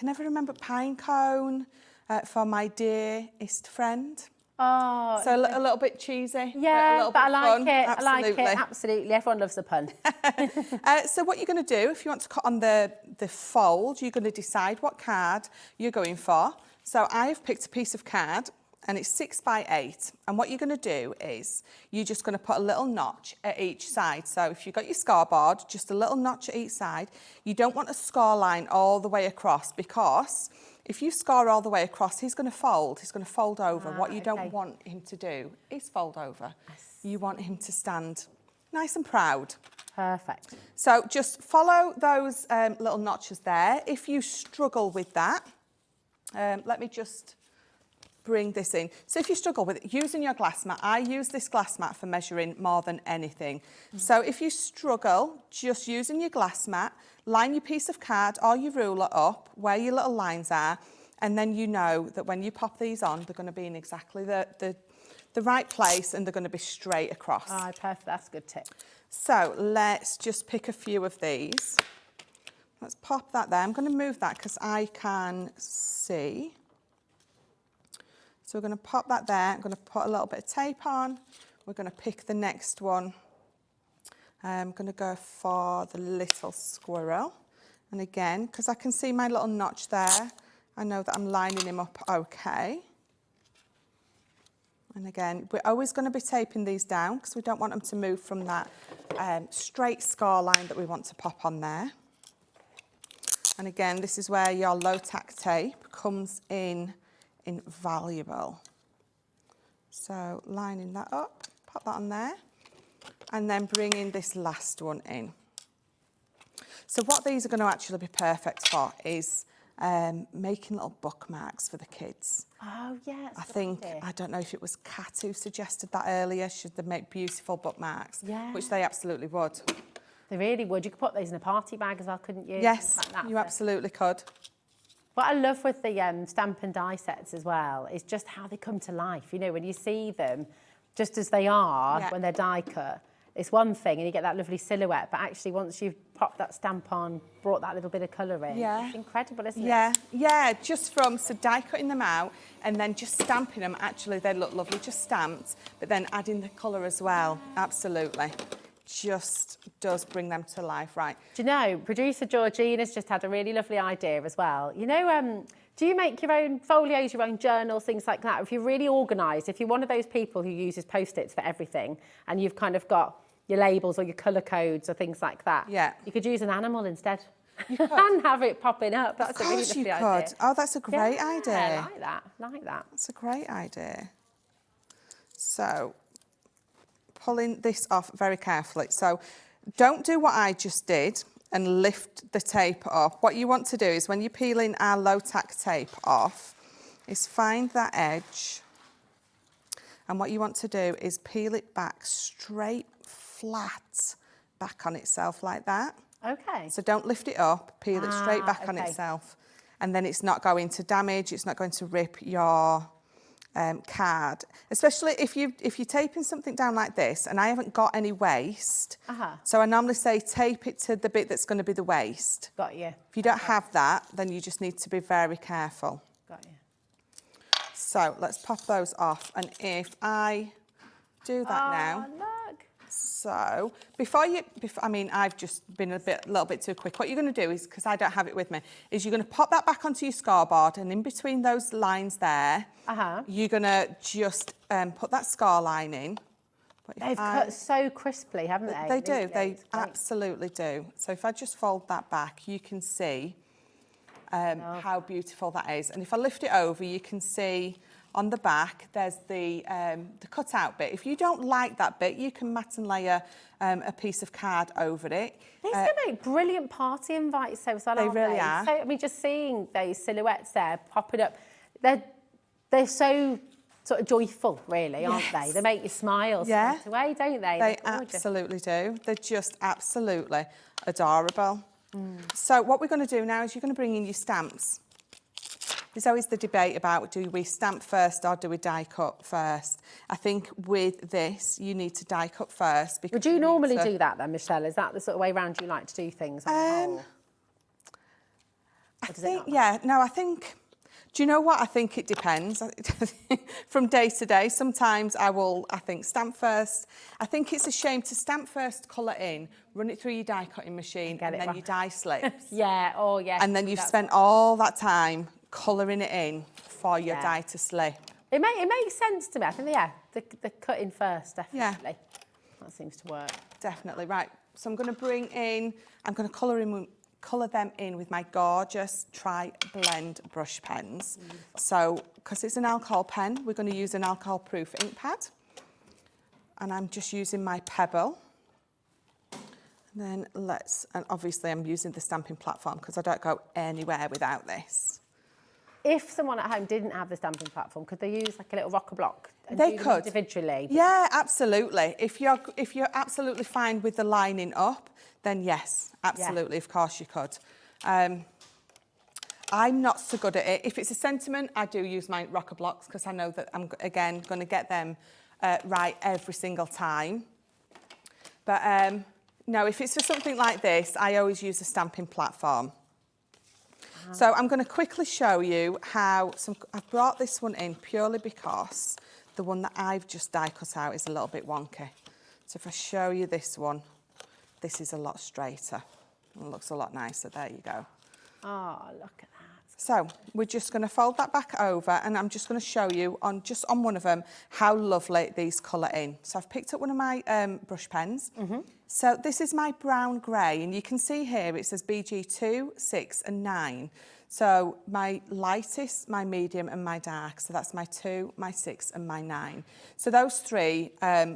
never remember, pine cone for my dearest friend. Oh, so a little bit cheesy. Yeah, but I like fun. it. Absolutely. I like it. Absolutely. Everyone loves a pun. So what you're going to do, if you want to cut on the fold, you're going to decide what card you're going for. So I've picked a piece of card and it's 6 by 8. And what you're going to do is you're just going to put a little notch at each side. So if you've got your scoreboard, just a little notch at each side. You don't want a score line all the way across because if you score all the way across, he's going to fold. He's going to fold over. What you don't want him to do is fold over. You want him to stand nice and proud. Perfect. So just follow those little notches there. If you struggle with that, let me just bring this in. So if you struggle with it, using your glass mat, I use this glass mat for measuring more than anything. So if you struggle, just using your glass mat, line your piece of card or your ruler up where your little lines are, and then you know that when you pop these on, they're going to be in exactly the right place and they're going to be straight across. Oh, perfect. That's a good tip. So let's just pick a few of these. Let's pop that there. I'm going to move that because I can see. So we're going to pop that there. I'm going to put a little bit of tape on. We're going to pick the next one. I'm going to go for the little squirrel. And again, because I can see my little notch there, I know that I'm lining him up okay. And again, we're always going to be taping these down because we don't want them to move from that straight scar line that we want to pop on there. And again, this is where your low tack tape comes in invaluable. So lining that up, pop that on there, and then bringing this last one in. So what these are going to actually be perfect for is making little bookmarks for the kids. Oh, yes. I think, I don't know if it was Kat who suggested that earlier, should they make beautiful bookmarks? Yeah. Which they absolutely would. They really would. You could put those in a party bag as well, couldn't you? Yes, Like that you absolutely could. What I love with the stamp and die sets as well is just how they come to life. You know, when you see them just as they are, when they're die cut, it's one thing and you get that lovely silhouette, but actually once you've popped that stamp on, brought that little bit of colour in, it's incredible, isn't it? Yeah, just from die cutting them out and then just stamping them, actually they look lovely, just stamped, but then adding the colour as well, absolutely. Just does bring them to life, right? Do you know, producer Georgina's just had a really lovely idea as well. You know, do you make your own folios, your own journals, things like that? If you're really organised, if you're one of those people who uses Post-its for everything and you've kind of got your labels or your colour codes or things like that, you could use an animal instead. You could. And have it popping up. That's a really lovely idea. Oh, that's a great idea. I like that, like that. That's a great idea. So, pulling this off very carefully. So, don't do what I just did and lift the tape up. What you want to do is when you're peeling our low tack tape off, is find that edge. And what you want to do is peel it back straight, flat, back on itself like that. Okay. So don't lift it up, peel it straight back on itself. And then it's not going to damage, it's not going to rip your card. Especially if you're taping something down like this, and I haven't got any waste. So I normally say tape it to the bit that's going to be the waste. Got you. If you don't have that, then you just need to be very careful. Got you. So let's pop those off. And if I do that now. Look. So I mean, I've just been a little bit too quick. What you're going to do is, because I don't have it with me, is you're going to pop that back onto your scoreboard, and in between those lines there, you're going to just put that scar line in. They've cut so crisply, haven't they? They do. They absolutely do. So if I just fold that back, you can see how beautiful that is. And if I lift it over, you can see on the back, there's the cut-out bit. If you don't like that bit, you can mat and layer a piece of card over it. These can make brilliant party invites, so they really are. So, I mean, just seeing those silhouettes there popping up, they're so sort of joyful, really, aren't they? They make you smile straight away, don't they? They absolutely do. They're just absolutely adorable. So what we're going to do now is you're going to bring in your stamps. There's always the debate about, do we stamp first or do we die cut first? I think with this, you need to die cut first. Because would you normally do that then, Michelle? Is that the sort of way around you like to do things on the whole? I think, I think, do you know what? I think it depends. From day to day, sometimes I think, stamp first. I think it's a shame to stamp first, colour in, run it through your die cutting machine, and then your die slips. And then you've spent all that time colouring it in for your die to slip. It makes sense to me. I think, the cutting first, definitely. That seems to work. Definitely, right. So I'm going to colour them in with my gorgeous Tri-Blend brush pens. So, because it's an alcohol pen, we're going to use an alcohol-proof ink pad. And I'm just using my Pebble. And then and obviously I'm using the stamping platform because I don't go anywhere without this. If someone at home didn't have the stamping platform, could they use like a little rocker block and they do could them individually? Yeah, absolutely. If you're absolutely fine with the lining up, then yes, absolutely, of course you could. I'm not so good at it. If it's a sentiment, I do use my rocker blocks because I know that I'm again going to get them right every single time. But no, if it's for something like this, I always use a stamping platform. So I'm going to quickly show you how I've brought this one in purely because the one that I've just die cut out is a little bit wonky. So if I show you this one, this is a lot straighter and looks a lot nicer. There you go. Oh, look at that. So we're just going to fold that back over, and I'm just going to show you on just on one of them how lovely these colour in. So I've picked up one of my brush pens. So this is my brown grey, and you can see here it says BG2, 6 and 9. So my lightest, my medium and my dark. So that's my 2, my 6 and my 9. So those three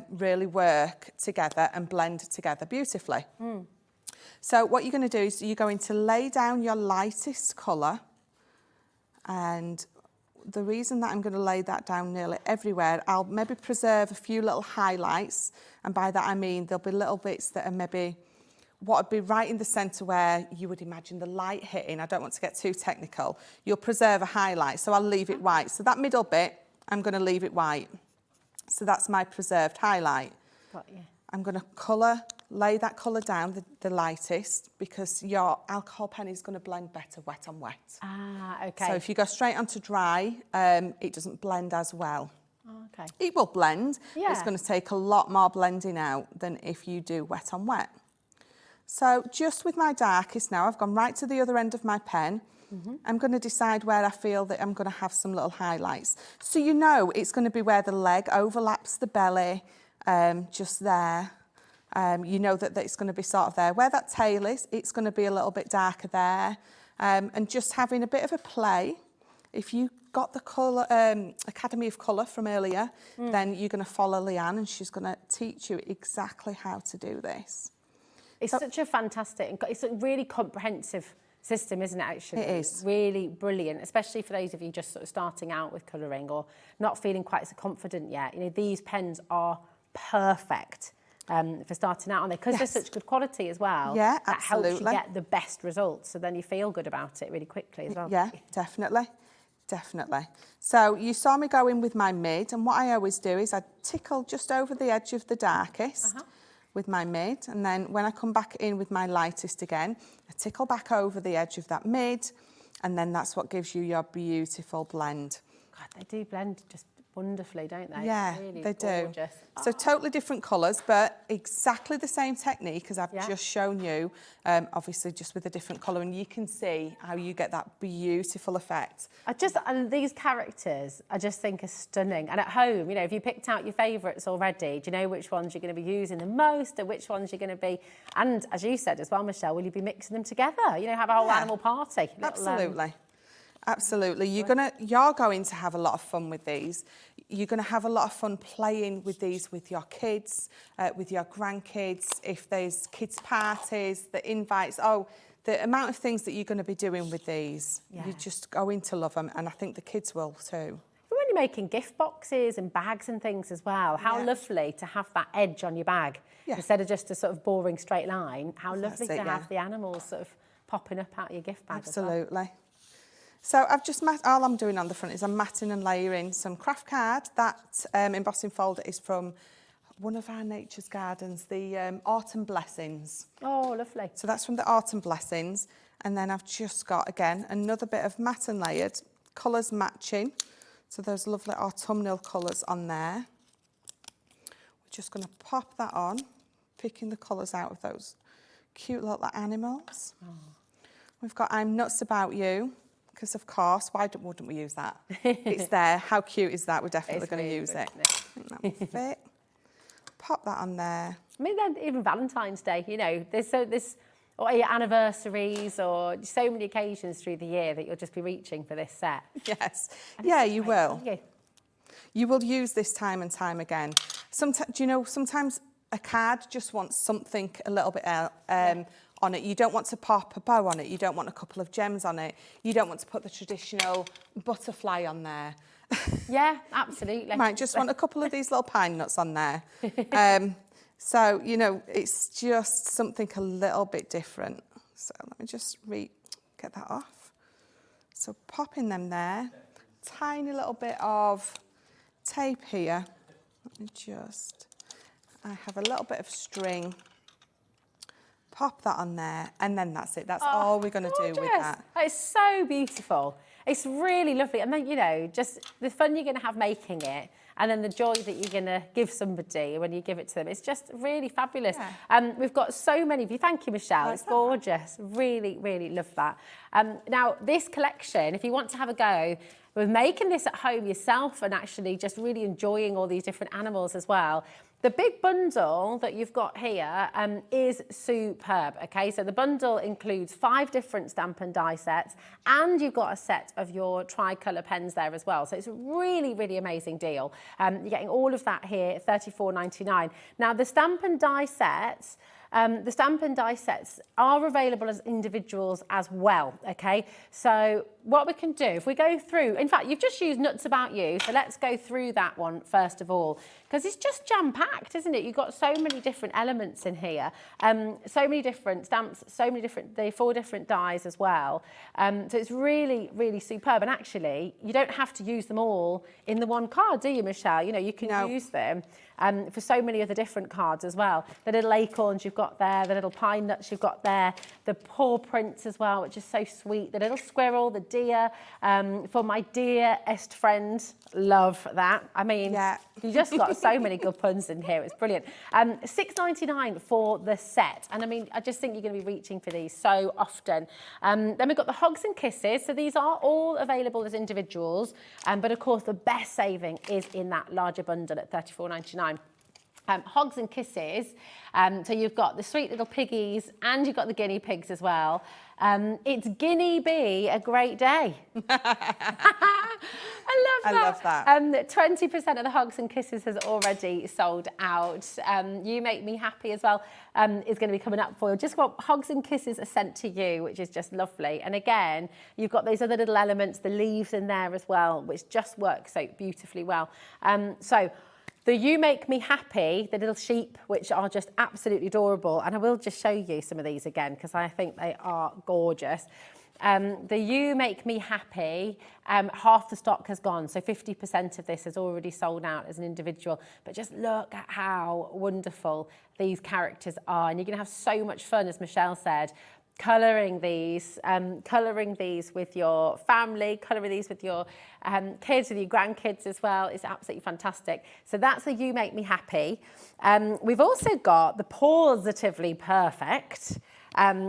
really work together and blend together beautifully. So what you're going to do is you're going to lay down your lightest colour. And the reason that I'm going to lay that down nearly everywhere, I'll maybe preserve a few little highlights. And by that I mean there'll be little bits that are maybe what would be right in the centre where you would imagine the light hitting. I don't want to get too technical. You'll preserve a highlight, so I'll leave it white. So that middle bit, I'm going to leave it white. So that's my preserved highlight. Got you. I'm going to lay that colour down, the lightest, because your alcohol pen is going to blend better wet on wet. Ah, okay. So if you go straight onto dry, it doesn't blend as well. Oh, okay. It will blend. Yeah. It's going to take a lot more blending out than if you do wet on wet. So just with my darkest now, I've gone right to the other end of my pen. I'm going to decide where I feel that I'm going to have some little highlights. So you know it's going to be where the leg overlaps the belly, just there. You know that it's going to be sort of there. Where that tail is, it's going to be a little bit darker there. And just having a bit of a play. If you got the colour, Academy of Colour from earlier, then you're going to follow Leanne and she's going to teach you exactly how to do this. It's such a fantastic, it's a really comprehensive system, isn't it, actually? It is. Really brilliant, especially for those of you just sort of starting out with colouring or not feeling quite so confident yet. You know, these pens are perfect for starting out on there because they're such good quality as well. Yeah, that absolutely. helps you get the best results, so then you feel good about it really quickly as well. Yeah, definitely. Definitely. So you saw me go in with my mid, and what I always do is I tickle just over the edge of the darkest with my mid, and then when I come back in with my lightest again, I tickle back over the edge of that mid, and then that's what gives you your beautiful blend. God, they do blend just wonderfully, don't they? Yeah, really they gorgeous. do. So totally different colours, but exactly the same technique as I've just shown you, obviously just with a different colour, and you can see how you get that beautiful effect. And these characters I just think are stunning. And at home, you know, if you picked out your favourites already, do you know which ones you're going to be using the most and which ones you're going to be, and as you said as well, Michelle, will you be mixing them together? You know, have a whole animal party. Absolutely. Absolutely. You're going to have a lot of fun with these. You're going to have a lot of fun playing with these with your kids, with your grandkids, if there's kids' parties, the invites. Oh, the amount of things that you're going to be doing with these, you're just going to love them, and I think the kids will too. When you're making gift boxes and bags and things as well, how lovely to have that edge on your bag instead of just a sort of boring straight line. How lovely to have the animals sort of popping up out of your gift bag. Absolutely. As well. So I've just all I'm doing on the front is I'm matting and layering some craft card. That embossing folder is from one of our Nature's Gardens, the Autumn Blessings. Oh, lovely. So that's from the Autumn Blessings. And then I've just got, again, another bit of matte and layered, colours matching. So those lovely autumnal colours on there. We're just going to pop that on, picking the colours out of those cute little animals. Oh. We've got I'm Nuts About You. Because of course, wouldn't we use that? It's there. How cute is that? We're definitely going to use it. I think that will fit. Pop that on there. I mean, then even Valentine's Day, you know, or your anniversaries or so many occasions through the year that you'll just be reaching for this set. Yes. Yeah, you will. You will use this time and time again. Sometimes, do you know, sometimes a card just wants something a little bit on it. You don't want to pop a bow on it. You don't want a couple of gems on it. You don't want to put the traditional butterfly on there. Yeah, absolutely. Might just want a couple of these little pine nuts on there. So, you know, it's just something a little bit different. So let me just get that off. So popping them there. Tiny little bit of tape here. Let me I have a little bit of string. Pop that on there, and then that's it. That's all we're going to do with that. It's so beautiful. It's really lovely. And then, you know, just the fun you're going to have making it, and then the joy that you're going to give somebody when you give it to them. It's just really fabulous. We've got so many of you. Thank you, Michelle. It's gorgeous. Really, really love that. Now, this collection, if you want to have a go with making this at home yourself and actually just really enjoying all these different animals as well, the big bundle that you've got here is superb, okay? So the bundle includes 5 different stamp and die sets, and you've got a set of your tricolour pens there as well. So it's a really, really amazing deal. You're getting all of that here, $34.99. Now, the stamp and die sets, are available as individuals as well, okay? So what we can do, if we go through, in fact, you've just used Nuts About You, so let's go through that one first of all, because it's just jam-packed, isn't it? You've got so many different elements in here, so many different stamps, so many different, 4 different dies as well. So it's really, really superb. And actually, you don't have to use them all in the one card, do you, Michelle? You know, you can use them for so many other different cards as well. The little acorns you've got there, the little pine nuts you've got there, the paw prints as well, which is so sweet, the little squirrel, the deer, for my dearest friend. Love that. I mean, you just got so many good puns in here. It's brilliant. $6.99 for the set. And I mean, I just think you're going to be reaching for these so often. Then we've got the Hugs and Kisses. So these are all available as individuals. But of course, the best saving is in that larger bundle at $34.99. Hogs and Kisses, so you've got the sweet little piggies and you've got the guinea pigs as well. It's Guinea Bee a great day. I love that. 20% of the Hogs and Kisses has already sold out. You Make Me Happy as well is going to be coming up for you. Just what Hogs and Kisses are sent to you, which is just lovely. And again, you've got those other little elements, the leaves in there as well, which just work so beautifully well. So the You Make Me Happy, the little sheep, which are just absolutely adorable. And I will just show you some of these again, because I think they are gorgeous. The You Make Me Happy, half the stock has gone. So 50% of this has already sold out as an individual. But just look at how wonderful these characters are. And you're going to have so much fun, as Michelle said, colouring these with your family, colouring these with your kids, with your grandkids as well. It's absolutely fantastic. So that's the You Make Me Happy. We've also got the Positively Perfect,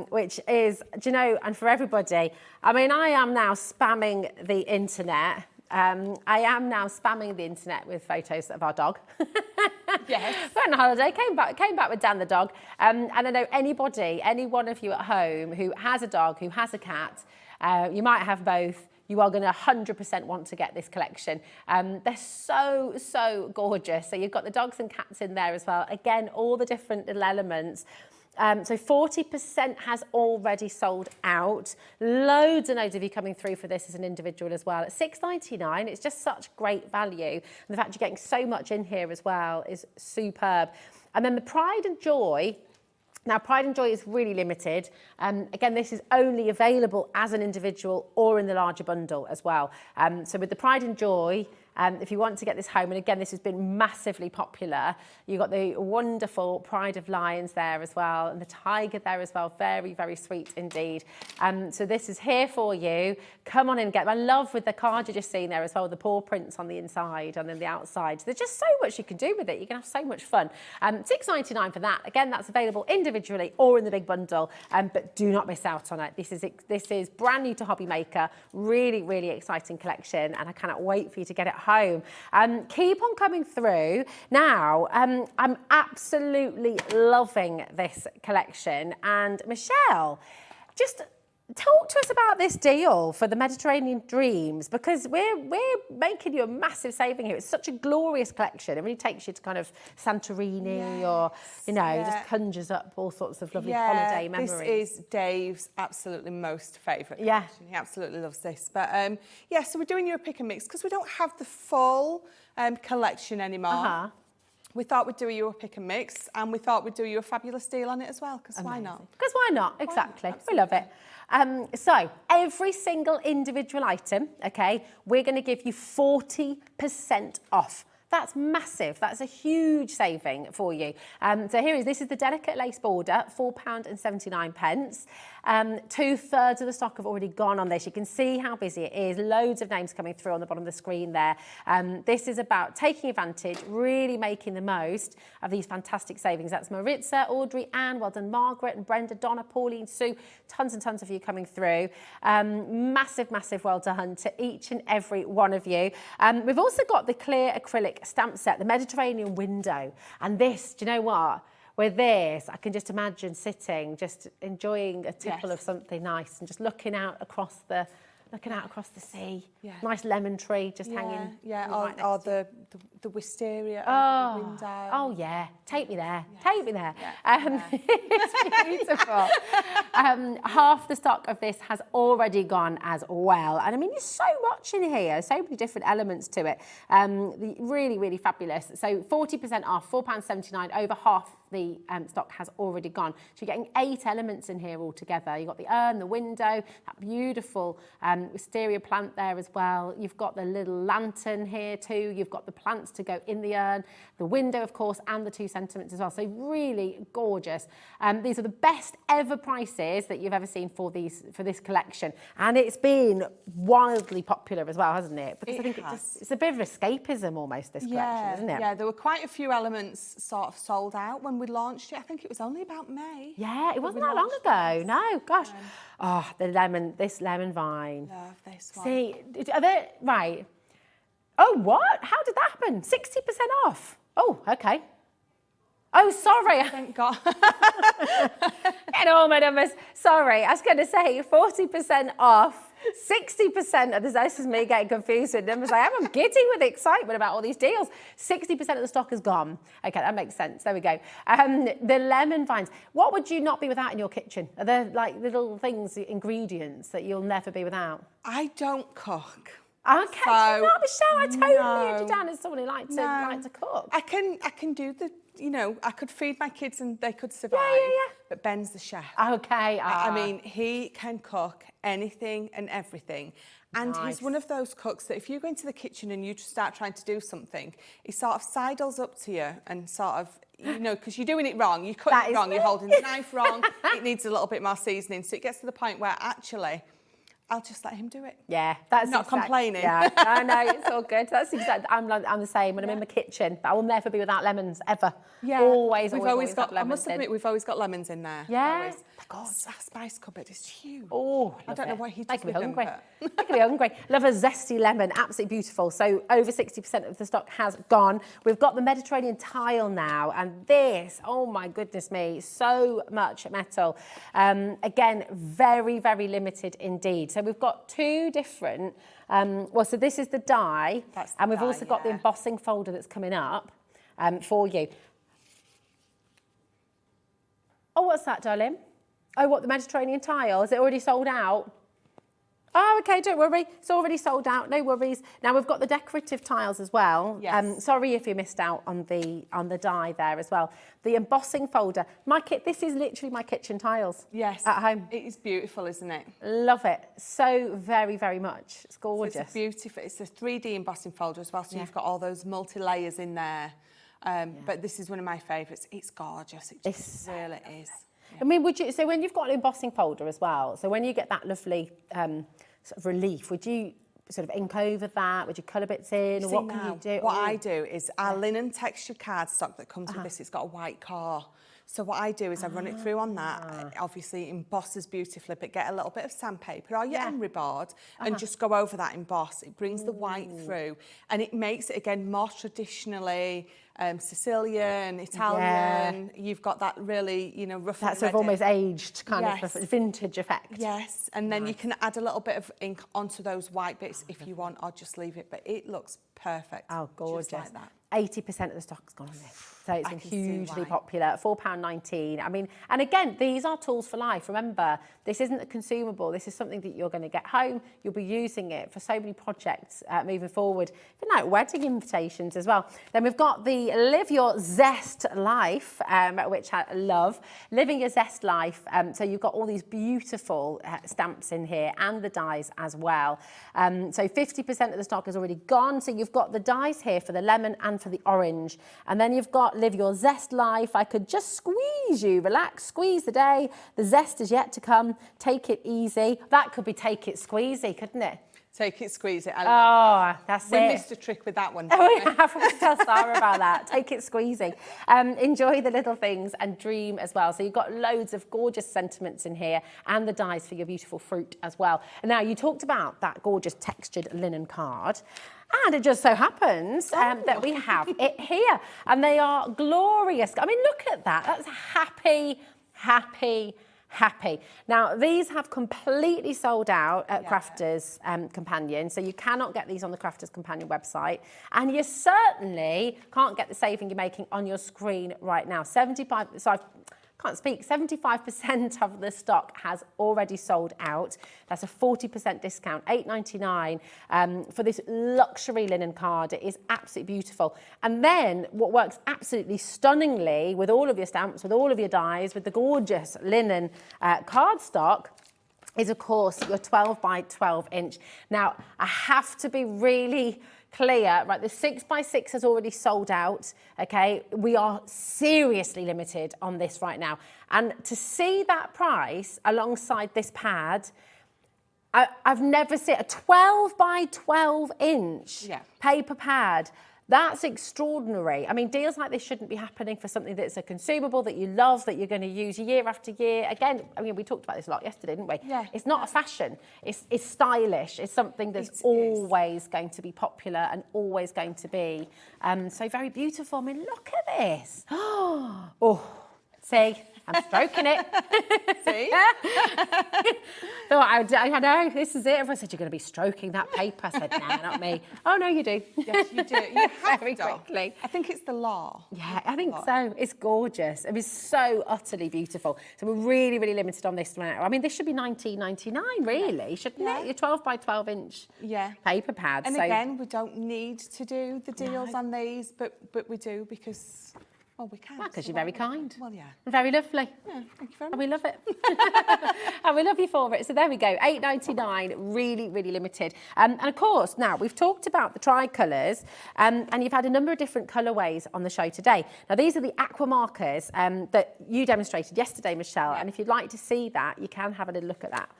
which is, do you know, and for everybody, I mean, I am now spamming the internet. I am now spamming the internet with photos of our dog. Yes. Went on holiday, came back with Dan the dog. And I know any one of you at home who has a dog, who has a cat, you might have both, you are going to 100% want to get this collection. They're so, so gorgeous. So you've got the dogs and cats in there as well. Again, all the different little elements. So 40% has already sold out. Loads and loads of you coming through for this as an individual as well. At $6.99, it's just such great value. And the fact you're getting so much in here as well is superb. And then the Pride and Joy. Now, Pride and Joy is really limited. Again, this is only available as an individual or in the larger bundle as well. So with the Pride and Joy, if you want to get this home, and again, this has been massively popular, you've got the wonderful Pride of Lions there as well, and the tiger there as well. Very, very sweet indeed. So this is here for you. Come on and get them. I love with the card you're just seeing there as well, the paw prints on the inside and then the outside. So there's just so much you can do with it. You can have so much fun. $6.99 for that. Again, that's available individually or in the big bundle, but do not miss out on it. This is brand new to HobbyMaker. Really, really exciting collection, and I cannot wait for you to get it home. Keep on coming through. Now, I'm absolutely loving this collection. And Michelle, just talk to us about this deal for the Mediterranean Dreams, because we're making you a massive saving here. It's such a glorious collection. It really takes you to kind of Santorini, or, you know, just conjures up all sorts of lovely holiday memories. This is Dave's absolutely most favourite collection. He absolutely loves this. But so we're doing your pick and mix because we don't have the full collection anymore. We thought we'd do you a pick and mix, and we thought we'd do you a fabulous deal on it as well, because why not? Because why not? Exactly. We love it. So every single individual item, okay, we're going to give you 40% off. That's massive. That's a huge saving for you. So here is, this is the delicate lace border, £4.79. 2/3 of the stock have already gone on this. You can see how busy it is. Loads of names coming through on the bottom of the screen there. This is about taking advantage, really making the most of these fantastic savings. That's Maritza, Audrey, Anne, well done, Margaret and Brenda, Donna, Pauline, Sue, tons and tons of you coming through. Massive, massive well done to each and every one of you. We've also got the clear acrylic stamp set, the Mediterranean window. And this, do you know what? With this, I can just imagine sitting, just enjoying a tipple of something nice and just looking out across the sea. Yeah. Nice lemon tree just hanging. Yeah, right or the wisteria over the window. Oh yeah, take me there. Take me there. It's beautiful. Half the stock of this has already gone as well. And I mean, there's so much in here, so many different elements to it. Really, really fabulous. So 40% off, £4.79, over half the stock has already gone. So you're getting 8 elements in here altogether. You've got the urn, the window, that beautiful wisteria plant there as well. You've got the little lantern here too. You've got the plants to go in the urn, the window, of course, and the 2 sentiments as well. So really gorgeous. These are the best ever prices that you've ever seen for this collection. And it's been wildly popular as well, hasn't it? Because I think it's a bit of escapism almost, this collection, isn't it? Yeah, there were quite a few elements sort of sold out when we launched it. I think it was only about May. Yeah, it wasn't that long ago. No, gosh. Oh, this lemon vine. Love this one. See, are they, right. Oh, what? How did that happen? 60% off. Oh, okay. Oh, sorry. Thank God. Getting all my numbers. Sorry, I was going to say 40% off. 60% of this is me getting confused with numbers. I'm giddy with excitement about all these deals. 60% of the stock is gone. Okay, that makes sense. There we go. The lemon vines. What would you not be without in your kitchen? Are there like little things, ingredients that you'll never be without? I don't cook. Okay, so, no, Michelle, I totally had you down as someone who liked to cook. I can do the, I could feed my kids and they could survive. Yeah. But Ben's the chef. Okay. I mean, he can cook anything and everything. And he's one of those cooks that if you go into the kitchen and you just start trying to do something, he sort of sidles up to you and sort of, because you're doing it wrong. You're cutting it wrong. You're holding the knife wrong. It needs a little bit more seasoning. So it gets to the point where actually, I'll just let him do it. Yeah, that's not complaining. Yeah, no, it's all good. That's exactly. I'm the same when I'm in my kitchen, but I will never be without lemons ever. Yeah, always got lemons. I must admit, we've always got lemons in there. Yeah. Always. God, our spice cupboard is huge. Oh, I don't know why he does making me hungry. Them, making me hungry. Love a zesty lemon, absolutely beautiful. So over 60% of the stock has gone. We've got the Mediterranean tile now, and this, oh my goodness me, so much metal. Again, very, very limited indeed. So we've got 2 different. So this is the die, and we've also got the embossing folder that's coming up for you. Oh, what's that, darling? Oh, what, the Mediterranean tile? Is it already sold out? Oh, okay, don't worry. It's already sold out, no worries. Now, we've got the decorative tiles as well. Yes. Sorry if you missed out on the die there as well. The embossing folder. This is literally my kitchen tiles. Yes. At home. It is beautiful, isn't it? Love it. So very, very much. It's gorgeous. So it's beautiful. It's a 3D embossing folder as well, so you've got all those multi-layers in there. But this is one of my favourites. It's gorgeous. It just really is. I mean, so when you've got an embossing folder as well, so when you get that lovely sort of relief, would you sort of ink over that? Would you colour bits in? Or what can you do? What I do is our linen textured cardstock that comes with this, it's got a white core. So what I do is I run it through on that. It obviously embosses beautifully, but get a little bit of sandpaper or your emery board and just go over that emboss. It brings the white through and it makes it, again, more traditionally Sicilian, Italian. You've got that really, rough and that sort of almost aged kind of vintage effect. Yes, and then you can add a little bit of ink onto those white bits if you want, or just leave it. But it looks perfect. Oh, gorgeous. Just like that. 80% of the stock's gone on this. So it's been can see hugely why. popular, £4.19. I mean, and again, these are tools for life. Remember, this isn't a consumable. This is something that you're going to get home. You'll be using it for so many projects moving forward, even like wedding invitations as well. Then we've got the Live Your Zest Life, which I love. Living Your Zest Life. So you've got all these beautiful stamps in here and the dies as well. So 50% of the stock is already gone. So you've got the dies here for the lemon and for the orange. And then you've got Live Your Zest Life. I could just squeeze you, relax, squeeze the day. The zest is yet to come. Take it easy. That could be take it squeezy, couldn't it? Take it, squeeze it. Oh, that's we it. missed a trick with that one. We have to tell Sarah about that. Take it squeezy. Enjoy the little things and dream as well. So you've got loads of gorgeous sentiments in here and the dies for your beautiful fruit as well. And now you talked about that gorgeous textured linen card. And it just so happens that we have it here. And they are glorious. I mean, look at that. That's happy, happy, happy. Now, these have completely sold out at Crafters Companion, so you cannot get these on the Crafters Companion website, and you certainly can't get the saving you're making on your screen right now. 75% of the stock has already sold out. That's a 40% discount, $8.99 for this luxury linen card. It is absolutely beautiful. And then what works absolutely stunningly with all of your stamps, with all of your dies, with the gorgeous linen card stock is, of course, your 12 by 12 inch. Now, I have to be really clear, right, the 6x6 has already sold out, okay? We are seriously limited on this right now. And to see that price alongside this pad, I've never seen a 12 by 12 inch paper pad. That's extraordinary. I mean, deals like this shouldn't be happening for something that's a consumable that you love, that you're going to use year after year. Again, I mean, we talked about this a lot yesterday, didn't we? Yeah. It's not a fashion. It's stylish. It's something that's always going to be popular and always going to be. So very beautiful. I mean, look at this. Oh, see? I'm stroking it. See? Thought I know, this is it. Everyone said, you're going to be stroking that paper. I said, nah, not me. Oh, no, you do. Yes, you do. You have Very to. quickly. I think it's the law. Yeah, I think so. It's gorgeous. It was so utterly beautiful. So we're really, really limited on this now. I mean, this should be $19.99, really, shouldn't it? Your 12 by 12 inch paper pad. And so again, we don't need to do the deals on these, but we do because... Oh, we can. because you're very kind. Well, yeah. Very lovely. Yeah, thank you very much. And we love it. And we love you for it. So there we go, $8.99, really, really limited. And of course, now we've talked about the tricolours, and you've had a number of different colourways on the show today. Now, these are the Aqua markers that you demonstrated yesterday, Michelle. And if you'd like to see that, you can have a little look at that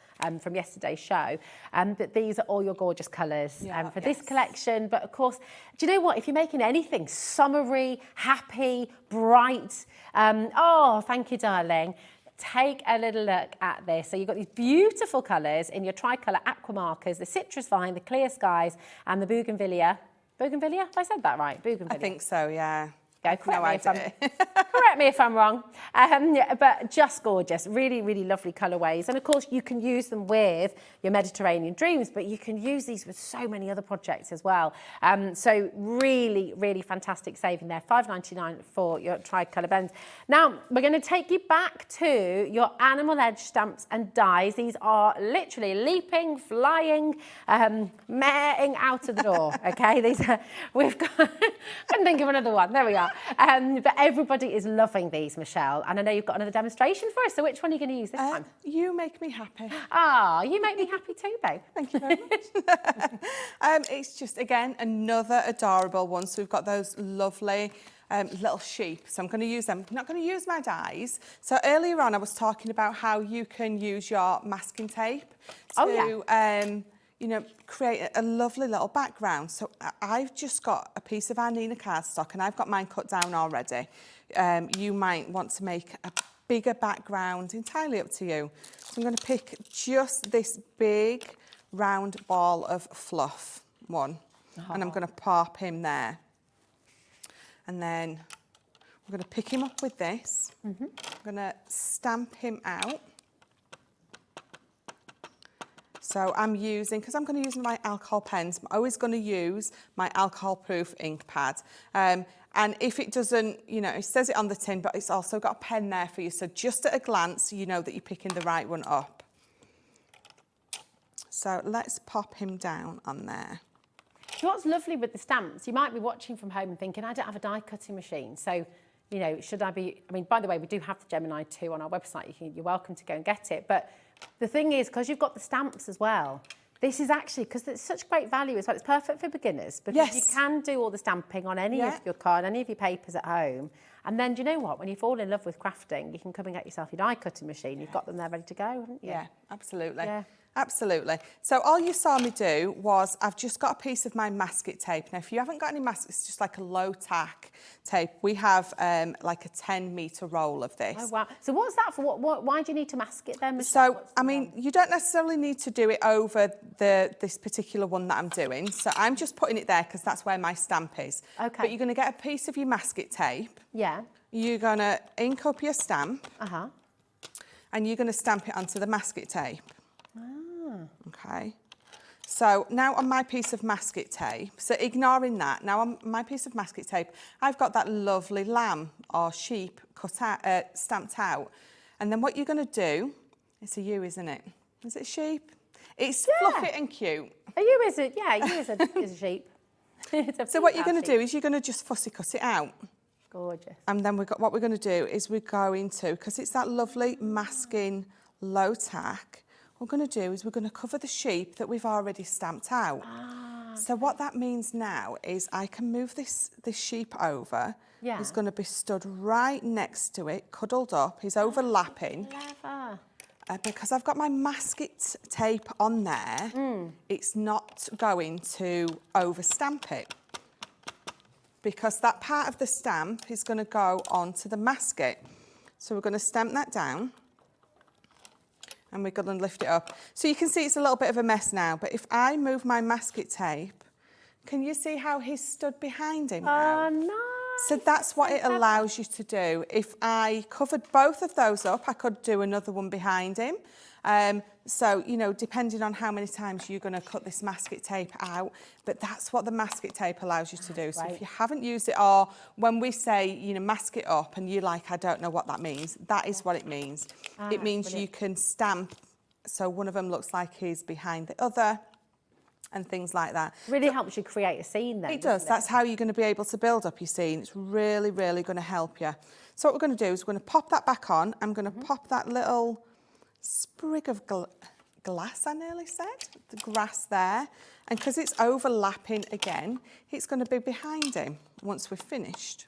from yesterday's show. But these are all your gorgeous colours for this collection. But of course, do you know what? If you're making anything summery, happy, bright, oh, thank you, darling. Take a little look at this. So you've got these beautiful colours in your tricolour Aqua markers, the citrus vine, the clear skies, and the bougainvillea. Bougainvillea? Have I said that right? Bougainvillea. I think so, yeah. Go, correct me if I'm wrong. But just gorgeous, really, really lovely colourways. And of course, you can use them with your Mediterranean dreams, but you can use these with so many other projects as well. So really, really fantastic saving there. $5.99 for your tricolour blends. Now, we're going to take you back to your animal edge stamps and dies. These are literally leaping, flying, maring out of the door, okay? These are, we've got, couldn't think of another one. There we are. But everybody is loving these, Michelle. And I know you've got another demonstration for us. So which one are you going to use this time? You make me happy. Ah, you make me happy too, babe. Thank you very much. It's just, again, another adorable one. So we've got those lovely little sheep. So I'm going to use them. I'm not going to use my dies. So earlier on, I was talking about how you can use your masking tape to... you know, create a lovely little background. So I've just got a piece of our Nina cardstock and I've got mine cut down already. You might want to make a bigger background, entirely up to you. So I'm going to pick just this big round ball of fluff one. And I'm going to pop him there. And then I'm going to pick him up with this. I'm going to stamp him out. So I'm using, because I'm going to use my alcohol pens, I'm always going to use my alcohol-proof ink pad. And if it doesn't, you know, it says it on the tin, but it's also got a pen there for you. So just at a glance, you know that you're picking the right one up. So let's pop him down on there. So what's lovely with the stamps, you might be watching from home and thinking, I don't have a die cutting machine. So, you know, should I be, I mean, by the way, we do have the Gemini 2 on our website. You're welcome to go and get it. But the thing is, because you've got the stamps as well, this is actually, because it's such great value as well, it's perfect for beginners because you can do all the stamping on any of your card, any of your papers at home. And then, do you know what? When you fall in love with crafting, you can come and get yourself your die cutting machine. You've got them there ready to go, haven't you? Yeah, absolutely. Yeah. Absolutely. So all you saw me do was I've just got a piece of my masket tape. Now, if you haven't got any masket, it's just like a low tack tape. We have like a 10-metre roll of this. Oh, wow. So what's that for? Why do you need to mask it then? So, I mean, you don't necessarily need to do it over this particular one that I'm doing. So I'm just putting it there because that's where my stamp is. Okay. But you're going to get a piece of your masket tape. Yeah. You're going to ink up your stamp. Uh-huh. And you're going to stamp it onto the masket tape. Okay, so now on my piece of masket tape, so ignoring that, now on my piece of masket tape, I've got that lovely lamb or sheep cut out, stamped out. And then what you're going to do, it's a ewe, isn't it? Is it a sheep? It's fluffy and cute. A ewe is a, yeah, a ewe is a sheep. So what you're going to do is you're going to just fussy cut it out. Gorgeous. And then what we're going to do is we're going to, because it's that lovely masking low tack, what we're going to do is we're going to cover the sheep that we've already stamped out. So what that means now is I can move this sheep over. Yeah. He's going to be stood right next to it, cuddled up. He's overlapping. Clever. Because I've got my masket tape on there, it's not going to overstamp it. Because that part of the stamp is going to go onto the masket. So we're going to stamp that down. And we're going to lift it up. So you can see it's a little bit of a mess now, but if I move my masket tape, can you see how he's stood behind him now? Oh, nice. So that's what it allows you to do. If I covered both of those up, I could do another one behind him. So, you know, depending on how many times you're going to cut this masket tape out, but that's what the masket tape allows you to do. So if you haven't used it, or when we say, you know, mask it up and you're like, I don't know what that means, that is what it means. It means you can stamp, so one of them looks like he's behind the other and things like that. Really helps you create a scene then. It does. That's how you're going to be able to build up your scene. It's really, really going to help you. So what we're going to do is we're going to pop that back on. I'm going to pop that little sprig of glass, I nearly said, the grass there. And because it's overlapping again, it's going to be behind him once we're finished.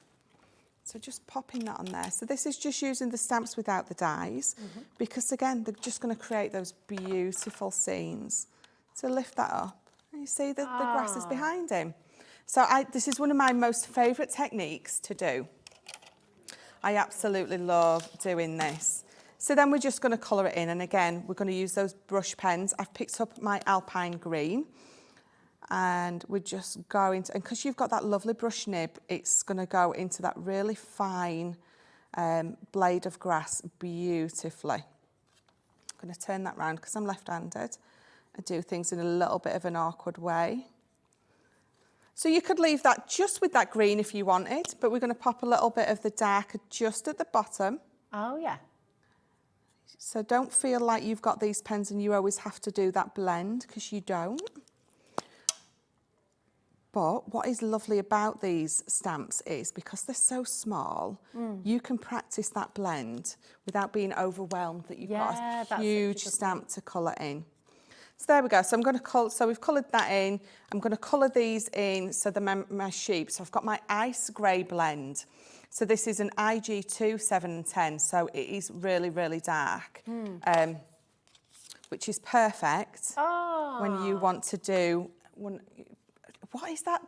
So just popping that on there. So this is just using the stamps without the dies, because again, they're just going to create those beautiful scenes. So lift that up. And you see the grass is behind him. So this is one of my most favourite techniques to do. I absolutely love doing this. So then we're just going to colour it in, and again, we're going to use those brush pens. I've picked up my Alpine Green, and we're just going to, and because you've got that lovely brush nib, it's going to go into that really fine blade of grass beautifully. I'm going to turn that round because I'm left-handed. I do things in a little bit of an awkward way. So you could leave that just with that green if you wanted, but we're going to pop a little bit of the darker just at the bottom. Oh, yeah. So don't feel like you've got these pens and you always have to do that blend, because you don't. But what is lovely about these stamps is because they're so small, you can practice that blend without being overwhelmed that you've got a huge stamp to colour in. So there we go. So I'm going to colour, so we've coloured that in. I'm going to colour these in, so my sheep. So I've got my ice grey blend. So this is an IG2, 7 and 10, so it is really, really dark, which is perfect when you want to do one. What is that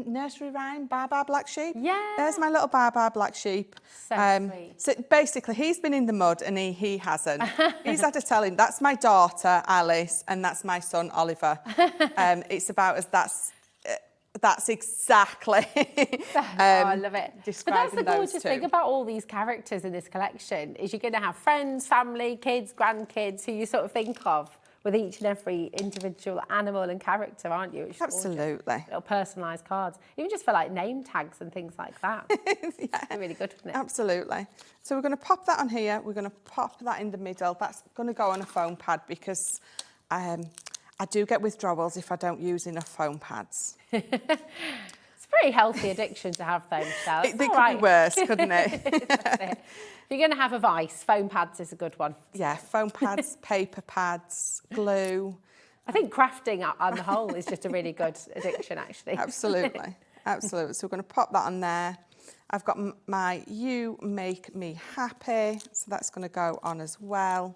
nursery rhyme? Bar black sheep? Yeah. There's my little bar black sheep. So sweet. So basically, he's been in the mud and he hasn't. He's had to tell him, that's my daughter, Alice, and that's my son, Oliver. It's about as that's exactly. I love it. Describing but that's the gorgeous those thing two. about all these characters in this collection is you're going to have friends, family, kids, grandkids who you sort of think of with each and every individual animal and character, aren't you? Absolutely. Little personalised cards, even just for like name tags and things like that. Yeah. Really good, wouldn't it? Absolutely. So we're going to pop that on here. We're going to pop that in the middle. That's going to go on a foam pad because I do get withdrawals if I don't use enough foam pads. It's a pretty healthy addiction to have though, Michelle. It could be worse, couldn't it? That's it. If you're going to have a vice, foam pads is a good one. Yeah, foam pads, paper pads, glue. I think crafting on the whole is just a really good addiction, actually. Absolutely, absolutely. So we're going to pop that on there. I've got my You Make Me Happy, so that's going to go on as well.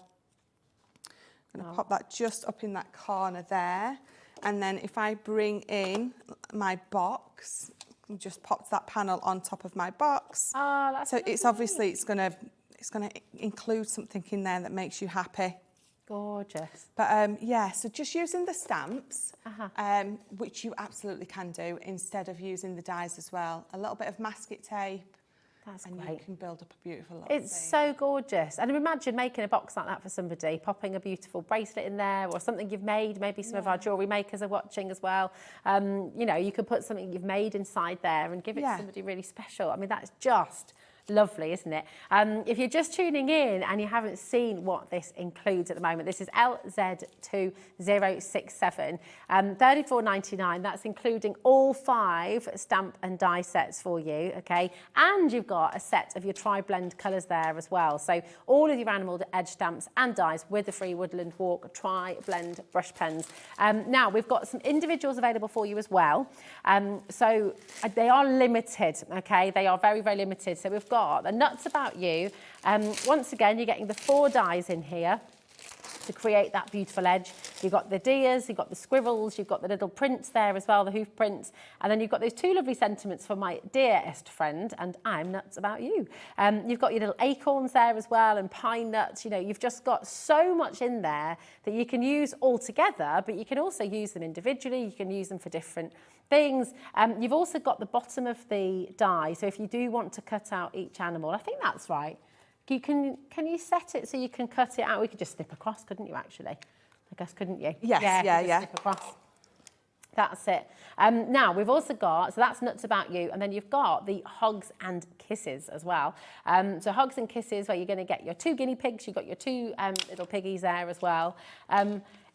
I'm going to pop that just up in that corner there. And then if I bring in my box, just pop that panel on top of my box. Oh, that's so it's obviously it's going to include something in there that makes you happy. Gorgeous. But yeah, so just using the stamps, which you absolutely can do instead of using the dies as well. A little bit of masking tape. That's and great. You can build up a beautiful little It's thing. so gorgeous. And imagine making a box like that for somebody, popping a beautiful bracelet in there or something you've made. Maybe some of our jewellery makers are watching as well. You know, you could put something you've made inside there and give it to somebody really special. I mean, that's just lovely, isn't it? If you're just tuning in and you haven't seen what this includes at the moment, this is LZ2067, $34.99. That's including all 5 stamp and die sets for you, okay? And you've got a set of your tri-blend colours there as well. So all of your animal edge stamps and dies with the free Woodland Walk tri-blend brush pens. Now, we've got some individuals available for you as well. So they are limited, okay? They are very, very limited. So we've got the Nuts About You. Once again, you're getting the 4 dies in here to create that beautiful edge. You've got the deers, you've got the squirrels, you've got the little prints there as well, the hoof prints, and then you've got those 2 lovely sentiments for my dearest friend, and I'm nuts about you. You've got your little acorns there as well, and pine nuts. You know, you've just got so much in there that you can use all together, but you can also use them individually. You can use them for different things. You've also got the bottom of the die, so if you do want to cut out each animal, I think that's right. Can you set it so you can cut it out? We could just snip across, couldn't you, actually? I guess, couldn't you? Yes, yeah. Snip across. That's it. Now, we've also got, so that's Nuts About You, and then you've got the Hugs and Kisses as well. So Hugs and Kisses, where you're going to get your 2 guinea pigs, you've got your 2 little piggies there as well.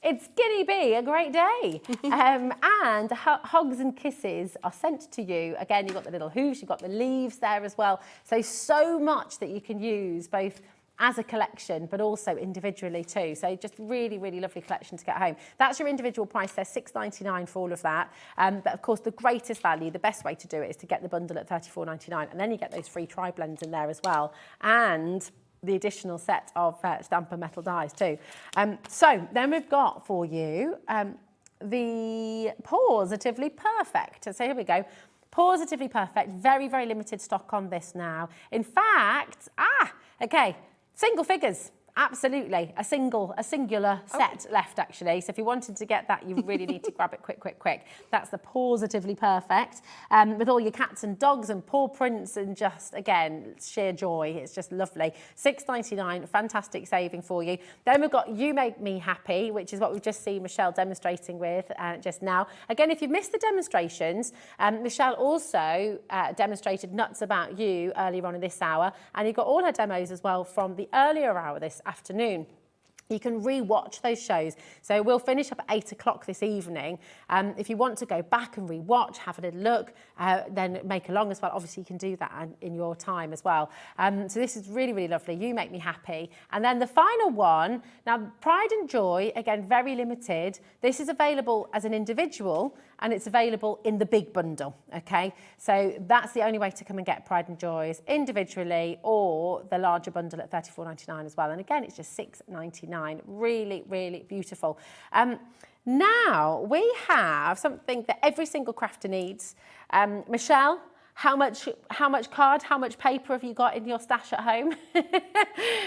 It's Guinea Bee, a great day. And Hugs and Kisses are sent to you. Again, you've got the little hooves, you've got the leaves there as well. So much that you can use both as a collection, but also individually too. So just really, really lovely collection to get home. That's your individual price there, $6.99 for all of that. But of course, the greatest value, the best way to do it is to get the bundle at $34.99. And then you get those free tri-blends in there as well. And the additional set of stamp and metal dies too. So then we've got for you the Positively Perfect. So here we go. Positively Perfect, very, very limited stock on this now. In fact, okay, single figures. Absolutely, a singular set left actually. So if you wanted to get that, you really need to grab it quick. That's the Positively Perfect, with all your cats and dogs and paw prints and just, again, sheer joy. It's just lovely. $6.99, fantastic saving for you. Then we've got You Make Me Happy, which is what we've just seen Michelle demonstrating with just now. Again, if you've missed the demonstrations, Michelle also demonstrated Nuts About You earlier on in this hour, and you've got all her demos as well from the earlier hour this afternoon. You can re-watch those shows. So we'll finish up at 8 o'clock this evening. If you want to go back and re-watch, have a little look, then make along as well. Obviously, you can do that in your time as well. So this is really, really lovely. You Make Me Happy. And then the final one, now Pride and Joy, again, very limited. This is available as an individual and it's available in the big bundle, okay? So that's the only way to come and get Pride and Joys individually or the larger bundle at $34.99 as well. And again, it's just $6.99. Really, really beautiful. Now we have something that every single crafter needs. Michelle, how much card, how much paper have you got in your stash at home?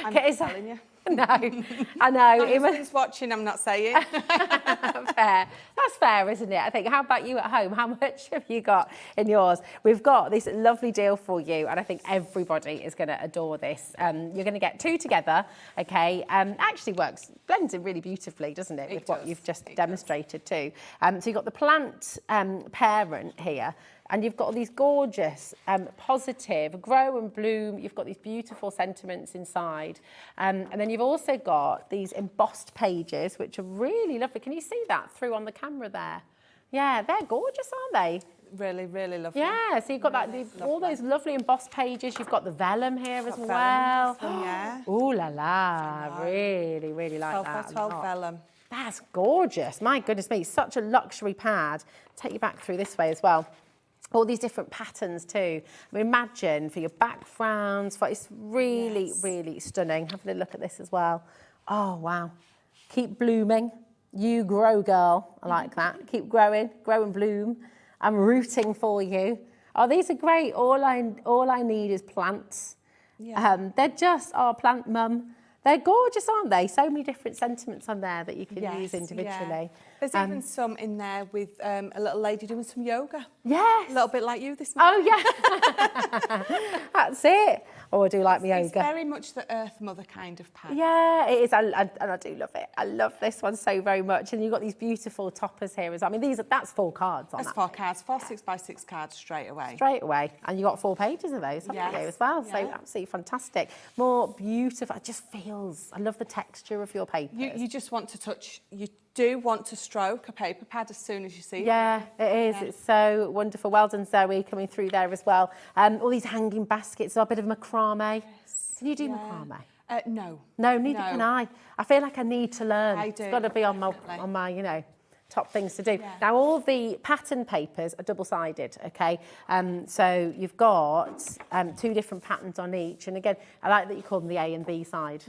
I'm telling you. No, I know. My husband's watching, I'm not saying. Fair. That's fair, isn't it? I think. How about you at home? How much have you got in yours? We've got this lovely deal for you, and I think everybody is going to adore this. You're going to get 2 together, okay? Actually blends in really beautifully, doesn't it, with what you've just demonstrated too. So you've got the plant parent here. And you've got all these gorgeous, positive, grow and bloom. You've got these beautiful sentiments inside. And then you've also got these embossed pages, which are really lovely. Can you see that through on the camera there? Yeah, they're gorgeous, aren't they? Really, really lovely. Yeah, so you've got all those lovely embossed pages. You've got the vellum here as well. Yeah. Ooh la la, really, really like 12 that. by 12 vellum. That's gorgeous. My goodness me, such a luxury pad. Take you back through this way as well. All these different patterns too. I mean, imagine for your backgrounds, it's really, really stunning. Have a look at this as well. Oh, wow. Keep blooming. You grow, girl. I like that. Keep growing, grow and bloom. I'm rooting for you. Oh, these are great. All I need is plants. Yeah. They're just our plant mum. They're gorgeous, aren't they? So many different sentiments on there that you can use individually. Yeah. There's even some in there with a little lady doing some yoga. Yes. A little bit like you this morning. Oh, yeah. That's it. Oh, I do like my yoga. It's very much the Earth Mother kind of pad. Yeah, it is. And I do love it. I love this one so very much. And you've got these beautiful toppers here as well. I mean, that's 4 cards on that. That's 4 cards, 4 6x6 cards straight away. Straight away. And you got 4 pages of those, haven't you, as well? So absolutely fantastic. More beautiful. It just feels, I love the texture of your papers. You just want to touch, you do want to stroke a paper pad as soon as you see it. Yeah, it is. Yeah. It's so wonderful. Well done, Zoe, coming through there as well. All these hanging baskets, a bit of macrame. Yes. Can you do macrame? No. No, neither can I. I feel like I need to learn. I do. It's got to be on my top things to do. Yeah. Now, all the pattern papers are double-sided, okay? So you've got 2 different patterns on each. And again, I like that you call them the A and B side,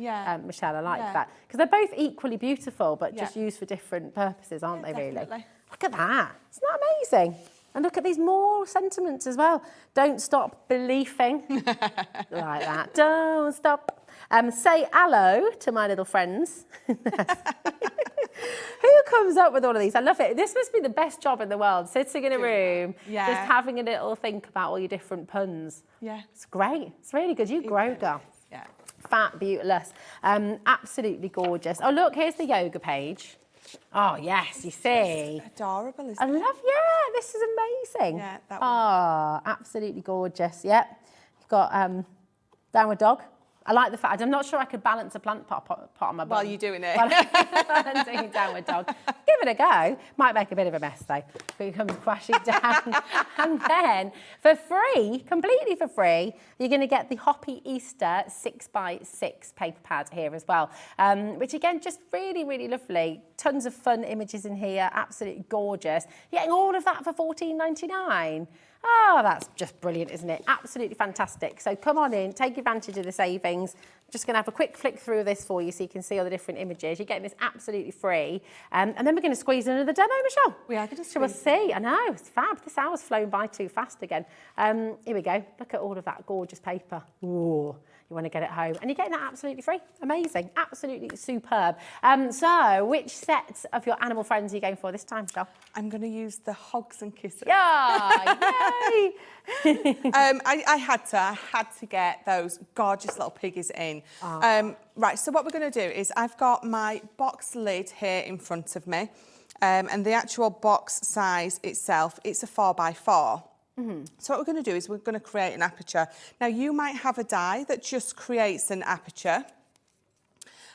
Michelle. I like that. Because they're both equally beautiful, but just used for different purposes, aren't they, really? Look at that. Isn't that amazing? And look at these more sentiments as well. Don't stop believing. Like that. Don't stop. Say hello to my little friends. Who comes up with all of these? I love it. This must be the best job in the world, sitting in a room, just having a little think about all your different puns. Yeah. It's great. It's really good. You grow, girl. Yeah. Fabulous. Absolutely gorgeous. Oh, look, here's the yoga page. Oh, yes, you see. It's adorable, isn't it? This is amazing. Yeah, that one. Oh, absolutely gorgeous. Yep. You've got downward dog. I like the fact, I'm not sure I could balance a plant pot on my bum. While you're doing it. Balancing downward dog. Give it a go. Might make a bit of a mess though, if it comes crashing down. And then, for free, completely for free, you're going to get the Hoppy Easter 6x6 paper pad here as well, which again, just really, really lovely. Tons of fun images in here, absolutely gorgeous. You're getting all of that for $14.99. Oh, that's just brilliant, isn't it? Absolutely fantastic. So come on in, take advantage of the savings. I'm just going to have a quick flick through this for you so you can see all the different images. You're getting this absolutely free. And then we're going to squeeze into the demo, Michelle. We are going to squeeze. So we'll see. I know, it's fab. This hour's flown by too fast again. Here we go. Look at all of that gorgeous paper. Ooh. You want to get it home. And you're getting that absolutely free. Amazing. Absolutely superb. So, which set of your animal friends are you going for this time, Michelle? I'm going to use the Hogs and Kisses. Yeah, yay! I had to get those gorgeous little piggies in. Oh. Right, so what we're going to do is I've got my box lid here in front of me. And the actual box size itself, it's a 4x4. Mm-hmm. So what we're going to do is we're going to create an aperture. Now, you might have a die that just creates an aperture.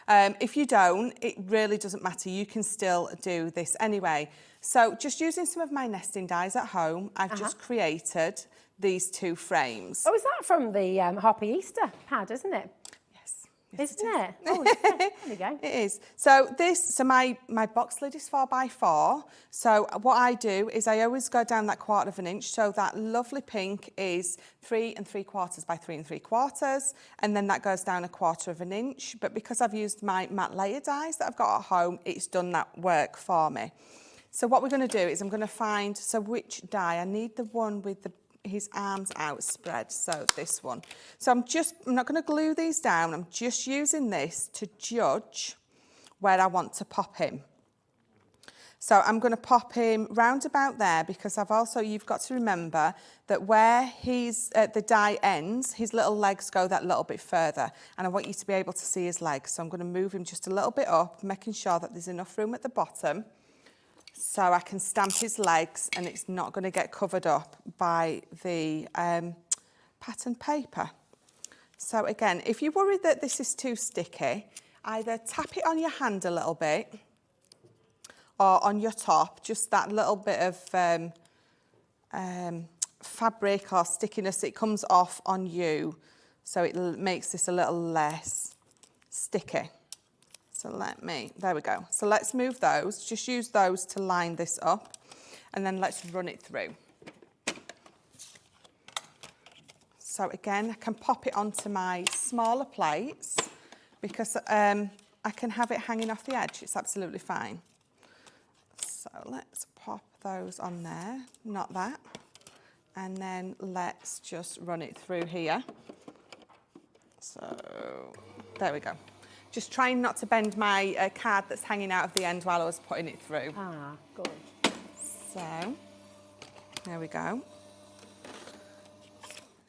If you don't, it really doesn't matter. You can still do this anyway. So just using some of my nesting dies at home, I've just created these 2 frames. Oh, is that from the Hoppy Easter pad, isn't it? Yes, isn't it? Oh, there we go. It is. So my box lid is 4x4. So what I do is I always go down that 1/4 of an inch. So that lovely pink is 3 3/4 by 3 3/4, and then that goes down 1/4 of an inch. But because I've used my matte layer dies that I've got at home, it's done that work for me. So what we're going to do is I'm going to find which die. I need the one with his arms outspread, so this one. So I'm not going to glue these down, I'm just using this to judge where I want to pop him. So I'm going to pop him round about there, because you've got to remember that where the die ends, his little legs go that little bit further, and I want you to be able to see his legs. So I'm going to move him just a little bit up, making sure that there's enough room at the bottom so I can stamp his legs and it's not going to get covered up by the pattern paper. So again, if you're worried that this is too sticky, either tap it on your hand a little bit or on your top, just that little bit of fabric or stickiness, it comes off on you, so it makes this a little less sticky. So there we go. So let's move those, just use those to line this up, and then let's run it through. So again, I can pop it onto my smaller plates, because I can have it hanging off the edge, it's absolutely fine. So let's pop those on there, not that. And then let's just run it through here. So there we go. Just trying not to bend my card that's hanging out of the end while I was putting it through. Ah, good. So there we go.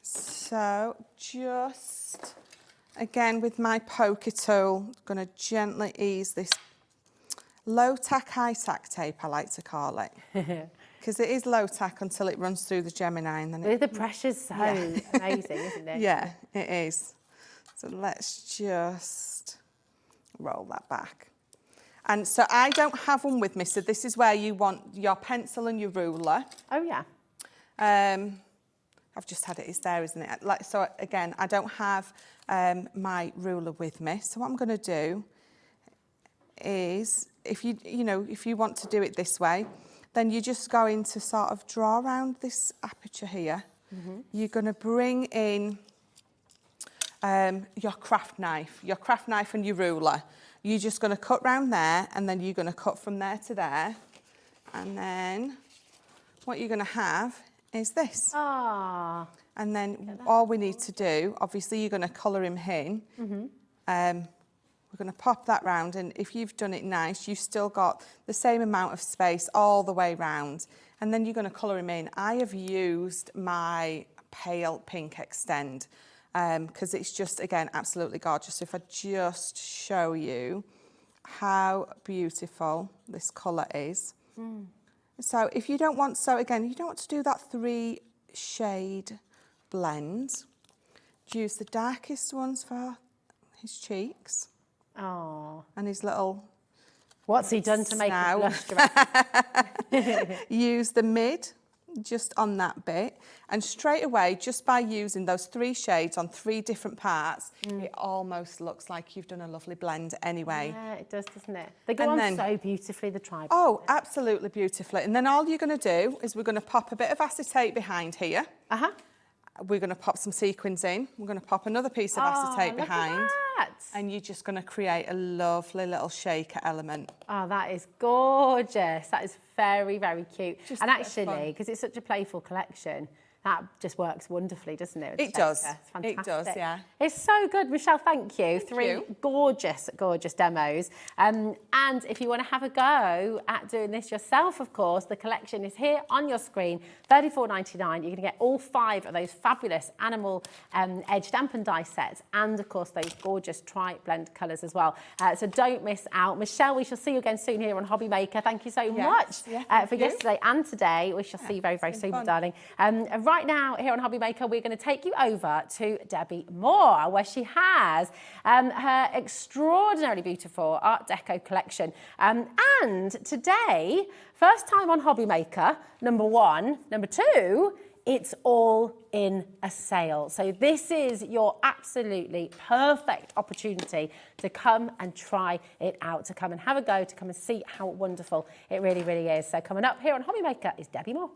So just, again, with my poker tool, I'm going to gently ease this low tack, high tack tape, I like to call it. Because it is low tack until it runs through the Gemini. And then The pressure's so amazing, isn't it? Yeah, it is. So let's just roll that back. And so I don't have one with me, so this is where you want your pencil and your ruler. Oh, yeah. I've just had it, it's there, isn't it? So again, I don't have my ruler with me. So what I'm going to do is, if you want to do it this way, then you're just going to sort of draw around this aperture here. You're going to bring in your craft knife and your ruler. You're just going to cut round there, and then you're going to cut from there to there. And then what you're going to have is this. Ah. And then all we need to do, obviously you're going to colour him in. We're going to pop that round, and if you've done it nice, you've still got the same amount of space all the way round. And then you're going to colour him in. I have used my pale pink Extend, because it's just, again, absolutely gorgeous. If I just show you how beautiful this colour is. So if you don't want, again, you don't want to do that 3-shade blend. Use the darkest ones for his cheeks. Oh. And his little... What's he done to make it blush? Use the mid, just on that bit. And straight away, just by using those 3 shades on 3 different parts, it almost looks like you've done a lovely blend anyway. Yeah, it does, doesn't it? They go on so beautifully, the tri-blend. Oh, absolutely beautifully. And then all you're going to do is we're going to pop a bit of acetate behind here. We're going to pop some sequins in. We're going to pop another piece of acetate behind. And you're just going to create a lovely little shaker element. Oh, that is gorgeous. That is very, very cute. Just and actually, because it's such a playful collection, that just works wonderfully, doesn't it? It does. It's fantastic. It does, yeah. It's so good, Michelle. Thank you. 3 gorgeous, gorgeous demos. And if you want to have a go at doing this yourself, of course, the collection is here on your screen. $34.99. You're going to get all 5 of those fabulous animal edge stamp and die sets, and of course those gorgeous tri-blend colours as well. So don't miss out. Michelle, we shall see you again soon here on HobbyMaker. Thank you so much for yesterday and today. We shall see you very, very soon, my darling. Right now, here on HobbyMaker, we're going to take you over to Debbi Moore, where she has her extraordinarily beautiful Art Deco collection. And today, first time on HobbyMaker, number 1. Number 2, it's all in a sale. So this is your absolutely perfect opportunity to come and try it out, to come and have a go, to come and see how wonderful it really, really is. So coming up here on HobbyMaker is Debbi Moore.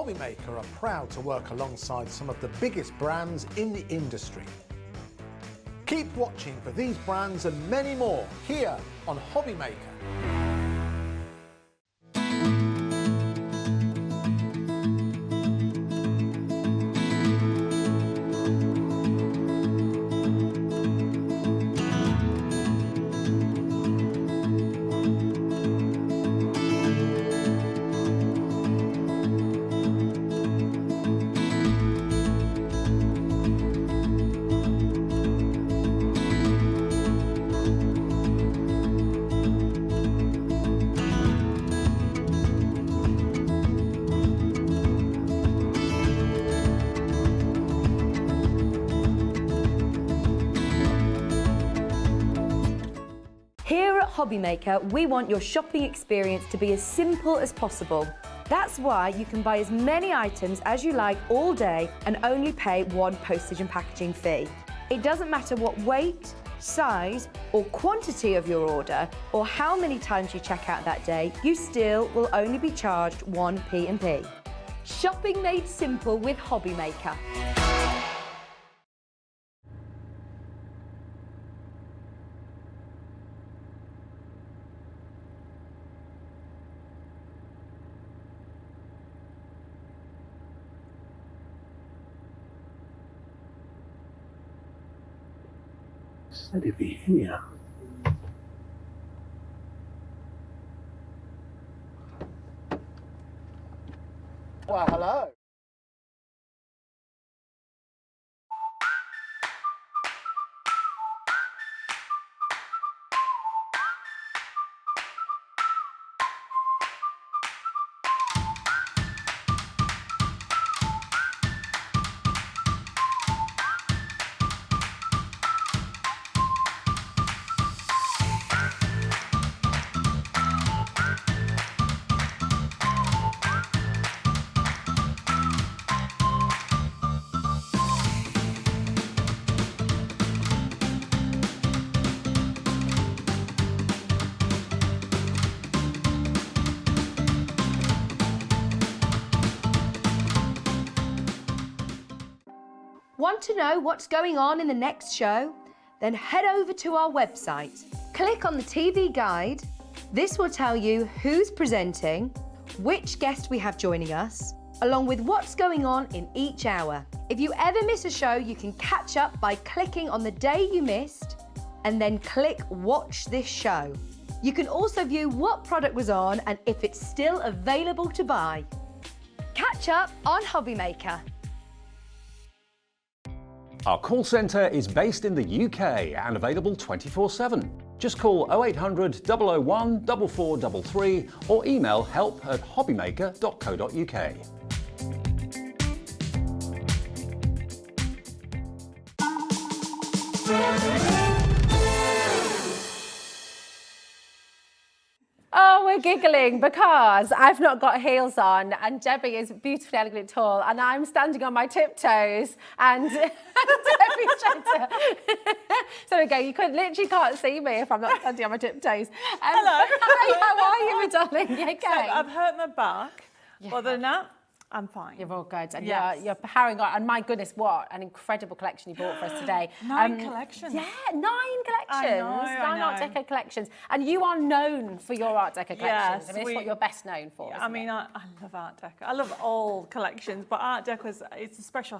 HobbyMaker are proud to work alongside some of the biggest brands in the industry. Keep watching for these brands and many more here on HobbyMaker. Here at HobbyMaker, we want your shopping experience to be as simple as possible. That's why you can buy as many items as you like all day and only pay one postage and packaging fee. It doesn't matter what weight, size or quantity of your order or how many times you check out that day, you still will only be charged one P&P. Shopping made simple with HobbyMaker. Debbi here. Well, hello. Want to know what's going on in the next show? Then head over to our website. Click on the TV guide. This will tell you who's presenting, which guest we have joining us, along with what's going on in each hour. If you ever miss a show, you can catch up by clicking on the day you missed and then click Watch This Show. You can also view what product was on and if it's still available to buy. Catch up on HobbyMaker. Our call centre is based in the UK and available 24/7. Just call 0800 001 4433 or email help@hobbymaker.co.uk. Oh, we're giggling because I've not got heels on and Debbie is beautifully elegant tall and I'm standing on my tiptoes and Debbie's trying to... So there we go, you literally can't see me if I'm not standing on my tiptoes. Hello. Hi, how are you, my darling? You okay? So I've hurt my back. Yeah. Other than that, I'm fine. You're all good, and Yes. you're powering on. And my goodness, what an incredible collection you bought for us today. 9 collections. Yeah, 9 collections. I 9 Art know. Deco collections. And you are known for your Art Deco collections. Yes, I mean, it's what you're best known for. I mean, I love Art Deco. I love all collections, but Art Deco it's a special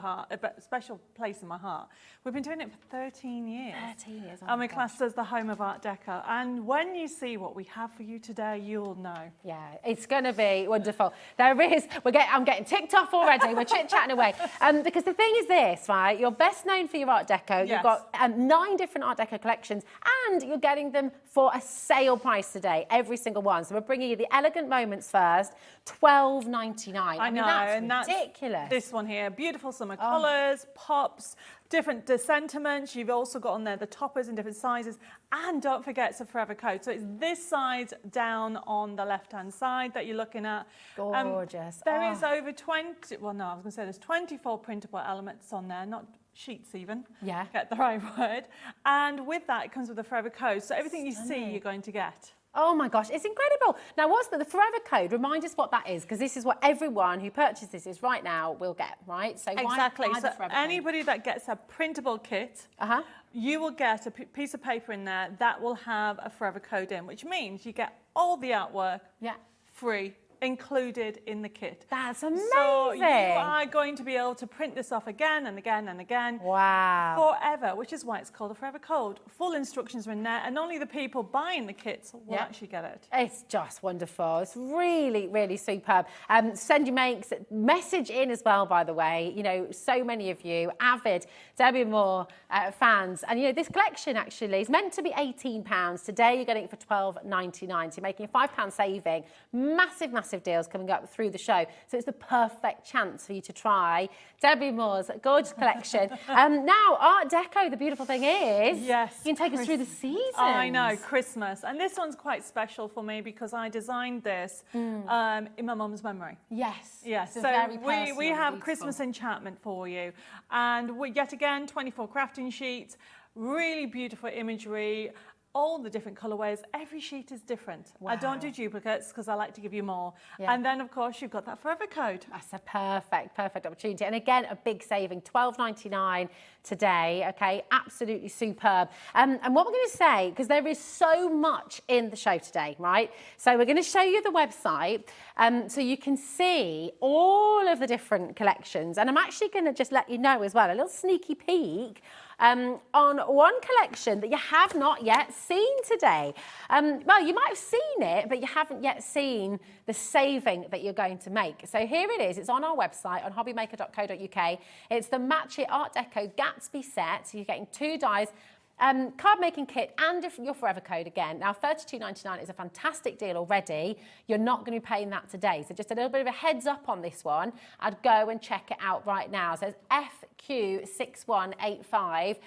place in my heart. We've been doing it for 13 years. 13 years. Oh and we're classed as the home of Art Deco. And when you see what we have for you today, you'll know. Yeah, it's going to be wonderful. I'm getting ticked off already. We're chit-chatting away. Because the thing is this, right? You're best known for your Art Deco. Yes. You've got 9 different Art Deco collections and you're getting them for a sale price today, every single one. So we're bringing you the Elegant Moments first, $12.99. I mean, that's ridiculous. This one here, beautiful summer colours, pops, different sentiments. You've also got on there the toppers in different sizes. And don't forget, it's a forever coat. So it's this side down on the left-hand side that you're looking at. Gorgeous. There is over 20, well, no, I was going to say there's 24 printable elements on there, not sheets even. Yeah. Get the right word. And with that, it comes with a forever coat. So everything you see, you're going to get. Oh my gosh, it's incredible. Now, what's the forever code? Remind us what that is, because this is what everyone who purchases this right now will get, right? So Exactly. Why the So forever code? anybody that gets a printable kit, you will get a piece of paper in there that will have a forever code in, which means you get all the artwork free, included in the kit. That's amazing. So you are going to be able to print this off again and again and again. Wow. Forever, which is why it's called a forever code. Full instructions are in there, and only the people buying the kits will actually get it. It's just wonderful. It's really, really superb. Send your makes, message in as well, by the way. You know, so many of you avid Debbi Moore fans. And, you know, this collection actually is meant to be £18. Today you're getting it for £12.99. So you're making a £5 saving. Massive, massive deals coming up through the show. So it's the perfect chance for you to try Debbi Moore's gorgeous collection. Now, Art Deco, the beautiful thing is, you can take us through the seasons. I know, Christmas. And this one's quite special for me because I designed this in my mum's memory. Yes. Yes. It's So very we have beautiful. Christmas enchantment for you. And we, yet again, 24 crafting sheets, really beautiful imagery, all the different colorways. Every sheet is different. I don't do duplicates because I like to give you more. And then, of course, you've got that forever code. That's a perfect opportunity. And again, a big saving, £12.99 today, okay? Absolutely superb. And what we're going to say, because there is so much in the show today, right? So we're going to show you the website so you can see all of the different collections. And I'm actually going to just let you know as well, a little sneaky peek on one collection that you have not yet seen today. Well, you might have seen it, but you haven't yet seen the saving that you're going to make. So here it is. It's on our website, on hobbymaker.co.uk. It's the Match It Art Deco Gatsby set. So you're getting 2 dies, card making kit and your forever code again. Now, £32.99 is a fantastic deal already. You're not going to be paying that today. So just a little bit of a heads up on this one. I'd go and check it out right now. So it's FQ6185.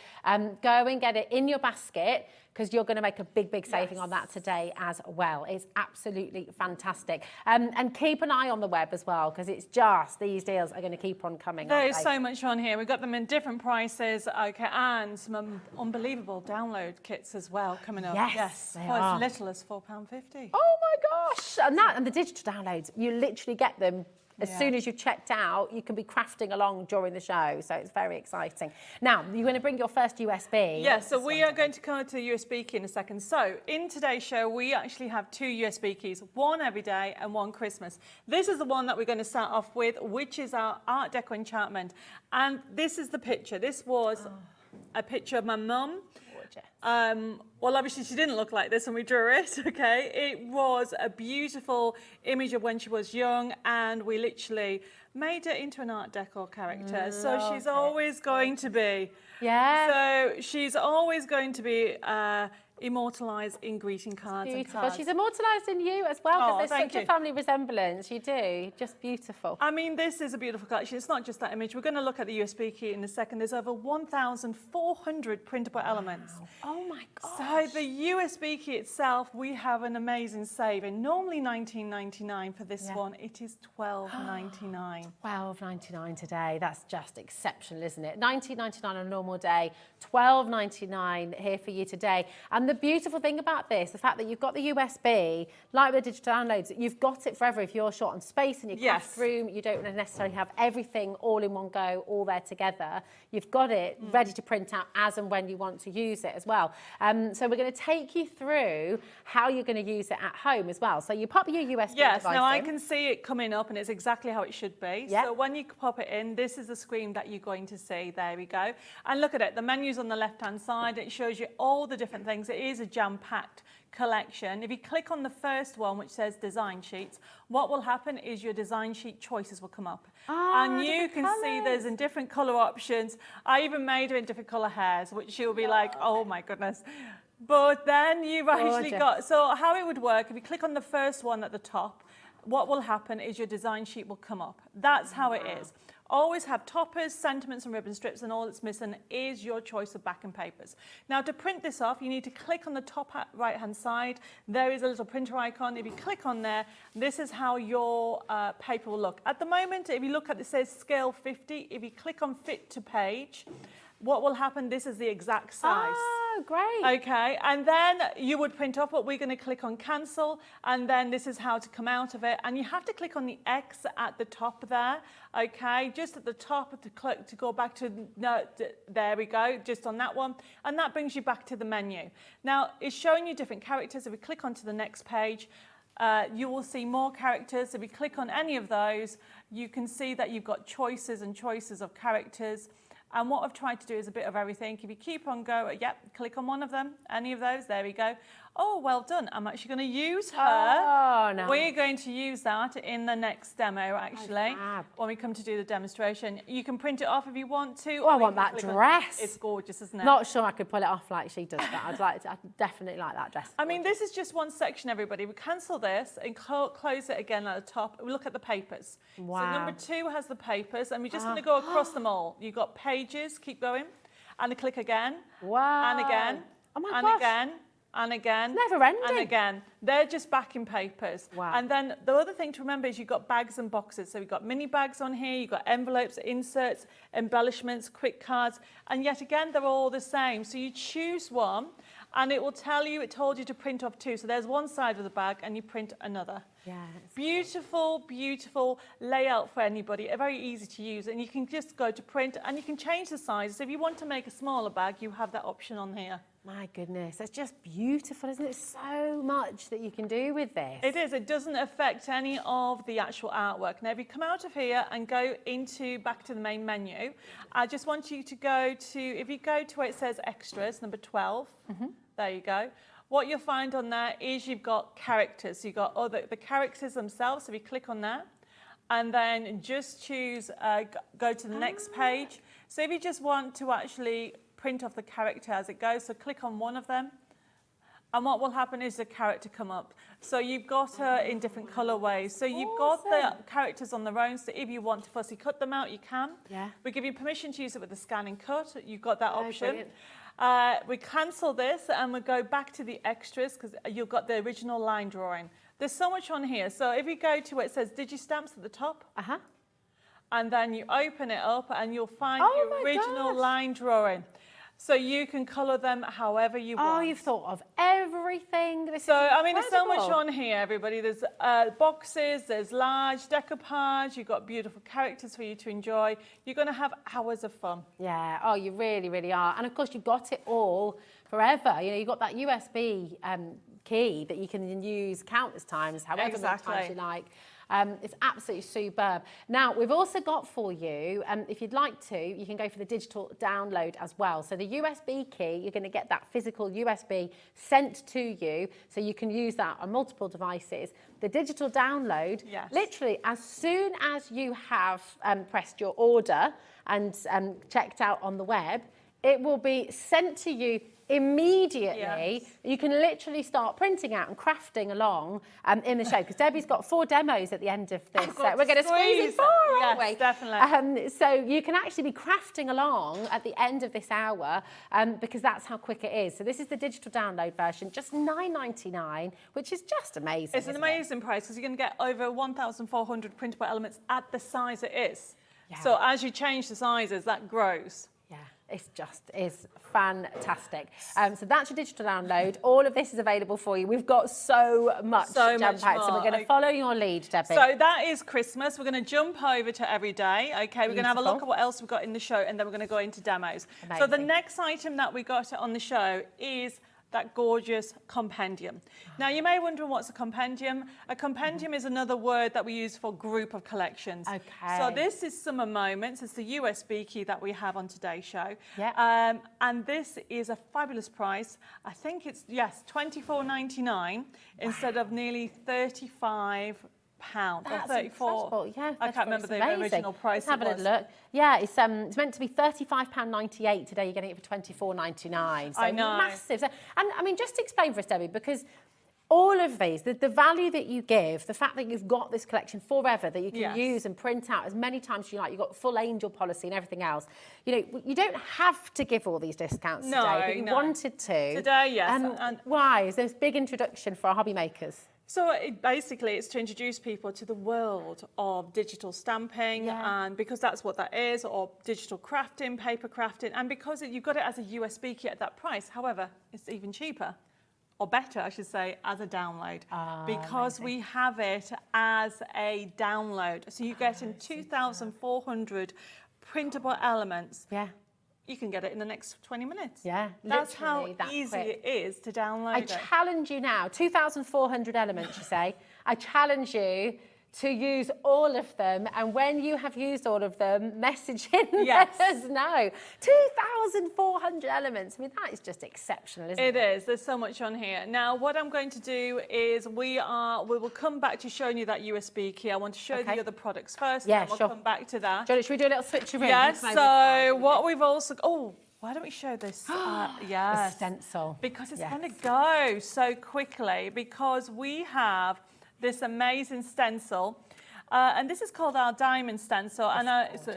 Go and get it in your basket, because you're going to make a big saving on that today as well. It's absolutely fantastic. And keep an eye on the web as well, because it's just, these deals are going to keep on coming. There is so much on here. We've got them in different prices, okay, and some unbelievable download kits as well coming up. Yes, they well, are. As little as £4.50. Oh my gosh! And the digital downloads, you literally get them as soon as you've checked out. You can be crafting along during the show, so it's very exciting. Now, you're going to bring your first USB. Yes, so we are going to come to the USB key in a second. So, in today's show, we actually have 2 USB keys, one every day and one Christmas. This is the one that we're going to start off with, which is our Art Deco enchantment. And this is the picture. This was a picture of my mum. Well, obviously she didn't look like this when we drew it, okay? It was a beautiful image of when she was young, and we literally made her into an Art Deco character. So she's always going to be. So she's always going to be immortalised in greeting cards and cards. She's immortalised in you as well, because there's such a family resemblance. You do. Just beautiful. I mean, this is a beautiful collection. It's not just that image. We're going to look at the USB key in a second. There's over 1,400 printable elements. Oh my gosh. So the USB key itself, we have an amazing saving. Normally $19.99 for this one. It is $12.99. $12.99 today. That's just exceptional, isn't it? $19.99 on a normal day, $12.99 here for you today. And the beautiful thing about this, the fact that you've got the USB, like the digital downloads, you've got it forever. If you're short on space in your craft room, you don't necessarily have everything all in one go, all there together. You've got it ready to print out as and when you want to use it as well. So we're going to take you through how you're going to use it at home as well. So you pop your USB device now I in. can see it coming up, and it's exactly how it should be. So when you pop it in, this is the screen that you're going to see. There we go. And look at it. The menu's on the left-hand side. It shows you all the different things. It is a jam-packed collection. If you click on the first one, which says design sheets, what will happen is your design sheet choices will come up. And you can see there's in different color options. I even made her in different color hairs, which you'll be like, oh my goodness. But then you've actually got, so how it would work, if you click on the first one at the top, what will happen is your design sheet will come up. That's how it is. Always have toppers, sentiments and ribbon strips, and all that's missing is your choice of backing papers. Now, to print this off, you need to click on the top right-hand side. There is a little printer icon. If you click on there, this is how your paper will look. At the moment, if you look at it, says scale 50. If you click on fit to page, what will happen, this is the exact size. Oh, great. Okay, and then you would print off, but we're going to click on cancel, and then this is how to come out of it. And you have to click on the X at the top there, okay, just at the top to click to go back to, no, there we go, just on that one. And that brings you back to the menu. Now, it's showing you different characters. If we click onto the next page, you will see more characters. If we click on any of those, you can see that you've got choices and choices of characters. And what I've tried to do is a bit of everything. If you keep on going, yep, click on one of them, any of those, there we go. Oh, well done. I'm actually going to use her. Oh, no. We're going to use that in the next demo, actually, fab. when we come to do the demonstration. You can print it off if you want to. Oh, I want that dress. It's gorgeous, isn't it? Not sure I could pull it off like she does, but I'd definitely like that dress. I mean, this is just one section, everybody. We cancel this and close it again at the top. We look at the papers. Wow. So number 2 has the papers, and we're just going to go across them all. You've got pages, keep going, and a click again, Wow. and again, Oh my and gosh. again, and again, Never ending. and again. They're just backing papers. Wow. And then the other thing to remember is you've got bags and boxes. So you've got mini bags on here, you've got envelopes, inserts, embellishments, quick cards, and yet again, they're all the same. So you choose one, and it will tell you, it told you to print off 2. So there's one side of the bag, and you print another. Yeah. Beautiful, beautiful layout for anybody, very easy to use, and you can just go to print and you can change the sizes. If you want to make a smaller bag, you have that option on here. My goodness, that's just beautiful, isn't it? So much that you can do with this. It is. It doesn't affect any of the actual artwork. Now, if you come out of here and go back to the main menu, I just want you to go to, if you go to where it says extras, number 12, there you go. What you'll find on there is you've got characters. So you've got the characters themselves. So if you click on that, and then just choose, go to the next page. So if you just want to actually print off the character as it goes, so click on one of them, and what will happen is the character come up. So you've got her in different colorways. So you've got the characters on their own, so if you want to fussy cut them out, you can. Yeah. We give you permission to use it with the scan and cut. You've got that option. Brilliant. We cancel this and we go back to the extras because you've got the original line drawing. There's so much on here. So if you go to where it says Digistamps at the top, and then you open it up and you'll find the original line drawing. So you can colour them however you want. Oh, you've thought of everything. This So, is I mean, there's so much incredible. on here, everybody. There's boxes, there's large decoupage, you've got beautiful characters for you to enjoy. You're going to have hours of fun. Yeah, oh, you really, really are. And of course, you've got it all forever. You know, you've got that USB key that you can use countless times, however many times you like. It's absolutely superb. Now, we've also got for you, if you'd like to, you can go for the digital download as well. So the USB key, you're going to get that physical USB sent to you, so you can use that on multiple devices. The digital download, literally, as soon as you have pressed your order and checked out on the web, it will be sent to you immediately. You can literally start printing out and crafting along in the show, because Debbie's got 4 demos at the end of this. We're going to squeeze in 4, aren't we? Definitely. So you can actually be crafting along at the end of this hour, because that's how quick it is. So this is the digital download version, just $9.99, which is just amazing. It's an amazing price because you're going to get over 1,400 printable elements at the size it is. So as you change the sizes, that grows. Yeah, it's fantastic. So that's your digital download. All of this is available for you. We've got so much So jump much out, so more. we're going to follow your lead, Debbie. So that is Christmas. We're going to jump over to everyday. Okay, we're going to have a look at what else we've got in the show, and then we're going to go into demos. So the next item that we got on the show is that gorgeous compendium. Now, you may wonder what's a compendium. A compendium is another word that we use for group of collections. Okay. So this is Summer Moments. It's the USB key that we have on today's show. Yeah. And this is a fabulous price. I think it's, $24.99 instead of nearly £35. That's 34. incredible. Yeah, I can't remember the original price. Let's have a look. Yeah, it's meant to be £35.98 today. You're getting it for £24.99. So I know. Massive. So, and I mean, just explain for us, Debbie, because all of these, the value that you give, the fact that you've got this collection forever that you can use and print out as many times as you like, you've got full angel policy and everything else. You know, you don't have to give all these discounts today, but you wanted to. Today, yes. And why? Is there this big introduction for our hobby makers? So basically it's to introduce people to the world of digital stamping, and because that's what that is, or digital crafting, paper crafting, and because you've got it as a USB kit at that price. However, it's even cheaper, or better I should say, as a download, because we have it as a download. So you get in 2,400 printable elements. Yeah. You can get it in the next 20 minutes. Yeah, that's how literally that easy quick. it is to download I it. challenge you now, 2,400 elements, you say. I challenge you to use all of them, and when you have used all of them, message in, let us know. 2,400 elements. I mean, that is just exceptional, isn't it? It is. There's so much on here. Now, what I'm going to do is we will come back to showing you that USB key. I want to show the other products first, Yeah, and we'll sure. come back to that. Should we do a little switcheroo? Yes, so what we've also... Oh, why don't we show this? The Yes. stencil. Because it's going to go so quickly, because we have this amazing stencil. And this is called our diamond stencil. It's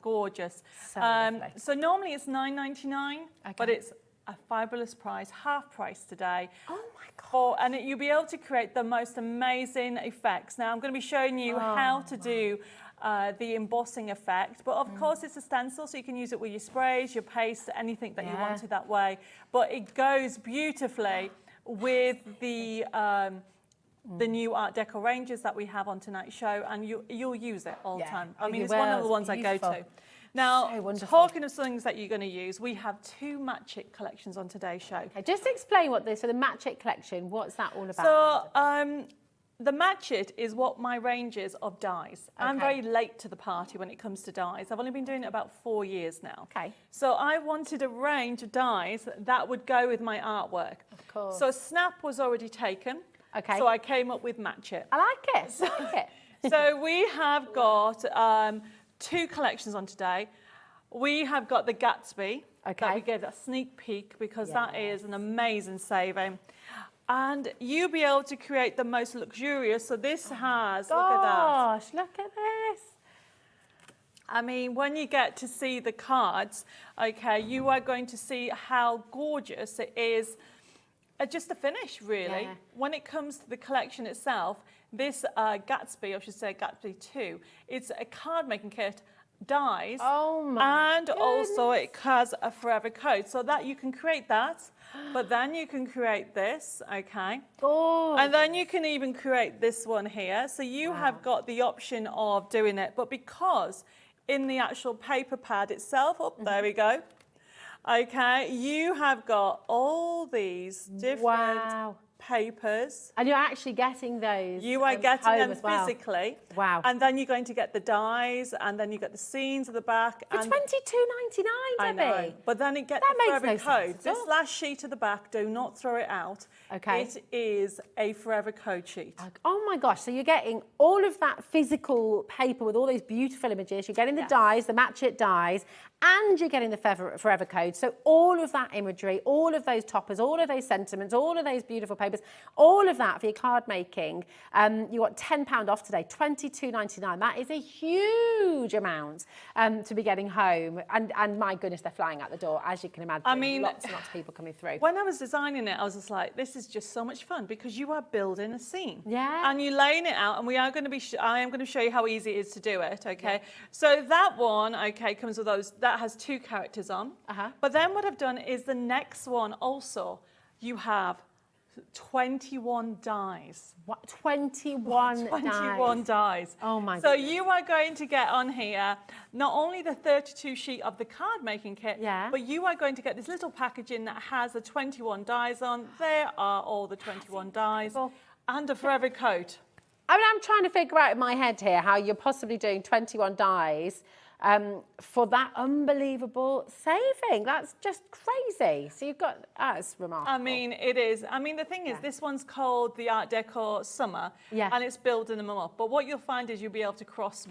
gorgeous. So normally it's $9.99, but it's a fabulous price, half price today. Oh my God. And you'll be able to create the most amazing effects. Now I'm going to be showing you how to do the embossing effect, but of course it's a stencil, so you can use it with your sprays, your paste, anything that you want it that way. But it goes beautifully with the new Art Deco ranges that we have on tonight's show, and you'll use it all the time. I mean, it's one of the ones I go to. Now, talking of things that you're going to use, we have 2 Match It collections on today's show. Okay, just explain what this, so the Match It collection, what's that all about? So, the Match It is what my range is of dies. I'm very late to the party when it comes to dies. I've only been doing it about 4 years now. Okay. So I wanted a range of dies that would go with my artwork. Of course. So Snap was already taken. Okay. So I came up with Match It. I like it. I like it. So we have got 2 collections on today. We have got the Gatsby. That we gave a sneak peek, because that is an amazing saving. And you'll be able to create the most luxurious. So this has, look at that. Gosh, look at this. I mean, when you get to see the cards, okay, you are going to see how gorgeous it is. Just the finish, really. Yeah. When it comes to the collection itself, this Gatsby, I should say Gatsby 2, it's a card making kit, dies, and also it has a forever code, so that you can create that, but then you can create this, okay? And then you can even create this one here. So you have got the option of doing it, but because in the actual paper pad itself, there we go. Okay, you have got all these different papers. And you're actually getting those. You are getting them physically. Wow. And then you're going to get the dies, and then you get the scenes at the back. For $22.99, I Debbie. know. But then it gets That the makes forever no code. sense. This last sheet at the back, do not throw it out. Okay. It is a forever code sheet. Oh my gosh, so you're getting all of that physical paper with all those beautiful images, you're getting the dies, the Match It dies, and you're getting the forever code. So all of that imagery, all of those toppers, all of those sentiments, all of those beautiful papers, all of that for your card making. You got £10 off today, $22.99. That is a huge amount to be getting home. And my goodness, they're flying out the door, as you can imagine. I mean, lots and lots of people coming through. When I was designing it, I was just like, this is just so much fun, because you are building a scene. Yeah. And you're laying it out, and I am going to show you how easy it is to do it, okay? Yeah. So that one, okay, comes with those, that has 2 characters on. But then what I've done is the next one also, you have 21 dies. What? 21 dies. Oh my So goodness. you are going to get on here not only the 32 sheet of the card making kit, but you are going to get this little packaging that has the 21 dies on. There are all the 21 dies and a forever code. I mean, I'm trying to figure out in my head here how you're possibly doing 21 dies for that unbelievable saving. That's just crazy. So you've got, that's remarkable. I mean, it is. I mean, the thing is, this one's called the Art Deco Summer, and it's building them up. But what you'll find is you'll be able to cross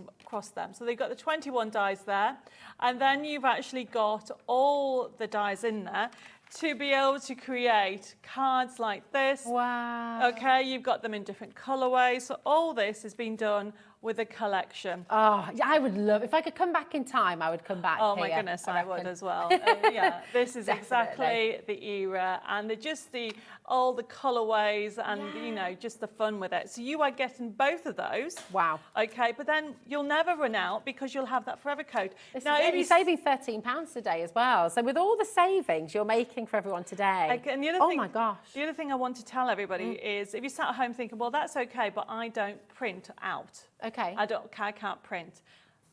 them. So they've got the 21 dies there, and then you've actually got all the dies in there to be able to create cards like this. Wow. Okay, you've got them in different colorways. So all this has been done with a collection. Oh, yeah, I would love, if I could come back in time, I would come back Oh here, my goodness, I would reckon. as well. Yeah, this is exactly the era, and all the colourways and you know, just the fun with it. So you are getting both of those. Wow. Okay, but then you'll never run out because you'll have that forever code. Now, you're saving £13 today as well. So with all the savings you're making for everyone today. And the other oh thing, my gosh. The other thing I want to tell everybody is if you sat at home thinking, well, that's okay, but I don't print out. Okay. I can't print.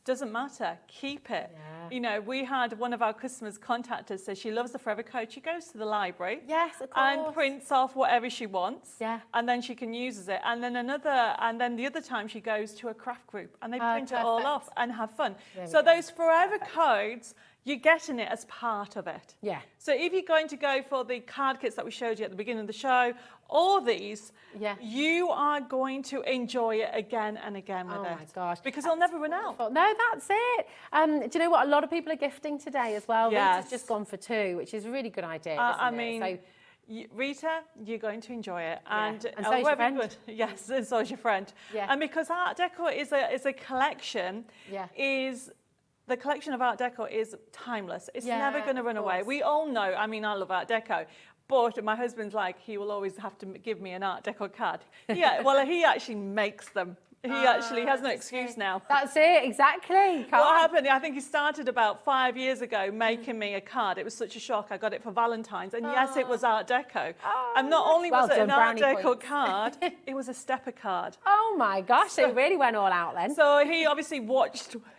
Doesn't matter, keep it. Yeah. You know, we had one of our customers contact us, says she loves the forever code. She goes to the library. Yes, of course. And prints off whatever she wants. Yeah. And then she can use it. And then the other time she goes to a craft group and they print it all off and have fun. So those forever codes, you're getting it as part of it. Yeah. So if you're going to go for the card kits that we showed you at the beginning of the show, or these, you are going to enjoy it again and again with it. Oh my gosh. Because it'll never run out. No, that's it. Do you know what? A lot of people are gifting today as well. Yes. Rita's just gone for 2, which is a really good idea, I isn't mean, it? So, Rita, you're going to enjoy it. Yeah. And so is your friend. good. Yes, and so is your friend. Yeah. And because Art Deco is a collection, the collection of Art Deco is timeless. It's never going to run away. We all know, I mean, I love Art Deco, but my husband's like, he will always have to give me an Art Deco card. Yeah, well, he actually makes them. He actually has no excuse now. That's it, exactly. What happened, I think he started about 5 years ago making me a card. It was such a shock. I got it for Valentine's. And yes, it was Art Deco. And not only was it an Art Deco card, it was a stepper card. Oh my gosh, so it really went all out then. So he obviously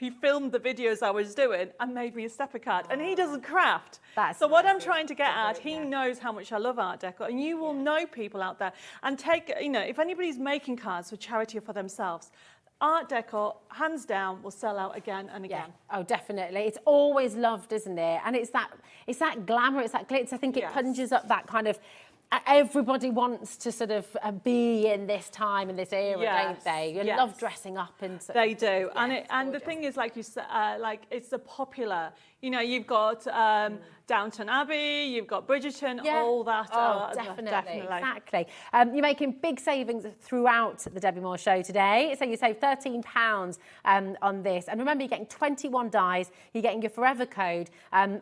he filmed the videos I was doing and made me a stepper card. And he doesn't craft. So what I'm trying to get at, he knows how much I love Art Deco. And you will know people out there. And if anybody's making cards for charity or for themselves, Art Deco, hands down, will sell out again and again. Yeah. Oh, definitely. It's always loved, isn't it? And it's that glamour, it's that glitz. I think it conjures up that kind of, everybody wants to sort of be in this time, in this era, don't they? You love dressing up and they do. And the thing is, like you said, it's the popular. You know, you've got Downton Abbey, you've got Bridgerton, all that. Oh, definitely. Exactly. You're making big savings throughout the Debbi Moore show today. So you save £13 on this. And remember, you're getting 21 dies. You're getting your forever code.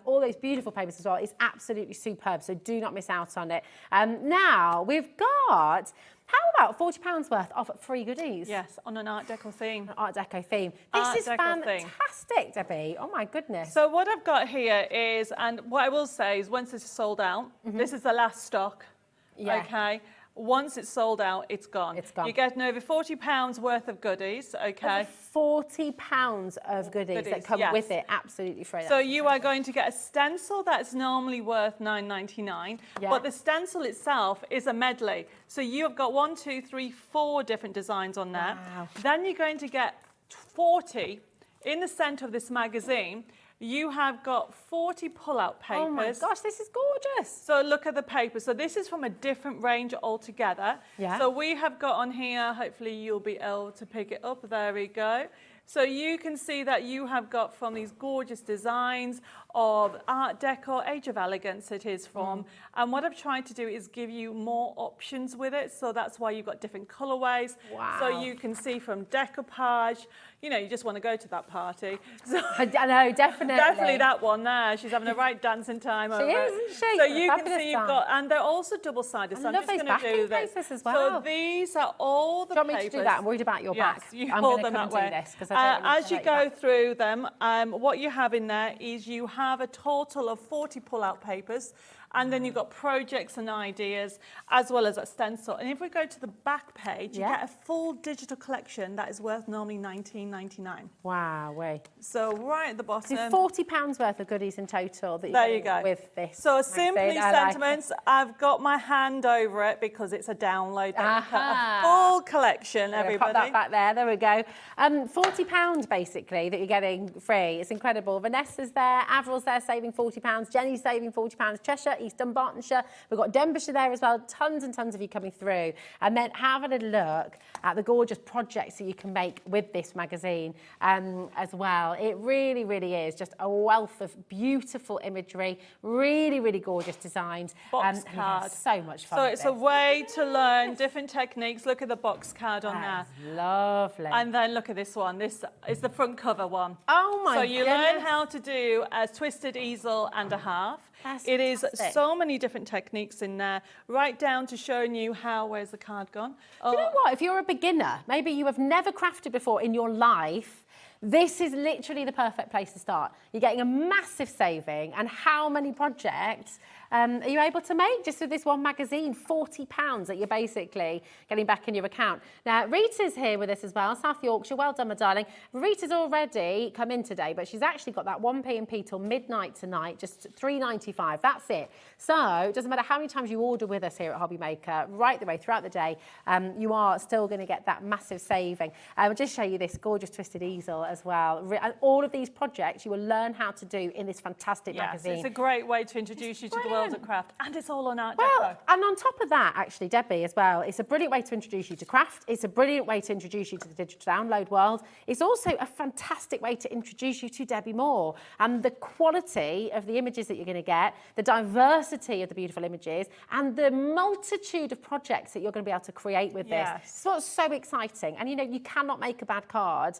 All those beautiful papers as well. It's absolutely superb. So do not miss out on it. Now, we've got... How about £40 worth of free goodies? Yes, on an Art Deco theme. An Art Deco theme. This is fantastic, Debbie. Oh my goodness. So what I've got here is, and what I will say is once this is sold out, this is the last stock, okay? Once it's sold out, it's gone. It's gone. You're getting over £40 worth of goodies, okay? Over £40 of goodies that come with it, absolutely free. So you are going to get a stencil that's normally worth £9.99, but the stencil itself is a medley. So you've got 1, 2, 3, 4 different designs on there. Wow. Then you're going to get 40 in the centre of this magazine. You have got 40 pull-out papers. Oh my gosh, this is gorgeous. So look at the paper. So this is from a different range altogether. Yeah. So we have got on here, hopefully you'll be able to pick it up. There we go. So you can see that you have got from these gorgeous designs of Art Deco, Age of Elegance it is from. And what I've tried to do is give you more options with it. So that's why you've got different colorways. Wow. So you can see from decoupage, you know, you just want to go to that party. So I know, definitely. Definitely that one there. She's having a right dancing time over it. Isn't she? So you can see you've got, and they're also double-sided. So I love those backing papers as well. So these are all the papers. Do you want me to do that? I'm worried about your back. You I'm hold going to them come that and way. do this because I don't as you go through them, what you have in there is you have a total of 40 pull-out papers. And then you've got projects and ideas, as well as a stencil. And if we go to the back page, you get a full digital collection that is worth normally $19.99. Wow, way. So right at the bottom. So £40 worth of goodies in total that there you go. With this. So Simply Sentiments, I've got my hand over it because it's a download. A full collection, everybody. Pop that back there. There we go. £40 basically that you're getting free. It's incredible. Vanessa's there, Avril's there saving £40, Jenny's saving £40, Cheshire, East Dunbartonshire. We've got Denbighshire there as well. Tons and tons of you coming through. And then have a little look at the gorgeous projects that you can make with this magazine as well. It really, really is just a wealth of beautiful imagery, really, really gorgeous designs. Box And card. so much fun. So with it's a this. way to learn different techniques. Look at the box card on That there. is lovely. And then look at this one. This is the front cover one. Oh my So you learn goodness. how to do a twisted easel and a half. That's It is fantastic. so many different techniques in there, right down to showing you where's the card gone. Do you know what? If you're a beginner, maybe you have never crafted before in your life, this is literally the perfect place to start. You're getting a massive saving, and how many projects are you able to make just with this one magazine? £40 that you're basically getting back in your account. Now, Rita's here with us as well, South Yorkshire. Well done, my darling. Rita's already come in today, but she's actually got that 1p&p till midnight tonight, just £3.95. That's it. So it doesn't matter how many times you order with us here at HobbyMaker, right the way throughout the day, you are still going to get that massive saving. I'll just show you this gorgeous twisted easel as well. And all of these projects you will learn how to do in this fantastic magazine. It's a great way to introduce you to the world of craft, and it's all on Art Well, Deco. and on top of that, actually, Debbie, as well, it's a brilliant way to introduce you to craft. It's a brilliant way to introduce you to the digital download world. It's also a fantastic way to introduce you to Debbi Moore and the quality of the images that you're going to get, the diversity of the beautiful images, and the multitude of projects that you're going to be able to create with this. It's what's so exciting. And, you know, you cannot make a bad card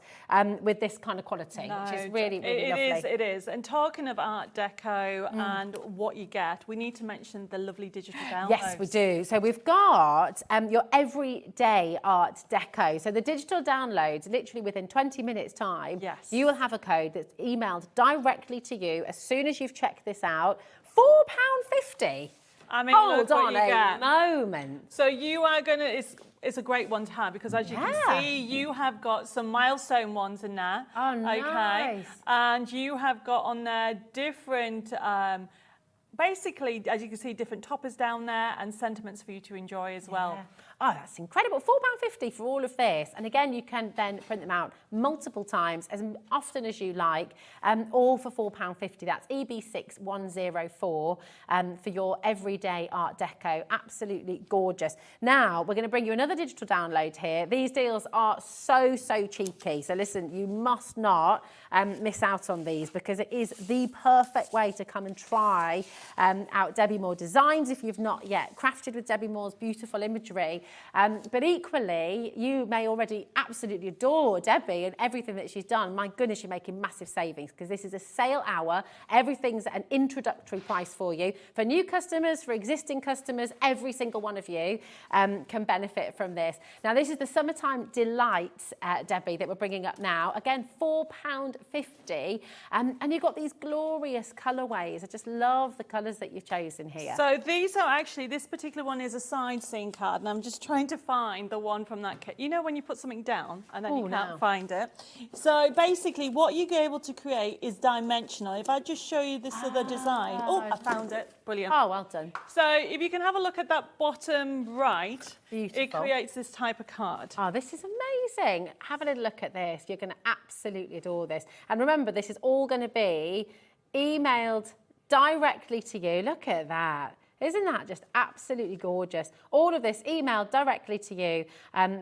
with this kind of quality, which is really, really lovely. It is. And talking of Art Deco and what you get, we need to mention the lovely digital downloads. Yes, we do. So we've got your everyday Art Deco. So the digital downloads, literally within 20 minutes time, you will have a code that's emailed directly to you as soon as you've checked this out. £4.50. I mean, hold look what on you a get. moment. So you are going to, it's a great one to have because as you can see, you have got some milestone ones in there. Oh, nice. Okay. And you have got on there different, basically, as you can see, different toppers down there and sentiments for you to enjoy as well. Oh, that's incredible. £4.50 for all of this. And again, you can then print them out multiple times, as often as you like, all for £4.50. That's EB6104 for your everyday Art Deco. Absolutely gorgeous. Now, we're going to bring you another digital download here. These deals are so, so cheeky. So listen, you must not miss out on these because it is the perfect way to come and try out Debbi Moore designs if you've not yet crafted with Debbi Moore's beautiful imagery. But equally, you may already absolutely adore Debbie and everything that she's done. My goodness, you're making massive savings because this is a sale hour. Everything's at an introductory price for you. For new customers, for existing customers, every single one of you can benefit from this. Now, this is the Summertime Delights, Debbie, that we're bringing up now. Again, £4.50. And you've got these glorious colourways. I just love the colours that you've chosen here. So these are actually, this particular one is a side scene card, and I'm just trying to find the one from that kit. You know when you put something down and then you can't find it? So basically what you're able to create is dimensional. If I just show you this other design. Oh, I found it. Brilliant. Oh, well done. So if you can have a look at that bottom right, Beautiful. it creates this type of card. Oh, this is amazing. Have a little look at this. You're going to absolutely adore this. And remember, this is all going to be emailed directly to you. Look at that. Isn't that just absolutely gorgeous? All of this emailed directly to you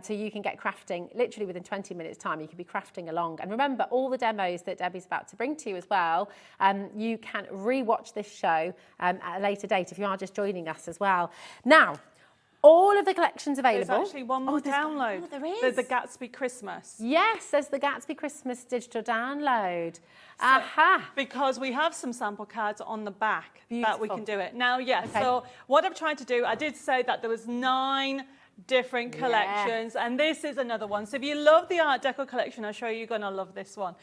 so you can get crafting literally within 20 minutes time. You can be crafting along. And remember, all the demos that Debbie's about to bring to you as well, you can re-watch this show at a later date if you are just joining us as well. Now, all of the collections available. There's actually one more download. Oh, there is. There's the Gatsby Christmas. Yes, there's the Gatsby Christmas digital download. Aha. Because we have some sample cards on the back that we Beautiful. can do it. Now, yes, so what I've tried to do, I did say that there was 9 different collections, and this is another one. So if you love the Art Deco collection, I'm sure you're going to love this one.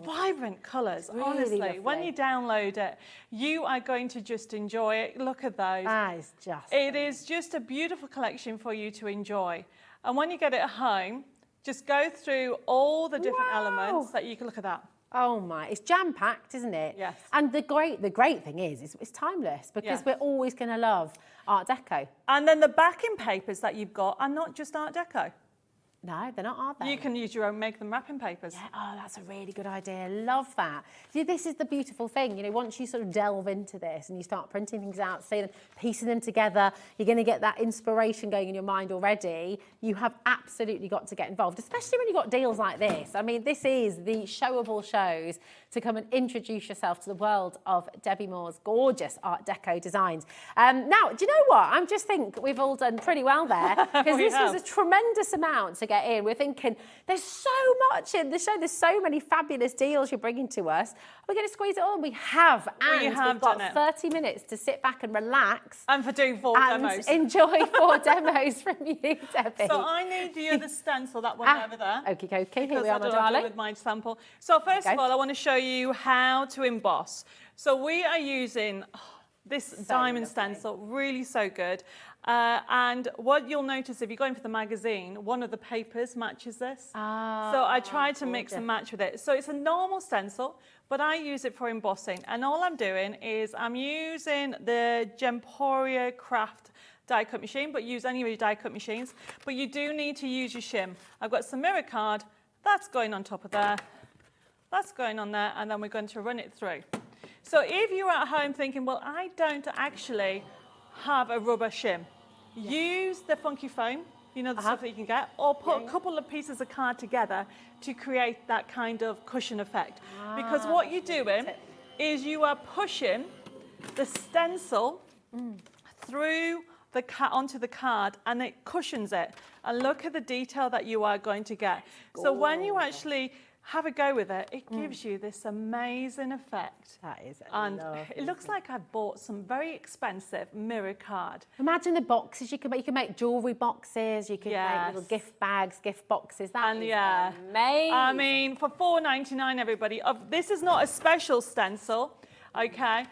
Vibrant colours, Really honestly. lovely. When you download it, you are going to just enjoy it. Look at those. That is just... It is just a beautiful collection for you to enjoy. And when you get it at home, just go through all the different elements that you can look at that. Oh my, it's jam-packed, isn't it? Yes. And the great thing is it's timeless because we're always going to love Art Deco. And then the backing papers that you've got are not just Art Deco. No, they're not, are they? You can use your own make them wrapping papers. Yeah, oh, that's a really good idea. Love that. See, this is the beautiful thing. You know, once you sort of delve into this and you start printing things out, seeing them, piecing them together, you're going to get that inspiration going in your mind already. You have absolutely got to get involved, especially when you've got deals like this. I mean, this is the show of all shows to come and introduce yourself to the world of Debbi Moore's gorgeous Art Deco designs. Now, do you know what? I just think we've all done pretty well there, because this was a tremendous amount to get in. We're thinking there's so much in the show. There's so many fabulous deals you're bringing to us. We're going to squeeze it all. We have, and we've got 30 minutes to sit back and relax. And for doing 4 demos. Enjoy 4 demos from you, Debbi. So I need the other stencil, that one over there. Okay, here we are, my darling. With my sample. So first of all, I want to show you how to emboss. So we are using this diamond stencil, really so good. And what you'll notice if you're going for the magazine, one of the papers matches this. So I tried to mix and match with it. So it's a normal stencil, but I use it for embossing. And all I'm doing is I'm using the Gemporia Craft die cut machine, but use any of your die cut machines. But you do need to use your shim. I've got some mirror card, that's going on top of there. That's going on there, and then we're going to run it through. So if you're at home thinking, well, I don't actually have a rubber shim, use the funky foam, you know, the stuff that you can get, or put a couple of pieces of card together to create that kind of cushion effect. Because what you're doing is you are pushing the stencil through the onto the card, and it cushions it. And look at the detail that you are going to get. So when you actually have a go with it, it gives you this amazing effect. That is lovely. It looks like I've bought some very expensive mirror card. Imagine the boxes you can make. You can make jewellery boxes, you can make little gift bags, gift boxes. That is amazing. I mean, for $4.99, everybody. This is not a special stencil, okay?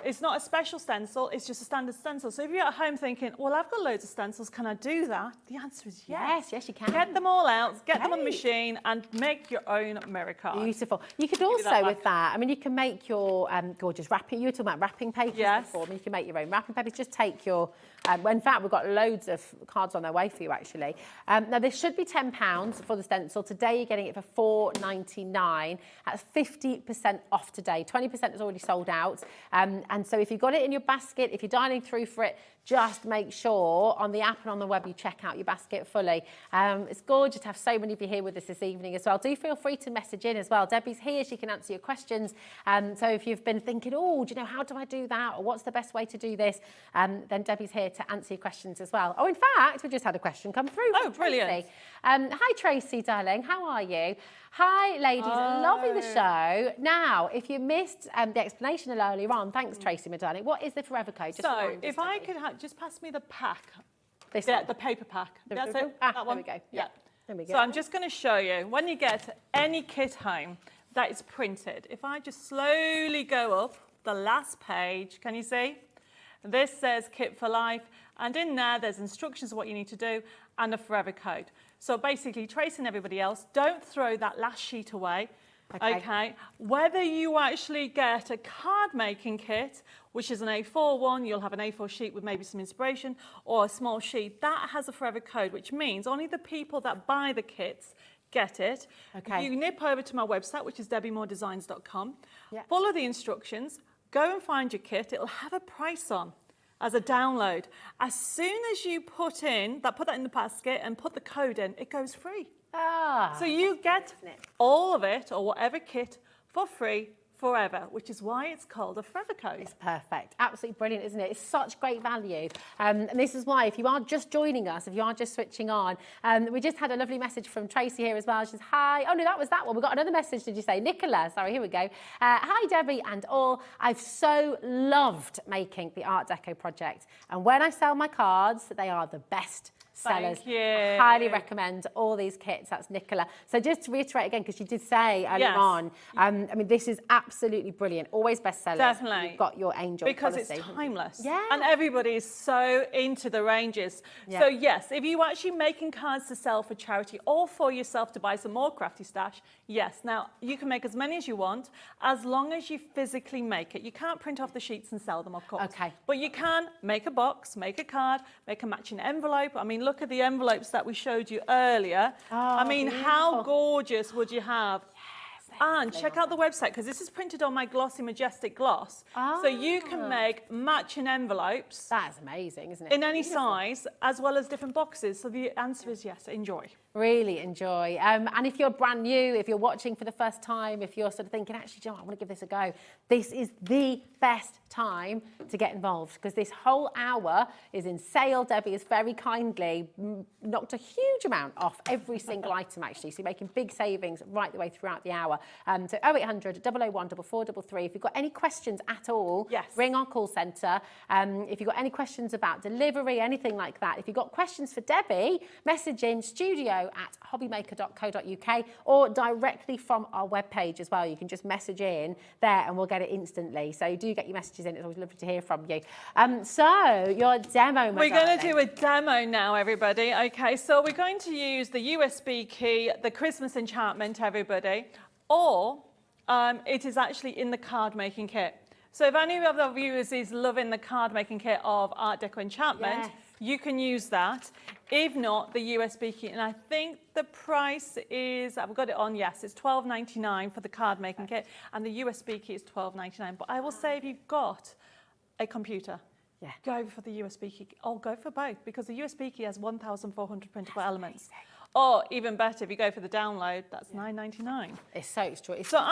It's not a special stencil, it's just a standard stencil. So if you're at home thinking, well, I've got loads of stencils, can I do that? The answer is yes. Yes, you can. Get them all out, get them on the machine, and make your own mirror card. Beautiful. You could also, with that, I mean, you can make your gorgeous wrapping. You were talking about wrapping papers before. I mean, you can make your own wrapping papers. Just take your, in fact, we've got loads of cards on their way for you, actually. Now, this should be £10 for the stencil. Today, you're getting it for £4.99. That's 50% off today. 20% is already sold out. And so if you've got it in your basket, if you're dialing through for it, just make sure on the app and on the web you check out your basket fully. It's gorgeous to have so many of you here with us this evening as well. Do feel free to message in as well. Debbie's here, she can answer your questions. So if you've been thinking, oh, do you know, how do I do that? Or what's the best way to do this? Then Debbie's here to answer your questions as well. Oh, in fact, we just had a question come through. Oh, brilliant. Hi, Tracy, darling. How are you? Hi, ladies. Loving the show. Now, if you missed the explanation earlier on, thanks, Tracy, my darling. What is the Forever Code? Just so, if I could just pass me the pack. This one? The paper pack. That's it. That one. There we go. Yeah. There we go. So I'm just going to show you, when you get any kit home that is printed, if I just slowly go up the last page, can you see? This says Kit for Life, and in there, there's instructions of what you need to do and a Forever Code. So basically, Tracy and everybody else, don't throw that last sheet away. Okay. Whether you actually get a card making kit, which is an A4 one, you'll have an A4 sheet with maybe some inspiration, or a small sheet, that has a Forever Code, which means only the people that buy the kits get it. Okay. You nip over to my website, which is debbimoredesigns.com, follow the instructions, go and find your kit. It'll have a price on as a download. As soon as you put that in the basket and put the code in, it goes free. So you get all of it, or whatever kit, for free forever, which is why it's called a Forever Code. It's perfect. Absolutely brilliant, isn't it? It's such great value. And this is why, if you are just joining us, if you are just switching on, we just had a lovely message from Tracy here as well. She says, hi. Oh, no, that was that one. We got another message, did you say? Nicola, sorry, here we go. Hi, Debbie and all. I've so loved making the Art Deco project. And when I sell my cards, they are the best sellers. Thank you. I highly recommend all these kits. That's Nicola. So just to reiterate again, because you did say earlier on, I mean, this is absolutely brilliant. Always bestsellers. Definitely. You've got your angel because policy. It's timeless. Yeah. And everybody is so into the ranges. Yeah. So yes, if you're actually making cards to sell for charity or for yourself to buy some more crafty stash, yes. Now, you can make as many as you want, as long as you physically make it. You can't print off the sheets and sell them, of course. Okay. But you can make a box, make a card, make a matching envelope. I mean, mean, look at the envelopes that we showed you earlier. I mean, how gorgeous would you have? And check out the website, because this is printed on my glossy majestic gloss. So you can make matching envelopes. That's amazing, isn't it? In any size, as well as different boxes. So the answer is yes, enjoy. Really enjoy. And if you're brand new, if you're watching for the first time, if you're sort of thinking, actually, John, I want to give this a go, this is the best time to get involved, because this whole hour is in sale. Debbie has very kindly knocked a huge amount off every single item, actually. So you're making big savings right the way throughout the hour. So 0800 001 4433. If you've got any questions at all, ring our call centre. If you've got any questions about delivery, anything like that, if you've got questions for Debbie, message in studio@hobbymaker.co.uk or directly from our webpage as well. You can just message in there and we'll get it instantly. So do get your messages in. It's always lovely to hear from you. So your demo, We're going to do a demo now, everybody. Okay, so we're going to use the USB key, the Christmas enchantment, everybody, or it is actually in the card making kit. So if any of our viewers is loving the card making kit of Art Deco Enchantment, you can use that. If not, the USB key. And I think the price is, I've got it on, yes, it's $12.99 for the card making kit, and the USB key is $12.99. But I will say, if you've got a computer, go for the USB key, or go for both, because the USB key has 1,400 printable elements. Or even better, if you go for the download, that's $9.99. It's so true. So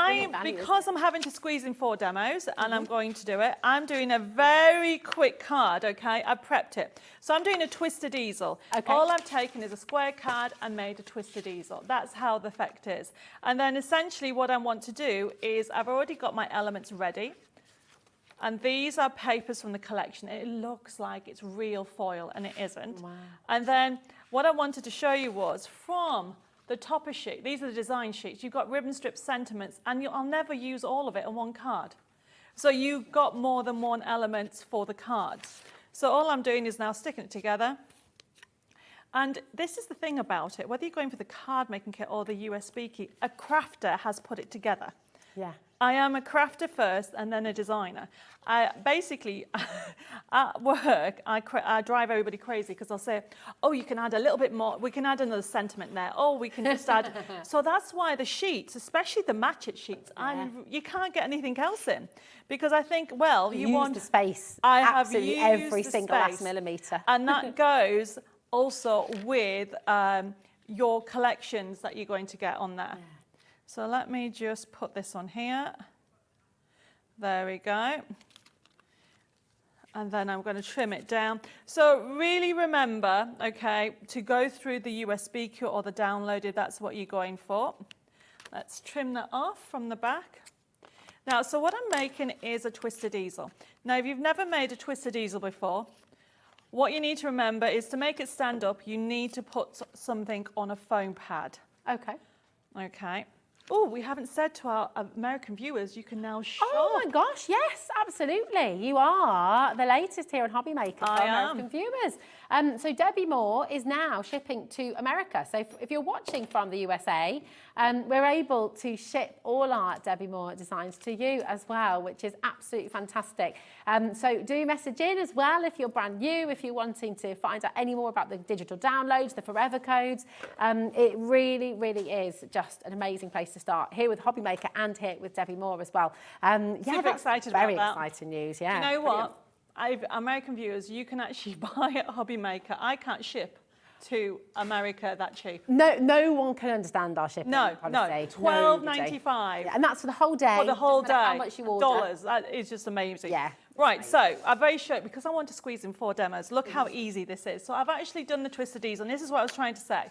because I'm having to squeeze in 4 demos, and I'm going to do it, I'm doing a very quick card, okay? I've prepped it. So I'm doing a twisted easel. Okay. All I've taken is a square card and made a twisted easel. That's how the effect is. And then essentially what I want to do is I've already got my elements ready. And these are papers from the collection. It looks like it's real foil, and it isn't. Wow. And then what I wanted to show you was from the topper sheet, these are the design sheets, you've got ribbon strip sentiments, and I'll never use all of it on one card. So you've got more than one element for the cards. So all I'm doing is now sticking it together. And this is the thing about it, whether you're going for the card making kit or the USB key, a crafter has put it together. Yeah. I am a crafter first and then a designer. Basically, at work, I drive everybody crazy because I'll say, oh, you can add a little bit more, we can add another sentiment there, oh, we can just add. So that's why the sheets, especially the match it sheets, you can't get anything else in. Because I think, well, you want the space. I absolutely have used every the single space. last millimetre. And that goes also with your collections that you're going to get on there. Yeah. So let me just put this on here. There we go. And then I'm going to trim it down. So really remember, okay, to go through the USB key or the download if that's what you're going for. Let's trim that off from the back. Now, so what I'm making is a twisted easel. Now, if you've never made a twisted easel before, what you need to remember is to make it stand up, you need to put something on a foam pad. Okay. Okay. Oh, we haven't said to our American viewers, you can now shop. Oh my gosh, yes, absolutely. You are the latest here on HobbyMaker for American viewers. So Debbi Moore is now shipping to America. So if you're watching from the USA, we're able to ship all our Debbi Moore designs to you as well, which is absolutely fantastic. So do message in as well if you're brand new, if you're wanting to find out any more about the digital downloads, the forever codes. It really, really is just an amazing place to start here with HobbyMaker and here with Debbi Moore as well. Super excited about that. Very exciting news, yeah. Do you know what? American viewers, you can actually buy at HobbyMaker. I can't ship to America that cheap. No one can understand our shipping policy. No, $12.95. Yeah, and that's for the whole day. For the whole day. How much you order. Dollars. That is just amazing. Yeah. Right, so I'm very sure, because I want to squeeze in 4 demos, look how easy this is. So I've actually done the twisted easel, and this is what I was trying to say.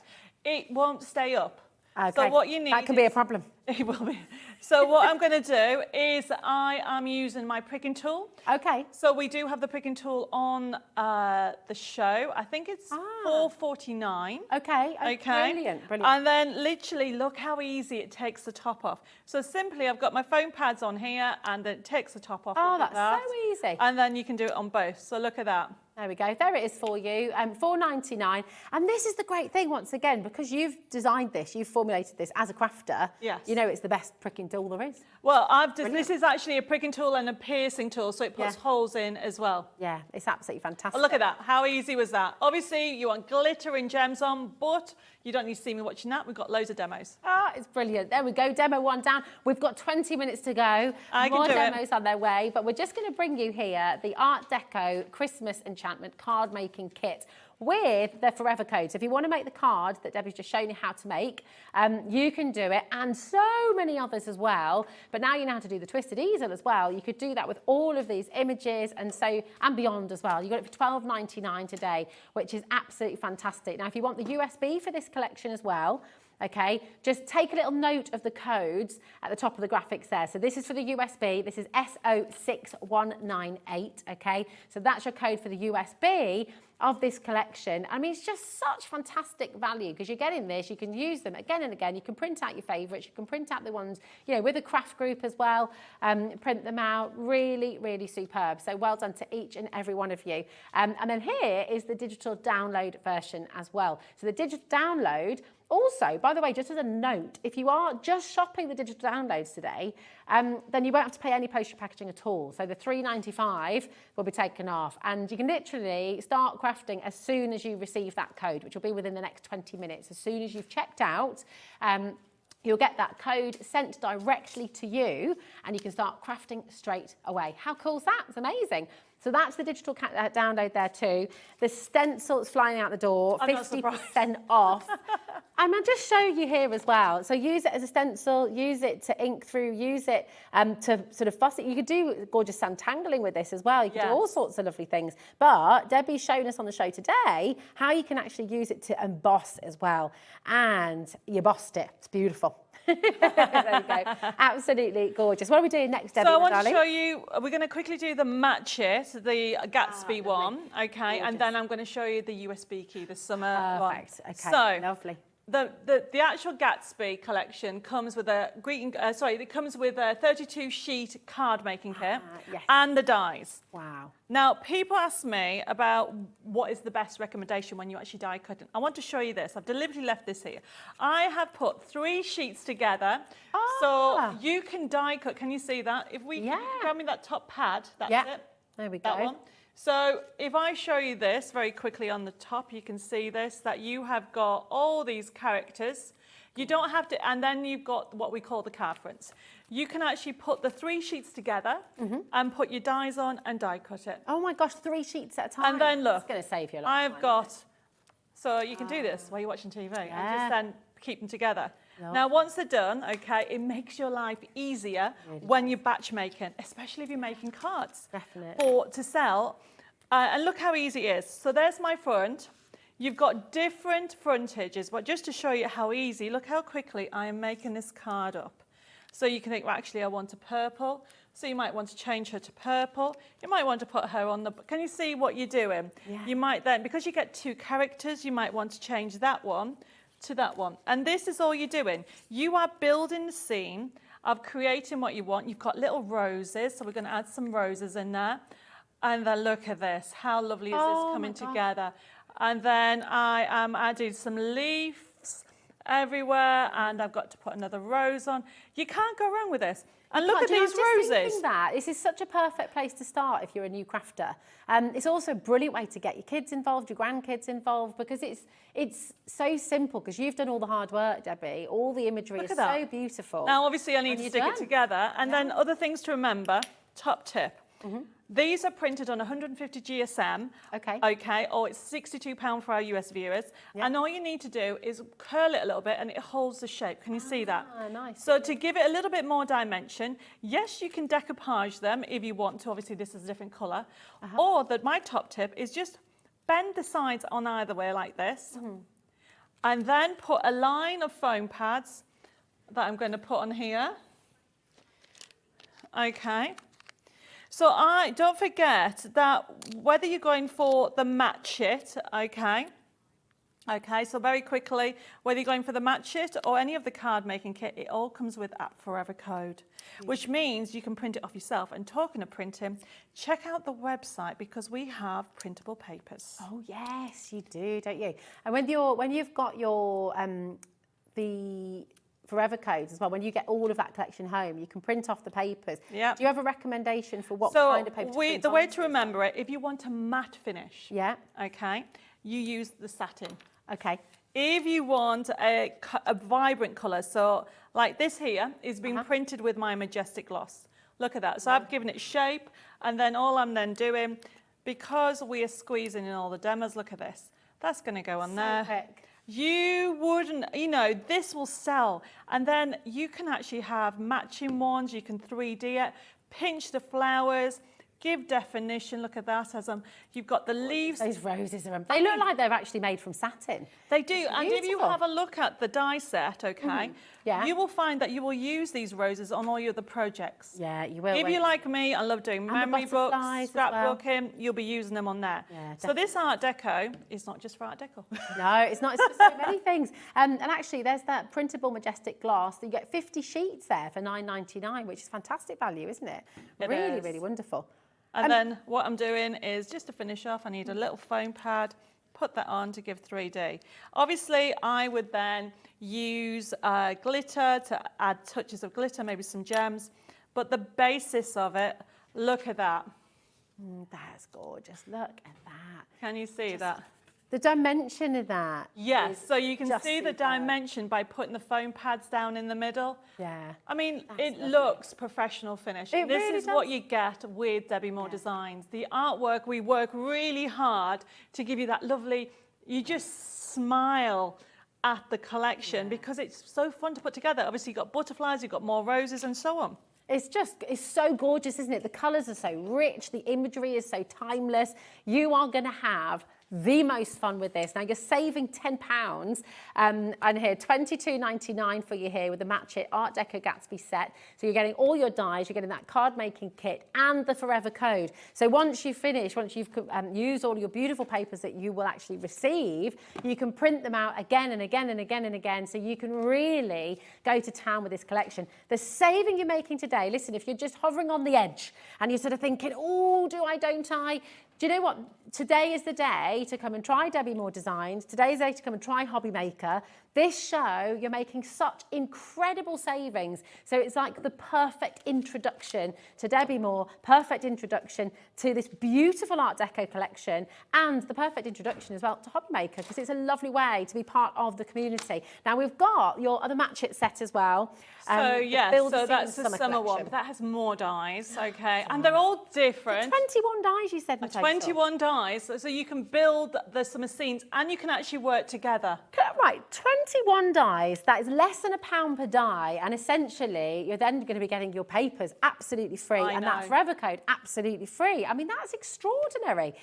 It won't stay up. Okay. So what you need that can be a problem. It will be. So what I'm going to do is I am using my pricking tool. Okay. So we do have the pricking tool on the show. I think it's $4.49. Okay. Brilliant. And then literally look how easy it takes the top off. So simply I've got my foam pads on here and then it takes the top off. Oh, that's so easy. And then you can do it on both. So look at that. There we go. There it is for you. $4.99. And this is the great thing, once again, because you've designed this, you've formulated this as a crafter. Yes. You know it's the best pricking tool there is. Well, this is actually a pricking tool and a piercing tool, so it puts holes in as well. Yeah, it's absolutely fantastic. Oh, look at that. How easy was that? Obviously, you want glitter and gems on, but you don't need to see me watching that. We've got loads of demos. Ah, it's brilliant. There we go. Demo 1 down. We've got 20 minutes to go. More demos on their way, but we're just going to bring you here the Art Deco Christmas Enchantment card making kit with the Forever Code. So if you want to make the card that Debbie's just shown you how to make, you can do it, and so many others as well. But now you know how to do the twisted easel as well. You could do that with all of these images and beyond as well. You got it for $12.99 today, which is absolutely fantastic. Now, if you want the USB for this collection as well, okay, just take a little note of the codes at the top of the graphics there. So this is for the USB, this is SO6198, okay? So that's your code for the USB of this collection. I mean, it's just such fantastic value because you're getting this, you can use them again and again, you can print out your favourites, you can print out the ones, you know, with a craft group as well, print them out, really, really superb. So well done to each and every one of you. And then here is the digital download version as well. So the digital download, also, by the way, just as a note, if you are just shopping the digital downloads today, then you won't have to pay any postage packaging at all. So the $3.95 will be taken off, and you can literally start crafting as soon as you receive that code, which will be within the next 20 minutes. As soon as you've checked out, you'll get that code sent directly to you, and you can start crafting straight away. How cool is that? It's amazing. So that's the digital download there too. The stencil is flying out the door, 50% off. I'm going to just show you here as well. So use it as a stencil, use it to ink through, use it to sort of fuss it. You could do gorgeous sandtangling with this as well. You could do all sorts of lovely things. But Debbie's shown us on the show today how you can actually use it to emboss as well. And you embossed it. It's beautiful. There you go. Absolutely gorgeous. What are we doing next, Debbie? So I want to show you, we're going to quickly do the match it, the Gatsby one, okay, gorgeous. And then I'm going to show you the USB key, the summer one. Perfect. Okay, so, lovely. The actual Gatsby collection comes with a it comes with a 32 sheet card making kit and the dies. Wow. Now, people ask me about what is the best recommendation when you actually die cut. I want to show you this. I've deliberately left this here. I have put 3 sheets together, so you can die cut. Can you see that? If we grab me that top pad, that's it. There we go. That one. So if I show you this very quickly on the top, you can see this, that you have got all these characters. You don't have to, and then you've got what we call the card fronts. You can actually put the 3 sheets together and put your dies on and die cut it. Oh my gosh, 3 sheets at a time. And then look, it's going to save you a lot I've got, so you can do this while you're watching TV and just then keep them together. Now, once they're done, okay, it makes your life easier when you're batch making, especially if you're making cards to sell. And look how easy it is. So there's my front. You've got different frontages, but just to show you how easy, look how quickly I am making this card up. So you can think, well, actually, I want a purple. So you might want to change her to purple. You might want to put her on the... Can you see what you're doing? Yeah. You might then, because you get 2 characters, you might want to change that one to that one. And this is all you're doing. You are building the scene of creating what you want. You've got little roses, so we're going to add some roses in there. And then look at this. How lovely is this coming together? And then I am adding some leaves everywhere, and I've got to put another rose on. You can't go wrong with this. And look at these roses. This is such a perfect place to start if you're a new crafter. It's also a brilliant way to get your kids involved, your grandkids involved, because it's so simple, because you've done all the hard work, Debbie. All the imagery is so beautiful. Now, obviously, I need to stick it together. And then other things to remember, top tip. These are printed on 150 GSM, okay, or it's £62 for our US viewers. And all you need to do is curl it a little bit and it holds the shape. Can you see that? Nice. So to give it a little bit more dimension, yes, you can decoupage them if you want to. Obviously, this is a different colour. Or my top tip is just bend the sides on either way like this. And then put a line of foam pads that I'm going to put on here. Okay. So don't forget that whether you're going for the match it, okay, so very quickly, whether you're going for the match it or any of the card making kit, it all comes with that Forever Code, which means you can print it off yourself. And talking of printing, check out the website because we have printable papers. Oh yes, you do, don't you? And when you've got your the forever codes as well. When you get all of that collection home, you can print off the papers. Yeah. Do you have a recommendation for what kind of paper to print the way on? to remember it, if you want a matte finish, Yeah. okay, you use the satin. Okay. If you want a vibrant colour, so like this here is being printed with my Majestic Gloss. Look at that. So I've given it shape, and then all I'm then doing, because we are squeezing in all the demos, look at this. That's going to go on there. Quick. You wouldn't, you know, this will sell. And then you can actually have matching ones. You can 3D it, pinch the flowers, give definition. Look at that. As you've got the leaves. Those roses are, they look like they're actually made from satin. They do. And if you have a look at the die set, okay, yeah, you will find that you will use these roses on all your other projects. Yeah, you will. If you like me, I love doing memory books, scrapbooking, you'll be using them on there. Yeah, so this Art Deco is not just for Art Deco. No, it's not. It's for so many things. And actually, there's that printable Majestic Gloss. You get 50 sheets there for £9.99, which is fantastic value, isn't it? Really, really wonderful. And then what I'm doing is, just to finish off, I need a little foam pad, put that on to give 3D. Obviously, I would then use glitter to add touches of glitter, maybe some gems. But the basis of it, look at that. That's gorgeous. Look at that. Can you see that? The dimension of that. Yes, so you can see the superb. dimension by putting the foam pads down in the middle. Yeah. I mean, it looks professional finish. It This really is what does. you get with Debbi Moore Designs. The artwork, we work really hard to give you that lovely, you just smile at the collection because it's so fun to put together. Obviously, you've got butterflies, you've got more roses and so on. It's so gorgeous, isn't it? The colours are so rich, the imagery is so timeless. You are going to have the most fun with this. Now you're saving £10 and here $22.99 for you here with the Match It Art Deco Gatsby set. So you're getting all your dies, you're getting that card making kit and the forever code. So once you finish, once you've used all your beautiful papers that you will actually receive, you can print them out again and again and again and again. So you can really go to town with this collection. The saving you're making today, listen, if you're just hovering on the edge and you're sort of thinking, oh, do I, don't I? Do you know what? Today is the day to come and try Debbi Moore Designs. Today's the day to come and try HobbyMaker. This show, you're making such incredible savings. So it's like the perfect introduction to Debbi Moore, perfect introduction to this beautiful Art Deco collection, and the perfect introduction as well to HobbyMaker, because it's a lovely way to be part of the community. Now we've got your other Match It set as well. So yes, so that's the summer one, but that has more dies, okay, and they're all different. 21 dies, you said in total. 21 dies, so you can build the summer scenes and you can actually work together. Right, 21 dies, that is less than £1 per die, and essentially you're then going to be getting your papers absolutely free, and that forever code absolutely free. I mean, that's extraordinary.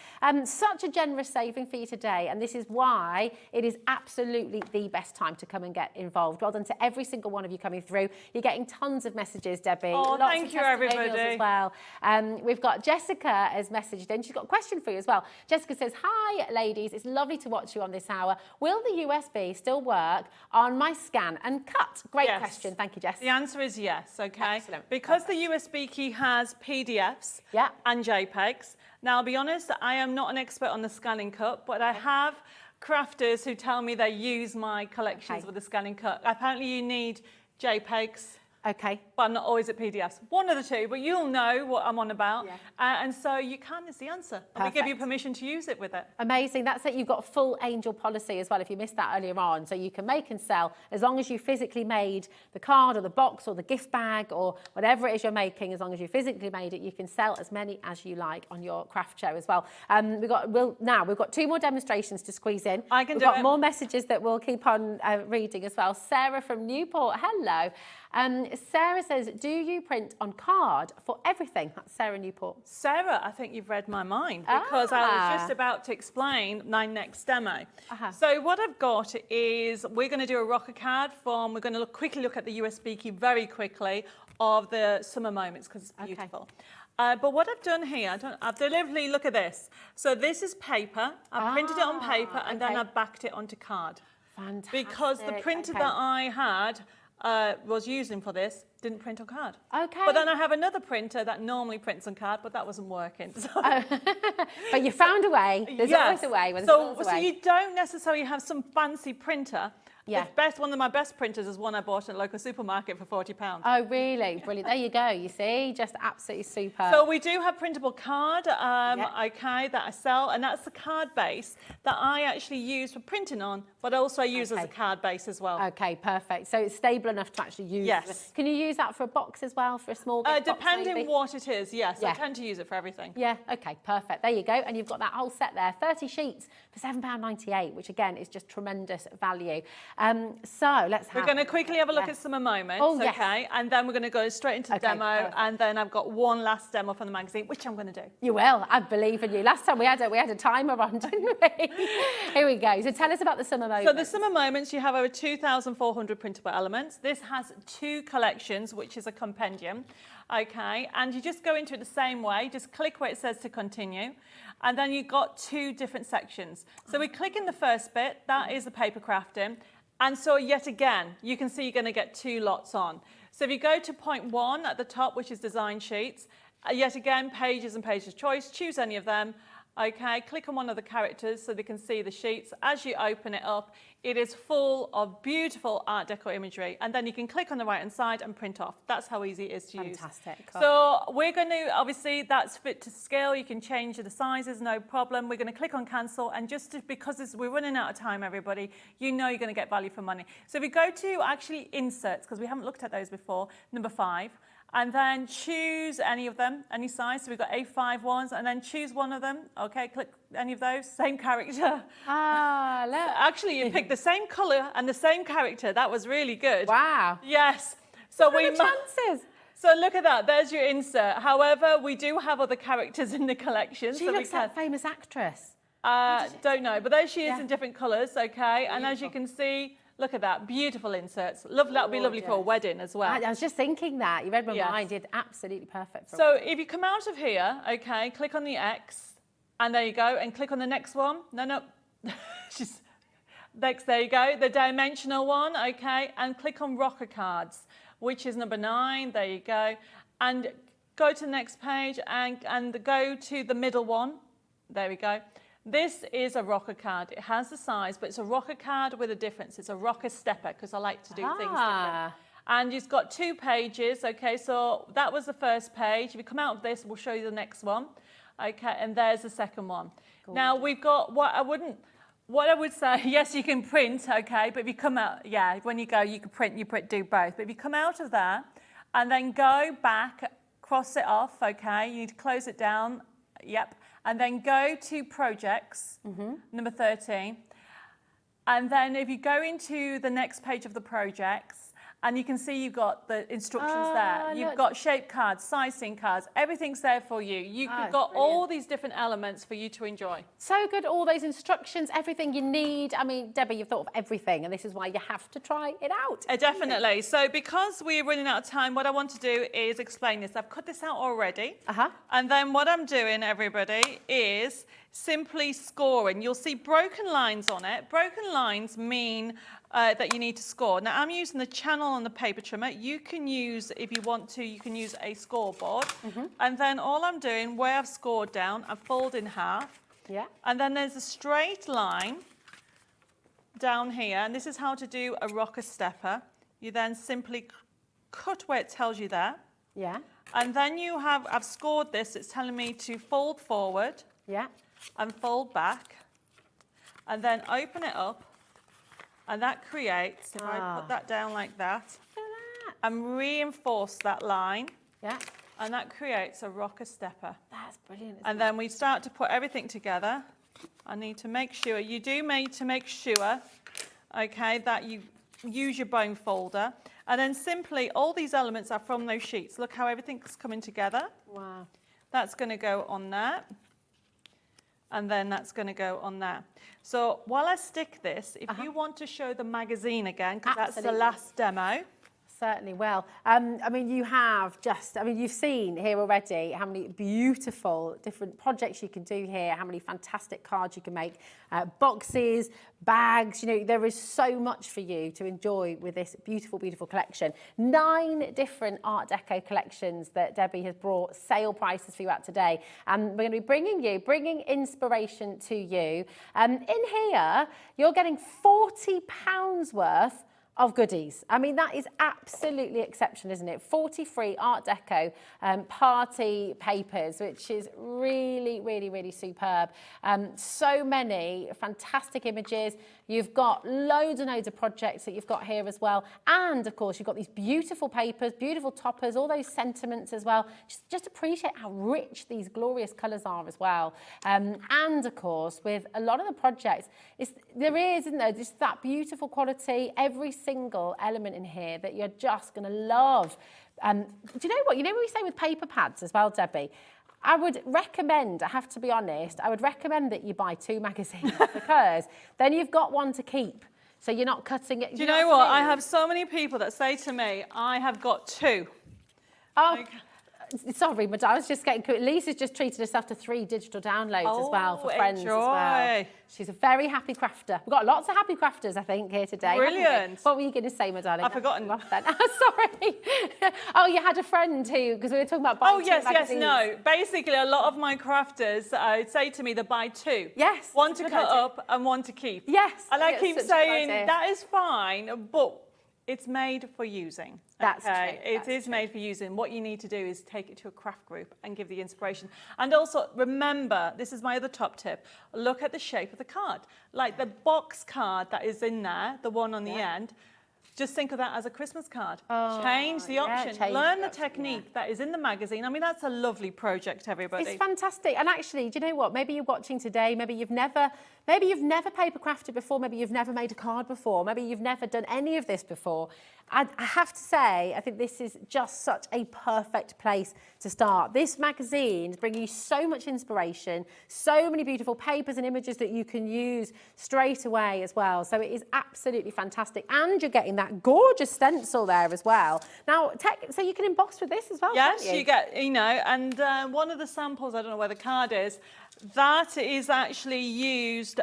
Such a generous saving for you today, and this is why it is absolutely the best time to come and get involved. Well done to every single one of you coming through. You're getting tons of messages, Debbie. Oh, Lots thank of you, testimonials everybody. as well. We've got Jessica has messaged in. She's got a question for you as well. Jessica says, hi, ladies. It's lovely to watch you on this hour. Will the USB still work on my scan and cut? Great question. Thank you, Jess. The answer is yes, okay? Excellent. Because the USB key has PDFs and JPEGs. Now, I'll be honest, I am not an expert on the scanning cut, but I have crafters who tell me they use my collections with the scanning cut. Apparently, you need JPEGs. Okay. But I'm not always at PDFs. One of the two, but you'll know what I'm on about. Yeah. And so you can is the answer. And we give you permission to use it with it. Amazing. That's it. You've got full angel policy as well, if you missed that earlier on. So you can make and sell as long as you physically made the card or the box or the gift bag or whatever it is you're making. As long as you physically made it, you can sell as many as you like on your craft show as well. We've got 2 more demonstrations to squeeze in. We've got more messages that we'll keep on reading as well. Sarah from Newport. Hello. Sarah says, do you print on card for everything? That's Sarah Newport. Sarah, I think you've read my mind because I was just about to explain my next demo. So what I've got is we're going to do a rocker card form. We're going to quickly look at the USB key very quickly of the summer moments because it's beautiful. But what I've done here, I've deliberately, look at this. So this is paper. I've printed it on paper and then I've backed it onto card. Fantastic. Because the printer that I had was using for this didn't print on card. Okay. But then I have another printer that normally prints on card, but that wasn't working. So. But you found a way. There's always a way. So you don't necessarily have some fancy printer. Yeah. One of my best printers is one I bought at a local supermarket for £40. Oh, really? Brilliant. There you go. You see, just absolutely super. So we do have printable card, okay, that I sell, and that's the card base that I actually use for printing on, but also I use as a card base as well. Okay, perfect. So it's stable enough to actually use. Yes. Can you use that for a box as well, for a small gift box, depending maybe? what it is, yes. Yeah. I tend to use it for everything. Yeah, okay, perfect. There you go. And you've got that whole set there, 30 sheets for £7.98, which again is just tremendous value. So let's have... We're going to quickly have a look at Summer Moments, okay? And then we're going to go straight into the demo, perfect. and then I've got one last demo from the magazine, which I'm going to do. You will, I believe in you. Last time we had a timer on, didn't we? Here we go. So tell us about the Summer Moments. So the Summer Moments, you have over 2,400 printable elements. This has 2 collections, which is a compendium, okay? And you just go into it the same way, just click where it says to continue, and then you've got 2 different sections. So we click in the first bit, that is the paper crafting, and so yet again, you can see you're going to get 2 lots on. So if you go to point 1 at the top, which is design sheets, yet again, pages and pages choice, choose any of them. Okay, click on one of the characters so they can see the sheets. As you open it up, it is full of beautiful Art Deco imagery. And then you can click on the right-hand side and print off. That's how easy it is to use. Fantastic. So we're going to, obviously, that's fit to scale. You can change the sizes, no problem. We're going to click on cancel. And because we're running out of time, everybody, you know you're going to get value for money. So if we go to actually inserts, because we haven't looked at those before, number 5. And then choose any of them, any size. So we've got A5 ones, and then choose one of them. Okay, click any of those, same character. Ah, look. Actually, you picked the same colour and the same character. That was really good. Wow. Yes. So what are the chances? So look at that, there's your insert. However, we do have other characters in the collection. She looks like a famous actress. Don't know, but there she is in different colours, okay? And as you can see, look at that, beautiful inserts. That would be lovely for a wedding as well. I was just thinking that. You read my mind. You're absolutely perfect. So if you come out of here, okay, click on the X, and there you go, and click on the next one. No. Next, there you go, the dimensional one, okay, and click on rocker cards, which is number 9. There you go. And go to the next page and go to the middle one. There we go. This is a rocker card. It has the size, but it's a rocker card with a difference. It's a rocker stepper, because I like to do things different. And it's got 2 pages, okay, so that was the first page. If you come out of this, we'll show you the next one. Okay, and there's the second one. Cool. Now, we've got what I would say, yes, you can print, okay, but if you come out, when you go, you can print, do both. But if you come out of there and then go back, cross it off, okay, you need to close it down, and then go to projects, number 13. And then if you go into the next page of the projects, and you can see you've got the instructions there. You've got shape cards, sizing cards, everything's there for you. You've got all these different elements for you to enjoy. So good, all those instructions, everything you need. I mean, Debbie, you've thought of everything, and this is why you have to try it out. Definitely. So because we're running out of time, what I want to do is explain this. I've cut this out already. And then what I'm doing, everybody, is simply scoring. You'll see broken lines on it. Broken lines mean that you need to score. Now, I'm using the channel on the paper trimmer. You can use, if you want to, you can use a scoreboard. And then all I'm doing, where I've scored down, I fold in half. And then there's a straight line down here. And this is how to do a rocker stepper. You then simply cut where it tells you there. And then you have, I've scored this. It's telling me to fold forward. And fold back. And then open it up. And that creates, if I put that down like that, and reinforce that line, and that creates a rocker stepper. That's brilliant. And then we start to put everything together. I need to make sure, you do need to make sure, okay, that you use your bone folder. And then simply, all these elements are from those sheets. Look how everything's coming together. Wow. That's going to go on that. And then that's going to go on there. So while I stick this, if you want to show the magazine again, because that's the last demo. Certainly will. I mean, you've seen here already how many beautiful different projects you can do here, how many fantastic cards you can make, boxes, bags, there is so much for you to enjoy with this beautiful, beautiful collection. 9 different Art Deco collections that Debbie has brought sale prices for you out today. And we're going to be bringing inspiration to you. In here, you're getting £40 worth of goodies. I mean, that is absolutely exceptional, isn't it? 40 free Art Deco party papers, which is really, really, really superb. So many fantastic images. You've got loads and loads of projects that you've got here as well. And of course, you've got these beautiful papers, beautiful toppers, all those sentiments as well. Just appreciate how rich these glorious colours are as well. And of course, with a lot of the projects, isn't there, just that beautiful quality, every single element in here that you're just going to love. Do you know what? You know what we say with paper pads as well, Debbie? I would recommend, I have to be honest, I would recommend that you buy 2 magazines because then you've got one to keep. So you're not cutting it. Do you know what? I have so many people that say to me, I have got 2. Oh. Sorry, but I was just getting... Lisa's just treated herself to 3 digital downloads as well for friends as well. She's a very happy crafter. We've got lots of happy crafters, I think, here today. Brilliant. What were you going to say, my darling? I've forgotten. Then. Sorry. Oh, you had a friend who... Because we were talking about buying 2 magazines. No. Basically, a lot of my crafters say to me they buy 2. Yes. One to cut up and one to keep. Yes. And I keep saying, that is fine, but it's made for using. That's true. It is made for using. What you need to do is take it to a craft group and give the inspiration. And also remember, this is my other top tip, look at the shape of the card. Like the box card that is in there, the one on the end, just think of that as a Christmas card. Change the option. Learn the technique that is in the magazine. I mean, that's a lovely project, everybody. It's fantastic. And actually, do you know what? Maybe you're watching today, maybe you've never paper crafted before, maybe you've never made a card before, maybe you've never done any of this before. I have to say, I think this is just such a perfect place to start. This magazine is bringing you so much inspiration, so many beautiful papers and images that you can use straight away as well. So it is absolutely fantastic. And you're getting that gorgeous stencil there as well. Now, so you can emboss with this as well, yes, can't you? You get, and one of the samples, I don't know where the card is, that is actually used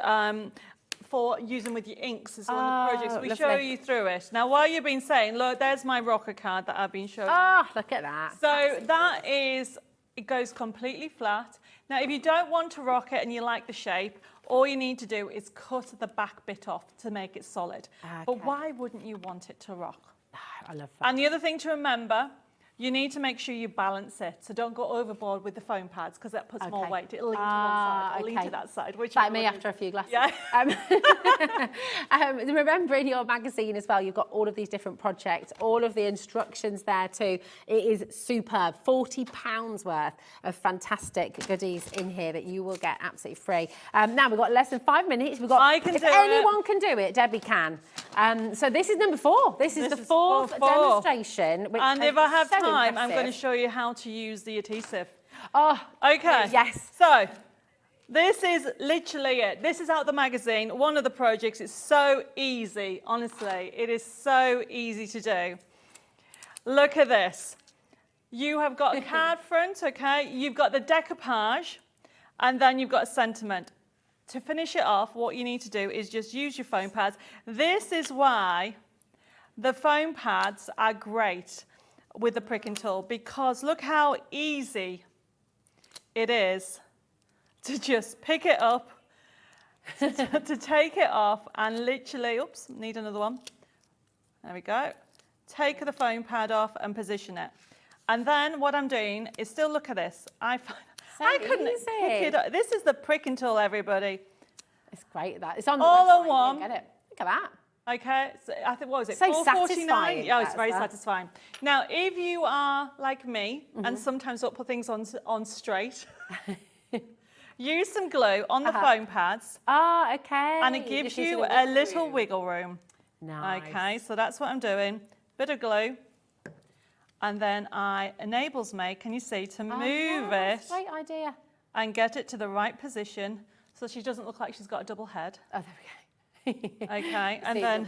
for using with your inks as one of the projects. We show you through it. Now, while you've been saying, look, there's my rocker card that I've been showing. Look at that. So that is, it goes completely flat. Now, if you don't want to rock it and you like the shape, all you need to do is cut the back bit off to make it solid. Okay. But why wouldn't you want it to rock? I love that. And the other thing to remember, you need to make sure you balance it. So don't go overboard with the foam pads because that puts more weight. It'll lean to one side or lean to that side. Which like me after a few glasses. Yeah. Remember in your magazine as well, you've got all of these different projects, all of the instructions there too. It is superb. £40 worth of fantastic goodies in here that you will get absolutely free. Now we've got less than 5 minutes. We've got, if anyone can do it, Debbie can. So this is number 4. This is the fourth demonstration. Which and if I have time, impressive. I'm going to show you how to use the adhesive. Oh, okay. Yes. So this is literally it. This is out the magazine. One of the projects. It's so easy, honestly. It is so easy to do. Look at this. You have got a card front, okay? You've got the decoupage, and then you've got a sentiment. To finish it off, what you need to do is just use your foam pads. This is why the foam pads are great with the pricking tool, because look how easy it is to just pick it up, to take it off and literally, oops, need another one. There we go. Take the foam pad off and position it. And then what I'm doing is still look at this. I couldn't pick it up. This is the pricking tool, everybody. It's great that. It's on the all website. on one. Get it. Look at that. Okay, so I think, what was it? So satisfying. Yeah, it's very that. satisfying. Now, if you are like me and sometimes don't put things on straight, use some glue on the foam pads. Ah, okay. And it gives you a little wiggle room. Nice. Okay, so that's what I'm doing. Bit of glue. And then enables me, can you see, to move it. Great idea. And get it to the right position so she doesn't look like she's got a double head. Oh, there we go. Okay, and then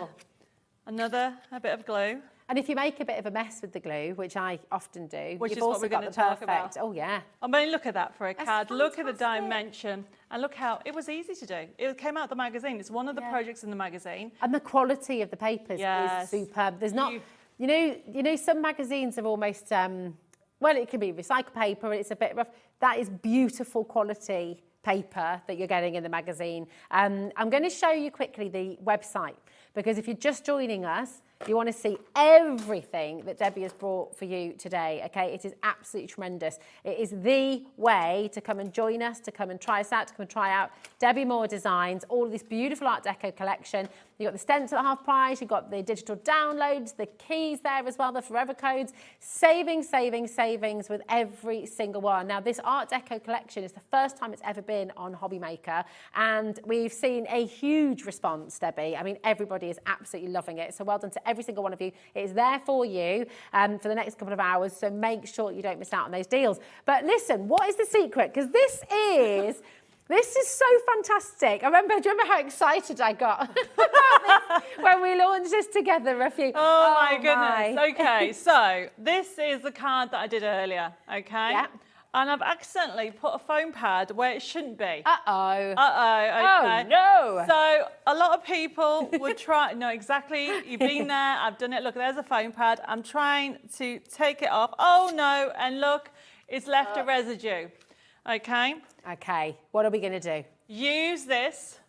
a bit of glue. And if you make a bit of a mess with the glue, which I often do, Which you've is what also we're got gonna the talk perfect. about. Oh yeah. I mean, look at that for a That's card. Look at the fantastic. dimension, and look how it was easy to do. It came out the magazine. It's one of the projects in the magazine. And the quality of the papers Yes. is superb. There's not, you know, some magazines are almost, well, it can be recycled paper, and it's a bit rough. That is beautiful quality paper that you're getting in the magazine. I'm going to show you quickly the website, because if you're just joining us, you want to see everything that Debbie has brought for you today, okay? It is absolutely tremendous. It is the way to come and join us, to come and try us out, to come and try out Debbi Moore designs, all of this beautiful Art Deco collection. You've got the stencil at half price, you've got the digital downloads, the keys there as well, the forever codes, savings, savings, savings with every single one. Now, this Art Deco collection is the first time it's ever been on HobbyMaker, and we've seen a huge response, Debbie. I mean, everybody is absolutely loving it. So well done to every single one of you. It is there for you for the next couple of hours, so make sure you don't miss out on those deals. But listen, what is the secret? Because this is so fantastic. Do you remember how excited I got about this when we launched this together a few... Oh my goodness. Okay, so this is the card that I did earlier, okay? Yeah. And I've accidentally put a foam pad where it shouldn't be. Uh-oh. Uh-oh, okay. Oh, no. So a lot of people would try, no, exactly, you've been there, I've done it. Look, there's a foam pad. I'm trying to take it off. Oh no, and look, it's left a residue, okay? Okay, what are we going to do? Use this.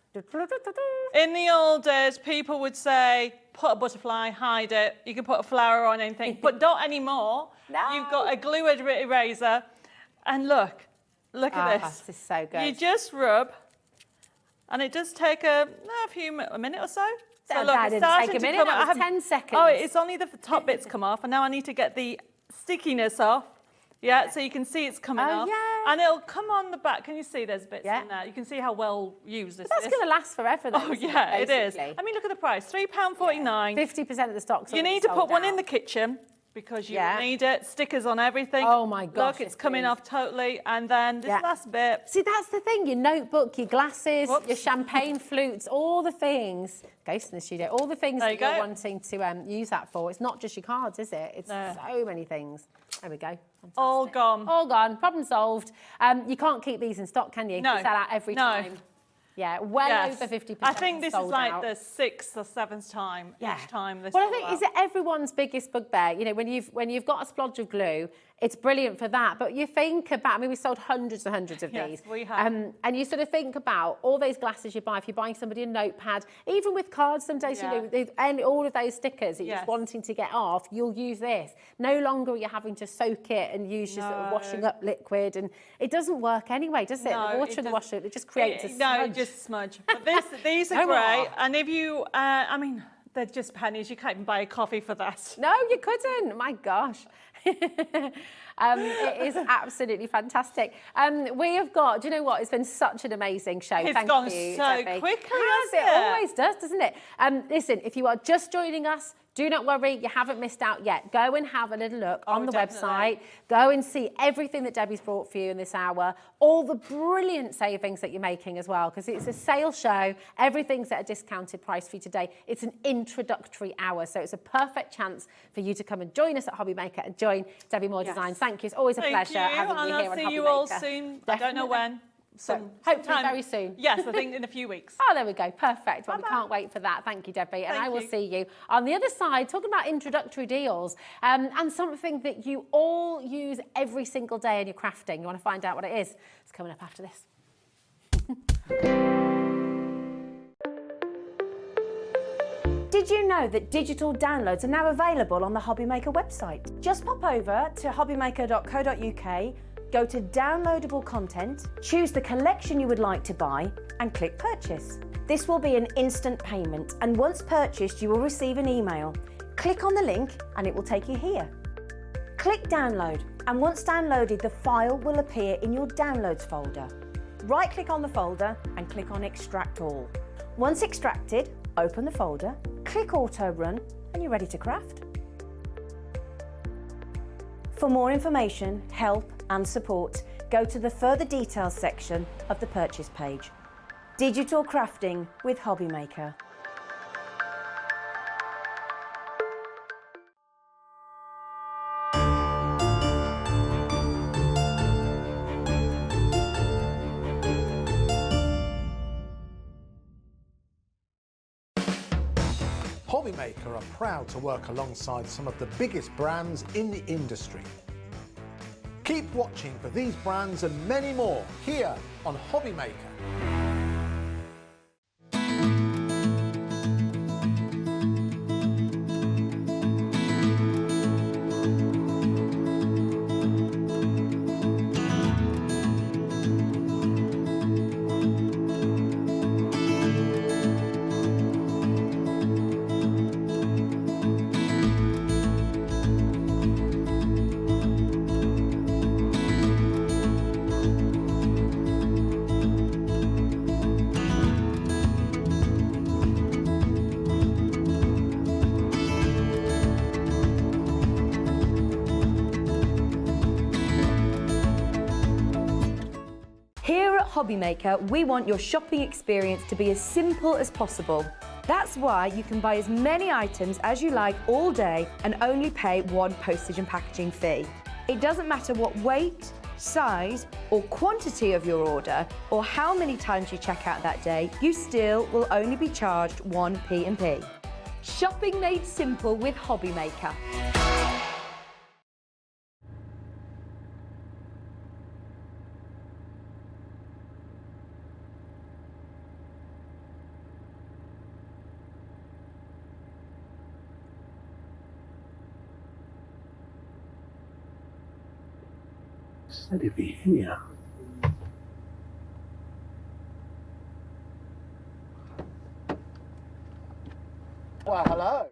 In the old days, people would say, put a butterfly, hide it. You can put a flower on anything, but not anymore. No. You've got a glue eraser. And look at this. This is so good. You just rub, and it does take a minute or so. So look, That it's didn't starting take a to minute, come that out. was 10 seconds. Oh, it's only the top bits come off, and now I need to get the stickiness off. Yeah, so you can see it's coming off. yeah. And it'll come on the back. Can you see there's bits Yeah. in there? You can see how well used this But that's is. going to last forever, though. Oh, isn't yeah, it is. basically? I mean, look at the price, £3.49. 50% of the stock's You already need to sold put one out. in the kitchen, because you Yeah. need it. Stickers on everything. Oh my gosh, Look, it's yes, coming please. off totally. And then this Yeah. last bit. See, that's the thing, your notebook, your glasses, Whoops. your champagne flutes, all the things, Ghost in the Studio, all the things There that you you're go. wanting to use that for. It's not just your cards, is it? It's No. so many things. There we go. Fantastic. All gone. All gone, problem solved. You can't keep these in stock, can you? No. They sell out every No. time. Yeah, well Yes. over 50%. I think this is sold like out. the 6th or 7th time each time this. Well, I think is it everyone's biggest bugbear. You know, when you've got a splodge of glue, it's brilliant for that. But you think about, I mean, we sold hundreds and hundreds of Yes, these. we have. And you sort of think about all those glasses you buy. If you're buying somebody a notepad, even with cards, some days Yeah. you know, and all of those stickers that you're Yes. just wanting to get off, you'll use this. No longer are you having to soak it and use your sort of washing up liquid, and it doesn't work anyway, does it? No, the water it in the doesn't. washer, it just creates a No, smudge. just smudge. But these are No great. more. And if you, I mean, they're just pennies. You can't even buy a coffee for that. No, you couldn't. My gosh. It is absolutely fantastic. We have got, do you know what? It's been such an amazing show. It's Thank gone you, so Debbie. quickly, Has hasn't it? it? Always does, doesn't it? Listen, if you are just joining us, do not worry, you haven't missed out yet. Go and have a little look on the definitely. website. Go and see everything that Debbie's brought for you in this hour. All the brilliant savings that you're making as well, because it's a sale show. Everything's at a discounted price for you today. It's an introductory hour, so it's a perfect chance for you to come and join us at HobbyMaker and join Debbi Moore Designs. Thank you. It's always a Thank pleasure you. having And you I'll here on see you all HobbyMaker. soon. I don't know Definitely. when. Hopefully sometime- very soon. Yes, I think in a few weeks. Oh, there we go. Perfect. Well, we Bye-bye. can't wait for that. Thank you, Debbie. And Thank I will you. see you on the other side, talking about introductory deals and something that you all use every single day in your crafting. You want to find out what it is? It's coming up after this. Did you know that digital downloads are now available on the HobbyMaker website? Just pop over to hobbymaker.co.uk, go to downloadable content, choose the collection you would like to buy, and click purchase. This will be an instant payment, and once purchased, you will receive an email. Click on the link and it will take you here. Click download, and once downloaded, the file will appear in your downloads folder. Right click on the folder and click on extract all. Once extracted, open the folder, click auto run, and you're ready to craft. For more information, help and support, go to the further details section of the purchase page. Digital crafting with HobbyMaker. HobbyMaker are proud to work alongside some of the biggest brands in the industry. Keep watching for these brands and many more here on HobbyMaker. Here at HobbyMaker, we want your shopping experience to be as simple as possible. That's why you can buy as many items as you like all day and only pay one postage and packaging fee. It doesn't matter what weight, size or quantity of your order or how many times you check out that day, you still will only be charged one P&P. Shopping made simple with HobbyMaker. Said he'd be here. Well, hello.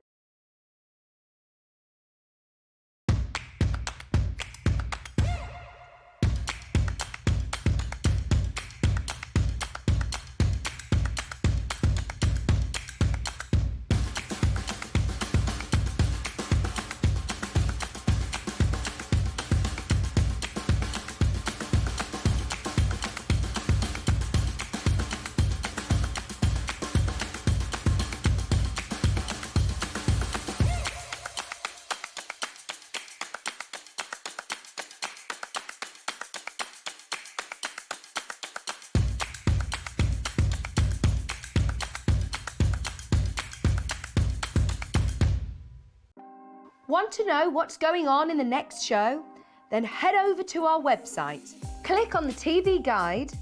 Want to know what's going on in the next show? Then head over to our website. Click on the TV guide.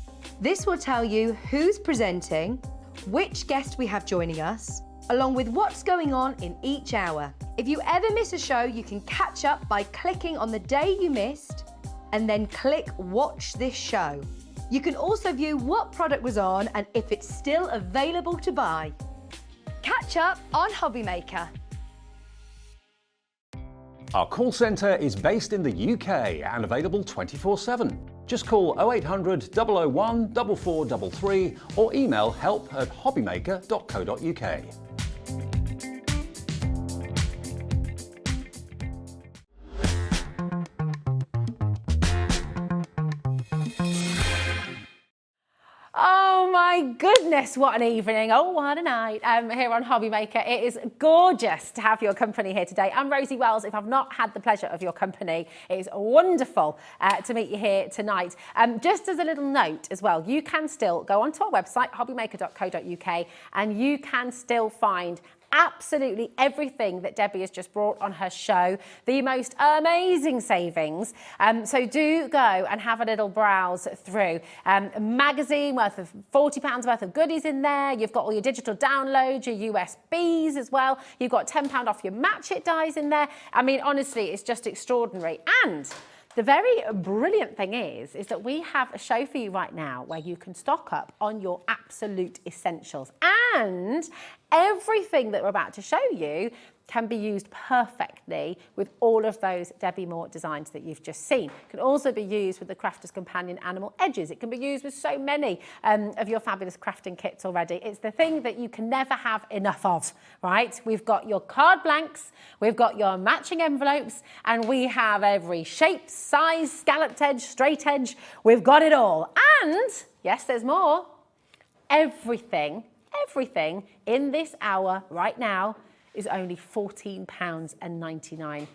This will tell you who's presenting, which guest we have joining us, along with what's going on in each hour. If you ever miss a show, you can catch up by clicking on the day you missed and then click Watch This Show. You can also view what product was on and if it's still available to buy. Catch up on HobbyMaker. Our call centre is based in the UK and available 24/7. Just call 0800 001 4433 or email help@hobbymaker.co.uk. Oh my goodness, what an evening. Oh, what a night here on HobbyMaker. It is gorgeous to have your company here today. I'm Rosie Wells. If I've not had the pleasure of your company, it is wonderful to meet you here tonight. Just as a little note as well, you can still go onto our website, hobbymaker.co.uk, and you can still find absolutely everything that Debbie has just brought on her show, the most amazing savings. So do go and have a little browse through. A magazine worth of £40 worth of goodies in there. You've got all your digital downloads, your USBs as well. You've got £10 off your match it dies in there. I mean, honestly, it's just extraordinary. And the very brilliant thing is that we have a show for you right now where you can stock up on your absolute essentials, and everything that we're about to show you can be used perfectly with all of those Debbi Moore designs that you've just seen. It can also be used with the Crafter's Companion Animal Edges. It can be used with so many of your fabulous crafting kits already. It's the thing that you can never have enough of, right? We've got your card blanks, we've got your matching envelopes, and we have every shape, size, scalloped edge, straight edge. We've got it all. And, yes, there's more. Everything in this hour right now is only £14.99.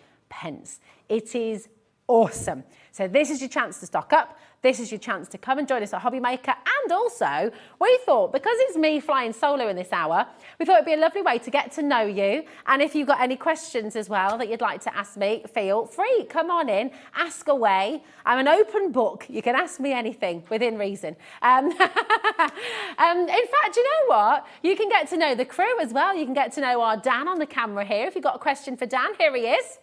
It is awesome. So this is your chance to stock up. This is your chance to come and join us at HobbyMaker. And also, we thought, because it's me flying solo in this hour, we thought it'd be a lovely way to get to know you. And if you've got any questions as well that you'd like to ask me, feel free. Come on in, ask away. I'm an open book. You can ask me anything within reason. In fact, you know what? You can get to know the crew as well. You can get to know our Dan on the camera here. If you've got a question for Dan, here he is.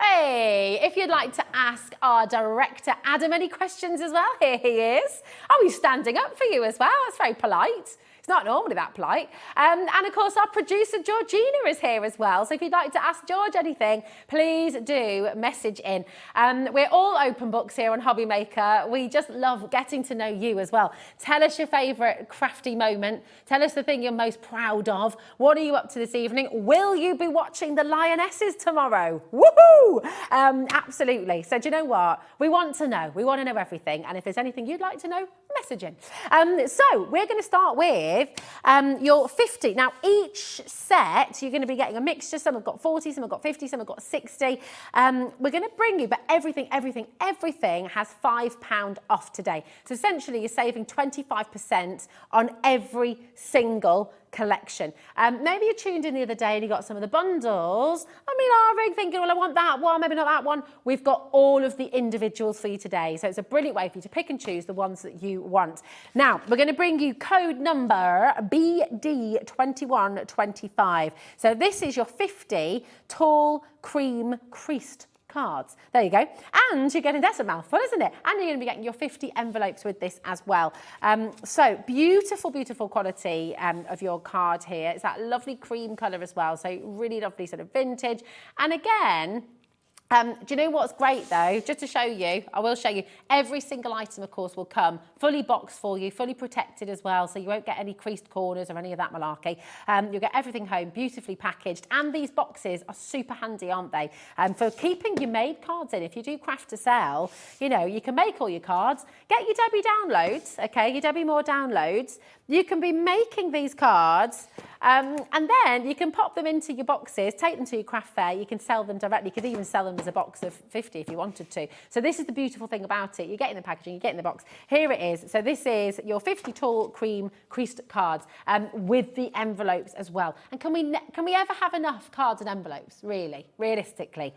Hey, if you'd like to ask our director, Adam, any questions as well, here he is. Oh, he's standing up for you as well. That's very polite. It's not normally that polite. And of course, our producer, Georgina, is here as well. So if you'd like to ask George anything, please do message in. We're all open books here on HobbyMaker. We just love getting to know you as well. Tell us your favourite crafty moment. Tell us the thing you're most proud of. What are you up to this evening? Will you be watching the Lionesses tomorrow? Woohoo! Absolutely. So do you know what? We want to know. We want to know everything. And if there's anything you'd like to know, message in. So we're going to start with your 50. Now, each set, you're going to be getting a mixture. Some have got 40, some have got 50, some have got 60. We're going to bring you, but everything has £5 off today. So essentially, you're saving 25% on every single collection. Maybe you tuned in the other day and you got some of the bundles. I mean, are you thinking, well, I want that one, maybe not that one. We've got all of the individuals for you today. So it's a brilliant way for you to pick and choose the ones that you want. Now, we're going to bring you code number BD2125. So this is your 50 tall cream creased cards. There you go. And you're getting, that's a mouthful, isn't it? And you're going to be getting your 50 envelopes with this as well. So beautiful, beautiful quality of your card here. It's that lovely cream colour as well. So really lovely sort of vintage. And again, do you know what's great though? Just to show you, I will show you, every single item of course will come fully boxed for you, fully protected as well, so you won't get any creased corners or any of that malarkey. You'll get everything home, beautifully packaged, and these boxes are super handy, aren't they? For keeping your made cards in. If you do craft to sell, you know, you can make all your cards, get your Debbi downloads, okay, your Debbi Moore downloads. You can be making these cards and then you can pop them into your boxes, take them to your craft fair, you can sell them directly, you could even sell them as a box of 50 if you wanted to. So this is the beautiful thing about it. You're getting the packaging, you're getting the box. Here it is. So this is your 50 tall cream creased cards with the envelopes as well. And can we ever have enough cards and envelopes, really, realistically?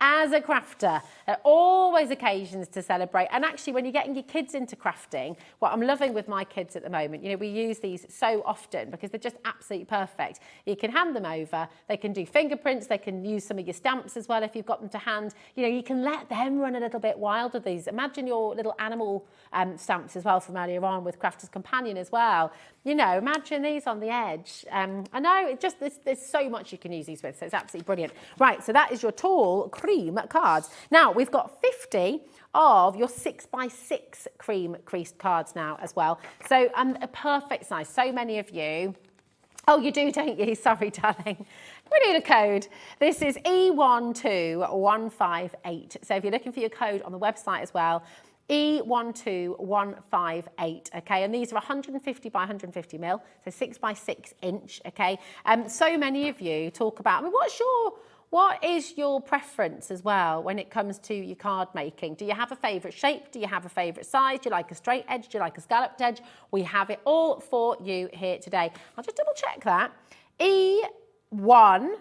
As a crafter, there are always occasions to celebrate. And actually, when you're getting your kids into crafting, what I'm loving with my kids at the moment, you know, we use these so often because they're just absolutely perfect. You can hand them over, they can do fingerprints, they can use some of your stamps as well if you've got them to hand. You know, you can let them run a little bit wild with these. Imagine your little animal stamps as well from earlier on with Crafter's Companion as well. You know, imagine these on the edge. I know, it just there's so much you can use these with, so it's absolutely brilliant. Right, so that is your tall cream cards. Now, we've got 50 of your 6x6 cream creased cards now as well. So a perfect size. So many of you. Oh, you do, don't you? Sorry, darling. We need a code. This is E12158. So if you're looking for your code on the website as well, E12158, okay, and these are 150 by 150 mil, so 6x6 inch, okay. So many of you talk about, I mean, what is your preference as well when it comes to your card making? Do you have a favourite shape? Do you have a favourite size? Do you like a straight edge? Do you like a scalloped edge? We have it all for you here today. I'll just double check that. E1,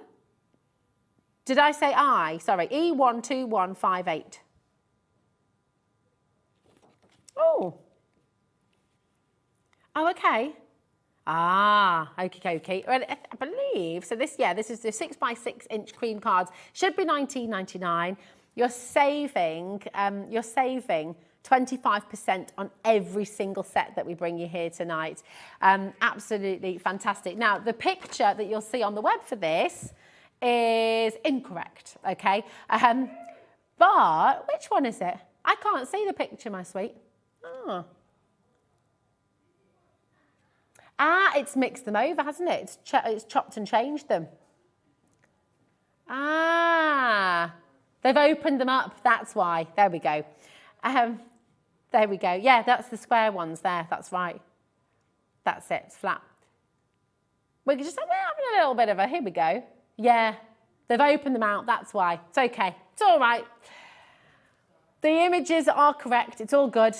did I say I? Sorry, E12158. Oh, okay. Ah, okay. Well, I believe, so this is the 6x6 inch cream cards. Should be $19.99. You're saving 25% on every single set that we bring you here tonight. Absolutely fantastic. Now, the picture that you'll see on the web for this is incorrect, okay? But which one is it? I can't see the picture, my sweet. Oh. It's mixed them over, hasn't it? It's chopped and changed them. They've opened them up, that's why. There we go. There we go. Yeah, that's the square ones there, that's right. That's it, it's flat. We're just having a little bit of a, here we go. Yeah, they've opened them out, that's why. It's okay, it's all right. The images are correct. It's all good.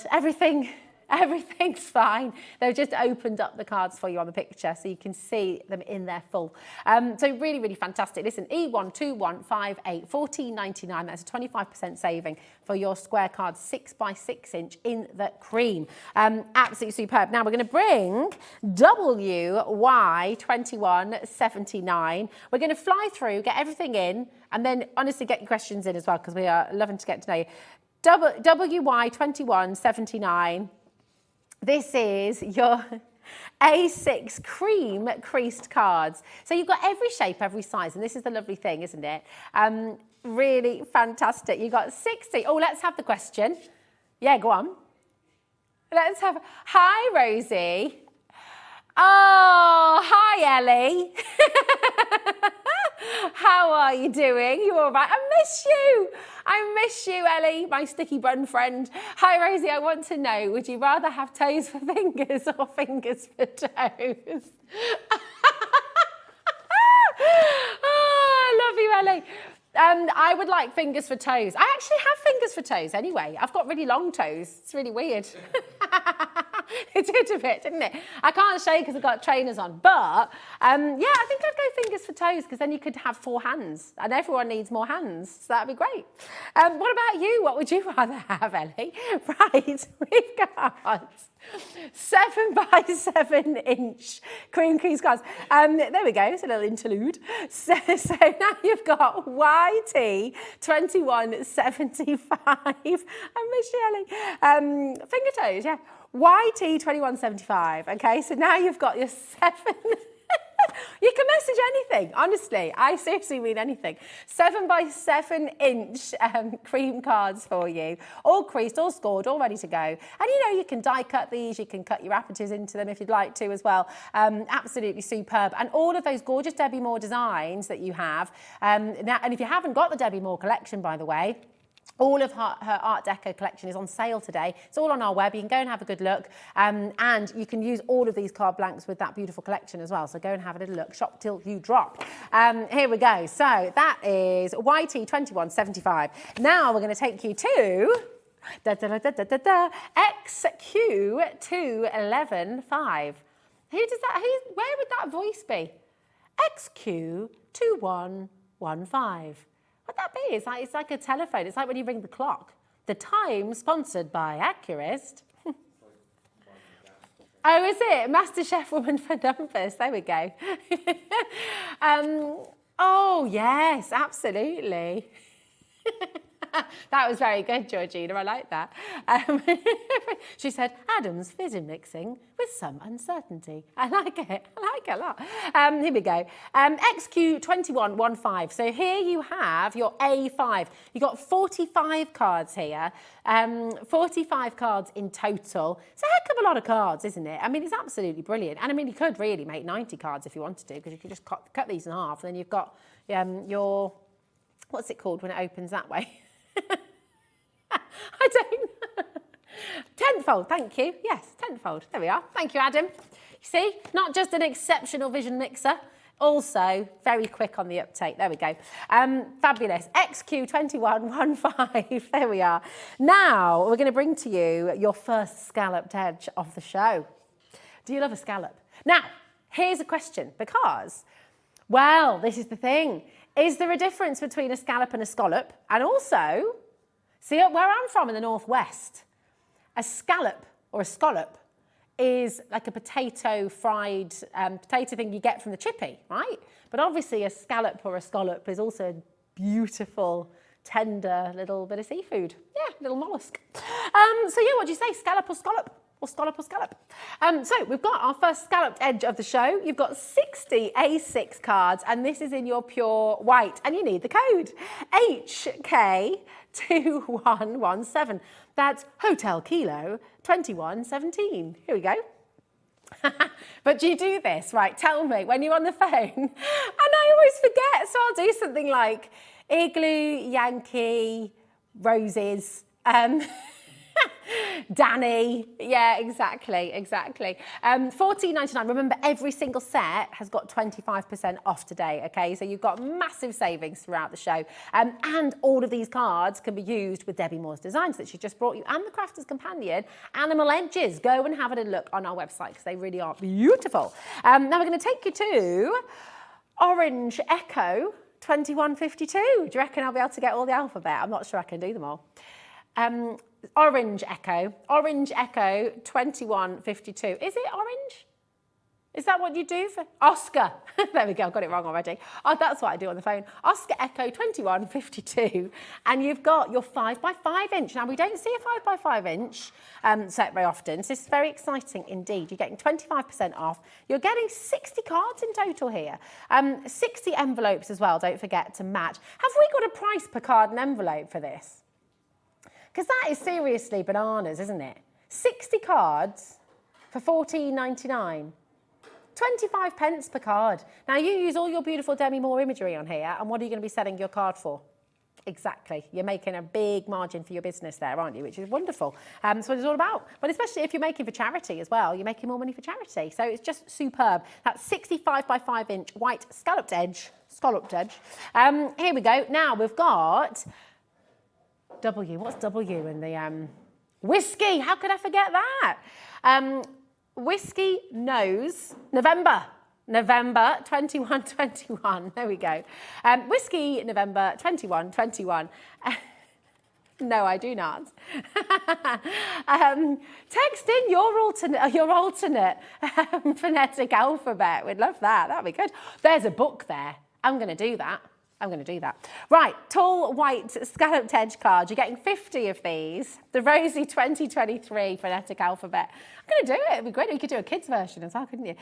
Everything's fine. They've just opened up the cards for you on the picture so you can see them in their full. So really, really fantastic. Listen, E12158, $14.99. That's a 25% saving for your square card, 6x6 inch in the cream. Absolutely superb. Now we're going to bring WY2179. We're going to fly through, get everything in, and then honestly get your questions in as well because we are loving to get to know you. WY2179. This is your A6 cream creased cards. So you've got every shape, every size, and this is the lovely thing, isn't it? Really fantastic. You've got 60. Oh, let's have the question. Yeah, go on. Let's have, hi, Rosie. Oh, hi, Ellie. How are you doing? You all right? I miss you, Ellie, my sticky bun friend. Hi, Rosie, I want to know, would you rather have toes for fingers or fingers for toes? Oh, I love you, Ellie. I would like fingers for toes. I actually have fingers for toes anyway. I've got really long toes. It's really weird. It did a bit, didn't it? I can't show you because I've got trainers on. But, yeah, I think I'd go fingers for toes because then you could have 4 hands. And everyone needs more hands. So that'd be great. What about you? What would you rather have, Ellie? Right, we've got 7x7 inch cream crease cards. There we go, it's a little interlude. So now you've got YT2175. I miss you, Ellie. Finger toes, yeah. YT2175. Okay, so now you've got your 7. You can message anything, honestly. I seriously mean anything. 7x7 inch cream cards for you. All creased, all scored, all ready to go. And you know, you can die cut these, you can cut your apertures into them if you'd like to as well. Absolutely superb. And all of those gorgeous Debbi Moore designs that you have. Now, and if you haven't got the Debbi Moore collection, by the way, all of her Art Deco collection is on sale today. It's all on our web. You can go and have a good look. And you can use all of these card blanks with that beautiful collection as well. So go and have a little look. Shop till you drop. Here we go. So that is YT2175. Now we're going to take you to XQ2115. Who does that? Where would that voice be? XQ2115. What that be? It's like a telephone. It's like when you ring the clock. The time sponsored by Accurist. Oh, is it? MasterChef Woman for Numbers. There we go. Oh, yes, absolutely. That was very good, Georgina. I like that. She said, Adam's vision mixing with some uncertainty. I like it. I like it a lot. Here we go. XQ2115. So here you have your A5. You've got 45 cards here. 45 cards in total. It's a heck of a lot of cards, isn't it? I mean, it's absolutely brilliant. And I mean, you could really make 90 cards if you wanted to, because you could just cut these in half. And then you've got your, what's it called when it opens that way? I don't know. Tenfold, thank you. Yes, tenfold. There we are. Thank you, Adam. You see, not just an exceptional vision mixer, also very quick on the uptake. There we go. Fabulous. XQ2115. There we are. Now, we're going to bring to you your first scalloped edge of the show. Do you love a scallop? Now, here's a question, because, well, this is the thing. Is there a difference between a scallop and a scallop? And also, see, where I'm from in the northwest, a scallop or a scallop is like a potato fried potato thing you get from the chippy, right? But obviously a scallop or a scallop is also a beautiful, tender little bit of seafood. Yeah, little mollusk. So yeah, what do you say, scallop or scallop? Or scallop or scallop. So we've got our first scalloped edge of the show. You've got 60 A6 cards, and this is in your pure white, and you need the code HK2117. That's Hotel Kilo 2117. Here we go. But do you do this? Right, tell me, when you're on the phone, and I always forget, so I'll do something like Igloo, Yankee, Roses, Danny. Yeah, exactly. $14.99. Remember, every single set has got 25% off today, okay? So you've got massive savings throughout the show. And all of these cards can be used with Debbi Moore's designs that she just brought you, and the Crafter's Companion, Animal Edges. Go and have a little look on our website because they really are beautiful. Now we're going to take you to Orange Echo 2152. Do you reckon I'll be able to get all the alphabet? I'm not sure I can do them all. Orange Echo 2152. Is it orange? Is that what you do for Oscar? There we go, I got it wrong already. Oh, that's what I do on the phone. Oscar Echo 2152. And you've got your 5x5 inch. Now, we don't see a 5x5 inch set very often, so this is very exciting indeed. You're getting 25% off. You're getting 60 cards in total here. 60 envelopes as well, don't forget to match. Have we got a price per card and envelope for this? Because that is seriously bananas, isn't it? 60 cards for $14.99. 25 pence per card. Now, you use all your beautiful Debbi Moore imagery on here, and what are you going to be selling your card for? Exactly. You're making a big margin for your business there, aren't you? Which is wonderful. That's what it's all about. But especially if you're making for charity as well, you're making more money for charity. So it's just superb. That's 65 by 5 inch white scalloped edge. Here we go. Now, we've got W. What's W in the whiskey? How could I forget that? Whiskey Nose November 2121. There we go. Whiskey November 2121. No, I do not. Text in your alternate phonetic alphabet. We'd love that. That'd be good. There's a book there. I'm going to do that. Right, tall white scalloped edge card. You're getting 50 of these. The Rosie 2023 phonetic alphabet. I'm going to do it. It'd be great. You could do a kids version as well, couldn't you?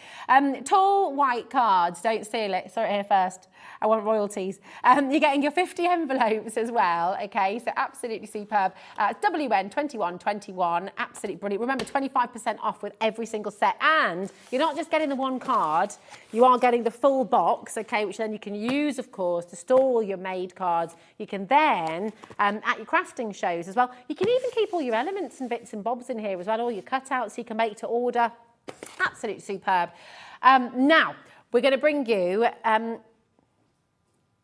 Tall white cards. Don't steal it. Saw it here first. I want royalties. You're getting your 50 envelopes as well. Okay, so absolutely superb. WN 2121. Absolutely brilliant. Remember, 25% off with every single set. And you're not just getting the one card. You are getting the full box, okay, which then you can use, of course, to store all your made cards. You can then, at your crafting shows as well, you can even keep all your elements and bits and bobs in here as well, all your cutouts you can make to order. Absolutely superb. Now, we're going to bring you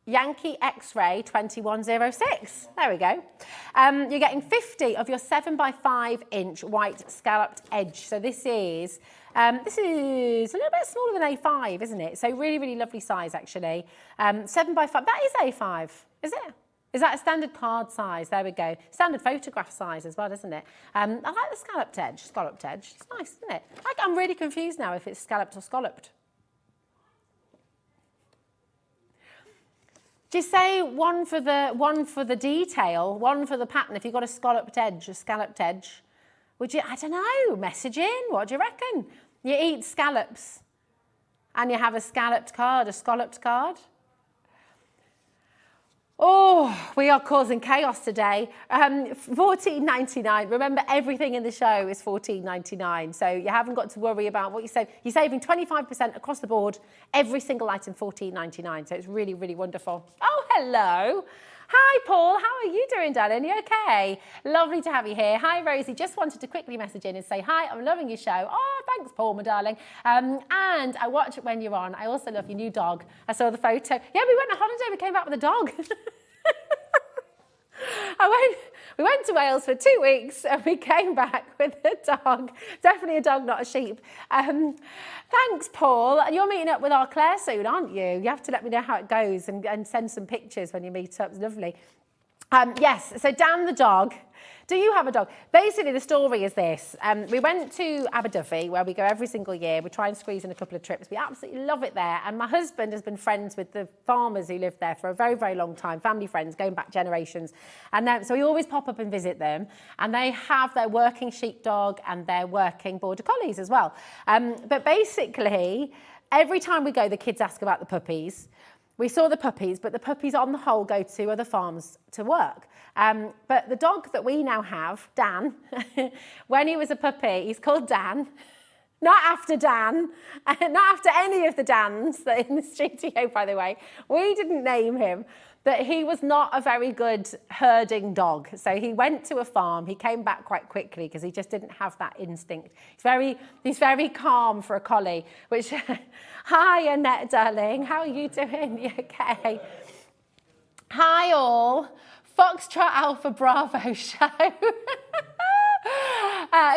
Yankee X-Ray 2106. There we go. You're getting 50 of your 7x5 inch white scalloped edge. So this is a little bit smaller than A5, isn't it? So really, really lovely size, actually. 7x5, that is A5, is it? Is that a standard card size? There we go. Standard photograph size as well, isn't it? I like the scalloped edge. It's nice, isn't it? I'm really confused now if it's scalloped or scalloped. Do you say one for the detail, one for the pattern? If you've got a scalloped edge, would you? I don't know. Message in. What do you reckon? You eat scallops, and you have a scalloped card, a scalloped card. Oh, we are causing chaos today. $14.99. Remember, everything in the show is $14.99, so you haven't got to worry about what you save. You're saving 25% across the board. Every single item, $14.99, so it's really, really wonderful. Oh, hello. Hi, Paul. How are you doing, darling? You okay? Lovely to have you here. Hi, Rosie. Just wanted to quickly message in and say, hi, I'm loving your show. Oh, thanks, Paul, my darling. And I watch it when you're on. I also love your new dog. I saw the photo. Yeah, we went on holiday. We came back with a dog. We went to Wales for 2 weeks and we came back with a dog. Definitely a dog, not a sheep. Thanks, Paul. And you're meeting up with our Claire soon, aren't you? You have to let me know how it goes and send some pictures when you meet up. It's lovely. Yes, so Dan the dog. Do you have a dog? Basically, the story is this. We went to Abu Dhabi, where we go every single year. We try and squeeze in a couple of trips. We absolutely love it there. And my husband has been friends with the farmers who lived there for a very, very long time, family friends, going back generations. And so we always pop up and visit them. And they have their working sheepdog and their working border collies as well. But basically, every time we go, the kids ask about the puppies. We saw the puppies, but the puppies on the whole go to other farms to work. But the dog that we now have, Dan, when he was a puppy, he's called Dan. not after Dan, not after any of the Dans that are in the studio, by the way. We didn't name him. That he was not a very good herding dog. So he went to a farm, he came back quite quickly because he just didn't have that instinct. He's very calm for a collie, which, hi Annette, darling, how are you doing? You okay? Hi all, Foxtrot Alpha Bravo show.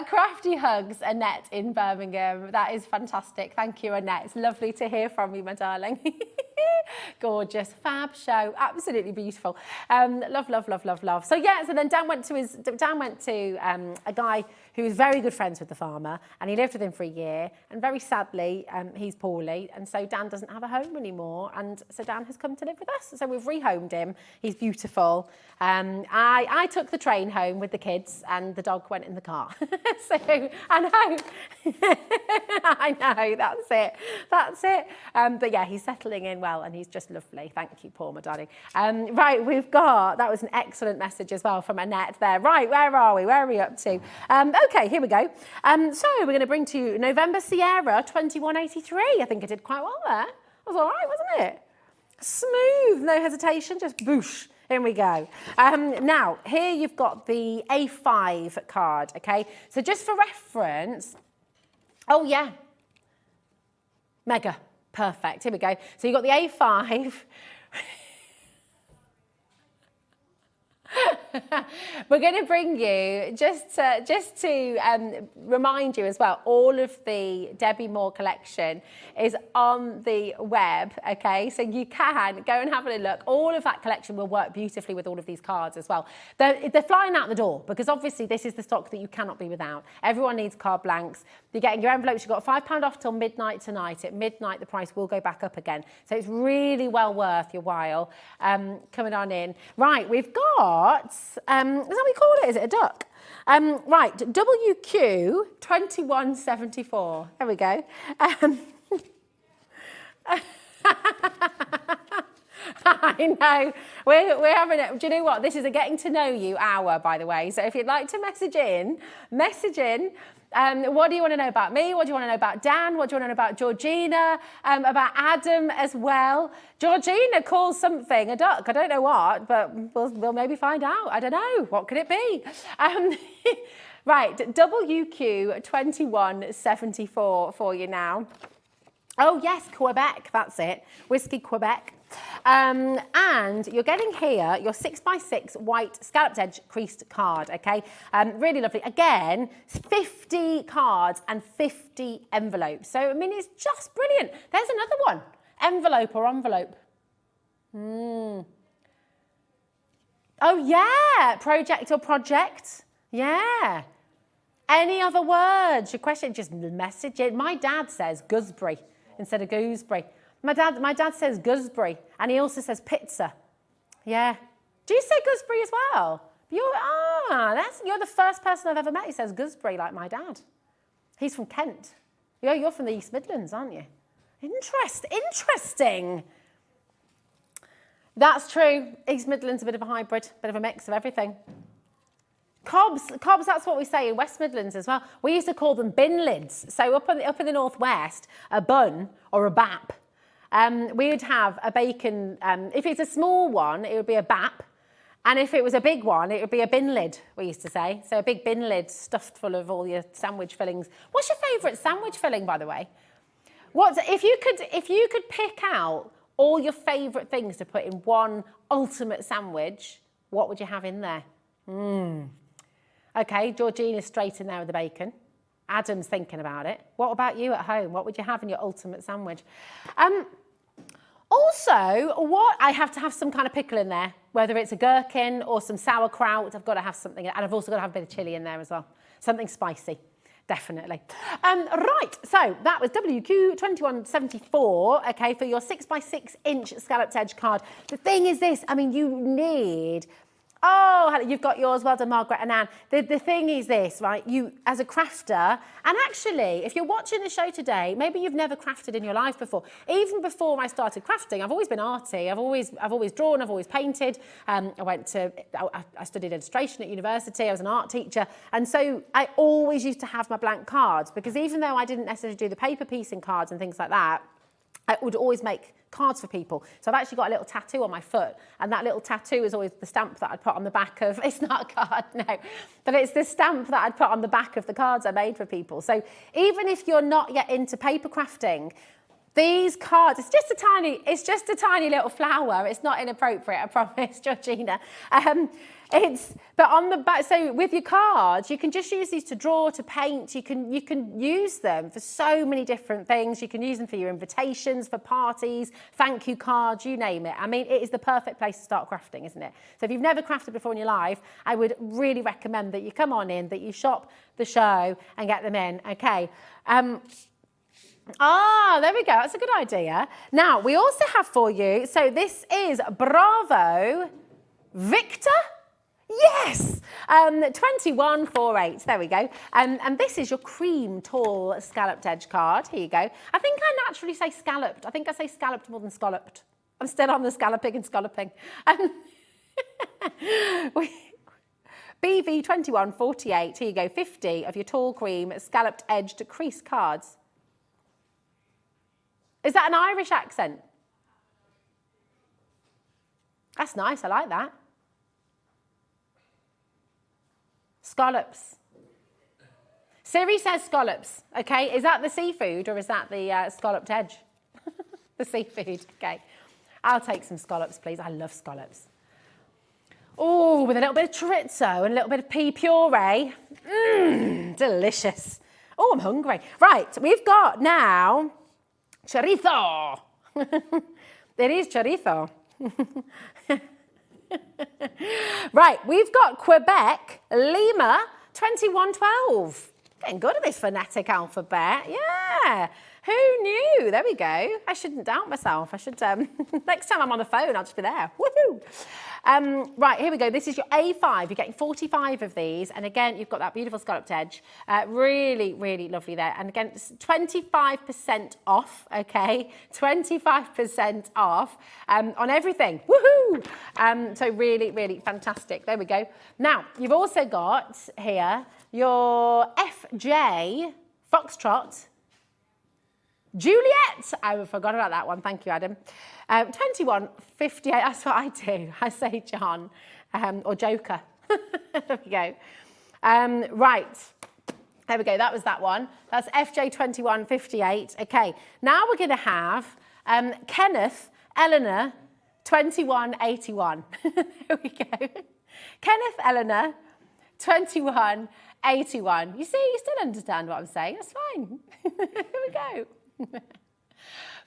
Crafty hugs, Annette in Birmingham. That is fantastic. Thank you, Annette. It's lovely to hear from you, my darling. Gorgeous, fab show, absolutely beautiful. Love, love, love, love, love. So yeah, so then Dan went to a guy who was very good friends with the farmer, and he lived with him for a year. And very sadly, he's poorly, and so Dan doesn't have a home anymore. And so Dan has come to live with us. So we've rehomed him. He's beautiful. I took the train home with the kids, and the dog went in the car. So I know, I know. That's it. But yeah, he's settling in well, and he's just lovely. Thank you, Paul, my darling. Right, that was an excellent message as well from Annette there. Right, where are we? Where are we up to? Okay, here we go. So we're going to bring to you November Sierra 2183. I think I did quite well there. That was all right, wasn't it? Smooth, no hesitation, just boosh. In we go. Now, here you've got the A5 card, okay? So just for reference, oh yeah, mega, perfect, here we go. So you've got the A5. We're going to bring you, just to remind you as well, all of the Debbi Moore collection is on the web, okay? So you can go and have a look. All of that collection will work beautifully with all of these cards as well. They're flying out the door because obviously this is the stock that you cannot be without. Everyone needs card blanks. You're getting your envelopes. You've got £5 off till midnight tonight. At midnight, the price will go back up again. So it's really well worth your while coming on in. Right, we've got... is that what we call it? Is it a duck? Right, WQ 2174. There we go. I know. We're having it. Do you know what? This is a getting to know you hour, by the way. So if you'd like to message in. What do you want to know about me? What do you want to know about Dan? What do you want to know about Georgina? About Adam as well. Georgina calls something a duck. I don't know what, but we'll maybe find out. I don't know. What could it be? Right, WQ 2174 for you now. Oh yes, Quebec, that's it. Whiskey Quebec. And you're getting here your 6x6 white scalloped edge creased card, okay? Really lovely. Again, 50 cards and 50 envelopes. So, I mean, it's just brilliant. There's another one. Envelope or envelope. Oh, yeah. Project or project. Yeah. Any other words? Your question, just message it. My dad says gooseberry instead of gooseberry. My dad says gooseberry, and he also says pizza. Yeah. Do you say gooseberry as well? You're the first person I've ever met who says gooseberry like my dad. He's from Kent. You're from the East Midlands, aren't you? Interesting. That's true. East Midlands, a bit of a hybrid, bit of a mix of everything. Cobs, that's what we say in West Midlands as well. We used to call them bin lids. So up in the northwest, a bun or a bap. We would have a bacon, if it's a small one, it would be a bap. And if it was a big one, it would be a bin lid, we used to say. So a big bin lid stuffed full of all your sandwich fillings. What's your favourite sandwich filling, by the way? If you could pick out all your favourite things to put in one ultimate sandwich, what would you have in there? Okay, Georgina's straight in there with the bacon. Adam's thinking about it. What about you at home? What would you have in your ultimate sandwich? Also, I have to have some kind of pickle in there, whether it's a gherkin or some sauerkraut. I've got to have something, and I've also got to have a bit of chilli in there as well. Something spicy, definitely. Right, so that was WQ 2174, okay, for your 6x6 inch scalloped edge card. The thing is this, I mean, you need... Oh, you've got yours. Well done, Margaret and Anne. The thing is this, right? You, as a crafter, and actually, if you're watching the show today, maybe you've never crafted in your life before. Even before I started crafting, I've always been arty. I've always drawn. I've always painted. I studied illustration at university. I was an art teacher, and so I always used to have my blank cards because even though I didn't necessarily do the paper piecing cards and things like that, I would always make cards for people. So I've actually got a little tattoo on my foot, and that little tattoo is always the stamp that I'd put on the back of, it's not a card, no, but it's the stamp that I'd put on the back of the cards I made for people. So even if you're not yet into paper crafting, these cards, it's just a tiny little flower. It's not inappropriate, I promise, Georgina. But on the back, so with your cards, you can just use these to draw, to paint. You can use them for so many different things. You can use them for your invitations, for parties, thank you cards, you name it. I mean, it is the perfect place to start crafting, isn't it? So if you've never crafted before in your life, I would really recommend that you come on in, that you shop the show and get them in, okay? There we go. That's a good idea. Now, we also have for you, so this is Bravo Victor. Yes, 2148. There we go. And this is your cream tall scalloped edge card. Here you go. I think I naturally say scalloped. I think I say scalloped more than scalloped. I'm still on the scalloping and scalloping. BV 2148. Here you go. 50 of your tall cream scalloped edged crease cards. Is that an Irish accent? That's nice. I like that. Scallops. Siri says scallops. Okay, is that the seafood or is that the scalloped edge? The seafood. Okay, I'll take some scallops, please. I love scallops. Oh, with a little bit of chorizo and a little bit of pea puree. Delicious. Oh, I'm hungry. Right, we've got now chorizo. It is chorizo. Right, we've got Quebec, Lima, 2112. Getting good at this phonetic alphabet. Yeah. Who knew? There we go. I shouldn't doubt myself. I should, next time I'm on the phone, I'll just be there. Woohoo! Right, here we go. This is your A5. You're getting 45 of these. And again, you've got that beautiful scalloped edge. Really, really lovely there. And again, 25% off, okay? 25% off on everything. Woohoo! So really, really fantastic. There we go. Now, you've also got here your FJ Foxtrot Juliet. I forgot about that one. Thank you, Adam. 2158. That's what I do. I say John or Joker. There we go. Right. There we go. That was that one. That's FJ 2158. Okay. Now we're going to have Kenneth Eleanor 2181. There we go. Kenneth Eleanor 2181. You see, you still understand what I'm saying. That's fine. Here we go.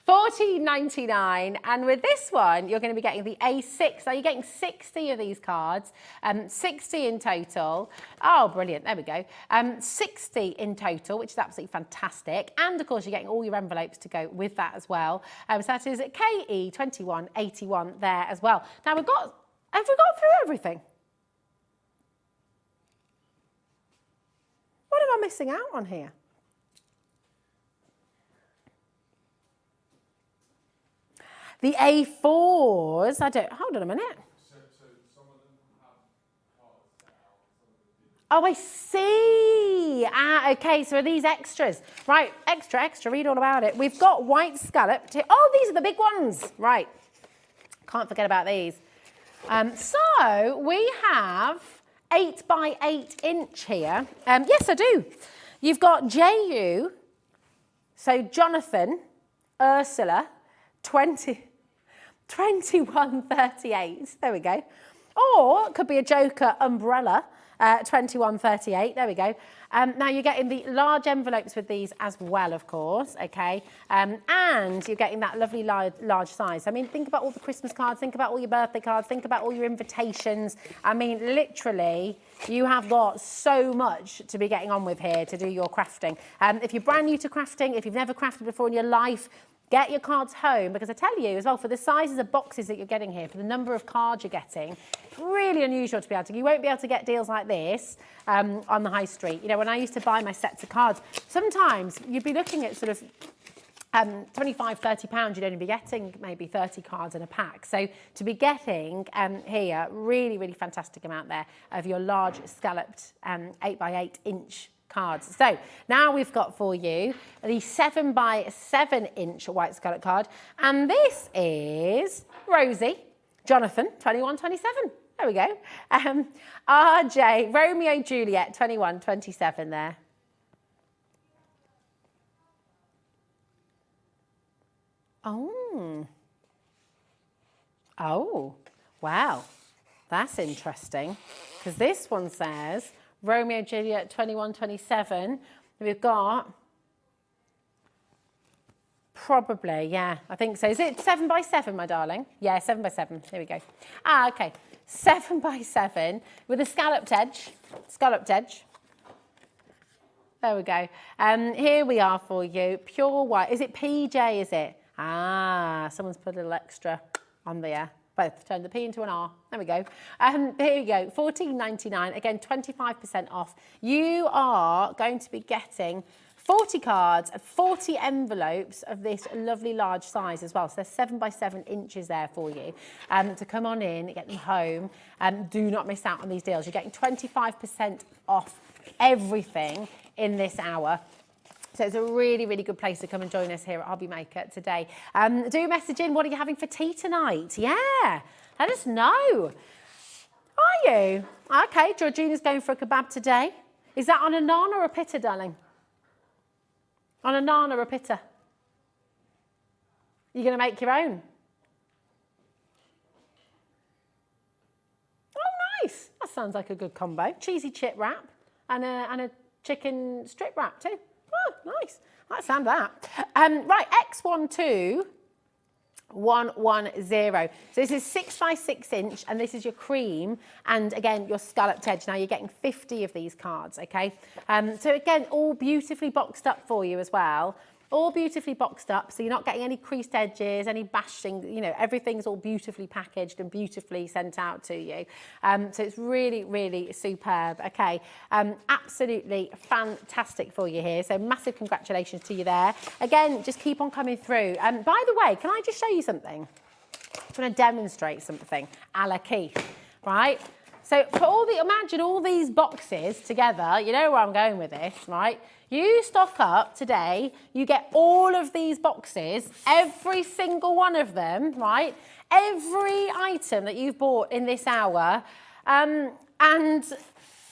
$14.99, and with this one you're going to be getting the A6. So you're getting 60 of these cards, 60 in total. Oh, brilliant! There we go. 60 in total, which is absolutely fantastic. And of course, you're getting all your envelopes to go with that as well. So that is KE 2181 there as well. Now have we got through everything? What am I missing out on here? The A4s, hold on a minute. So some of them have cards out. Oh, I see. Okay, so are these extras? Right, extra, read all about it. We've got white scalloped. Oh, these are the big ones. Right, can't forget about these. So we have 8 by 8 inch here. Yes, I do. You've got JU, so Jonathan, Ursula, 2138. There we go. Or it could be a Joker umbrella, 2138. There we go. Now you're getting the large envelopes with these as well, of course, okay? And you're getting that lovely large size. I mean, think about all the Christmas cards, think about all your birthday cards, think about all your invitations. I mean, literally, you have got so much to be getting on with here to do your crafting. If you're brand new to crafting, if you've never crafted before in your life, Get your cards home, because I tell you as well, for the sizes of boxes that you're getting here, for the number of cards you're getting, it's really unusual to be able to, you won't be able to get deals like this on the high street. You know, when I used to buy my sets of cards, sometimes you'd be looking at sort of 25, £30, you'd only be getting maybe 30 cards in a pack. So to be getting here, really, really fantastic amount there of your large scalloped 8x8 inch cards. So now we've got for you the 7x7 inch white scallop card. And this is Rosie, Jonathan, 2127. There we go. RJ, Romeo, Juliet, 2127 there. Oh. Oh, wow. That's interesting. Because this one says Romeo, Juliet, 2127. We've got probably, yeah, I think so. Is it 7x7, my darling? Yeah, 7x7. Here we go. Ah, okay. 7x7 with a scalloped edge. Scalloped edge. There we go. Here we are for you. Pure white. Is it PJ, is it? Ah, someone's put a little extra on there. Both turned the P into an R. There we go. Here we go. $14.99. Again, 25% off. You are going to be getting 40 cards and 40 envelopes of this lovely large size as well. So there's 7x7 inches there for you to come on in, get them home. Do not miss out on these deals. You're getting 25% off everything in this hour. So it's a really, really good place to come and join us here at HobbyMaker today. Do message in, what are you having for tea tonight? Yeah, let us know. Are you? Okay, Georgina's going for a kebab today. Is that on a naan or a pitta, darling? On a naan or a pitta? You're going to make your own? Oh, nice. That sounds like a good combo. Cheesy chip wrap and a chicken strip wrap too. Oh, nice. I like the sound of that. Right, X12110. So this is 6x6 inch, and this is your cream, and again, your scalloped edge. Now you're getting 50 of these cards, okay? So again, all beautifully boxed up for you as well. All beautifully boxed up, so you're not getting any creased edges, any bashing, you know, everything's all beautifully packaged and beautifully sent out to you. So it's really, really superb. Okay, absolutely fantastic for you here. So massive congratulations to you there. Again, just keep on coming through. By the way, can I just show you something? I just want to demonstrate something a la Keith, right? So for imagine all these boxes together, you know where I'm going with this, right? You stock up today, you get all of these boxes, every single one of them, right? Every item that you've bought in this hour, and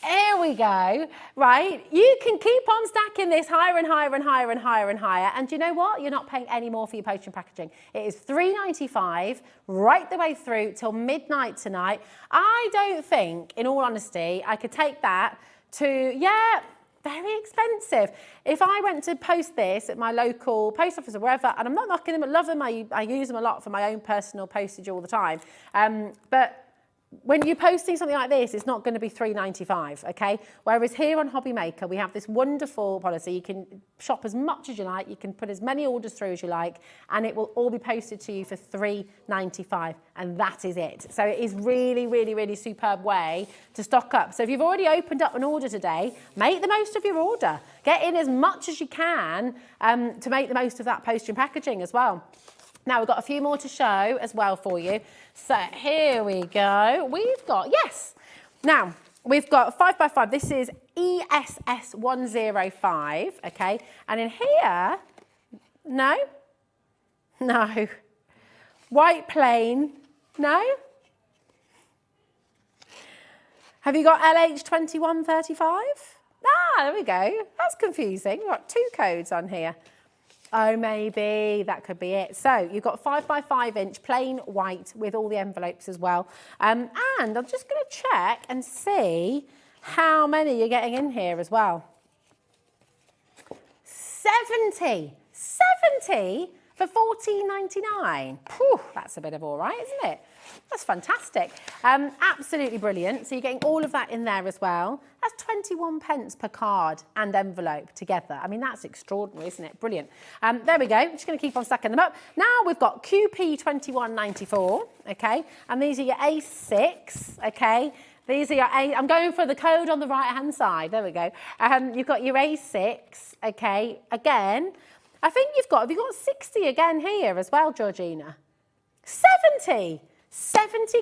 here we go, right? You can keep on stacking this higher and higher and higher and higher and higher. And do you know what? You're not paying any more for your postage and packaging. It is $3.95 right the way through till midnight tonight. I don't think, in all honesty, I could take that to, yeah, very expensive. If I went to post this at my local post office or wherever, and I'm not knocking them, I love them, I use them a lot for my own personal postage all the time, but when you're posting something like this, it's not going to be $3.95, okay? Whereas here on HobbyMaker, we have this wonderful policy. You can shop as much as you like, you can put as many orders through as you like, and it will all be posted to you for $3.95, and that is it. So it is really, really, really superb way to stock up. So if you've already opened up an order today, make the most of your order. Get in as much as you can to make the most of that postage and packaging as well. Now, we've got a few more to show as well for you. So here we go. We've got, yes. Now, we've got 5x5. This is ESS 105, okay? And in here, no. White plain, no. Have you got LH 2135? Ah, there we go. That's confusing. We've got two codes on here. Oh, maybe that could be it. So you've got 5x5 inch plain white with all the envelopes as well. And I'm just going to check and see how many you're getting in here as well. 70 for $14.99. That's a bit of all right, isn't it? That's fantastic. Absolutely brilliant. So you're getting all of that in there as well. That's 21 pence per card and envelope together. I mean, that's extraordinary, isn't it? Brilliant. There we go. I'm just going to keep on stacking them up. Now we've got QP2194, okay? And these are your A6, okay? These are your I'm going for the code on the right-hand side. There we go. You've got your A6, okay? Again, I think have you got 60 again here as well, Georgina? 70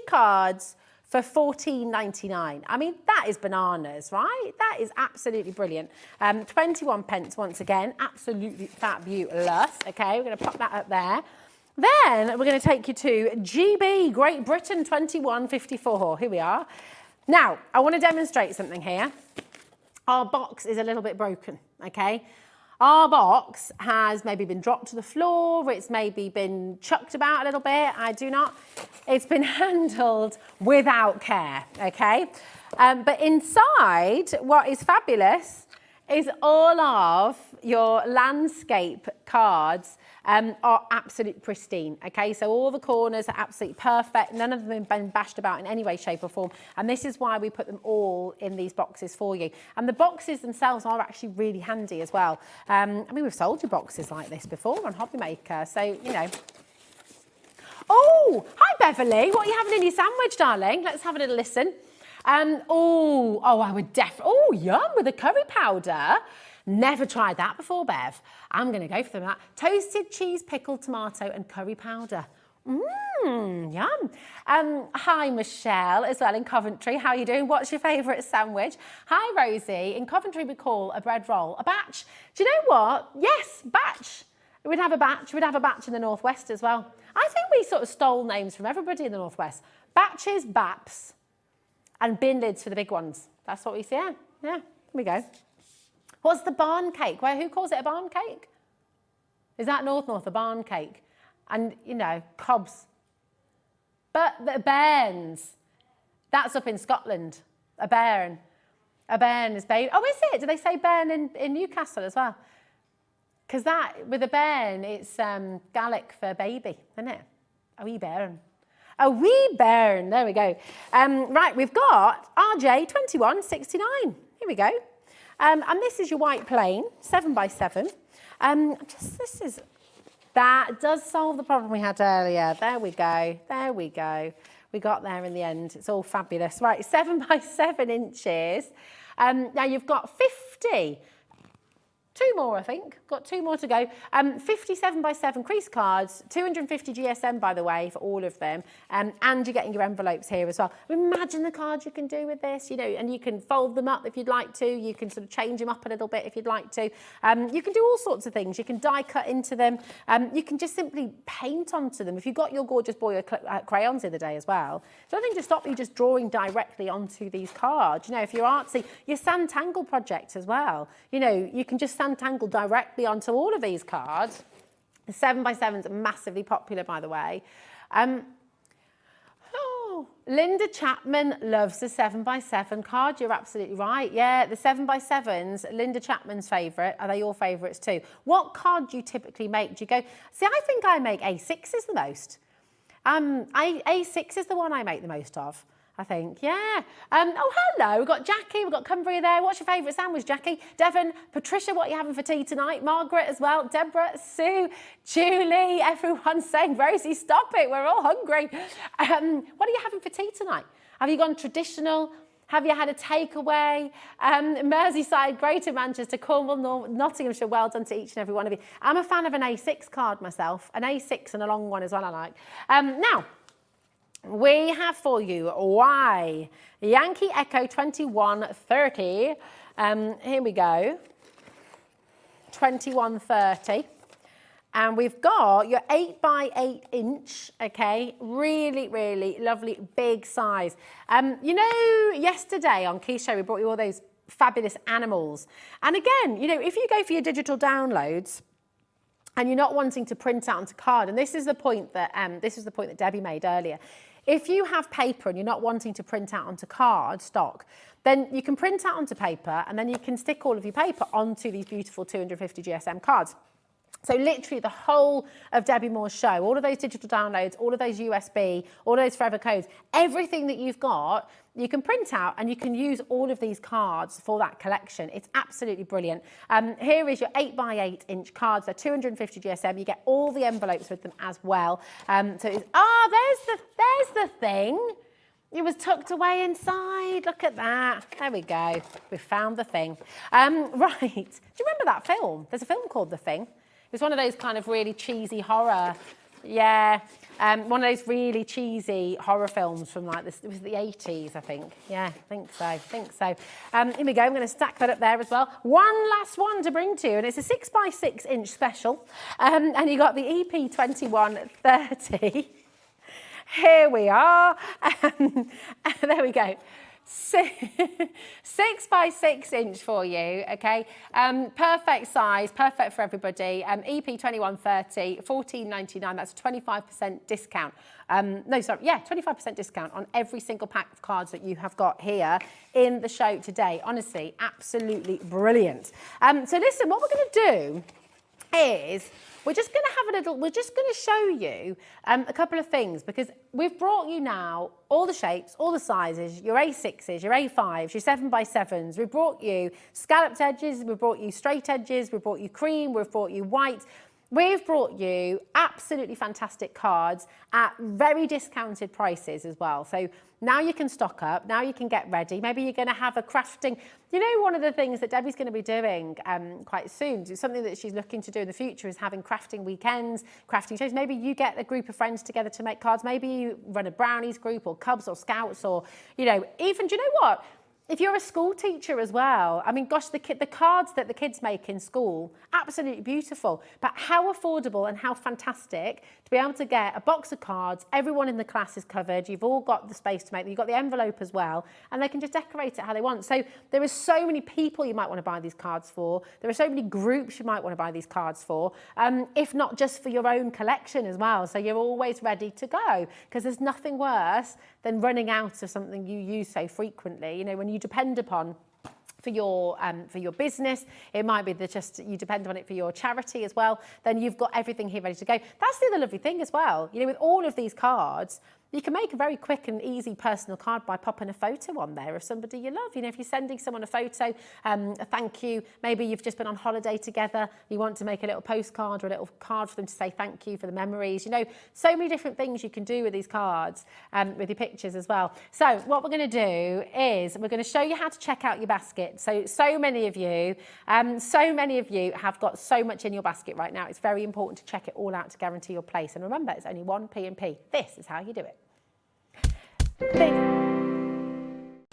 cards for £14.99. I mean, that is bananas, right? That is absolutely brilliant. 21 pence once again, absolutely fabulous. Okay, we're going to pop that up there. Then we're going to take you to GB, Great Britain, 21.54. Here we are. Now, I want to demonstrate something here. Our box is a little bit broken, okay? Our box has maybe been dropped to the floor, it's maybe been chucked about a little bit, it's been handled without care, okay? But inside, what is fabulous is all of your landscape cards are absolutely pristine, okay? So all the corners are absolutely perfect. None of them have been bashed about in any way, shape or form. And this is why we put them all in these boxes for you. And the boxes themselves are actually really handy as well. I mean, we've sold you boxes like this before on HobbyMaker, so, you know. Oh, hi Beverly. What are you having in your sandwich, darling? Let's have a little listen. I would definitely, yum, with a curry powder. Never tried that before, Bev. I'm going to go for that. Toasted cheese, pickled tomato and curry powder. Yum. Hi, Michelle, as well in Coventry. How are you doing? What's your favourite sandwich? Hi, Rosie. In Coventry, we call a bread roll a batch. Do you know what? Yes, batch. We'd have a batch. We'd have a batch in the Northwest as well. I think we sort of stole names from everybody in the Northwest. Batches, baps, and bin lids for the big ones. That's what we say. Yeah, here we go. What's the barn cake? Who calls it a barn cake? Is that North, a barn cake? And, you know, cobs. But the bairns, that's up in Scotland. A bairn. A bairn is baby. Oh, is it? Do they say bairn in Newcastle as well? Because that, with a bairn, it's Gaelic for baby, isn't it? A wee bairn. A wee bairn. There we go. Right, we've got RJ 2169. Here we go. And this is your white plain, 7x7. That does solve the problem we had earlier. There we go. There we go. We got there in the end. It's all fabulous. Right, 7x7 inches. Now you've got 50. Two more, I think. Got two more to go. 57x7 crease cards, 250 GSM, by the way, for all of them. And you're getting your envelopes here as well. Imagine the cards you can do with this, you know, and you can fold them up if you'd like to. You can sort of change them up a little bit if you'd like to. You can do all sorts of things. You can die cut into them. You can just simply paint onto them. If you've got your gorgeous boy crayons the other day as well, there's nothing to stop you just drawing directly onto these cards. You know, if you're artsy, your Sanntangle project as well, you know, you can just Sanntangle directly onto all of these cards. The 7x7s are massively popular, by the way. Linda Chapman loves the 7x7 card. You're absolutely right. Yeah, the 7x7s, Linda Chapman's favourite. Are they your favourites too? What card do you typically make? Do you go, see, I think I make A6s the most. A6 is the one I make the most of, I think, yeah. Oh, hello, we've got Jackie, we've got Cumbria there. What's your favourite sandwich, Jackie? Devon, Patricia, what are you having for tea tonight? Margaret as well, Deborah, Sue, Julie, everyone's saying, Rosie, stop it, we're all hungry. What are you having for tea tonight? Have you gone traditional? Have you had a takeaway? Merseyside, Greater Manchester, Cornwall, Nottinghamshire, well done to each and every one of you. I'm a fan of an A6 card myself, an A6 and a long one as well I like. Now, we have for you Y Yankee Echo 2130. Here we go. 2130. And we've got your 8x8 inch, okay? Really, really lovely, big size. You know, yesterday on Key Show, we brought you all those fabulous animals. And again, you know, if you go for your digital downloads, and you're not wanting to print out onto card, and this is the point that Debbie made earlier. If you have paper and you're not wanting to print out onto card stock, then you can print out onto paper and then you can stick all of your paper onto these beautiful 250 GSM cards. So literally the whole of Debbi Moore's show, all of those digital downloads, all of those USB, all of those forever codes, everything that you've got, you can print out and you can use all of these cards for that collection. It's absolutely brilliant. Here is your 8x8 inch cards. They're 250 GSM. You get all the envelopes with them as well. So it's, there's the thing. It was tucked away inside. Look at that. There we go. We found the thing. Right. Do you remember that film? There's a film called The Thing. It was one of those kind of really cheesy horror. Yeah. One of those really cheesy horror films from like this, it was the 80s, I think. Yeah, I think so. Here we go. I'm going to stack that up there as well. One last one to bring to you, and it's a 6x6 inch special. And you got the EP2130. Here we are. There we go. 6x6 inch for you, okay? Perfect size, perfect for everybody. EP2130, $14.99. That's a 25% discount. No, sorry, yeah, 25% discount on every single pack of cards that you have got here in the show today. Honestly, absolutely brilliant. So listen, what we're going to do is we're just going to show you a couple of things, because we've brought you now all the shapes, all the sizes, your A6s, your A5s, your 7x7s. We've brought you scalloped edges, we've brought you straight edges, we've brought you cream, we've brought you white. We've brought you absolutely fantastic cards at very discounted prices as well. So now you can stock up, now you can get ready. Maybe you're going to have a crafting. You know, one of the things that Debbie's going to be doing quite soon, something that she's looking to do in the future, is having crafting weekends, crafting shows. Maybe you get a group of friends together to make cards. Maybe you run a brownies group or Cubs or Scouts, or, you know, even, do you know what? If you're a school teacher as well, I mean, gosh, the cards that the kids make in school, absolutely beautiful. But how affordable and how fantastic to be able to get a box of cards, everyone in the class is covered, you've all got the space to make them, you've got the envelope as well, and they can just decorate it how they want. So there are so many people you might want to buy these cards for. There are so many groups you might want to buy these cards for, if not just for your own collection as well. So you're always ready to go, because there's nothing worse than running out of something you use so frequently. You know, when you depend upon for your business, it might be that just you depend on it for your charity as well, then you've got everything here ready to go. That's the other lovely thing as well. You know, with all of these cards, you can make a very quick and easy personal card by popping a photo on there of somebody you love. You know, if you're sending someone a photo, a thank you, maybe you've just been on holiday together, you want to make a little postcard or a little card for them to say thank you for the memories. You know, so many different things you can do with these cards, with your pictures as well. So what we're going to do is we're going to show you how to check out your basket. So many of you have got so much in your basket right now. It's very important to check it all out to guarantee your place. And remember, it's only one P&P. This is how you do it.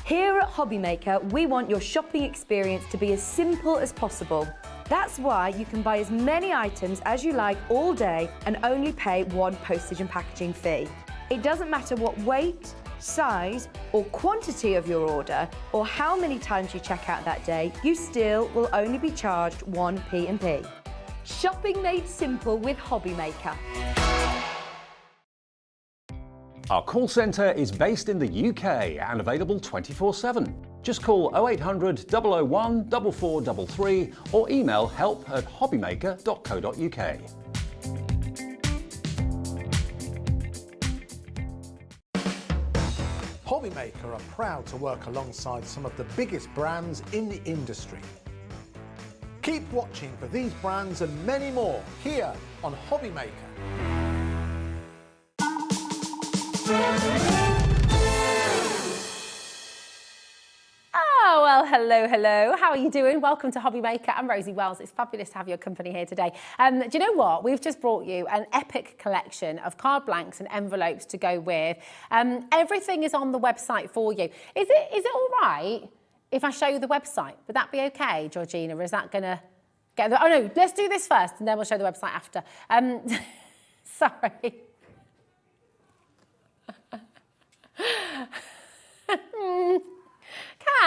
Here at HobbyMaker, we want your shopping experience to be as simple as possible. That's why you can buy as many items as you like all day and only pay one postage and packaging fee. It doesn't matter what weight, size or quantity of your order, or how many times you check out that day, you still will only be charged one P&P. Shopping made simple with HobbyMaker. Our call centre is based in the UK and available 24/7. Just call 0800 001 4433 or email help@hobbymaker.co.uk. HobbyMaker are proud to work alongside some of the biggest brands in the industry. Keep watching for these brands and many more here on HobbyMaker. Oh, well, hello. How are you doing? Welcome to HobbyMaker. I'm Rosie Wells. It's fabulous to have your company here today. Do you know what? We've just brought you an epic collection of card blanks and envelopes to go with. Everything is on the website for you. Is it all right if I show you the website? Would that be okay, Georgina? Or is that going to get... Oh, no, let's do this first and then we'll show the website after. Sorry.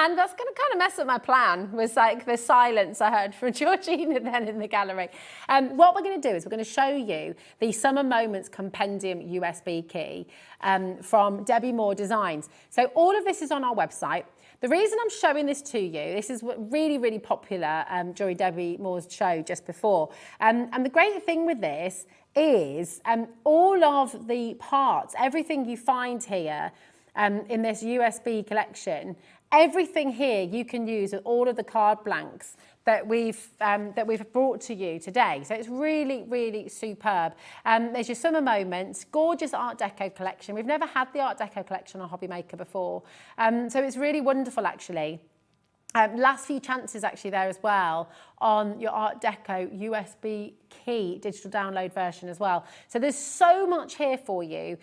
And that's going to kind of mess up my plan, was like the silence I heard from Georgina then in the gallery. What we're going to do is we're going to show you the Summer Moments Compendium USB key from Debbi Moore Designs. So all of this is on our website. The reason I'm showing this to you, this is really, really popular during Debbi Moore's show just before. And the great thing with this is all of the parts, everything you find here in this USB collection, everything here you can use with all of the card blanks that we've brought to you today. So it's really, really superb. There's your Summer Moments, gorgeous Art Deco collection. We've never had the Art Deco collection on HobbyMaker before. So it's really wonderful, actually. Last few chances actually there as well on your Art Deco USB key digital download version as well. So there's so much here for you.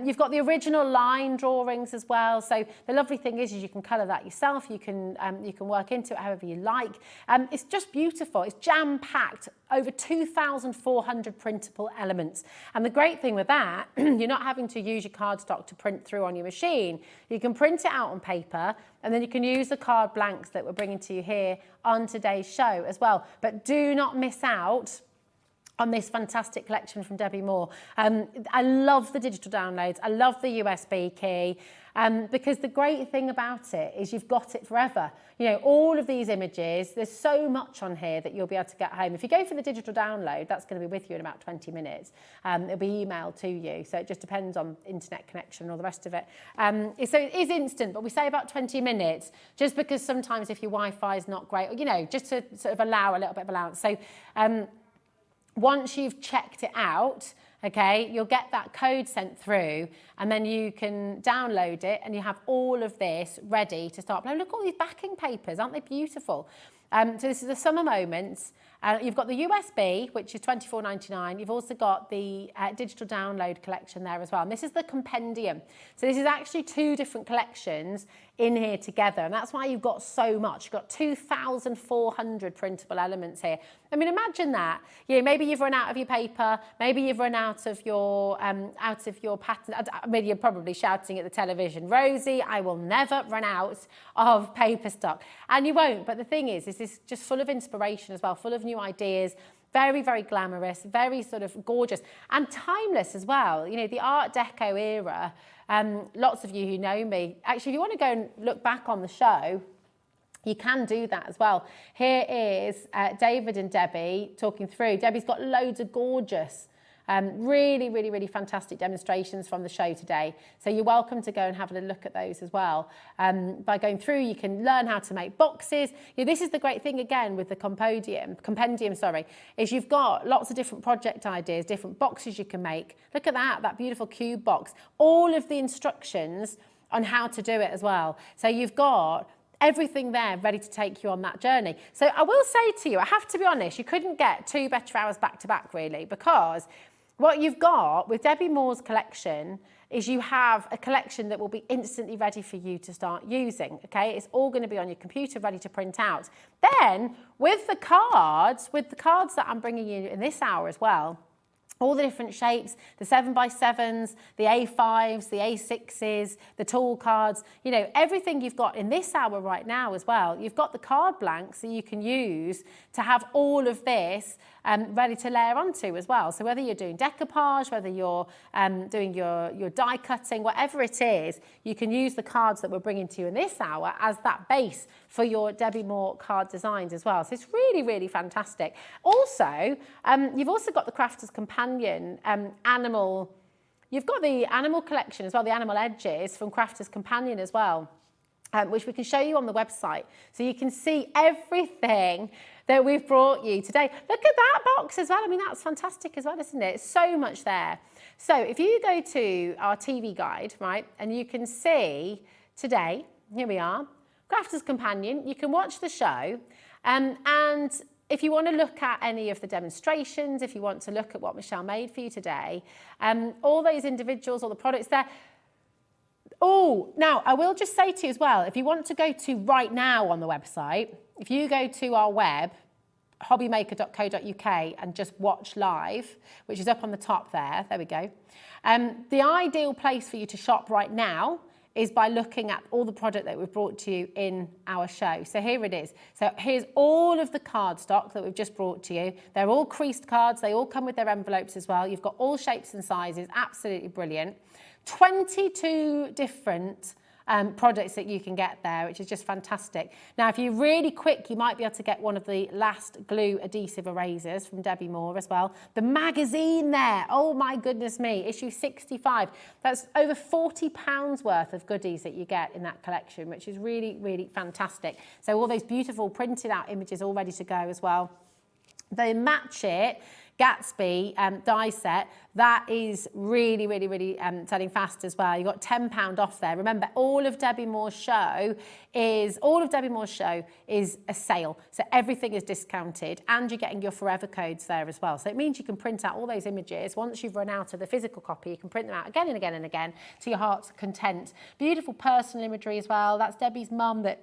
You've got the original line drawings as well. So the lovely thing is you can colour that yourself. You can work into it however you like. It's just beautiful. It's jam-packed, over 2,400 printable elements. And the great thing with that, you're not having to use your cardstock to print through on your machine. You can print it out on paper, and then you can use the card blanks that we're bringing to you here on today's show as well. But do not miss out on this fantastic collection from Debbi Moore. I love the digital downloads. I love the USB key. Because the great thing about it is you've got it forever. You know, all of these images, there's so much on here that you'll be able to get home. If you go for the digital download, that's going to be with you in about 20 minutes. It'll be emailed to you. So it just depends on internet connection and all the rest of it. So it is instant, but we say about 20 minutes, just because sometimes if your Wi-Fi is not great, or, you know, just to sort of allow a little bit of allowance. So once you've checked it out, okay, you'll get that code sent through, and then you can download it and you have all of this ready to start playing. Look at all these backing papers, aren't they beautiful? So this is the Summer Moments. You've got the USB, which is $24.99. You've also got the digital download collection there as well. And this is the compendium. So this is actually two different collections in here together. And that's why you've got so much. You've got 2,400 printable elements here. I mean, imagine that. You know, maybe you've run out of your paper. Maybe you've run out of your pattern. I mean, you're probably shouting at the television, Rosie, I will never run out of paper stock. And you won't. But the thing is this is just full of inspiration as well, full of new ideas, very, very glamorous, very sort of gorgeous and timeless as well. You know, the Art Deco era, lots of you who know me, actually, if you want to go and look back on the show, you can do that as well. Here is David and Debbi talking through. Debbie's got loads of gorgeous, really, really, really fantastic demonstrations from the show today. So you're welcome to go and have a look at those as well. By going through, you can learn how to make boxes. You know, this is the great thing again with the compendium, is you've got lots of different project ideas, different boxes you can make. Look at that beautiful cube box. All of the instructions on how to do it as well. So you've got everything there ready to take you on that journey. So I will say to you, I have to be honest, you couldn't get 2 better hours back to back really, because what you've got with Debbi Moore's collection is you have a collection that will be instantly ready for you to start using, okay? It's all going to be on your computer ready to print out. Then with the cards that I'm bringing you in this hour as well, all the different shapes, the 7x7s, the A5s, the A6s, the tall cards, you know, everything you've got in this hour right now as well. You've got the card blanks that you can use to have all of this ready to layer onto as well. So whether you're doing decoupage, whether you're doing your die cutting, whatever it is, you can use the cards that we're bringing to you in this hour as that base for your Debbi Moore card designs as well. So it's really, really fantastic. Also, you've also got the Crafter's Companion animal. You've got the animal collection as well, the animal edges from Crafter's Companion as well, which we can show you on the website. So you can see everything that we've brought you today. Look at that box as well. I mean, that's fantastic as well, isn't it? So much there. So if you go to our TV guide, right, and you can see today, here we are, Crafter's Companion, you can watch the show, and if you want to look at any of the demonstrations, if you want to look at what Michelle made for you today, all those individuals, all the products there. Oh, now I will just say to you as well, if you want to go to right now on the website, if you go to our web, hobbymaker.co.uk, and just watch live, which is up on the top there we go. The ideal place for you to shop right now is by looking at all the product that we've brought to you in our show. So here it is. So here's all of the cardstock that we've just brought to you. They're all creased cards. They all come with their envelopes as well. You've got all shapes and sizes, absolutely brilliant. 22 different products that you can get there, which is just fantastic. Now, if you're really quick, you might be able to get one of the last glue adhesive erasers from Debbi Moore as well. The magazine there, oh my goodness me, issue 65. That's over £40 worth of goodies that you get in that collection, which is really, really fantastic. So all those beautiful printed out images all ready to go as well. The Match It Gatsby die set, that is really, really, really selling fast as well. You've got £10 off there. Remember, all of Debbi Moore's show is a sale. So everything is discounted and you're getting your forever codes there as well. So it means you can print out all those images. Once you've run out of the physical copy, you can print them out again and again and again to your heart's content. Beautiful personal imagery as well. That's Debbie's mum that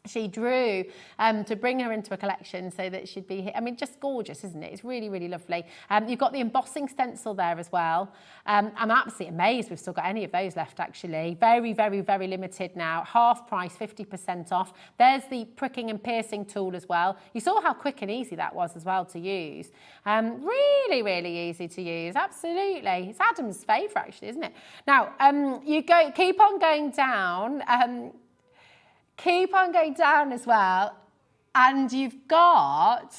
she drew to bring her into a collection so that she'd be here. I mean, just gorgeous, isn't it? It's really, really lovely. You've got the embossing stencil there as well. I'm absolutely amazed we've still got any of those left, actually. Very, very, very limited now. Half price, 50% off. There's the pricking and piercing tool as well. You saw how quick and easy that was as well to use. Really, really easy to use. Absolutely. It's Adam's favourite, actually, isn't it? Now, keep on going down. Keep on going down as well, and you've got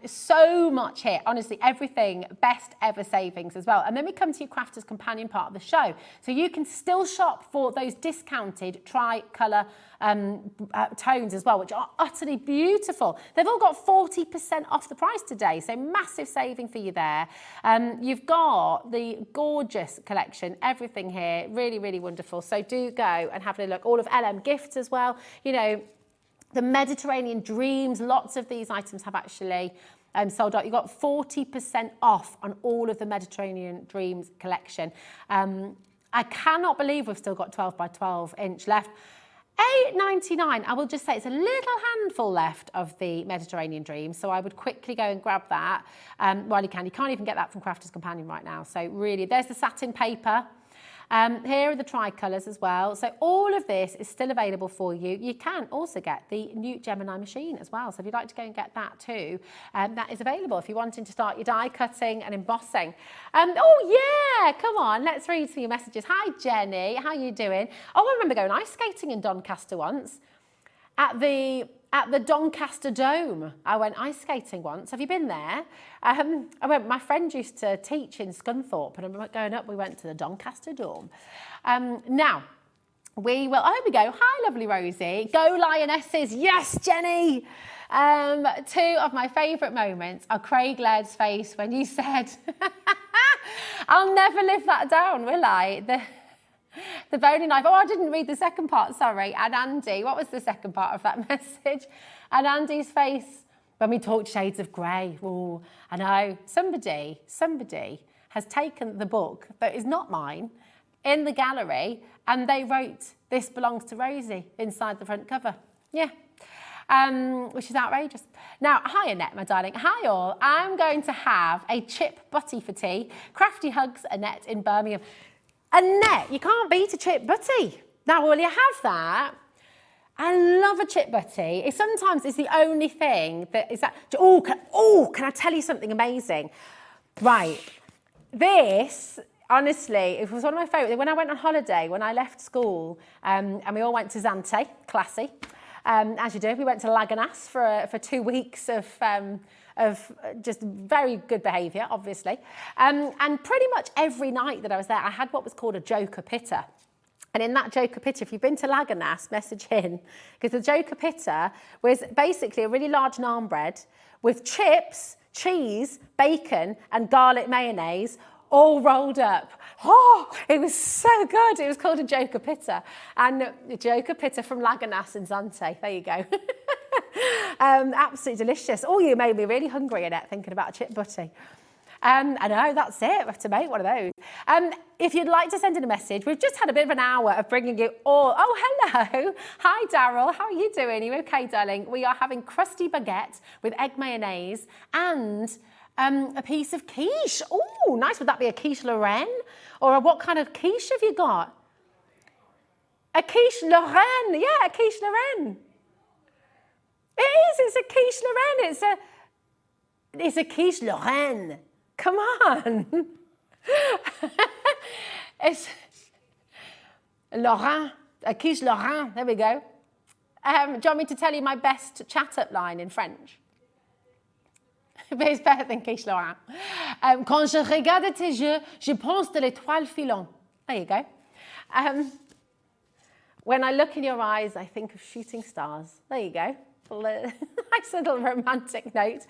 so much here. Honestly, everything, best ever savings as well. And then we come to your Crafter's Companion part of the show. So you can still shop for those discounted tri-colour tones as well, which are utterly beautiful. They've all got 40% off the price today, so massive saving for you there. You've got the gorgeous collection, everything here, really, really wonderful. So do go and have a look. All of LMGifts as well, you know, the Mediterranean Dreams, lots of these items have actually sold out. You've got 40% off on all of the Mediterranean Dreams collection. I cannot believe we've still got 12 by 12 inch left. £8.99. I will just say it's a little handful left of the Mediterranean Dreams, so I would quickly go and grab that while you can. You can't even get that from Crafter's Companion right now. So really, there's the satin paper. Here are the tricolours as well. So all of this is still available for you. You can also get the new Gemini machine as well. So if you'd like to go and get that too, that is available if you're wanting to start your die cutting and embossing. Oh yeah, come on, let's read some of your messages. Hi Jenny, how are you doing? Oh, I remember going ice skating in Doncaster once at the Doncaster Dome. I went ice skating once. Have you been there? My friend used to teach in Scunthorpe, and going up, we went to the Doncaster Dome. Now, here we go. Hi, lovely Rosie. Go Lionesses. Yes, Jenny. Two of my favourite moments are Craig Laird's face when you said, I'll never live that down, will I? The boning knife. Oh, I didn't read the second part, sorry. And Andy, what was the second part of that message? And Andy's face when we talked shades of grey. Oh, I know. Somebody has taken the book that is not mine in the gallery and they wrote, "This belongs to Rosie" inside the front cover. Yeah. Which is outrageous. Now, hi Annette, my darling. Hi all. I'm going to have a chip butty for tea. Crafty hugs, Annette in Birmingham. Annette, you can't beat a chip butty. Now, will you have that? I love a chip butty. Sometimes it's the only thing that is that. Can I tell you something amazing? Right. This, honestly, it was one of my favourites. When I went on holiday, when I left school, and we all went to Zante, classy, as you do. We went to Laganas for 2 weeks of just very good behaviour, obviously. And pretty much every night that I was there, I had what was called a joker pitta. And in that joker pitta, if you've been to Laganas, message in, because the joker pitta was basically a really large naan bread with chips, cheese, bacon, and garlic mayonnaise all rolled up. Oh, it was so good. It was called a joker pitta. And the joker pitta from Laganas in Zante. There you go. Absolutely delicious. Oh, you made me really hungry, Annette, thinking about a chip butty. I know, that's it. We have to make one of those. If you'd like to send in a message, we've just had a bit of an hour of bringing you all... Oh, hello. Hi, Daryl. How are you doing? Are you okay, darling? We are having crusty baguette with egg mayonnaise and a piece of quiche. Oh, nice. Would that be a quiche Lorraine? Or what kind of quiche have you got? A quiche Lorraine. Yeah, a quiche Lorraine. It is. It's a quiche Lorraine. It's a quiche Lorraine. Come on. It's Lorraine. A quiche Lorraine. There we go. Do you want me to tell you my best chat-up line in French? Mais it's better than quiche Lorraine. Quand je regarde tes yeux, je pense de l'étoile filante. There you go. When I look in your eyes, I think of shooting stars. There you go. Nice little romantic note.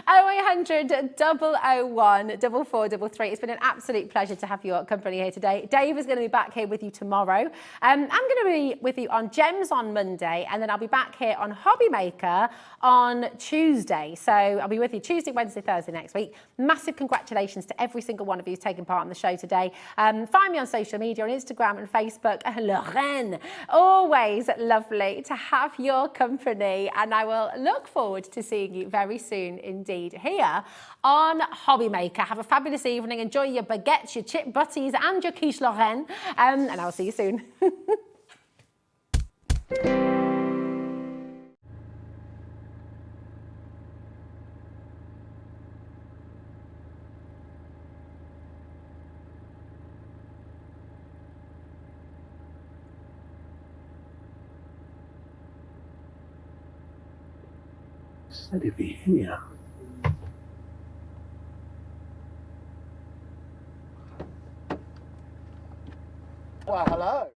0800 001 4433. It's been an absolute pleasure to have your company here today. Dave is going to be back here with you tomorrow. I'm going to be with you on Gems on Monday, and then I'll be back here on HobbyMaker on Tuesday. So I'll be with you Tuesday, Wednesday, Thursday next week. Massive congratulations to every single one of you who's taken part in the show today. Find me on social media, on Instagram and Facebook. Lorraine, always lovely to have your company. And I will look forward to seeing you very soon indeed here on HobbyMaker. Have a fabulous evening. Enjoy your baguettes, your chip butties and your quiche Lorraine. And I'll see you soon. Said he'd be here. Well, hello.